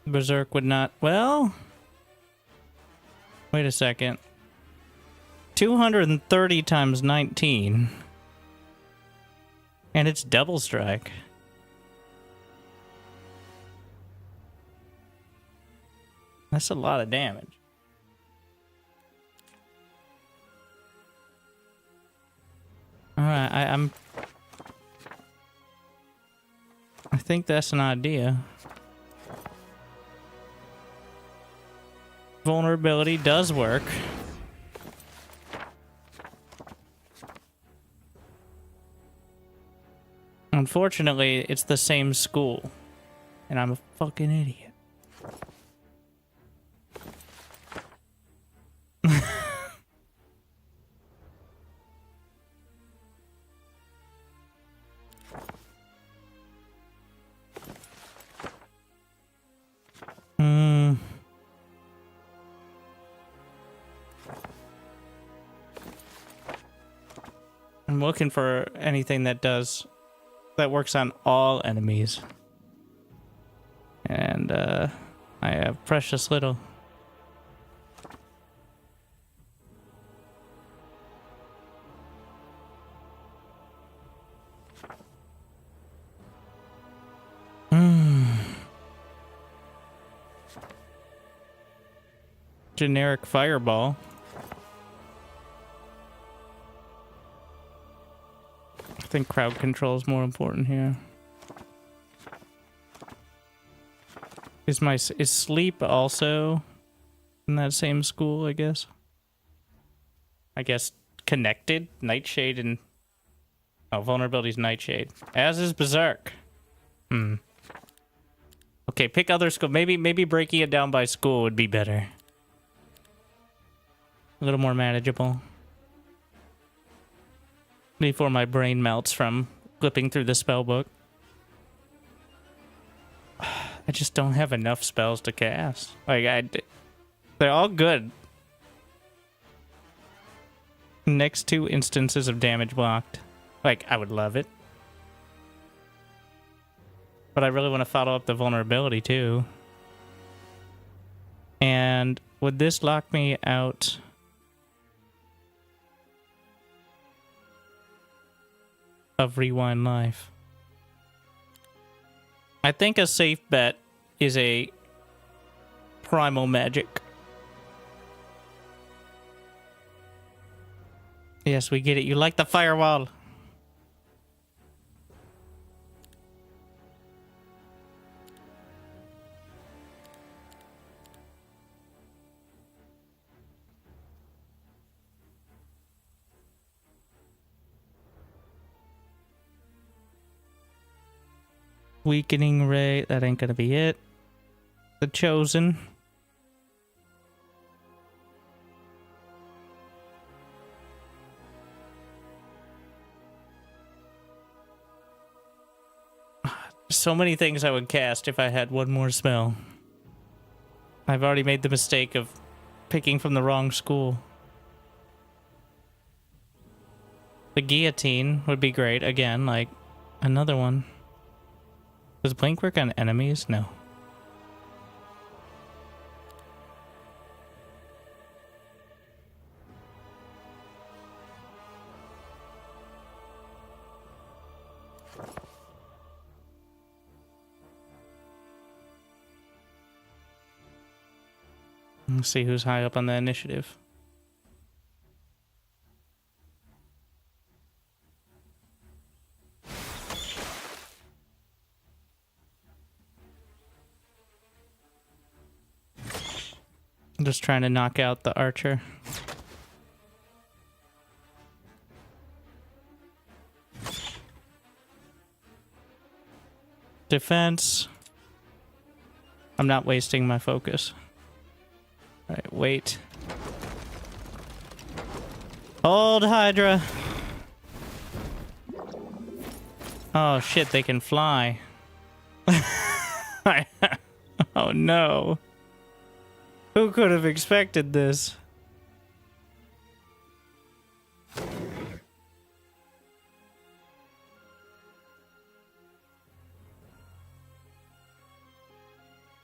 Speaker 1: Berserk would not... Well... Wait a second. 230 times 19. And it's double strike. That's a lot of damage. Alright, I think that's an idea. Vulnerability does work. Unfortunately, it's the same school. And I'm a fucking idiot. I'm looking for anything that works on all enemies. And I have precious little. Generic fireball. I think crowd control is more important here. Is sleep also in that same school, I guess? I guess connected? Nightshade and... Oh, vulnerability is Nightshade. As is Berserk. Okay, pick other school. Maybe breaking it down by school would be better. A little more manageable. Before my brain melts from flipping through the spell book. I just don't have enough spells to cast. Like, they're all good. Next 2 instances of damage blocked. Like, I would love it. But I really want to follow up the vulnerability, too. And would this lock me out... of Rewind Life. I think a safe bet is a primal magic. Yes, we get it. You like the firewall. Weakening ray. That ain't gonna be it. The chosen. So many things I would cast if I had one more spell. I've already made the mistake of picking from the wrong school. The guillotine would be great. Again, like another one. Does blink work on enemies? No. Let's see who's high up on the initiative. I'm just trying to knock out the archer. Defense. I'm not wasting my focus. Alright, wait. Hold, Hydra. Oh shit, they can fly. Oh no. Who could have expected this?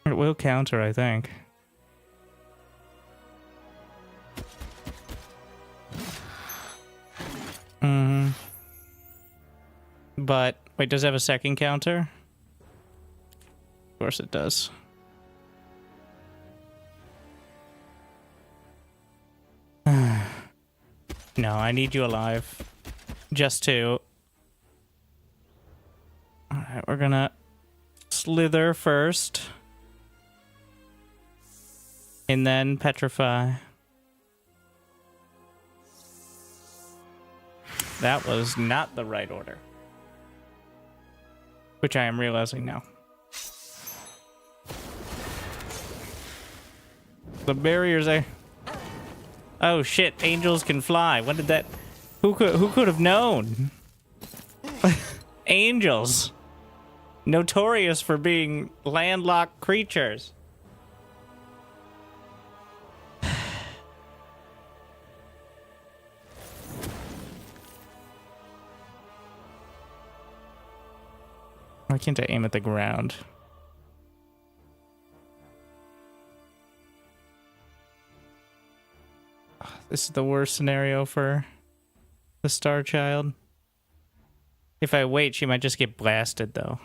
Speaker 1: It will counter, I think. But, wait, does it have a second counter? Of course it does. No, I need you alive. Just to... Alright, we're gonna slither first. And then petrify. That was not the right order. Which I am realizing now. The barriers are... Oh shit, angels can fly. When did that... Who could have known? Angels. Notorious for being landlocked creatures. Why can't I aim at the ground? This is the worst scenario for the Star Child. If I wait, she might just get blasted, though.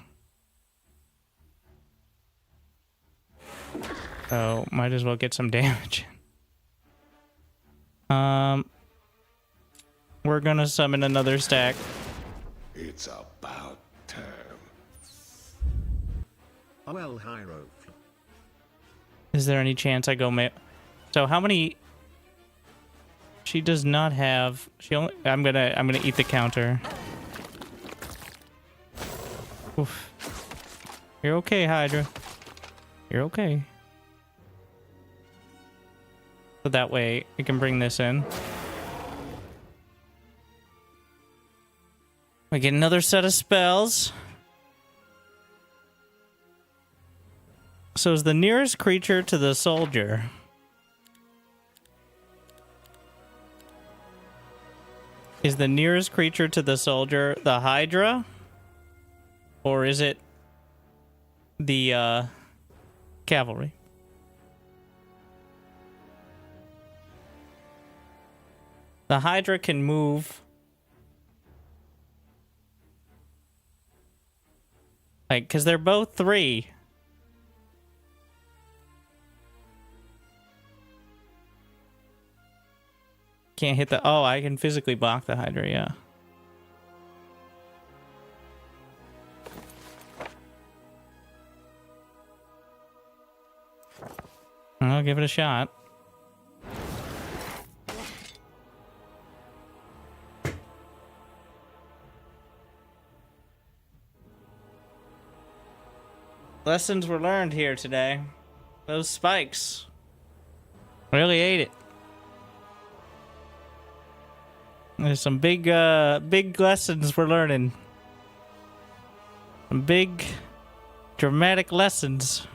Speaker 1: Oh, might as well get some damage. We're gonna summon another stack.
Speaker 4: It's about time.
Speaker 2: Well, Hierophant.
Speaker 1: Is there any chance I go So how many... She does not have... She only... I'm gonna eat the counter. Oof. You're okay, Hydra. You're okay. So that way, we can bring this in. We get another set of spells. So is the nearest creature to the soldier. Is the nearest creature to the soldier the Hydra? Or is it the cavalry? The Hydra can move Like, because they're both 3. Can't hit the... Oh, I can physically block the Hydra, yeah. I'll give it a shot. Lessons were learned here today. Those spikes really ate it. There's some big lessons we're learning. Some big, dramatic lessons.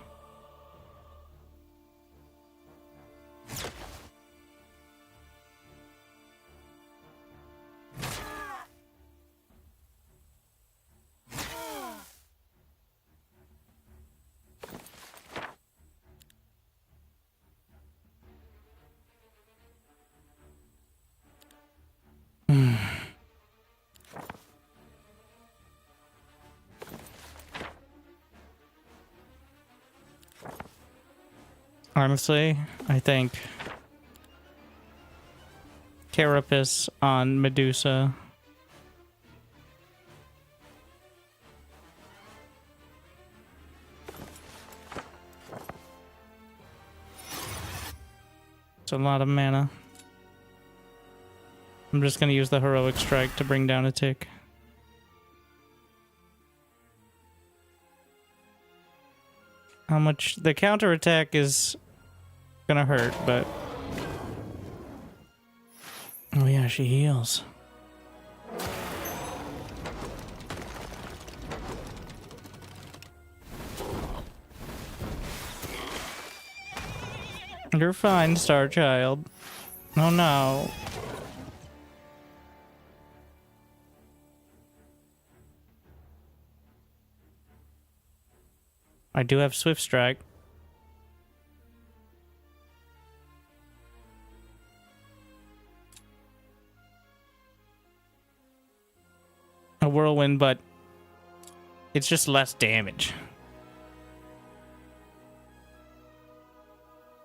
Speaker 1: Honestly, I think Carapace on Medusa. It's a lot of mana. I'm just gonna use the heroic strike to bring down a tick. How much the counterattack is gonna hurt, but oh yeah, she heals. You're fine, Star Child. Oh no. I do have Swift Strike. A whirlwind, but it's just less damage.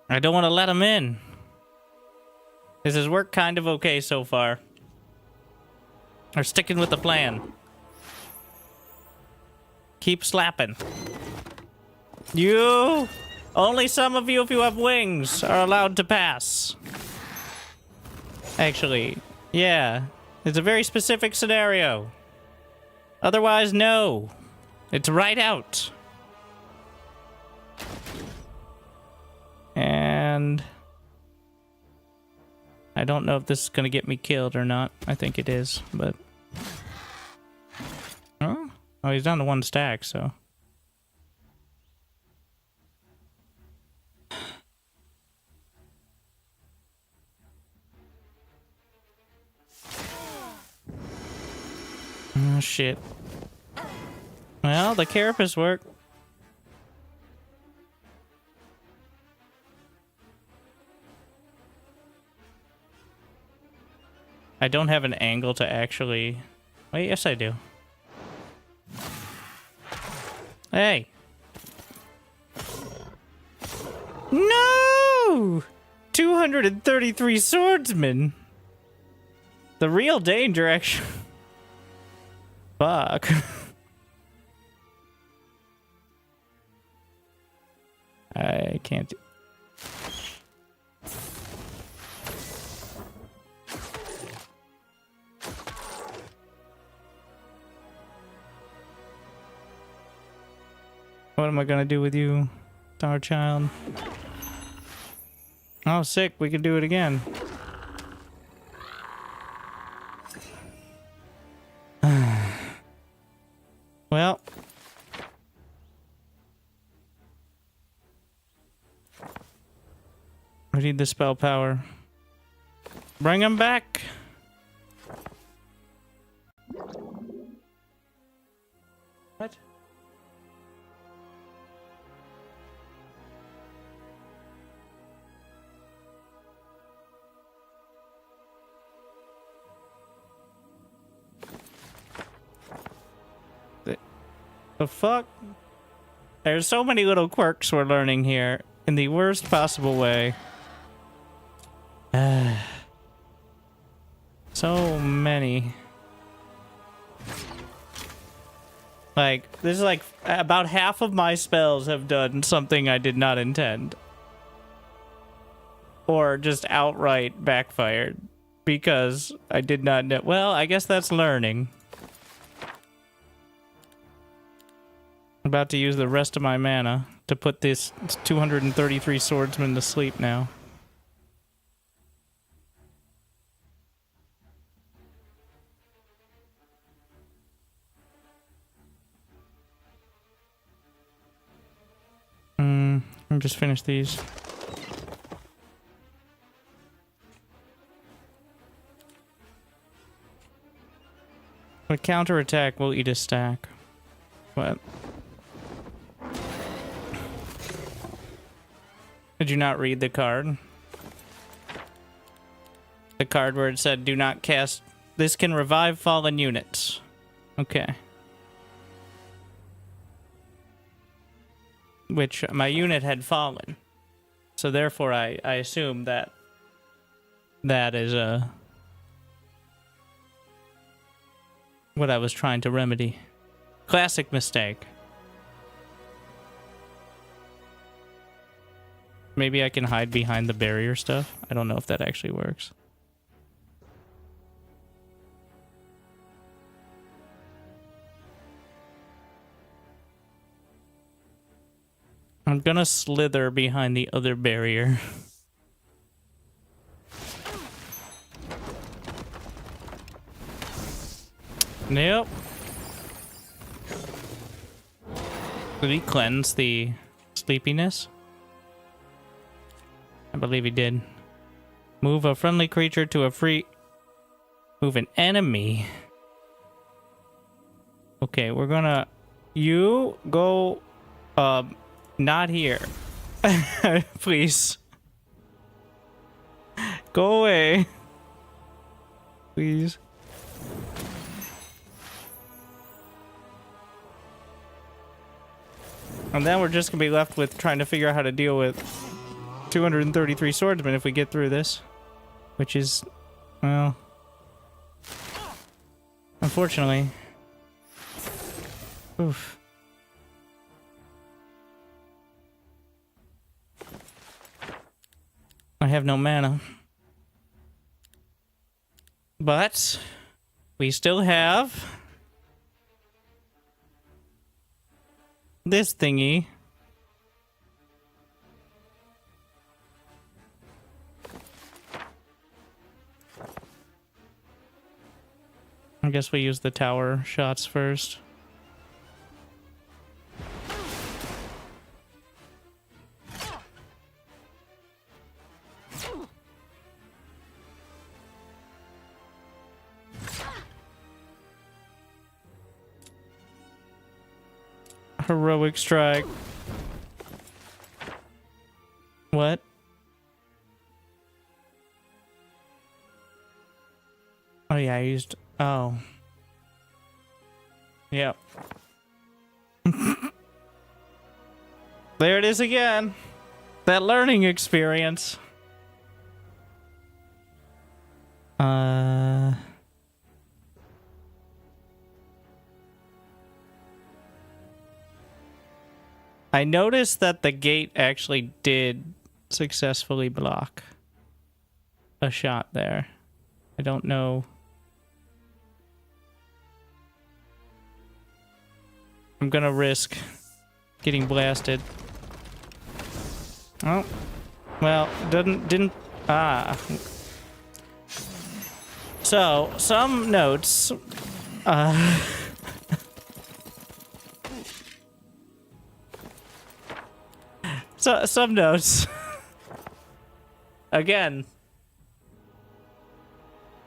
Speaker 1: I don't want to let him in. This has worked kind of okay so far. We're sticking with the plan. Keep slapping. You! Only some of you, if you have wings, are allowed to pass. Actually, yeah. It's a very specific scenario. Otherwise, no. It's right out. And I don't know if this is going to get me killed or not. I think it is, but... Oh, he's down to 1 stack, so... Oh, shit. Well, the Carapace worked. I don't have an angle to actually... Wait, yes I do. Hey! No! 233 swordsmen! The real danger, actually... Fuck. I can't... What am I gonna do with you, Star Child? Oh, sick. We can do it again. Well. We need the spell power. Bring him back! What? The fuck? There's so many little quirks we're learning here in the worst possible way. So many. Like, this is like about half of my spells have done something I did not intend. Or just outright backfired. Because I did not know. Well, I guess that's learning. I'm about to use the rest of my mana to put this 233 swordsman to sleep now. I'll just finish these. A counterattack will eat a stack. What? Did you not read the card? The card where it said, do not cast... This can revive fallen units. Okay. Which my unit had fallen. So therefore I assume that that is what I was trying to remedy. Classic mistake. Maybe I can hide behind the barrier stuff. I don't know if that actually works. I'm gonna slither behind the other barrier. Nope. Did he cleanse the sleepiness? I believe he did. Move a friendly creature to a free... Move an enemy. Okay, we're gonna... You go... Not here. Please. Go away. Please. And then we're just gonna be left with trying to figure out how to deal with 233 swordsmen if we get through this. Which is, well... Unfortunately. Oof. I have no mana. But we still have this thingy. I guess we use the tower shots first. Heroic strike. What? Oh yeah, I used... Oh. Yep. There it is again. That learning experience. I noticed that the gate actually did successfully block a shot there. I don't know. I'm gonna risk getting blasted. Oh. Well, didn't So, some notes. So, some notes. Again.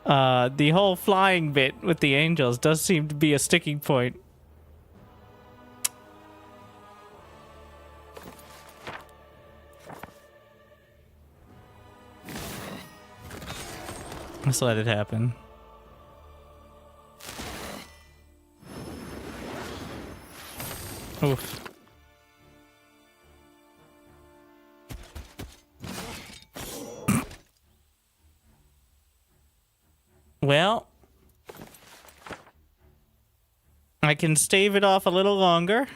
Speaker 1: The whole flying bit with the angels does seem to be a sticking point. Let's let it happen. Oof. Well, I can stave it off a little longer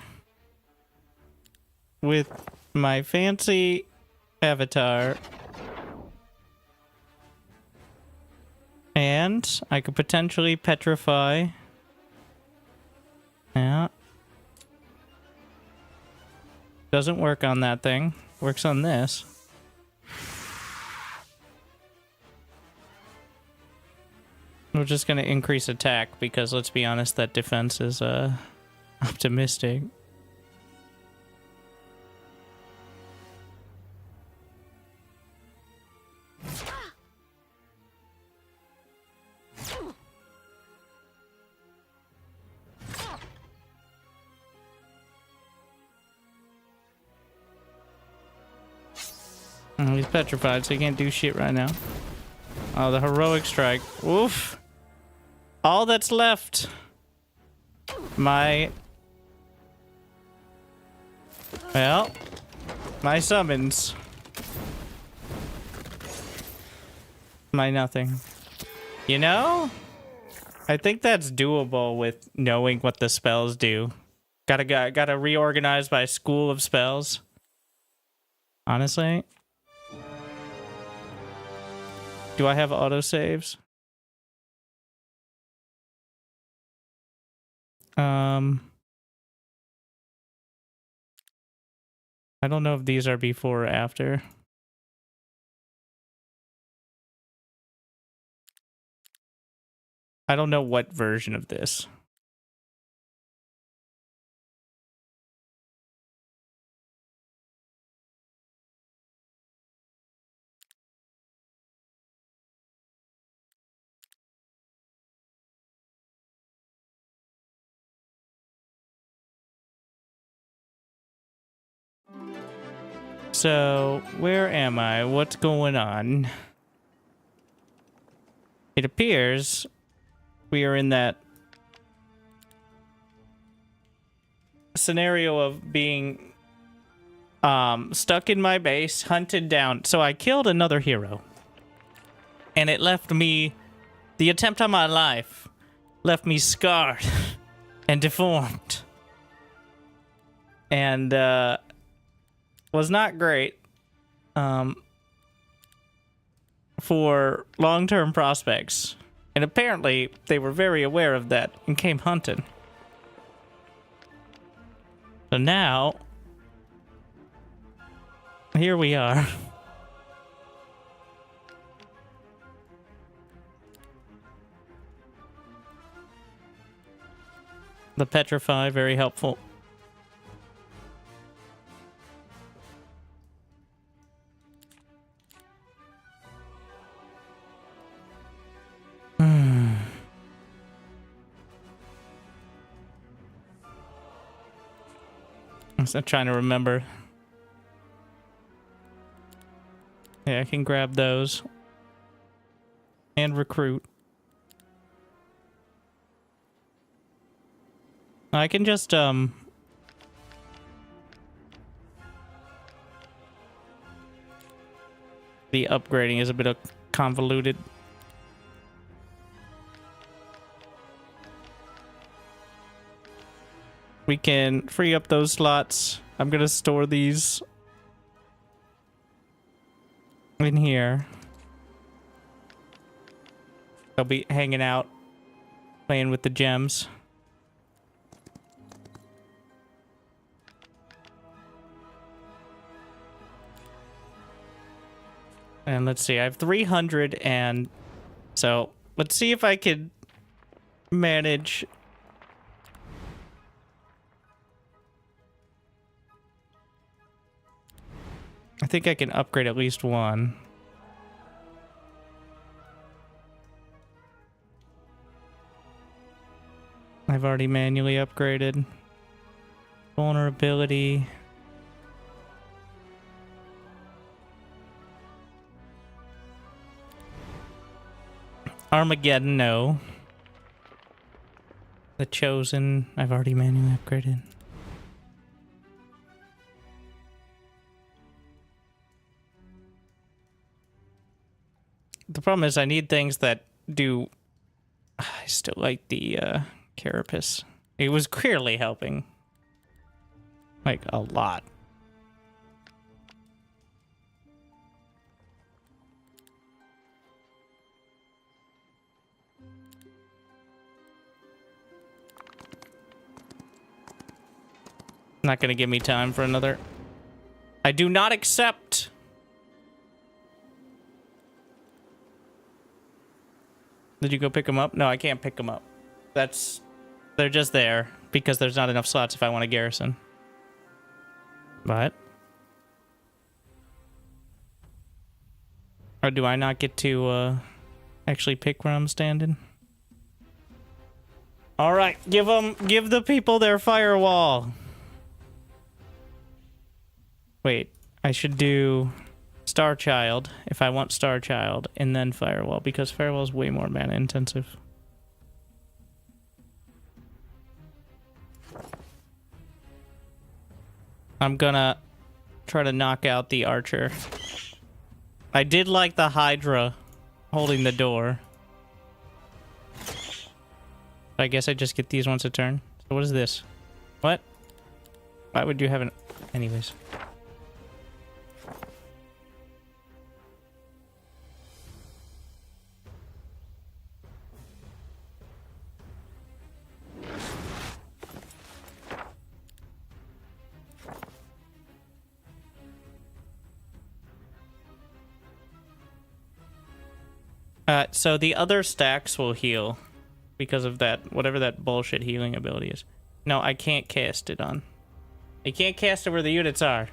Speaker 1: with my fancy avatar. And I could potentially petrify. Yeah. Doesn't work on that thing. Works on this. We're just going to increase attack because, let's be honest, that defense is optimistic. Oh, he's petrified, so he can't do shit right now. Oh, the heroic strike. Oof. All that's left. My summons. My nothing. You know? I think that's doable with knowing what the spells do. Gotta reorganize by school of spells. Honestly. Do I have autosaves? I don't know if these are before or after. I don't know what version of this. So, where am I? What's going on? It appears we are in that scenario of being stuck in my base, hunted down. So I killed another hero. And it left me, the attempt on my life, left me scarred and deformed. And, was not great for long-term prospects. And apparently, they were very aware of that and came hunting. So now, here we are. The petrify, very helpful. I'm trying to remember. Yeah, I can grab those. And recruit. I can just, the upgrading is a bit convoluted. We can free up those slots. I'm gonna store these in here. They'll be hanging out, playing with the gems. And let's see, I have 300 and so let's see if I could manage. I think I can upgrade at least one. I've already manually upgraded. Vulnerability. Armageddon, no. The Chosen, I've already manually upgraded. problem is I need things that do... I still like the carapace. It was clearly helping. Like, a lot. Not gonna give me time for another. I do not accept. Did you go pick them up? No, I can't pick them up. They're just there because there's not enough slots if I want a garrison. But. Or do I not get to actually pick where I'm standing? All right, give the people their firewall. Wait, I should do Star Child if I want Star Child, and then Firewall, because Firewall is way more mana intensive. I'm gonna try to knock out the Archer. I did like the Hydra holding the door. I guess I just get these once a turn. So what is this? What? Why would you have an... Anyways. So the other stacks will heal because of that, whatever that bullshit healing ability is. No, I can't cast it on. You can't cast it where the units are.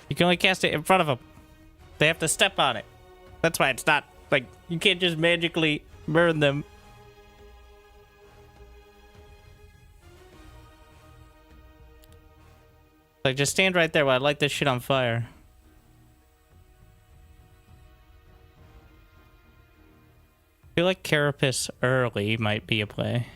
Speaker 1: You can only cast it in front of them. They have to step on it. That's why it's not, like, you can't just magically burn them. Like, just stand right there while I light this shit on fire. I feel like Carapace early might be a play.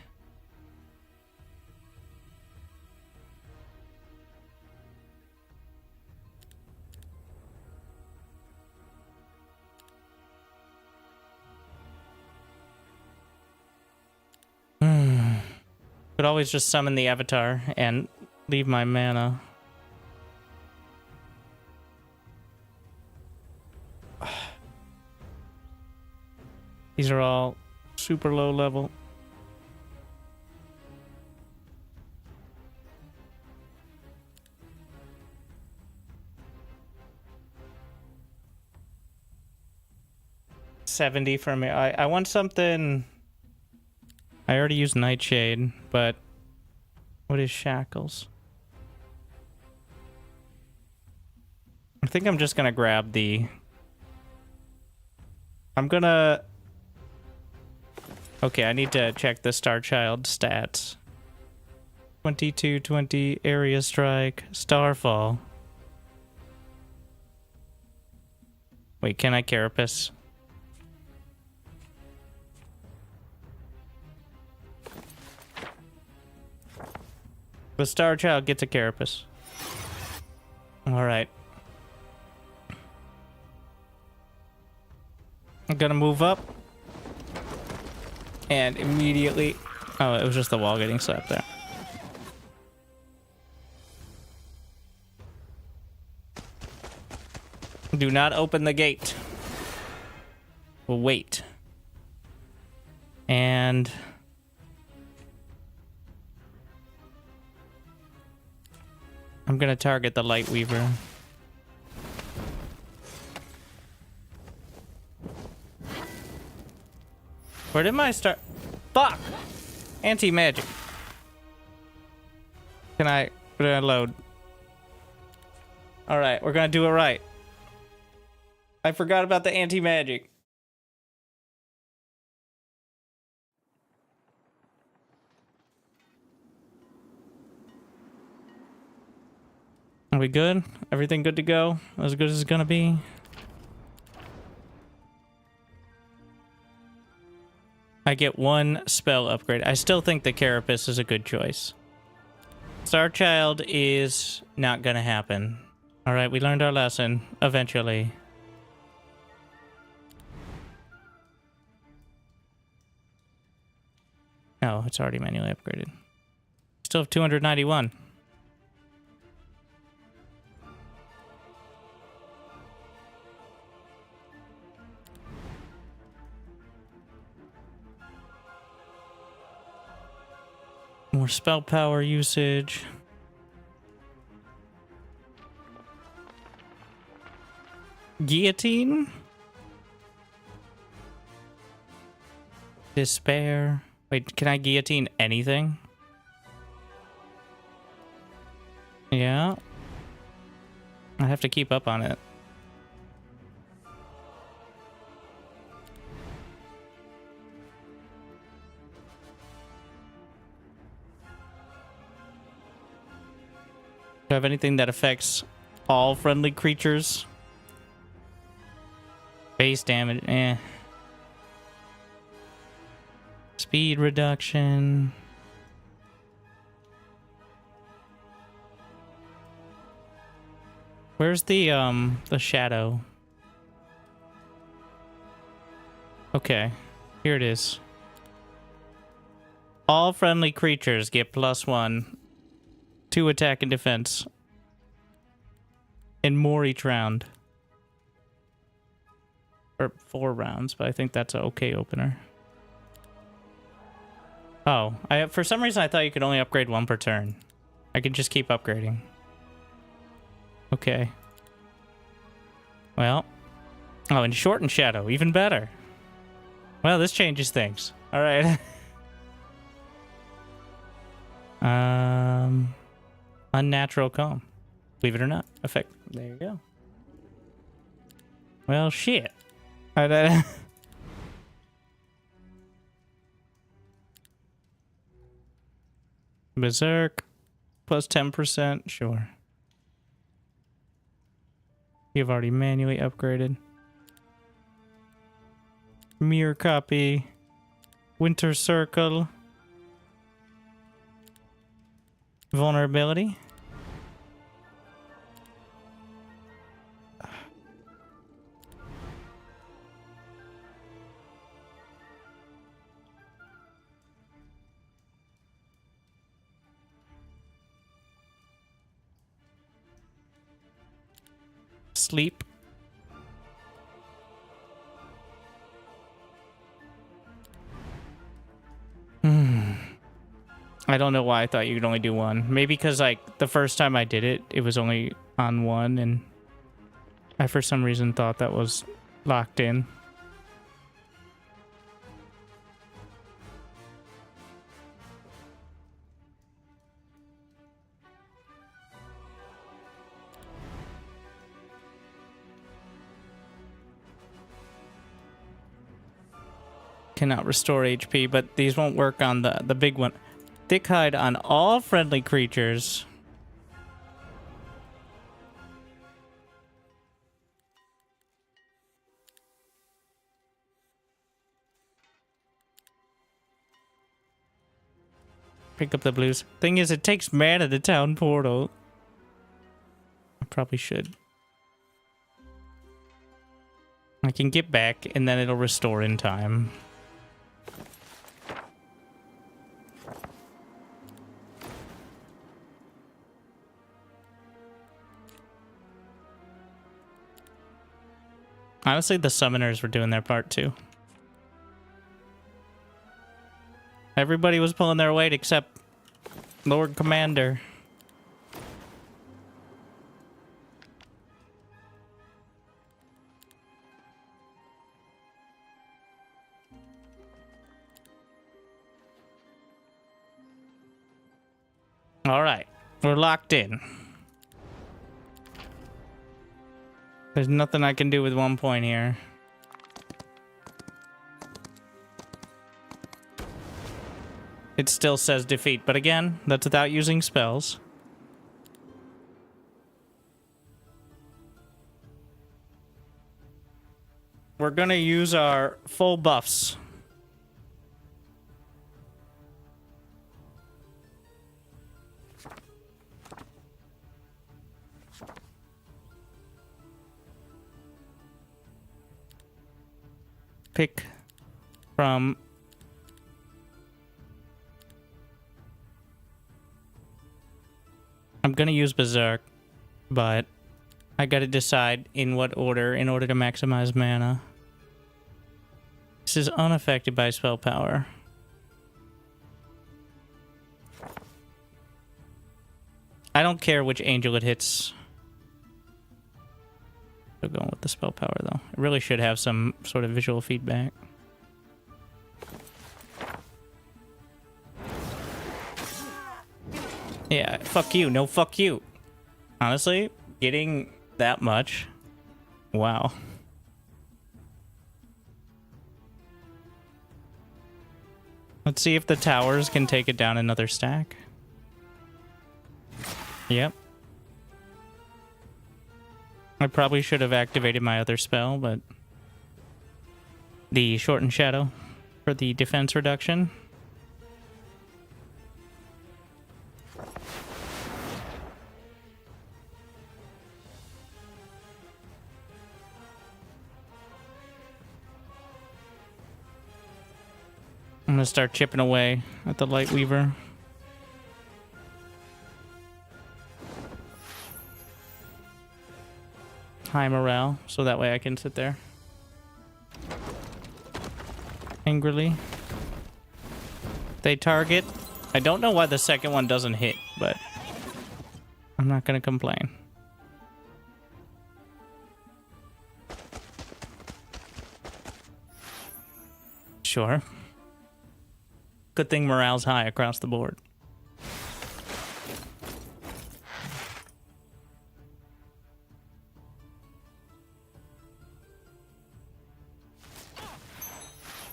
Speaker 1: Could always just summon the avatar and leave my mana. These are all super low level. $70 for me. I want something. I already used Nightshade, but what is Shackles? I think I'm just gonna grab the... I'm gonna... Okay, I need to check the Star Child stats. 2220 area strike, Starfall. Wait, can I Carapace? The Star Child gets a Carapace. Alright. I'm gonna move up. And immediately... Oh, it was just the wall getting slapped there. Do not open the gate. We'll wait. And... I'm gonna target the Light Weaver. Where did my start? Fuck! Anti-magic. Can I load? Alright, we're gonna do it right. I forgot about the anti-magic. Are we good? Everything good to go? As good as it's gonna be? I get one spell upgrade. I still think the Carapace is a good choice. Star Child is not gonna happen. Alright, we learned our lesson. Eventually. Oh, it's already manually upgraded. Still have 291. More spell power usage. Guillotine? Despair. Wait, can I guillotine anything? Yeah. I have to keep up on it. Do I have anything that affects all friendly creatures? Base damage, eh. Speed reduction. Where's the shadow? Okay, here it is. All friendly creatures get +1 to attack and defense. And more each round. Or 4 rounds, but I think that's an okay opener. Oh, for some reason I thought you could only upgrade 1 per turn. I could just keep upgrading. Okay. Well. Oh, and short and shadow, even better. Well, this changes things. All right. Unnatural calm. Believe it or not. Effect. There you go. Well, shit. Berserk. Plus 10%. Sure. You've already manually upgraded. Mirror copy. Winter circle. Vulnerability. Sleep. I don't know why I thought you could only do 1. Maybe because, like, the first time I did it, it was only on 1, and I, for some reason, thought that was locked in. Cannot restore HP, but these won't work on the big one. Thick hide on all friendly creatures. Pick up the blues. Thing is, it takes mana to town portal. I probably should. I can get back, and then it'll restore in time. Honestly, the summoners were doing their part too. Everybody was pulling their weight except Lord Commander. All right, we're locked in. There's nothing I can do with 1 point here. It still says defeat, but again, that's without using spells. We're gonna use our full buffs. Pick from gonna use Berserk, but I gotta decide in what order in order to maximize mana. This is unaffected by spell power. I don't care which angel it hits. Still going with the spell power, though. It really should have some sort of visual feedback. Yeah, fuck you. No, fuck you. Honestly, getting that much. Wow. Let's see if the towers can take it down another stack. Yep. I probably should have activated my other spell, but the shortened shadow for the defense reduction. I'm gonna start chipping away at the Light Weaver. High morale, so that way I can sit there angrily. They target. I don't know why the second one doesn't hit, but I'm not gonna complain. Sure. Good thing morale's high across the board.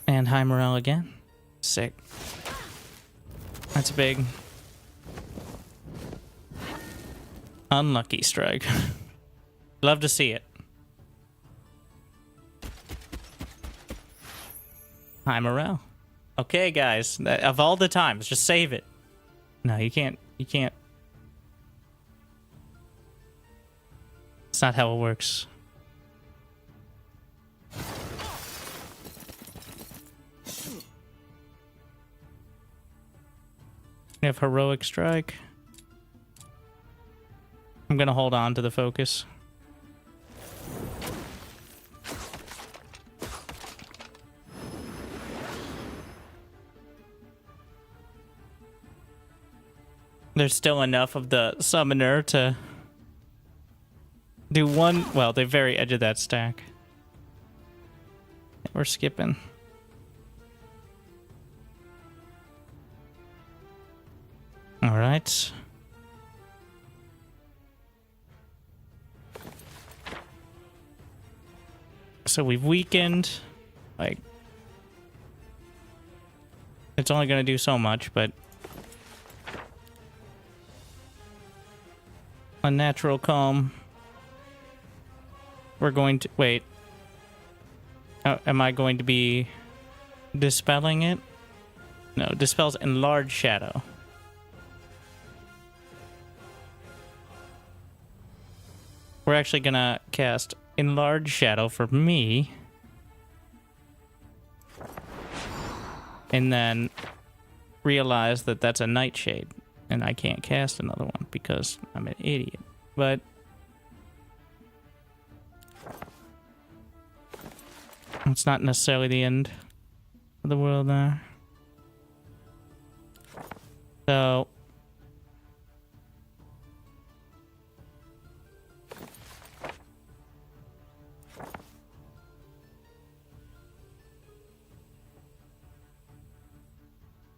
Speaker 1: And high morale again. Sick. That's big. Unlucky strike. Love to see it. High morale. Okay, guys. Of all the times, just save it. No, you can't. You can't. It's not how it works. We have heroic strike. I'm gonna hold on to the focus. There's still enough of the summoner to do one. Well, the very edge of that stack. We're skipping. All right. So we've weakened. Like, it's only going to do so much, but unnatural calm. We're going to wait. Am I going to be dispelling it? No, dispels enlarged shadow. We're actually gonna cast enlarged shadow for me, and then realize that that's a nightshade, and I can't cast another one because I'm an idiot. But it's not necessarily the end of the world there. So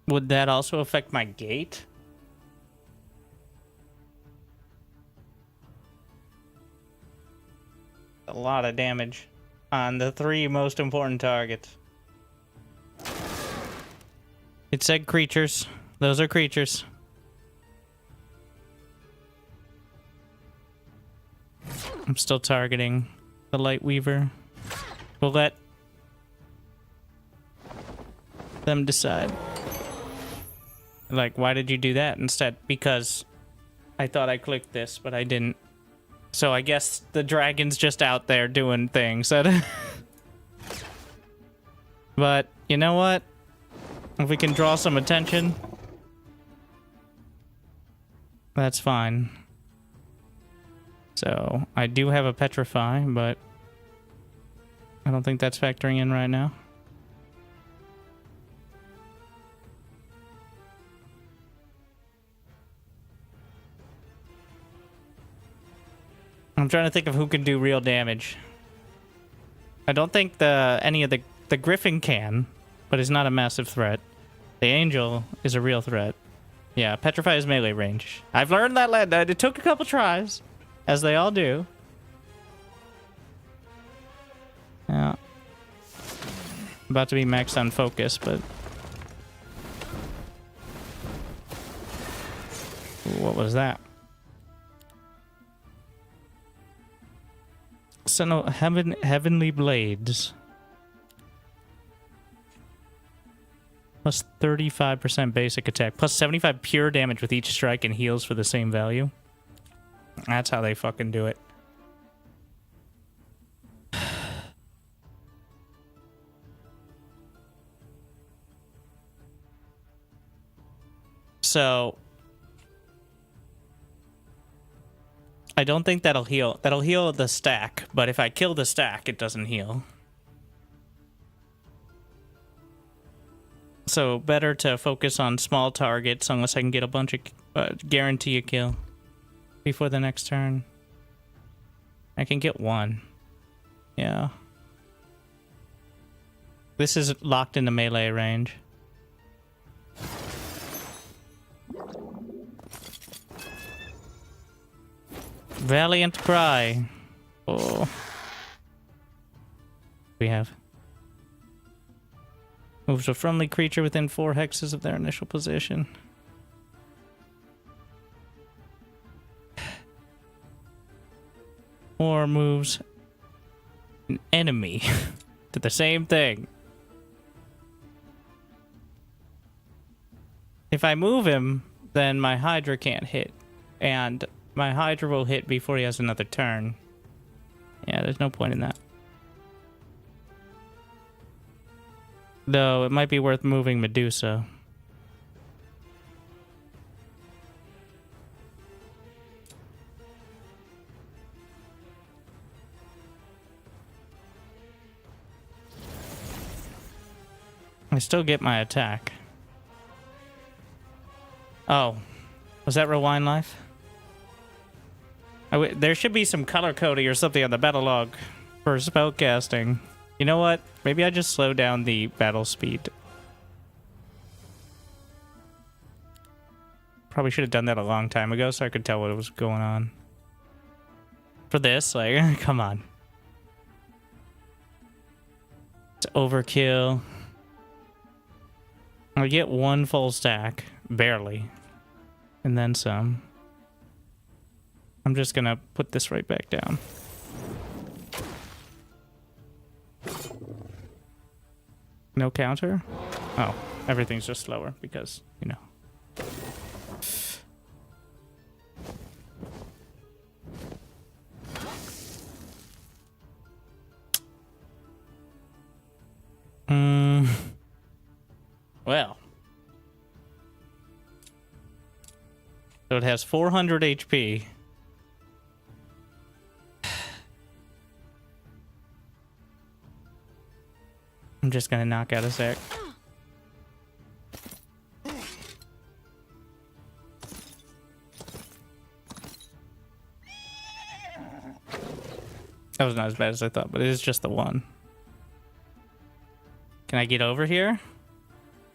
Speaker 1: would that also affect my gate? A lot of damage on the 3 most important targets. It said creatures. Those are creatures. I'm still targeting the Light Weaver. We'll let them decide. Like, why did you do that instead? Because I thought I clicked this, but I didn't. So I guess the dragon's just out there doing things. But you know what? If we can draw some attention, that's fine. So I do have a petrify, but I don't think that's factoring in right now. I'm trying to think of who can do real damage. I don't think any of the Griffin can, but it's not a massive threat. The Angel is a real threat. Yeah, Petrify is melee range. I've learned that. It took a couple tries, as they all do. Yeah. About to be maxed on focus, but... What was that? Heavenly Blades. Plus 35% basic attack. Plus 75 pure damage with each strike and heals for the same value. That's how they fucking do it. So... I don't think that'll heal. That'll heal the stack, but if I kill the stack, it doesn't heal. So better to focus on small targets unless I can get a bunch of guarantee a kill before the next turn. I can get one. Yeah. This is locked into melee range. Valiant Cry. Oh. We have. Moves a friendly creature within 4 hexes of their initial position. Or moves an enemy to the same thing. If I move him, then my Hydra can't hit. And my Hydra will hit before he has another turn. Yeah, there's no point in that. Though, it might be worth moving Medusa. I still get my attack. Oh. Was that Rewind Life? There should be some color coding or something on the battle log for spellcasting. You know what? Maybe I just slow down the battle speed. Probably should have done that a long time ago so I could tell what was going on. For this, like, come on. It's overkill. I get one full stack. Barely. And then some. I'm just gonna put this right back down. No counter? Oh, everything's just slower because, you know. Well. So it has 400 HP. I'm just gonna knock out a sec. That was not as bad as I thought, but it is just the one. Can I get over here?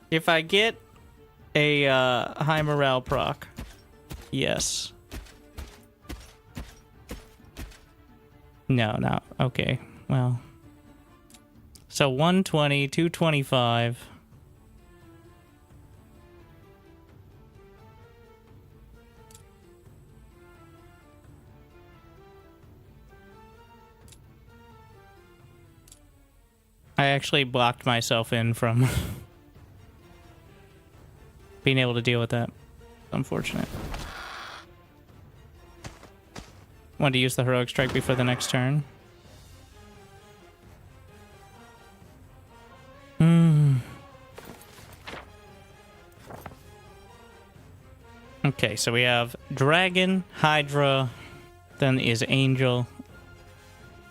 Speaker 1: If I get a high morale proc, yes. No. Okay, well. So 120, 225. I actually blocked myself in from being able to deal with that. Unfortunate. Wanted to use the heroic strike before the next turn. Okay, so we have Dragon, Hydra, Then is Angel.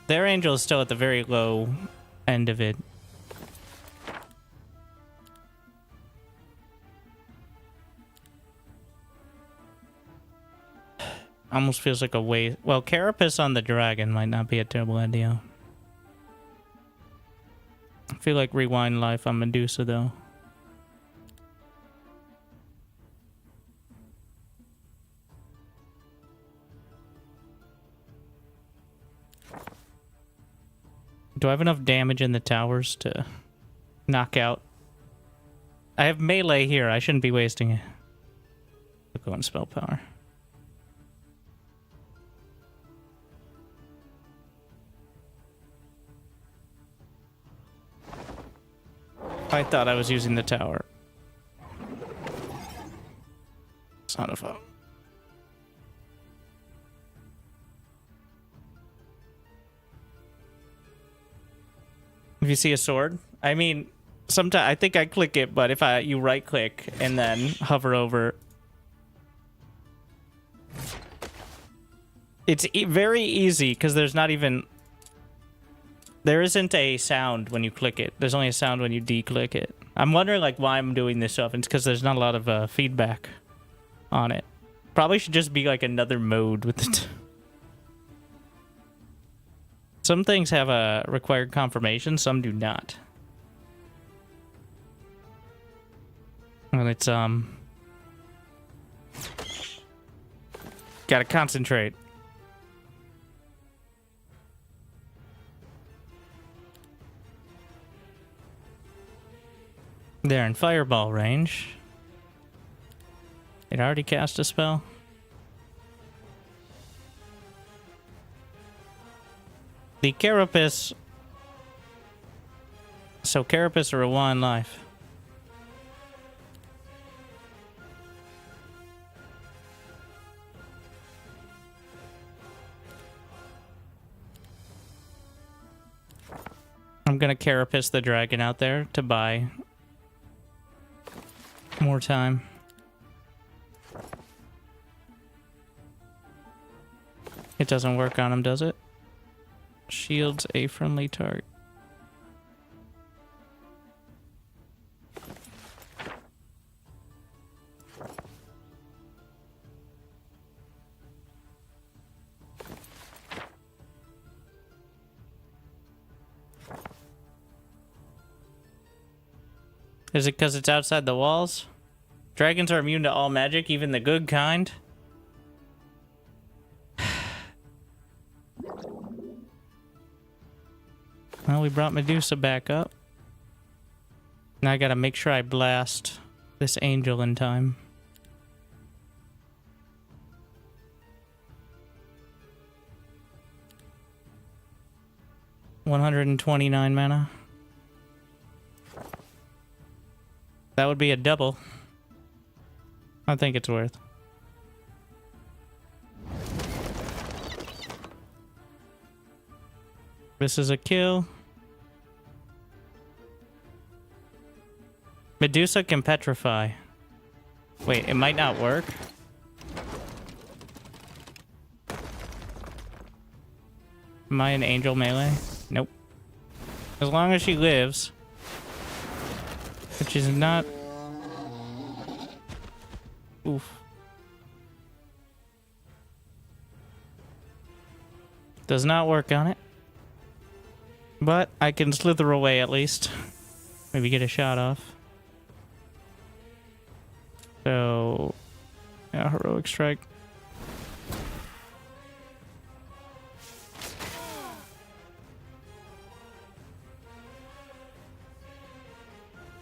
Speaker 1: Their Angel is still at the very low end of it. Almost feels like a waste. Well, Carapace on the dragon might not be a terrible idea. I feel like rewind life on Medusa, though. Do I have enough damage in the towers to knock out? I have melee here. I shouldn't be wasting it. I'll go on spell power. I thought I was using the tower. Son of a... If you see a sword, I mean, sometimes I think I click it, but if you right click and then hover over, it's very easy because there's not even... There isn't a sound when you click it. There's only a sound when you de-click it. I'm wondering like why I'm doing this so often. It's because there's not a lot of feedback on it. Probably should just be like another mode with it. Some things have a required confirmation, some do not. And it's gotta concentrate. They're in fireball range. It already cast a spell. The Carapace. So Carapace are a 1 life. I'm gonna Carapace the dragon out there to buy more time. It doesn't work on him, does it? Shields a friendly target. Is it because it's outside the walls? Dragons are immune to all magic, even the good kind. Well, we brought Medusa back up. Now I gotta make sure I blast this angel in time. $129 mana. That would be a double. I think it's worth. This is a kill. Medusa can petrify. Wait, it might not work. Am I an angel melee? Nope. As long as she lives. Which is not... Oof. Does not work on it. But I can slither away at least. Maybe get a shot off. So... yeah, heroic strike.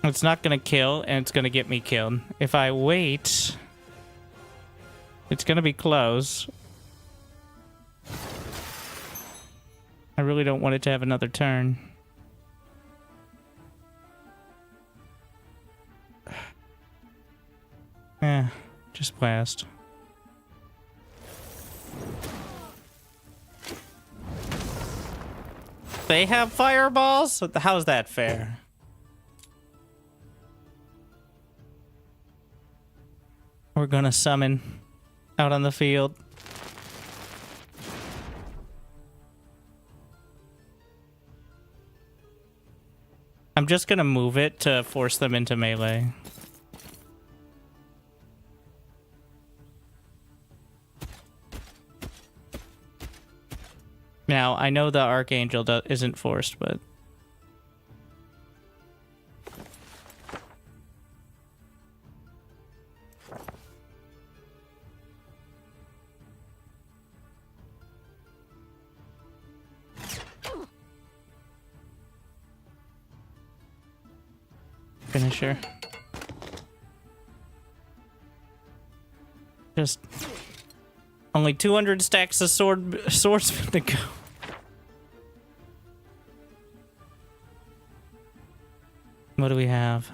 Speaker 1: It's not gonna kill, and it's gonna get me killed. If I wait... it's gonna be close. I really don't want it to have another turn. Yeah, just blast. They have fireballs? How's that fair? We're gonna summon out on the field. I'm just gonna move it to force them into melee. Now, I know the Archangel isn't forced, but... Finisher. Just... Only 200 stacks of swordsman to go. What do we have?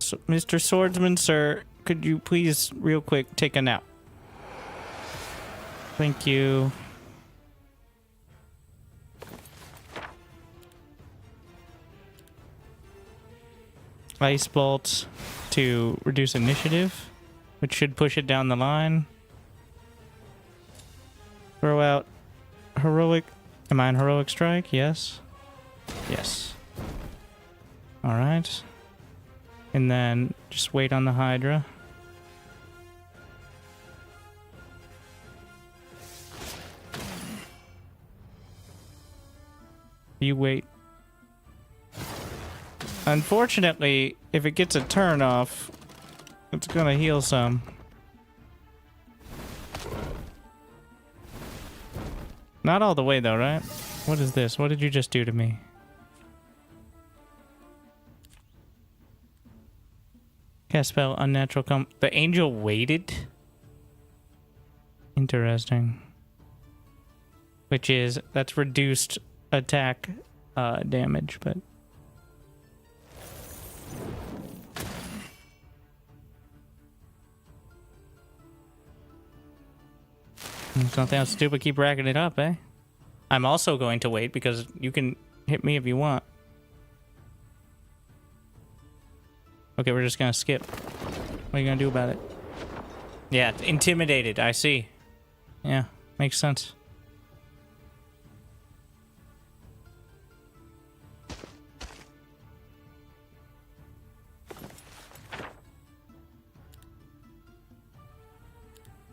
Speaker 1: So, Mr. Swordsman, sir, could you please, real quick, take a nap? Thank you. Ice Bolt to reduce initiative, which should push it down the line. Throw out heroic. Am I on heroic strike? Yes. Yes. Alright. And then just wait on the Hydra. You wait. Unfortunately, if it gets a turn off, it's gonna heal some. Not all the way though, right? What is this? What did you just do to me? Cast spell, unnatural the angel waited? Interesting. Which is, that's reduced attack damage, but... There's nothing else to do but keep racking it up, eh? I'm also going to wait because you can hit me if you want. Okay, we're just gonna skip. What are you gonna do about it? Yeah, intimidated, I see. Yeah, makes sense.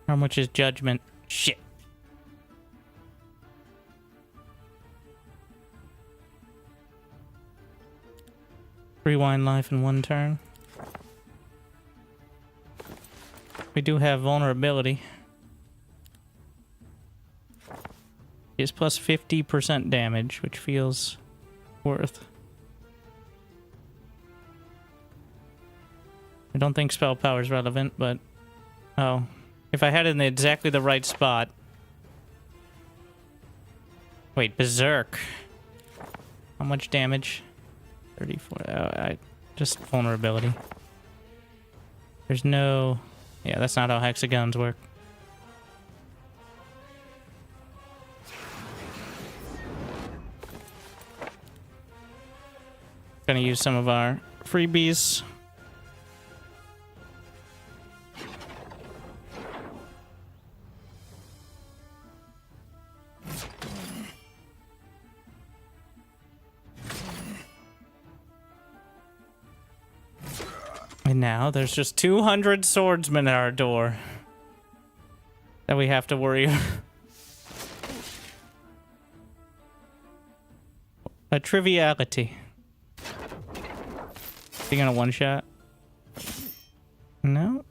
Speaker 1: How much is judgment? Shit. Rewind life in one turn. We do have vulnerability. It's plus 50% damage, which feels worth. I don't think spell power is relevant, but... Oh. If I had it in exactly the right spot... Wait, Berserk. How much damage? 34. Just vulnerability. There's no... Yeah, that's not how hexagons work. Gonna use some of our freebies. And now there's just 200 swordsmen at our door that we have to worry about. A triviality. You gonna one-shot? No?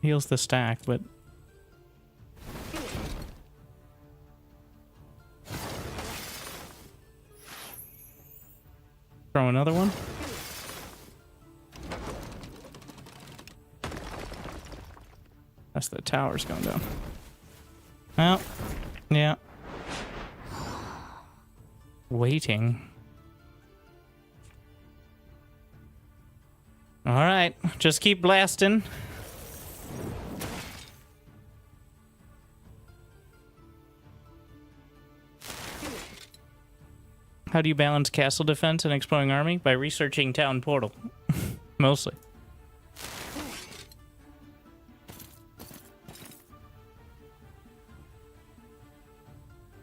Speaker 1: Heals the stack, but... Throw another one? That's the towers going down. Well, yeah. Waiting. Alright, just keep blasting. How do you balance castle defense and exploring army? By researching town portal. Mostly.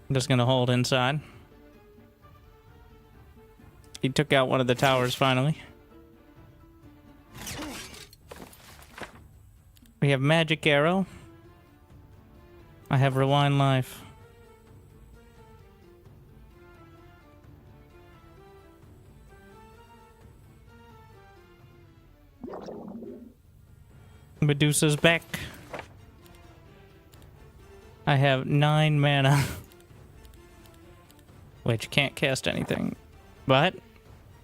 Speaker 1: I'm just gonna hold inside. He took out one of the towers finally. We have magic arrow. I have rewind life. Medusa's back. I have 9 mana. Which can't cast anything. But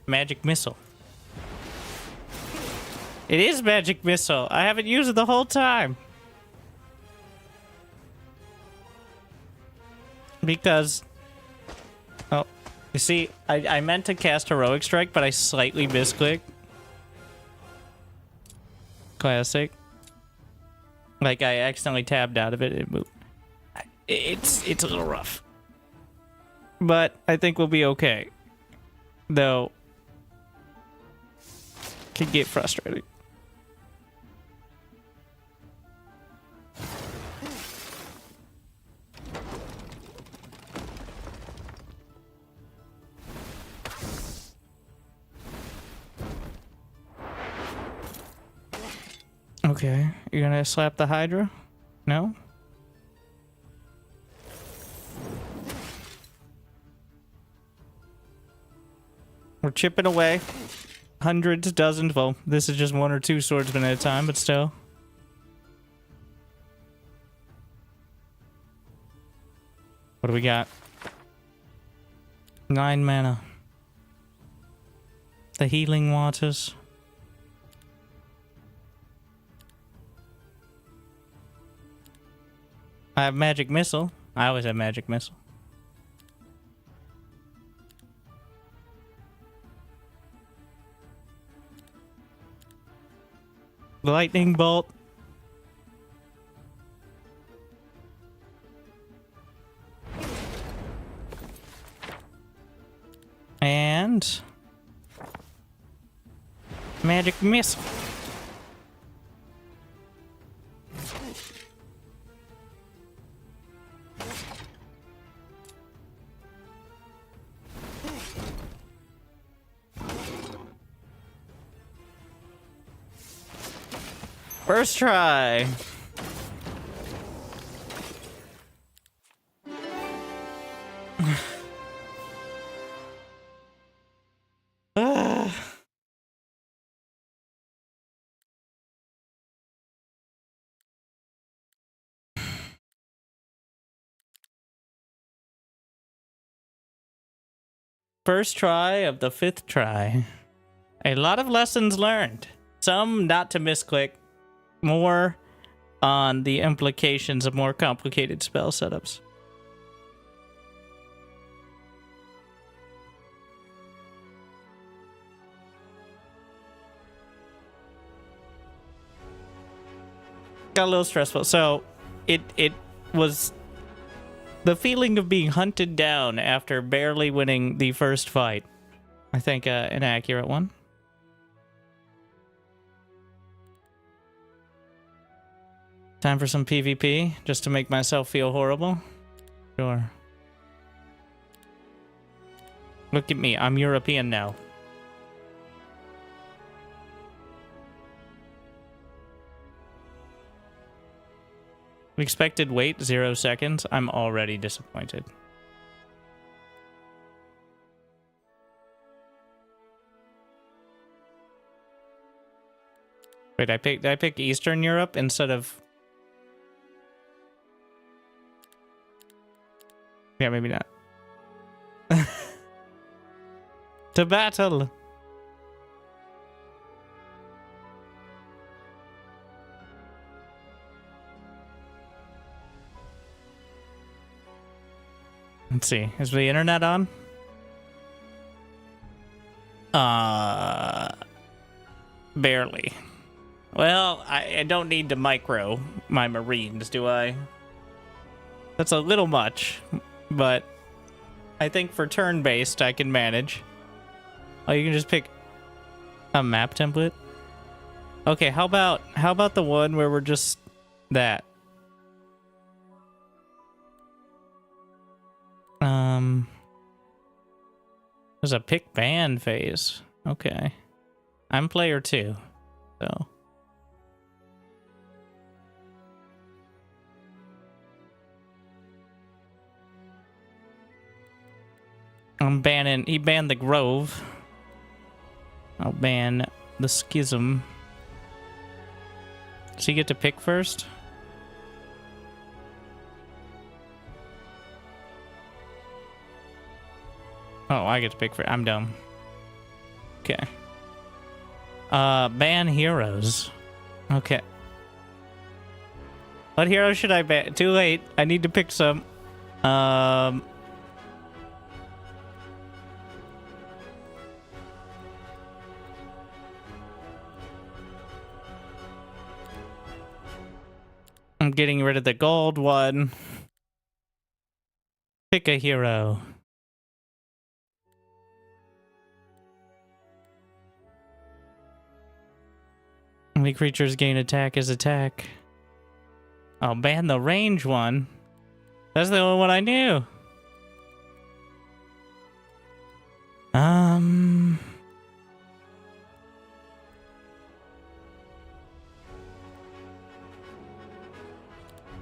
Speaker 1: magic missile. It is magic missile. I haven't used it the whole time. Because... Oh, you see, I meant to cast Heroic Strike, but I slightly misclicked. Classic. Like, I accidentally tabbed out of it. It moved. It's a little rough. But I think we'll be okay. Though, could get frustrating. Okay, you're gonna slap the Hydra? No? We're chipping away. Hundreds, dozens. Well, this is just 1 or 2 swordsmen at a time, but still. What do we got? 9 mana. The healing waters. I have magic missile. I always have magic missile. Lightning bolt. And magic missile. First try. First try of the 5th try. A lot of lessons learned. Some not to misclick. More on the implications of more complicated spell setups. Got a little stressful. So it was the feeling of being hunted down after barely winning the first fight. I think an accurate one. Time for some PvP, just to make myself feel horrible? Sure. Look at me, I'm European now. Expected wait, 0 seconds. I'm already disappointed. Wait, did I pick Eastern Europe instead of... Yeah, maybe not. To battle! Let's see. Is the internet on? Barely. Well, I don't need to micro my Marines, do I? That's a little much, but I think for turn-based I can manage. Oh, you can just pick a map template? Okay, how about the one where we're just that? There's a pick ban phase. Okay. I'm player 2, so. I'm banning, he banned the Grove. I'll ban the Schism. Does he get to pick first? Oh, I get to pick first. I'm dumb. Okay. Ban heroes. Okay. What hero should I ban? Too late. I need to pick some. I'm getting rid of the gold one. Pick a hero. Only creatures gain attack as attack. I'll ban the range one. That's the only one I knew.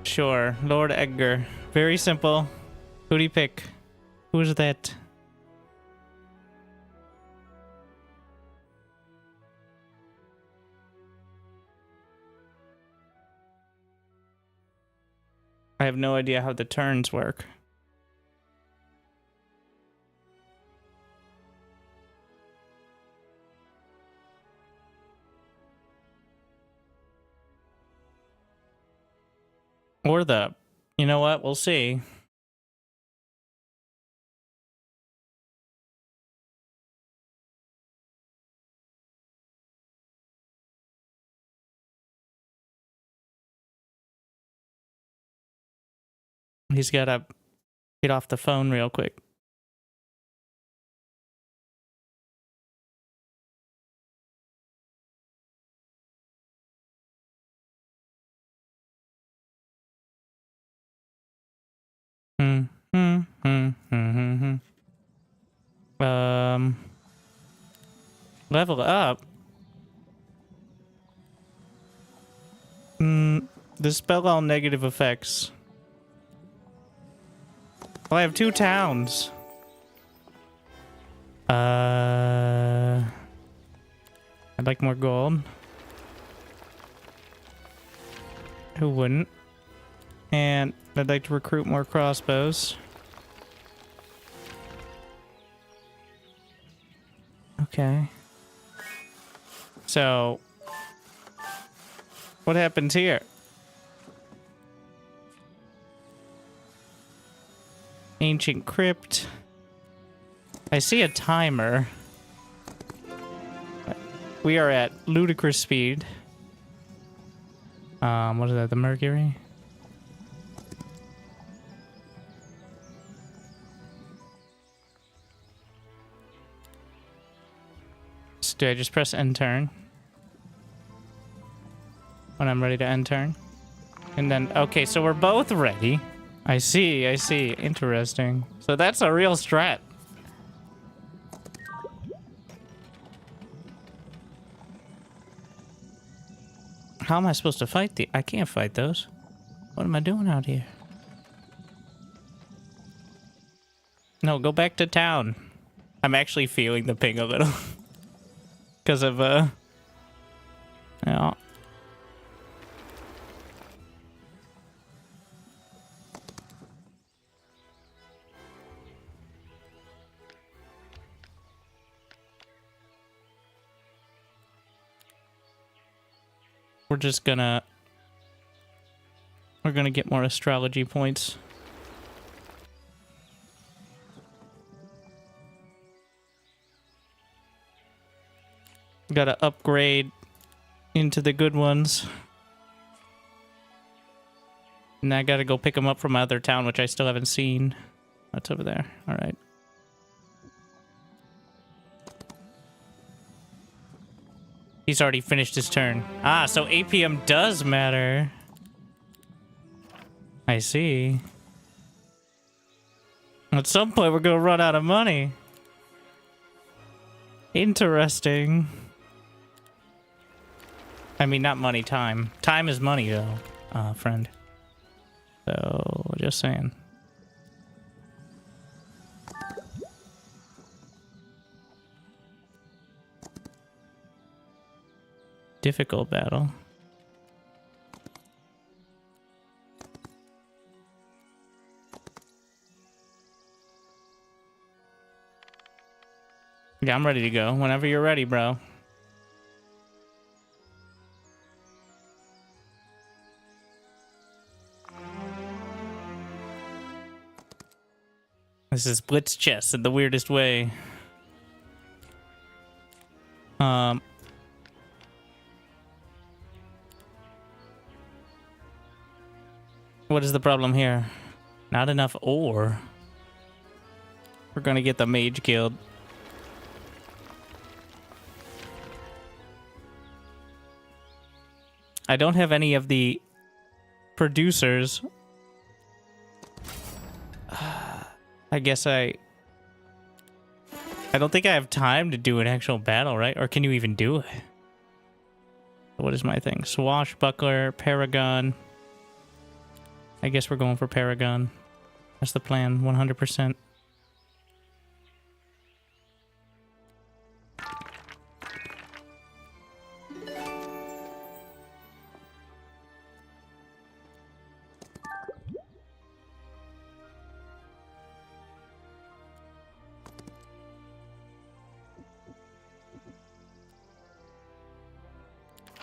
Speaker 1: Sure, Lord Edgar. Very simple. Who'd he pick? Who's that? I have no idea how the turns work. Or the... You know what? We'll see. He's gotta get off the phone real quick. Level up. Dispel all negative effects. Well, I have 2 towns. I'd like more gold. Who wouldn't? And I'd like to recruit more crossbows. Okay. So, what happens here? Ancient Crypt. I see a timer. We are at ludicrous speed. What is that? The Mercury? So do I just press end turn? When I'm ready to end turn? And then, okay, so we're both ready. I see. Interesting. So that's a real strat. How am I supposed to fight the... I can't fight those. What am I doing out here? No, go back to town. I'm actually feeling the ping a little. Because of, yeah. We're just gonna... We're gonna get more astrology points. Gotta upgrade into the good ones. And I gotta go pick them up from my other town, which I still haven't seen. What's over there? Alright. He's already finished his turn. Ah, so APM does matter. I see. At some point, we're gonna run out of money. Interesting. I mean, not money, time. Time is money, though, friend. So, just saying. Difficult battle. Yeah, I'm ready to go. Whenever you're ready, bro. This is blitz chess in the weirdest way. What is the problem here? Not enough ore. We're gonna get the mage killed. I don't have any of the producers. I guess I don't think I have time to do an actual battle, right? Or can you even do it? What is my thing? Swashbuckler, Paragon. I guess we're going for Paragon. That's the plan, 100%.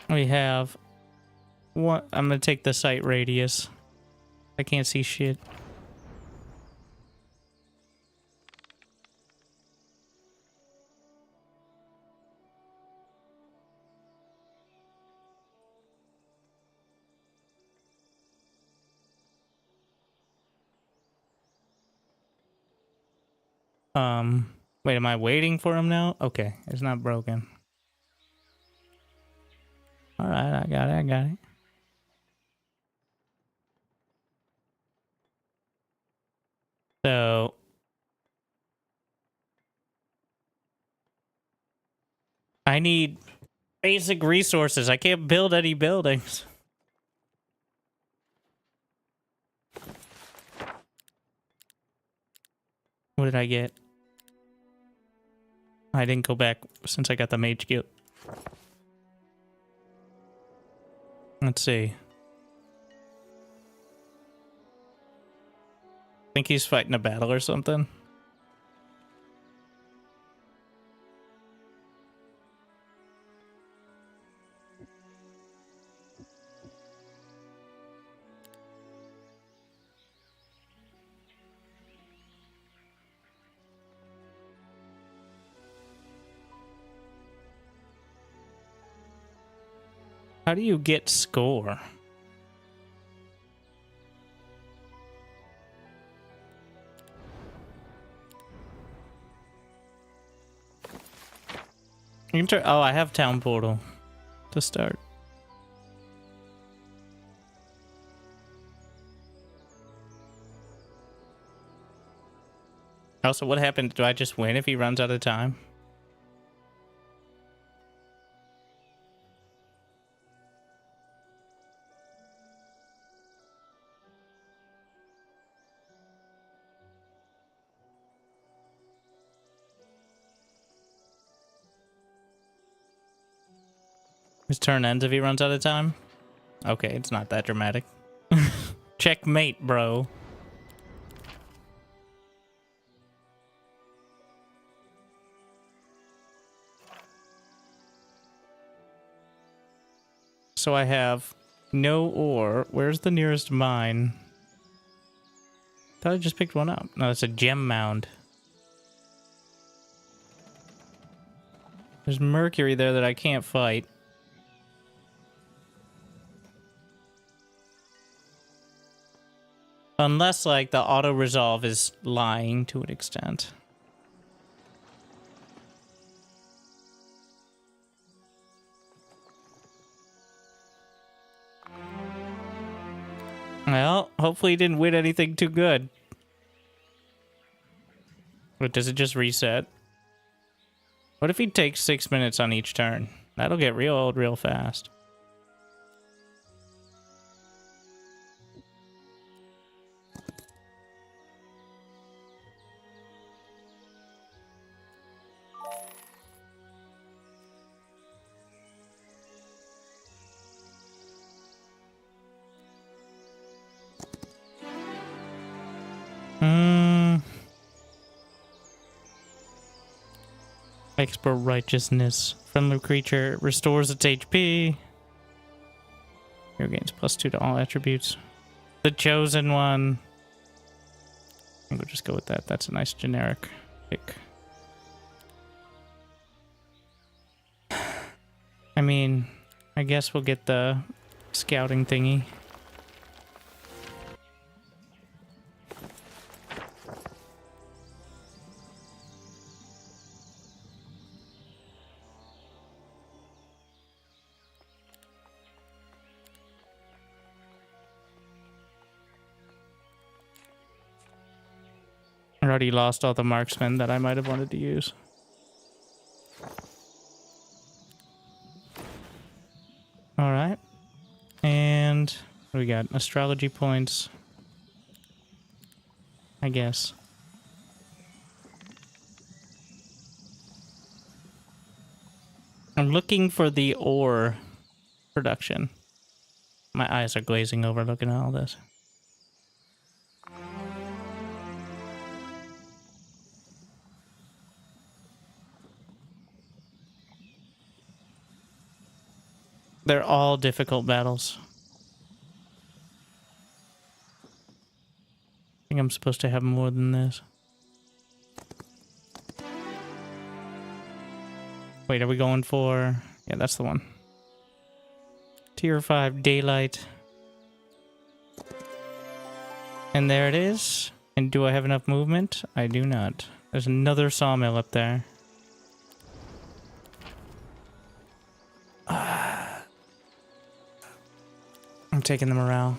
Speaker 1: We have what? I'm gonna take the sight radius. I can't see shit. Wait, am I waiting for him now? Okay, it's not broken. All right, I got it. So I need basic resources. I can't build any buildings. What did I get? I didn't go back since I got the mage guild. Let's see. Think he's fighting a battle or something. How do you get score? You can oh, I have town portal to start. Also, what happened? Do I just win if he runs out of time? His turn ends if he runs out of time? Okay, it's not that dramatic. Checkmate, bro. So I have no ore. Where's the nearest mine? Thought I just picked one up. No, it's a gem mound. There's mercury there that I can't fight. Unless, like, the auto-resolve is lying to an extent. Well, hopefully he didn't win anything too good. But does it just reset? What if he takes 6 minutes on each turn? That'll get real old real fast. Expert righteousness. Friendly creature restores its HP. Hero gains +2 to all attributes. The chosen one. I think we'll just go with that. That's a nice generic pick. I mean, I guess we'll get the scouting thingy. I already lost all the marksmen that I might have wanted to use. All right. And what do we got? Astrology points. I guess. I'm looking for the ore production. My eyes are glazing over looking at all this. They're all difficult battles. I think I'm supposed to have more than this. Wait, are we going for... Yeah, that's the one. Tier 5 daylight. And there it is. And do I have enough movement? I do not. There's another sawmill up there. I'm taking the morale.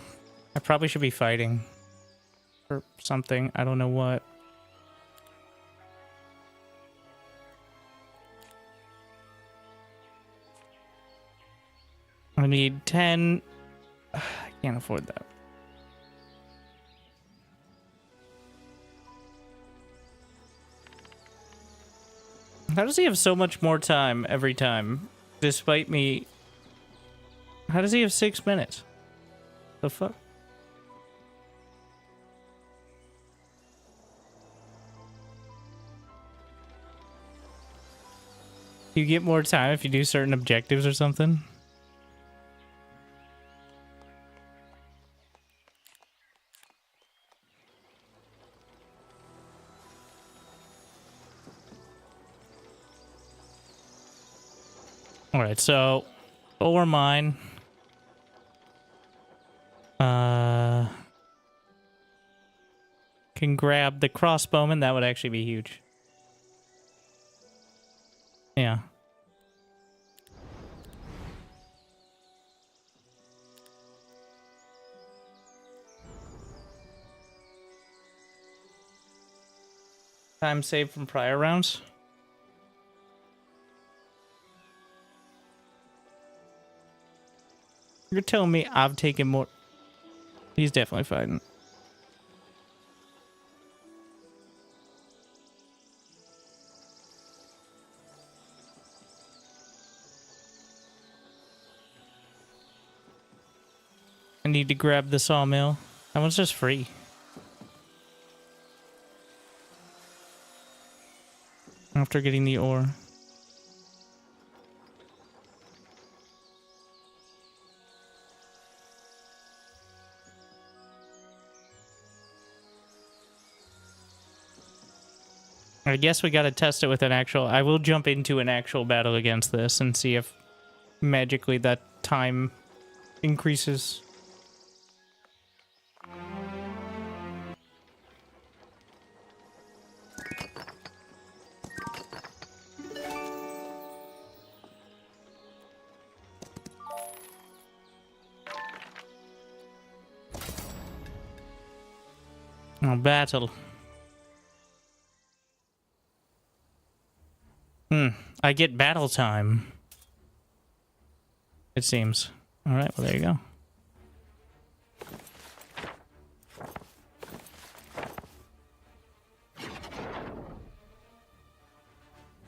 Speaker 1: I probably should be fighting for something. I don't know what. I need 10. I can't afford that. How does he have so much more time every time? Despite me... How does he have 6 minutes? The fuck? You get more time if you do certain objectives or something? Alright, so ore mine. Can grab the crossbowman. That would actually be huge. Yeah. Time saved from prior rounds. You're telling me I've taken more... He's definitely fighting. I need to grab the sawmill. That one's just free. After getting the ore. I guess we gotta test it with an actual... I will jump into an actual battle against this and see if magically that time increases. Oh, battle. I get battle time. It seems. Alright, well there you go.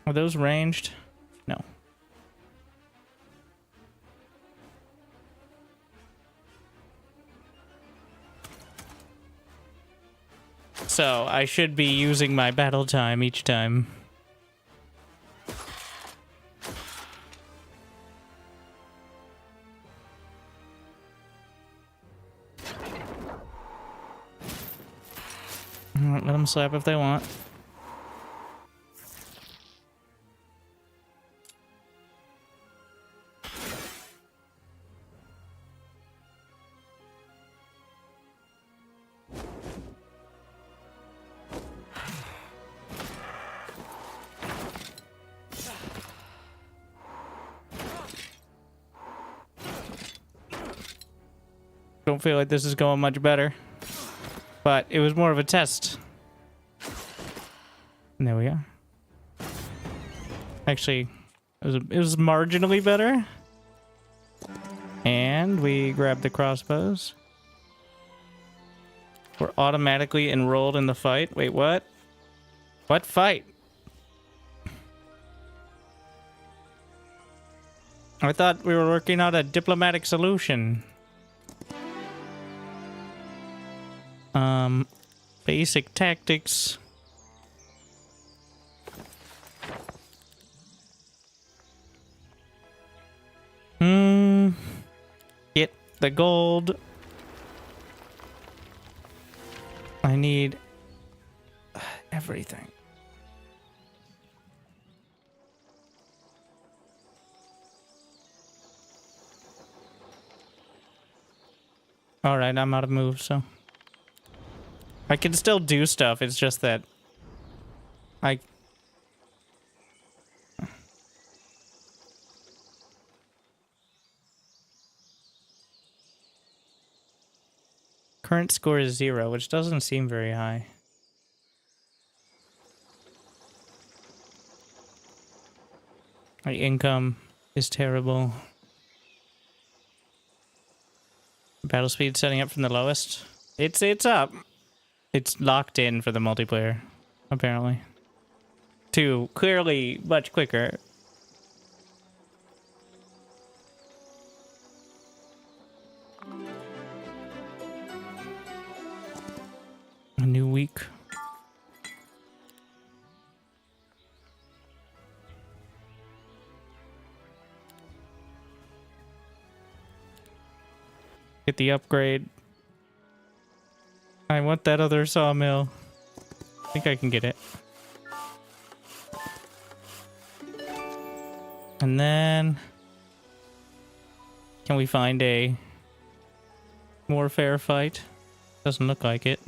Speaker 1: Are those ranged? No. So, I should be using my battle time each time. Let them slap if they want. Don't feel like this is going much better. But it was more of a test. And there we are. Actually, it was marginally better. And we grab the crossbows. We're automatically enrolled in the fight. Wait, what? What fight? I thought we were working out a diplomatic solution. Basic tactics. Get the gold. I need everything. All right, I'm out of moves, so I can still do stuff. It's just that I current score is 0, which doesn't seem very high. My income is terrible. Battle speed setting up from the lowest. It's up. It's locked in for the multiplayer, apparently. To clearly much quicker. A new week. Get the upgrade. I want that other sawmill. I think I can get it. And then can we find a more fair fight? Doesn't look like it.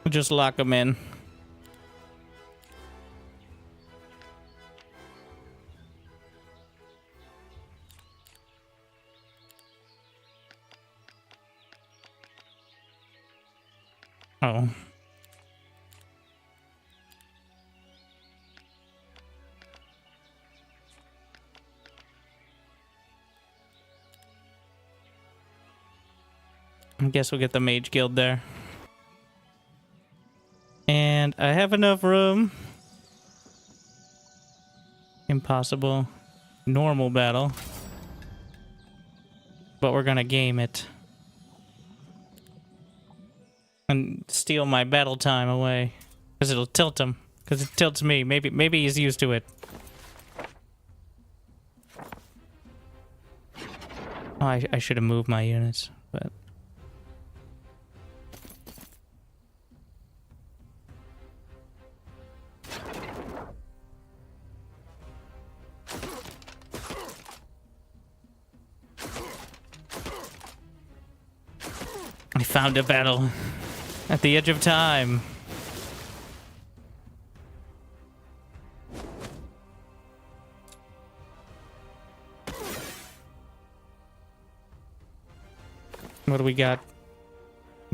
Speaker 1: Just lock them in. Oh. I guess we'll get the mage guild there. And I have enough room. Impossible. Normal battle. But we're gonna game it. And steal my battle time away. Because it'll tilt him. Because it tilts me. Maybe he's used to it. Oh, I should have moved my units, but... Found a battle at the edge of time. What do we got?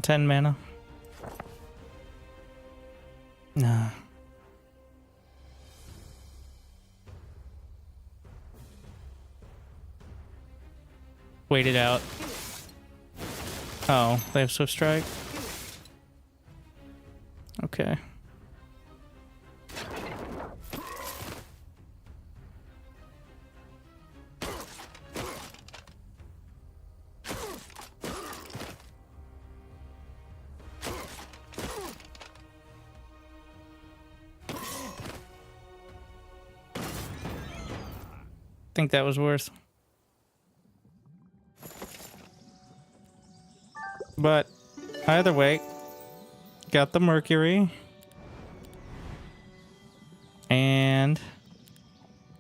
Speaker 1: 10 mana? Nah. Wait it out. Oh, they have Swift Strike? Okay. Think that was worth. But either way, got the Mercury. And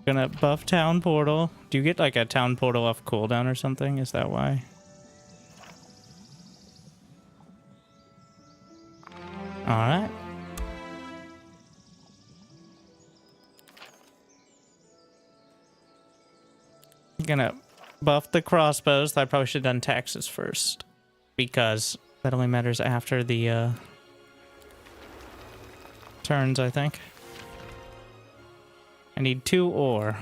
Speaker 1: gonna buff Town Portal. Do you get like a Town Portal off cooldown or something? Is that why? Alright. Gonna buff the crossbows. I probably should have done taxes first, because that only matters after the turns, I think. I need 2 ore.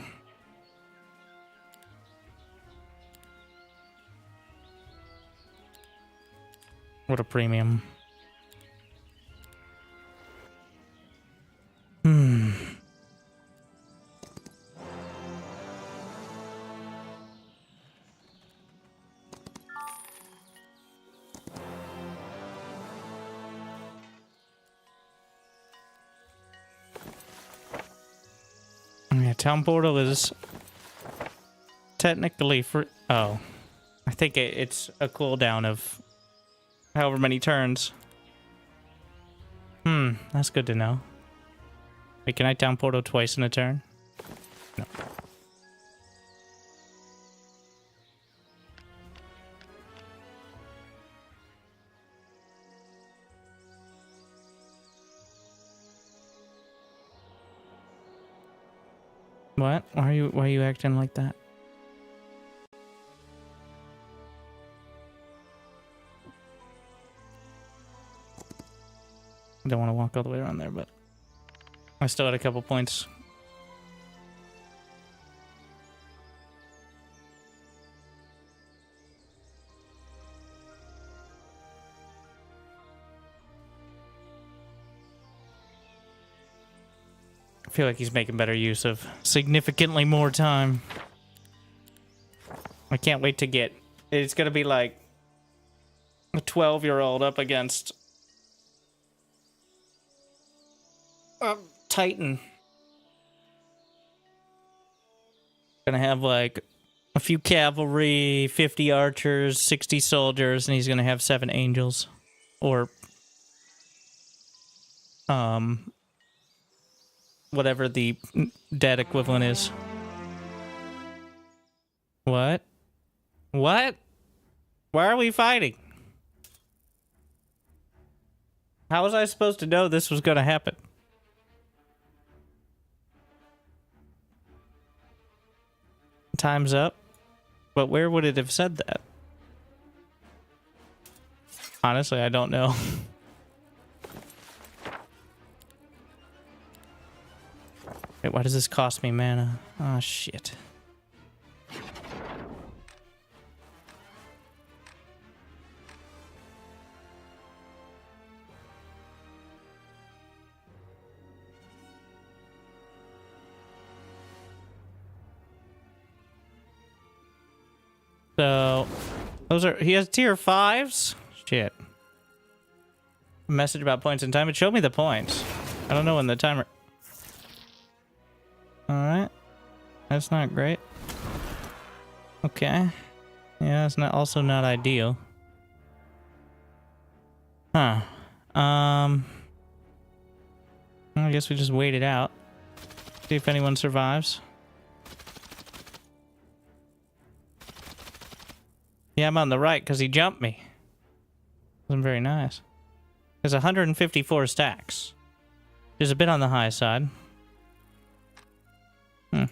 Speaker 1: What a premium. Yeah, Town Portal is technically free. Oh, I think it's a cooldown of however many turns. That's good to know. Wait, can I Town Portal twice in a turn? No. What? Why are you acting like that? I don't want to walk all the way around there, but I still had a couple points. I feel like he's making better use of significantly more time. I can't wait to get... It's gonna be like a 12-year-old up against a Titan. Gonna have like a few cavalry, 50 archers, 60 soldiers, and he's gonna have 7 angels. Or whatever the dead equivalent is. What? What? Why are we fighting? How was I supposed to know this was gonna happen? Time's up. But where would it have said that? Honestly, I don't know. Wait, why does this cost me mana? Oh, shit. So, those are... He has tier 5s? Shit. Message about points in time. It showed me the points. I don't know when the timer... Alright. That's not great. Okay. Yeah, it's not also not ideal. Huh. I guess we just wait it out. See if anyone survives. Yeah, I'm on the right because he jumped me. Wasn't very nice. There's 154 stacks. Which is a bit on the high side. Hmm.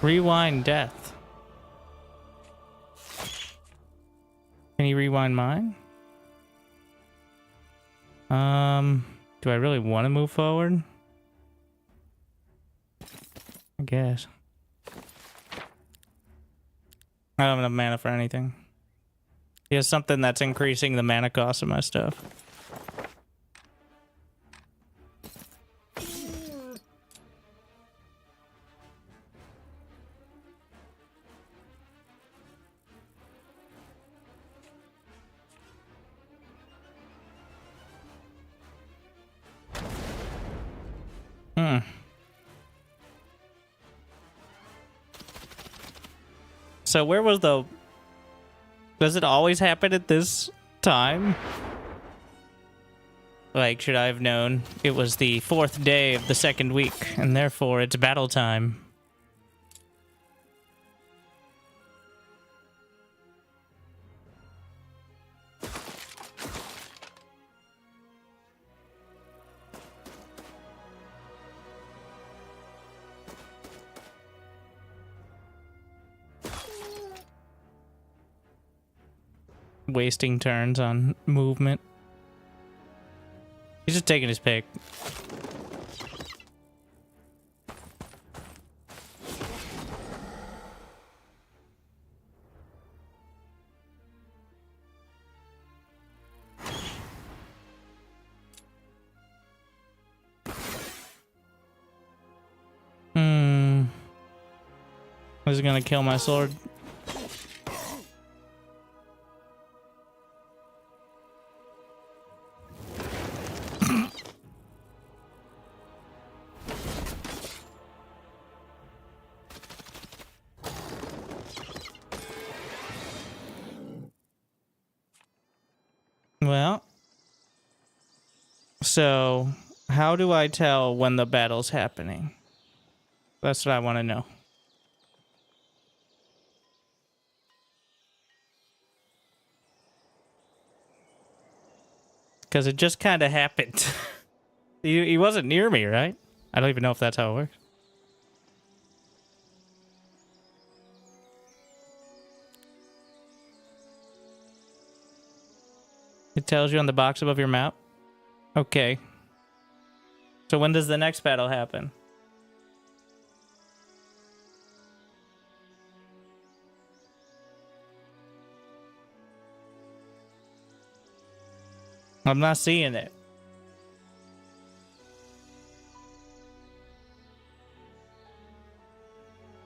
Speaker 1: Rewind death. Can you rewind mine? Do I really want to move forward? I guess. I don't have enough mana for anything. He has something that's increasing the mana cost of my stuff. So where was the... Does it always happen at this time? Like, should I have known it was the 4th day of the 2nd week, and therefore it's battle time? Wasting turns on movement. He's just taking his pick. This is gonna kill my sword. Well, so how do I tell when the battle's happening? That's what I want to know. Because it just kind of happened. He wasn't near me, right? I don't even know if that's how it works. It tells you on the box above your map? Okay. So when does the next battle happen? I'm not seeing it.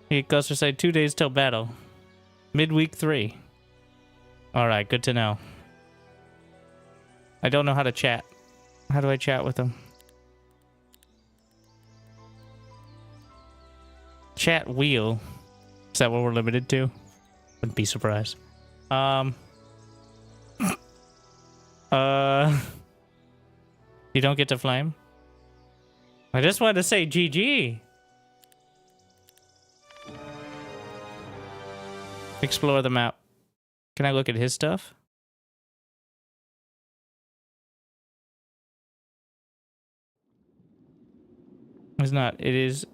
Speaker 1: It goes to say 2 days till battle. Midweek 3. Alright, good to know. I don't know how to chat. How do I chat with them? Chat wheel. Is that what we're limited to? Wouldn't be surprised. You don't get to flame? I just wanted to say GG. Explore the map. Can I look at his stuff? It's not. It is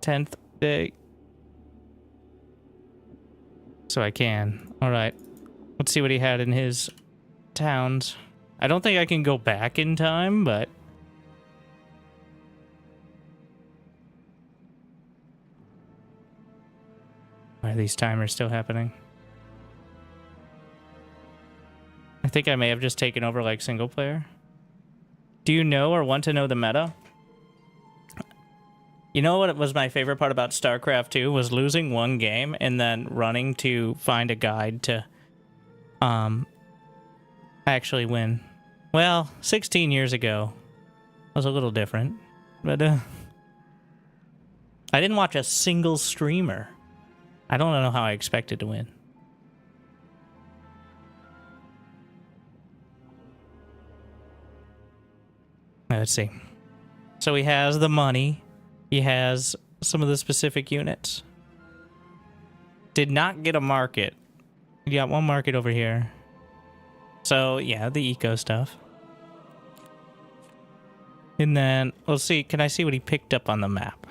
Speaker 1: 10th day. So I can. Alright. Let's see what he had in his towns. I don't think I can go back in time, but... Why are these timers still happening? I think I may have just taken over like single player. Do you know or want to know the meta? You know what was my favorite part about StarCraft 2 was losing one game and then running to find a guide to actually win. Well, 16 years ago was a little different, but I didn't watch a single streamer. I don't know how I expected to win. Let's see. So he has the money. He has some of the specific units. Did not get a market. You got one market over here. So, yeah, the eco stuff. And then, let's see, can I see what he picked up on the map?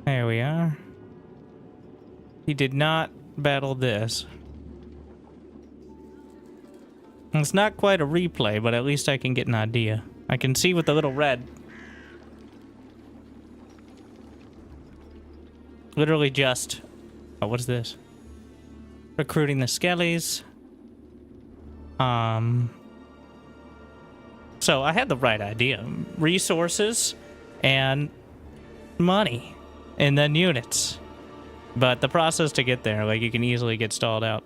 Speaker 1: There we are. He did not battle this. It's not quite a replay, but at least I can get an idea. I can see with the little red. Literally just... Oh, what is this? Recruiting the skellies. So I had the right idea. Resources and money. And then units. But the process to get there, like, you can easily get stalled out.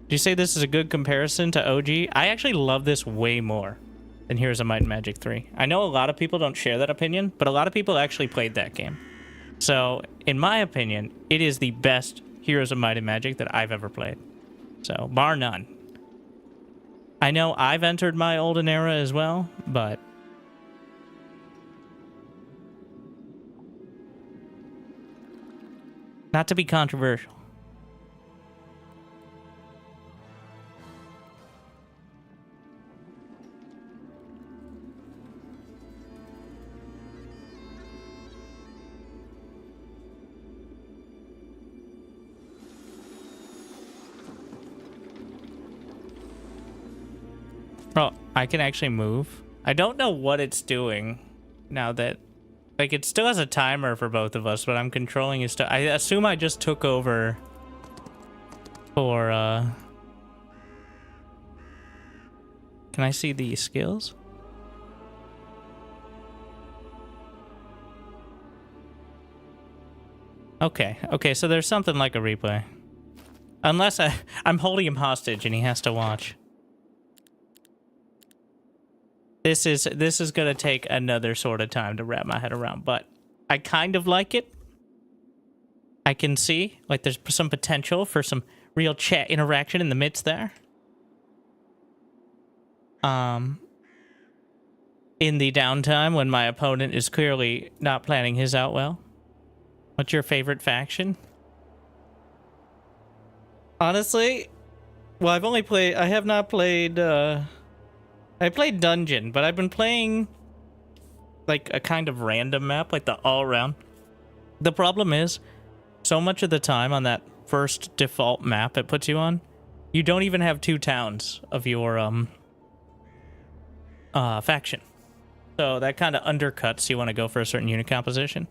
Speaker 1: Do you say this is a good comparison to OG? I actually love this way more than Heroes of Might and Magic 3. I know a lot of people don't share that opinion, but a lot of people actually played that game. So, in my opinion, it is the best Heroes of Might and Magic that I've ever played. So, bar none. I know I've entered my Olden Era as well, but... not to be controversial. Oh, I can actually move. I don't know what it's doing now that... like, it still has a timer for both of us, but I'm controlling his stuff. I assume I just took over for, Can I see the skills? Okay, okay, so there's something like a replay. Unless I'm holding him hostage and he has to watch. This is gonna take another sort of time to wrap my head around, but I kind of like it. I can see, like, there's some potential for some real chat interaction in the midst there. In the downtime when my opponent is clearly not planning his out well. What's your favorite faction? Honestly, well, I have not played, I played Dungeon, but I've been playing like a kind of random map, like the all-around. The problem is, so much of the time on that first default map it puts you on, you don't even have 2 towns of your faction. So that kind of undercuts you want to go for a certain unit composition.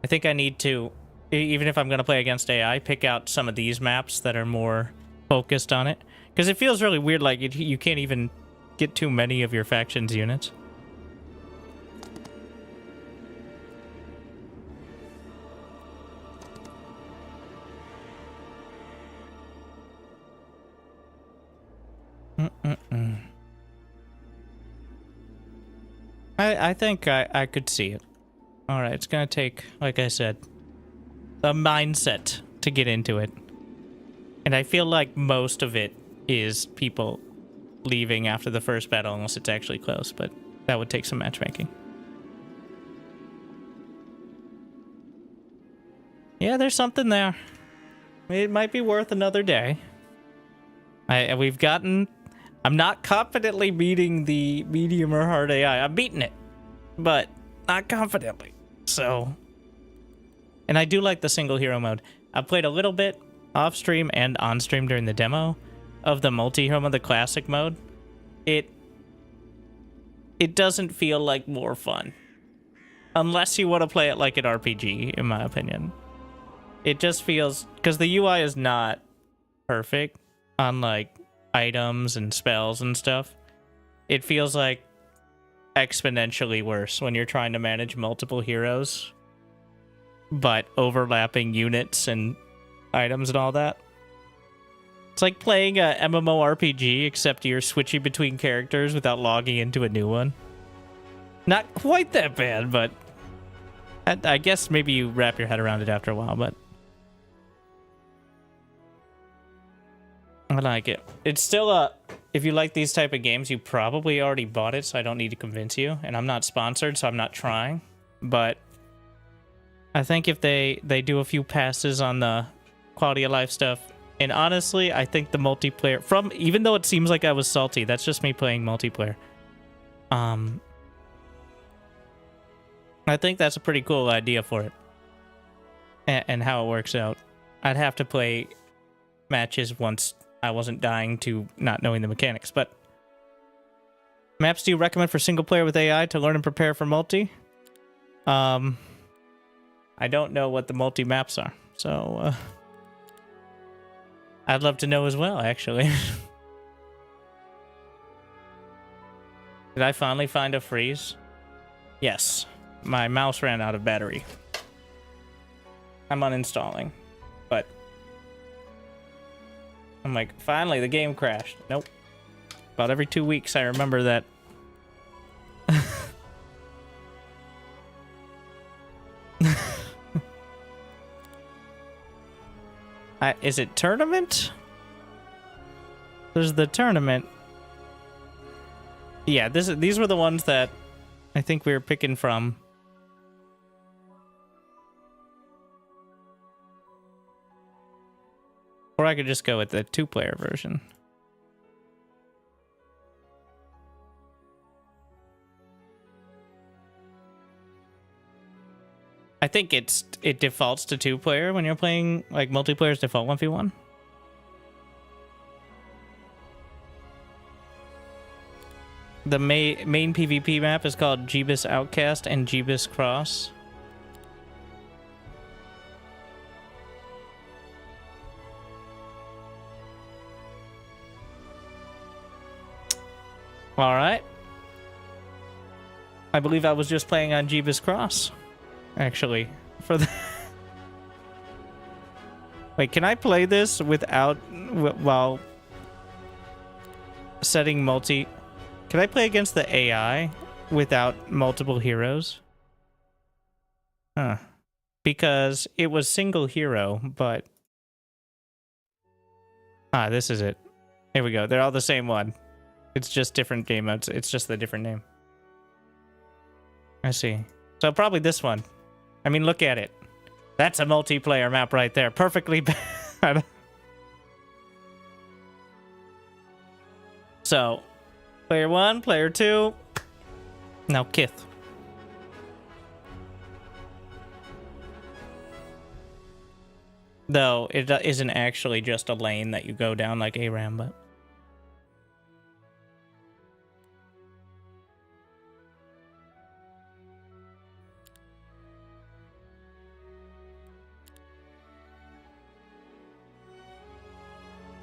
Speaker 1: I think I need to, even if I'm going to play against AI, pick out some of these maps that are more focused on it. Because it feels really weird, like you can't even get too many of your faction's units. I think I could see it. Alright, it's gonna take, like I said, a mindset to get into it. And I feel like most of it is people leaving after the first battle unless it's actually close, but that would take some matchmaking. Yeah, there's something there. It might be worth another day. I'm not confidently beating the medium or hard AI. I'm beating it, but not confidently. So, and I do like the single hero mode. I played a little bit off stream and on stream during the demo of the multi-hero mode, the classic mode. It doesn't feel like more fun unless you want to play it like an RPG, in my opinion. It just feels, because the UI is not perfect on like items and spells and stuff. It feels like exponentially worse when you're trying to manage multiple heroes, but overlapping units and items and all that. It's like playing a MMORPG, except you're switching between characters without logging into a new one. Not quite that bad, but I guess maybe you wrap your head around it after a while, but I like it. It's still if you like these type of games, you probably already bought it, so I don't need to convince you. And I'm not sponsored, so I'm not trying. But I think if they do a few passes on the quality of life stuff, and honestly, I think the multiplayer, even though it seems like I was salty, that's just me playing multiplayer. I think that's a pretty cool idea for it. And how it works out. I'd have to play matches once I wasn't dying to not knowing the mechanics, but maps do you recommend for single player with AI to learn and prepare for multi? I don't know what the multi maps are, so I'd love to know as well, actually. Did I finally find a freeze? Yes. My mouse ran out of battery. I'm uninstalling, but I'm like, finally, the game crashed. Nope. About every 2 weeks, I remember that. Is it tournament? There's the tournament. Yeah, these were the ones that I think we were picking from. Or I could just go with the 2-player version. I think it defaults to 2-player when you're playing, like, multiplayer's default 1v1. The main PvP map is called Jeebus Outcast and Jeebus Cross. All right. I believe I was just playing on Jeebus Cross, actually, for the. Wait, can I play this without while setting multi? Can I play against the AI without multiple heroes? Huh. Because it was single hero, but this is it. Here we go. They're all the same one. It's just different game modes. It's just the different name. I see. So probably this one. I mean, look at it. That's a multiplayer map right there. Perfectly bad. So, player 1, player 2. Now Kith. Though it isn't actually just a lane that you go down like ARAM, but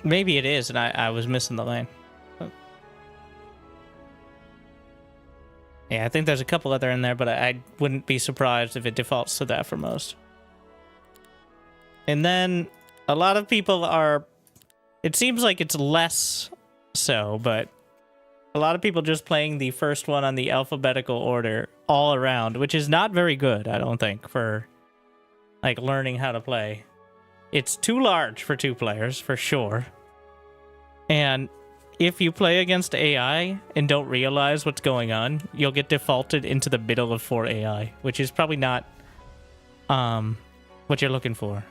Speaker 1: maybe it is, and I was missing the lane. But yeah, I think there's a couple other in there, but I wouldn't be surprised if it defaults to that for most. And then a lot of people are... It seems like it's less so, but a lot of people just playing the first one on the alphabetical order all around, which is not very good, I don't think, for like learning how to play. It's too large for 2 players, for sure. And if you play against AI and don't realize what's going on, you'll get defaulted into the middle of 4 AI, which is probably not what you're looking for.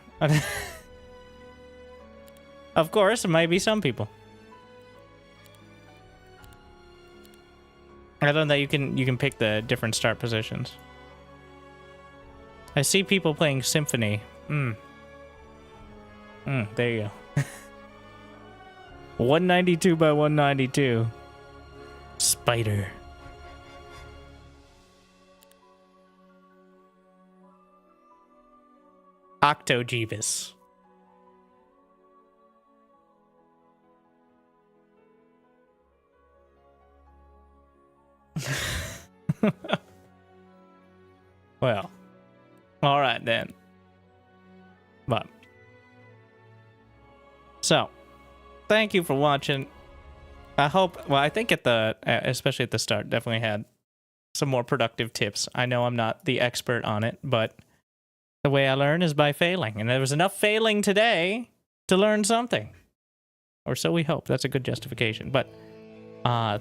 Speaker 1: Of course, it might be some people. I learned that you can pick the different start positions. I see people playing Symphony. There you go. 192 by 192. Spider. Octojeebus. Well, all right then. But so, thank you for watching. I hope. Well, I think especially at the start, definitely had some more productive tips. I know I'm not the expert on it, but the way I learn is by failing, and there was enough failing today to learn something, or so we hope. That's a good justification. But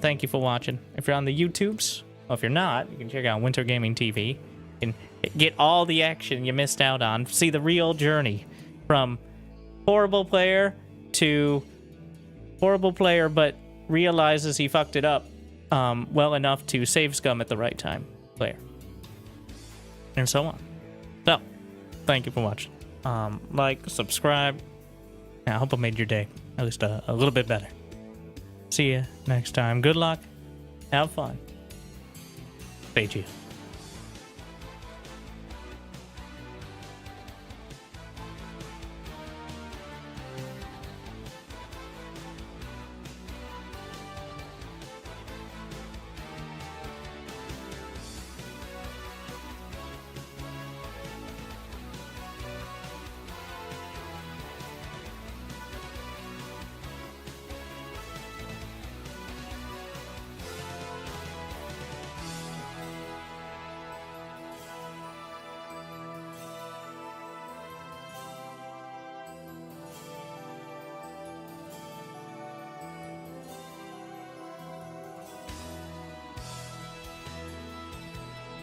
Speaker 1: thank you for watching. If you're on the YouTubes, or if you're not, you can check out Wintergaming TV. You can get all the action you missed out on. See the real journey from horrible player to horrible player, but realizes he fucked it up well enough to save scum at the right time player, and so on. So, thank you for watching. Like, subscribe. I hope I made your day at least a little bit better. See you next time. Good luck. Have fun. Stay chill.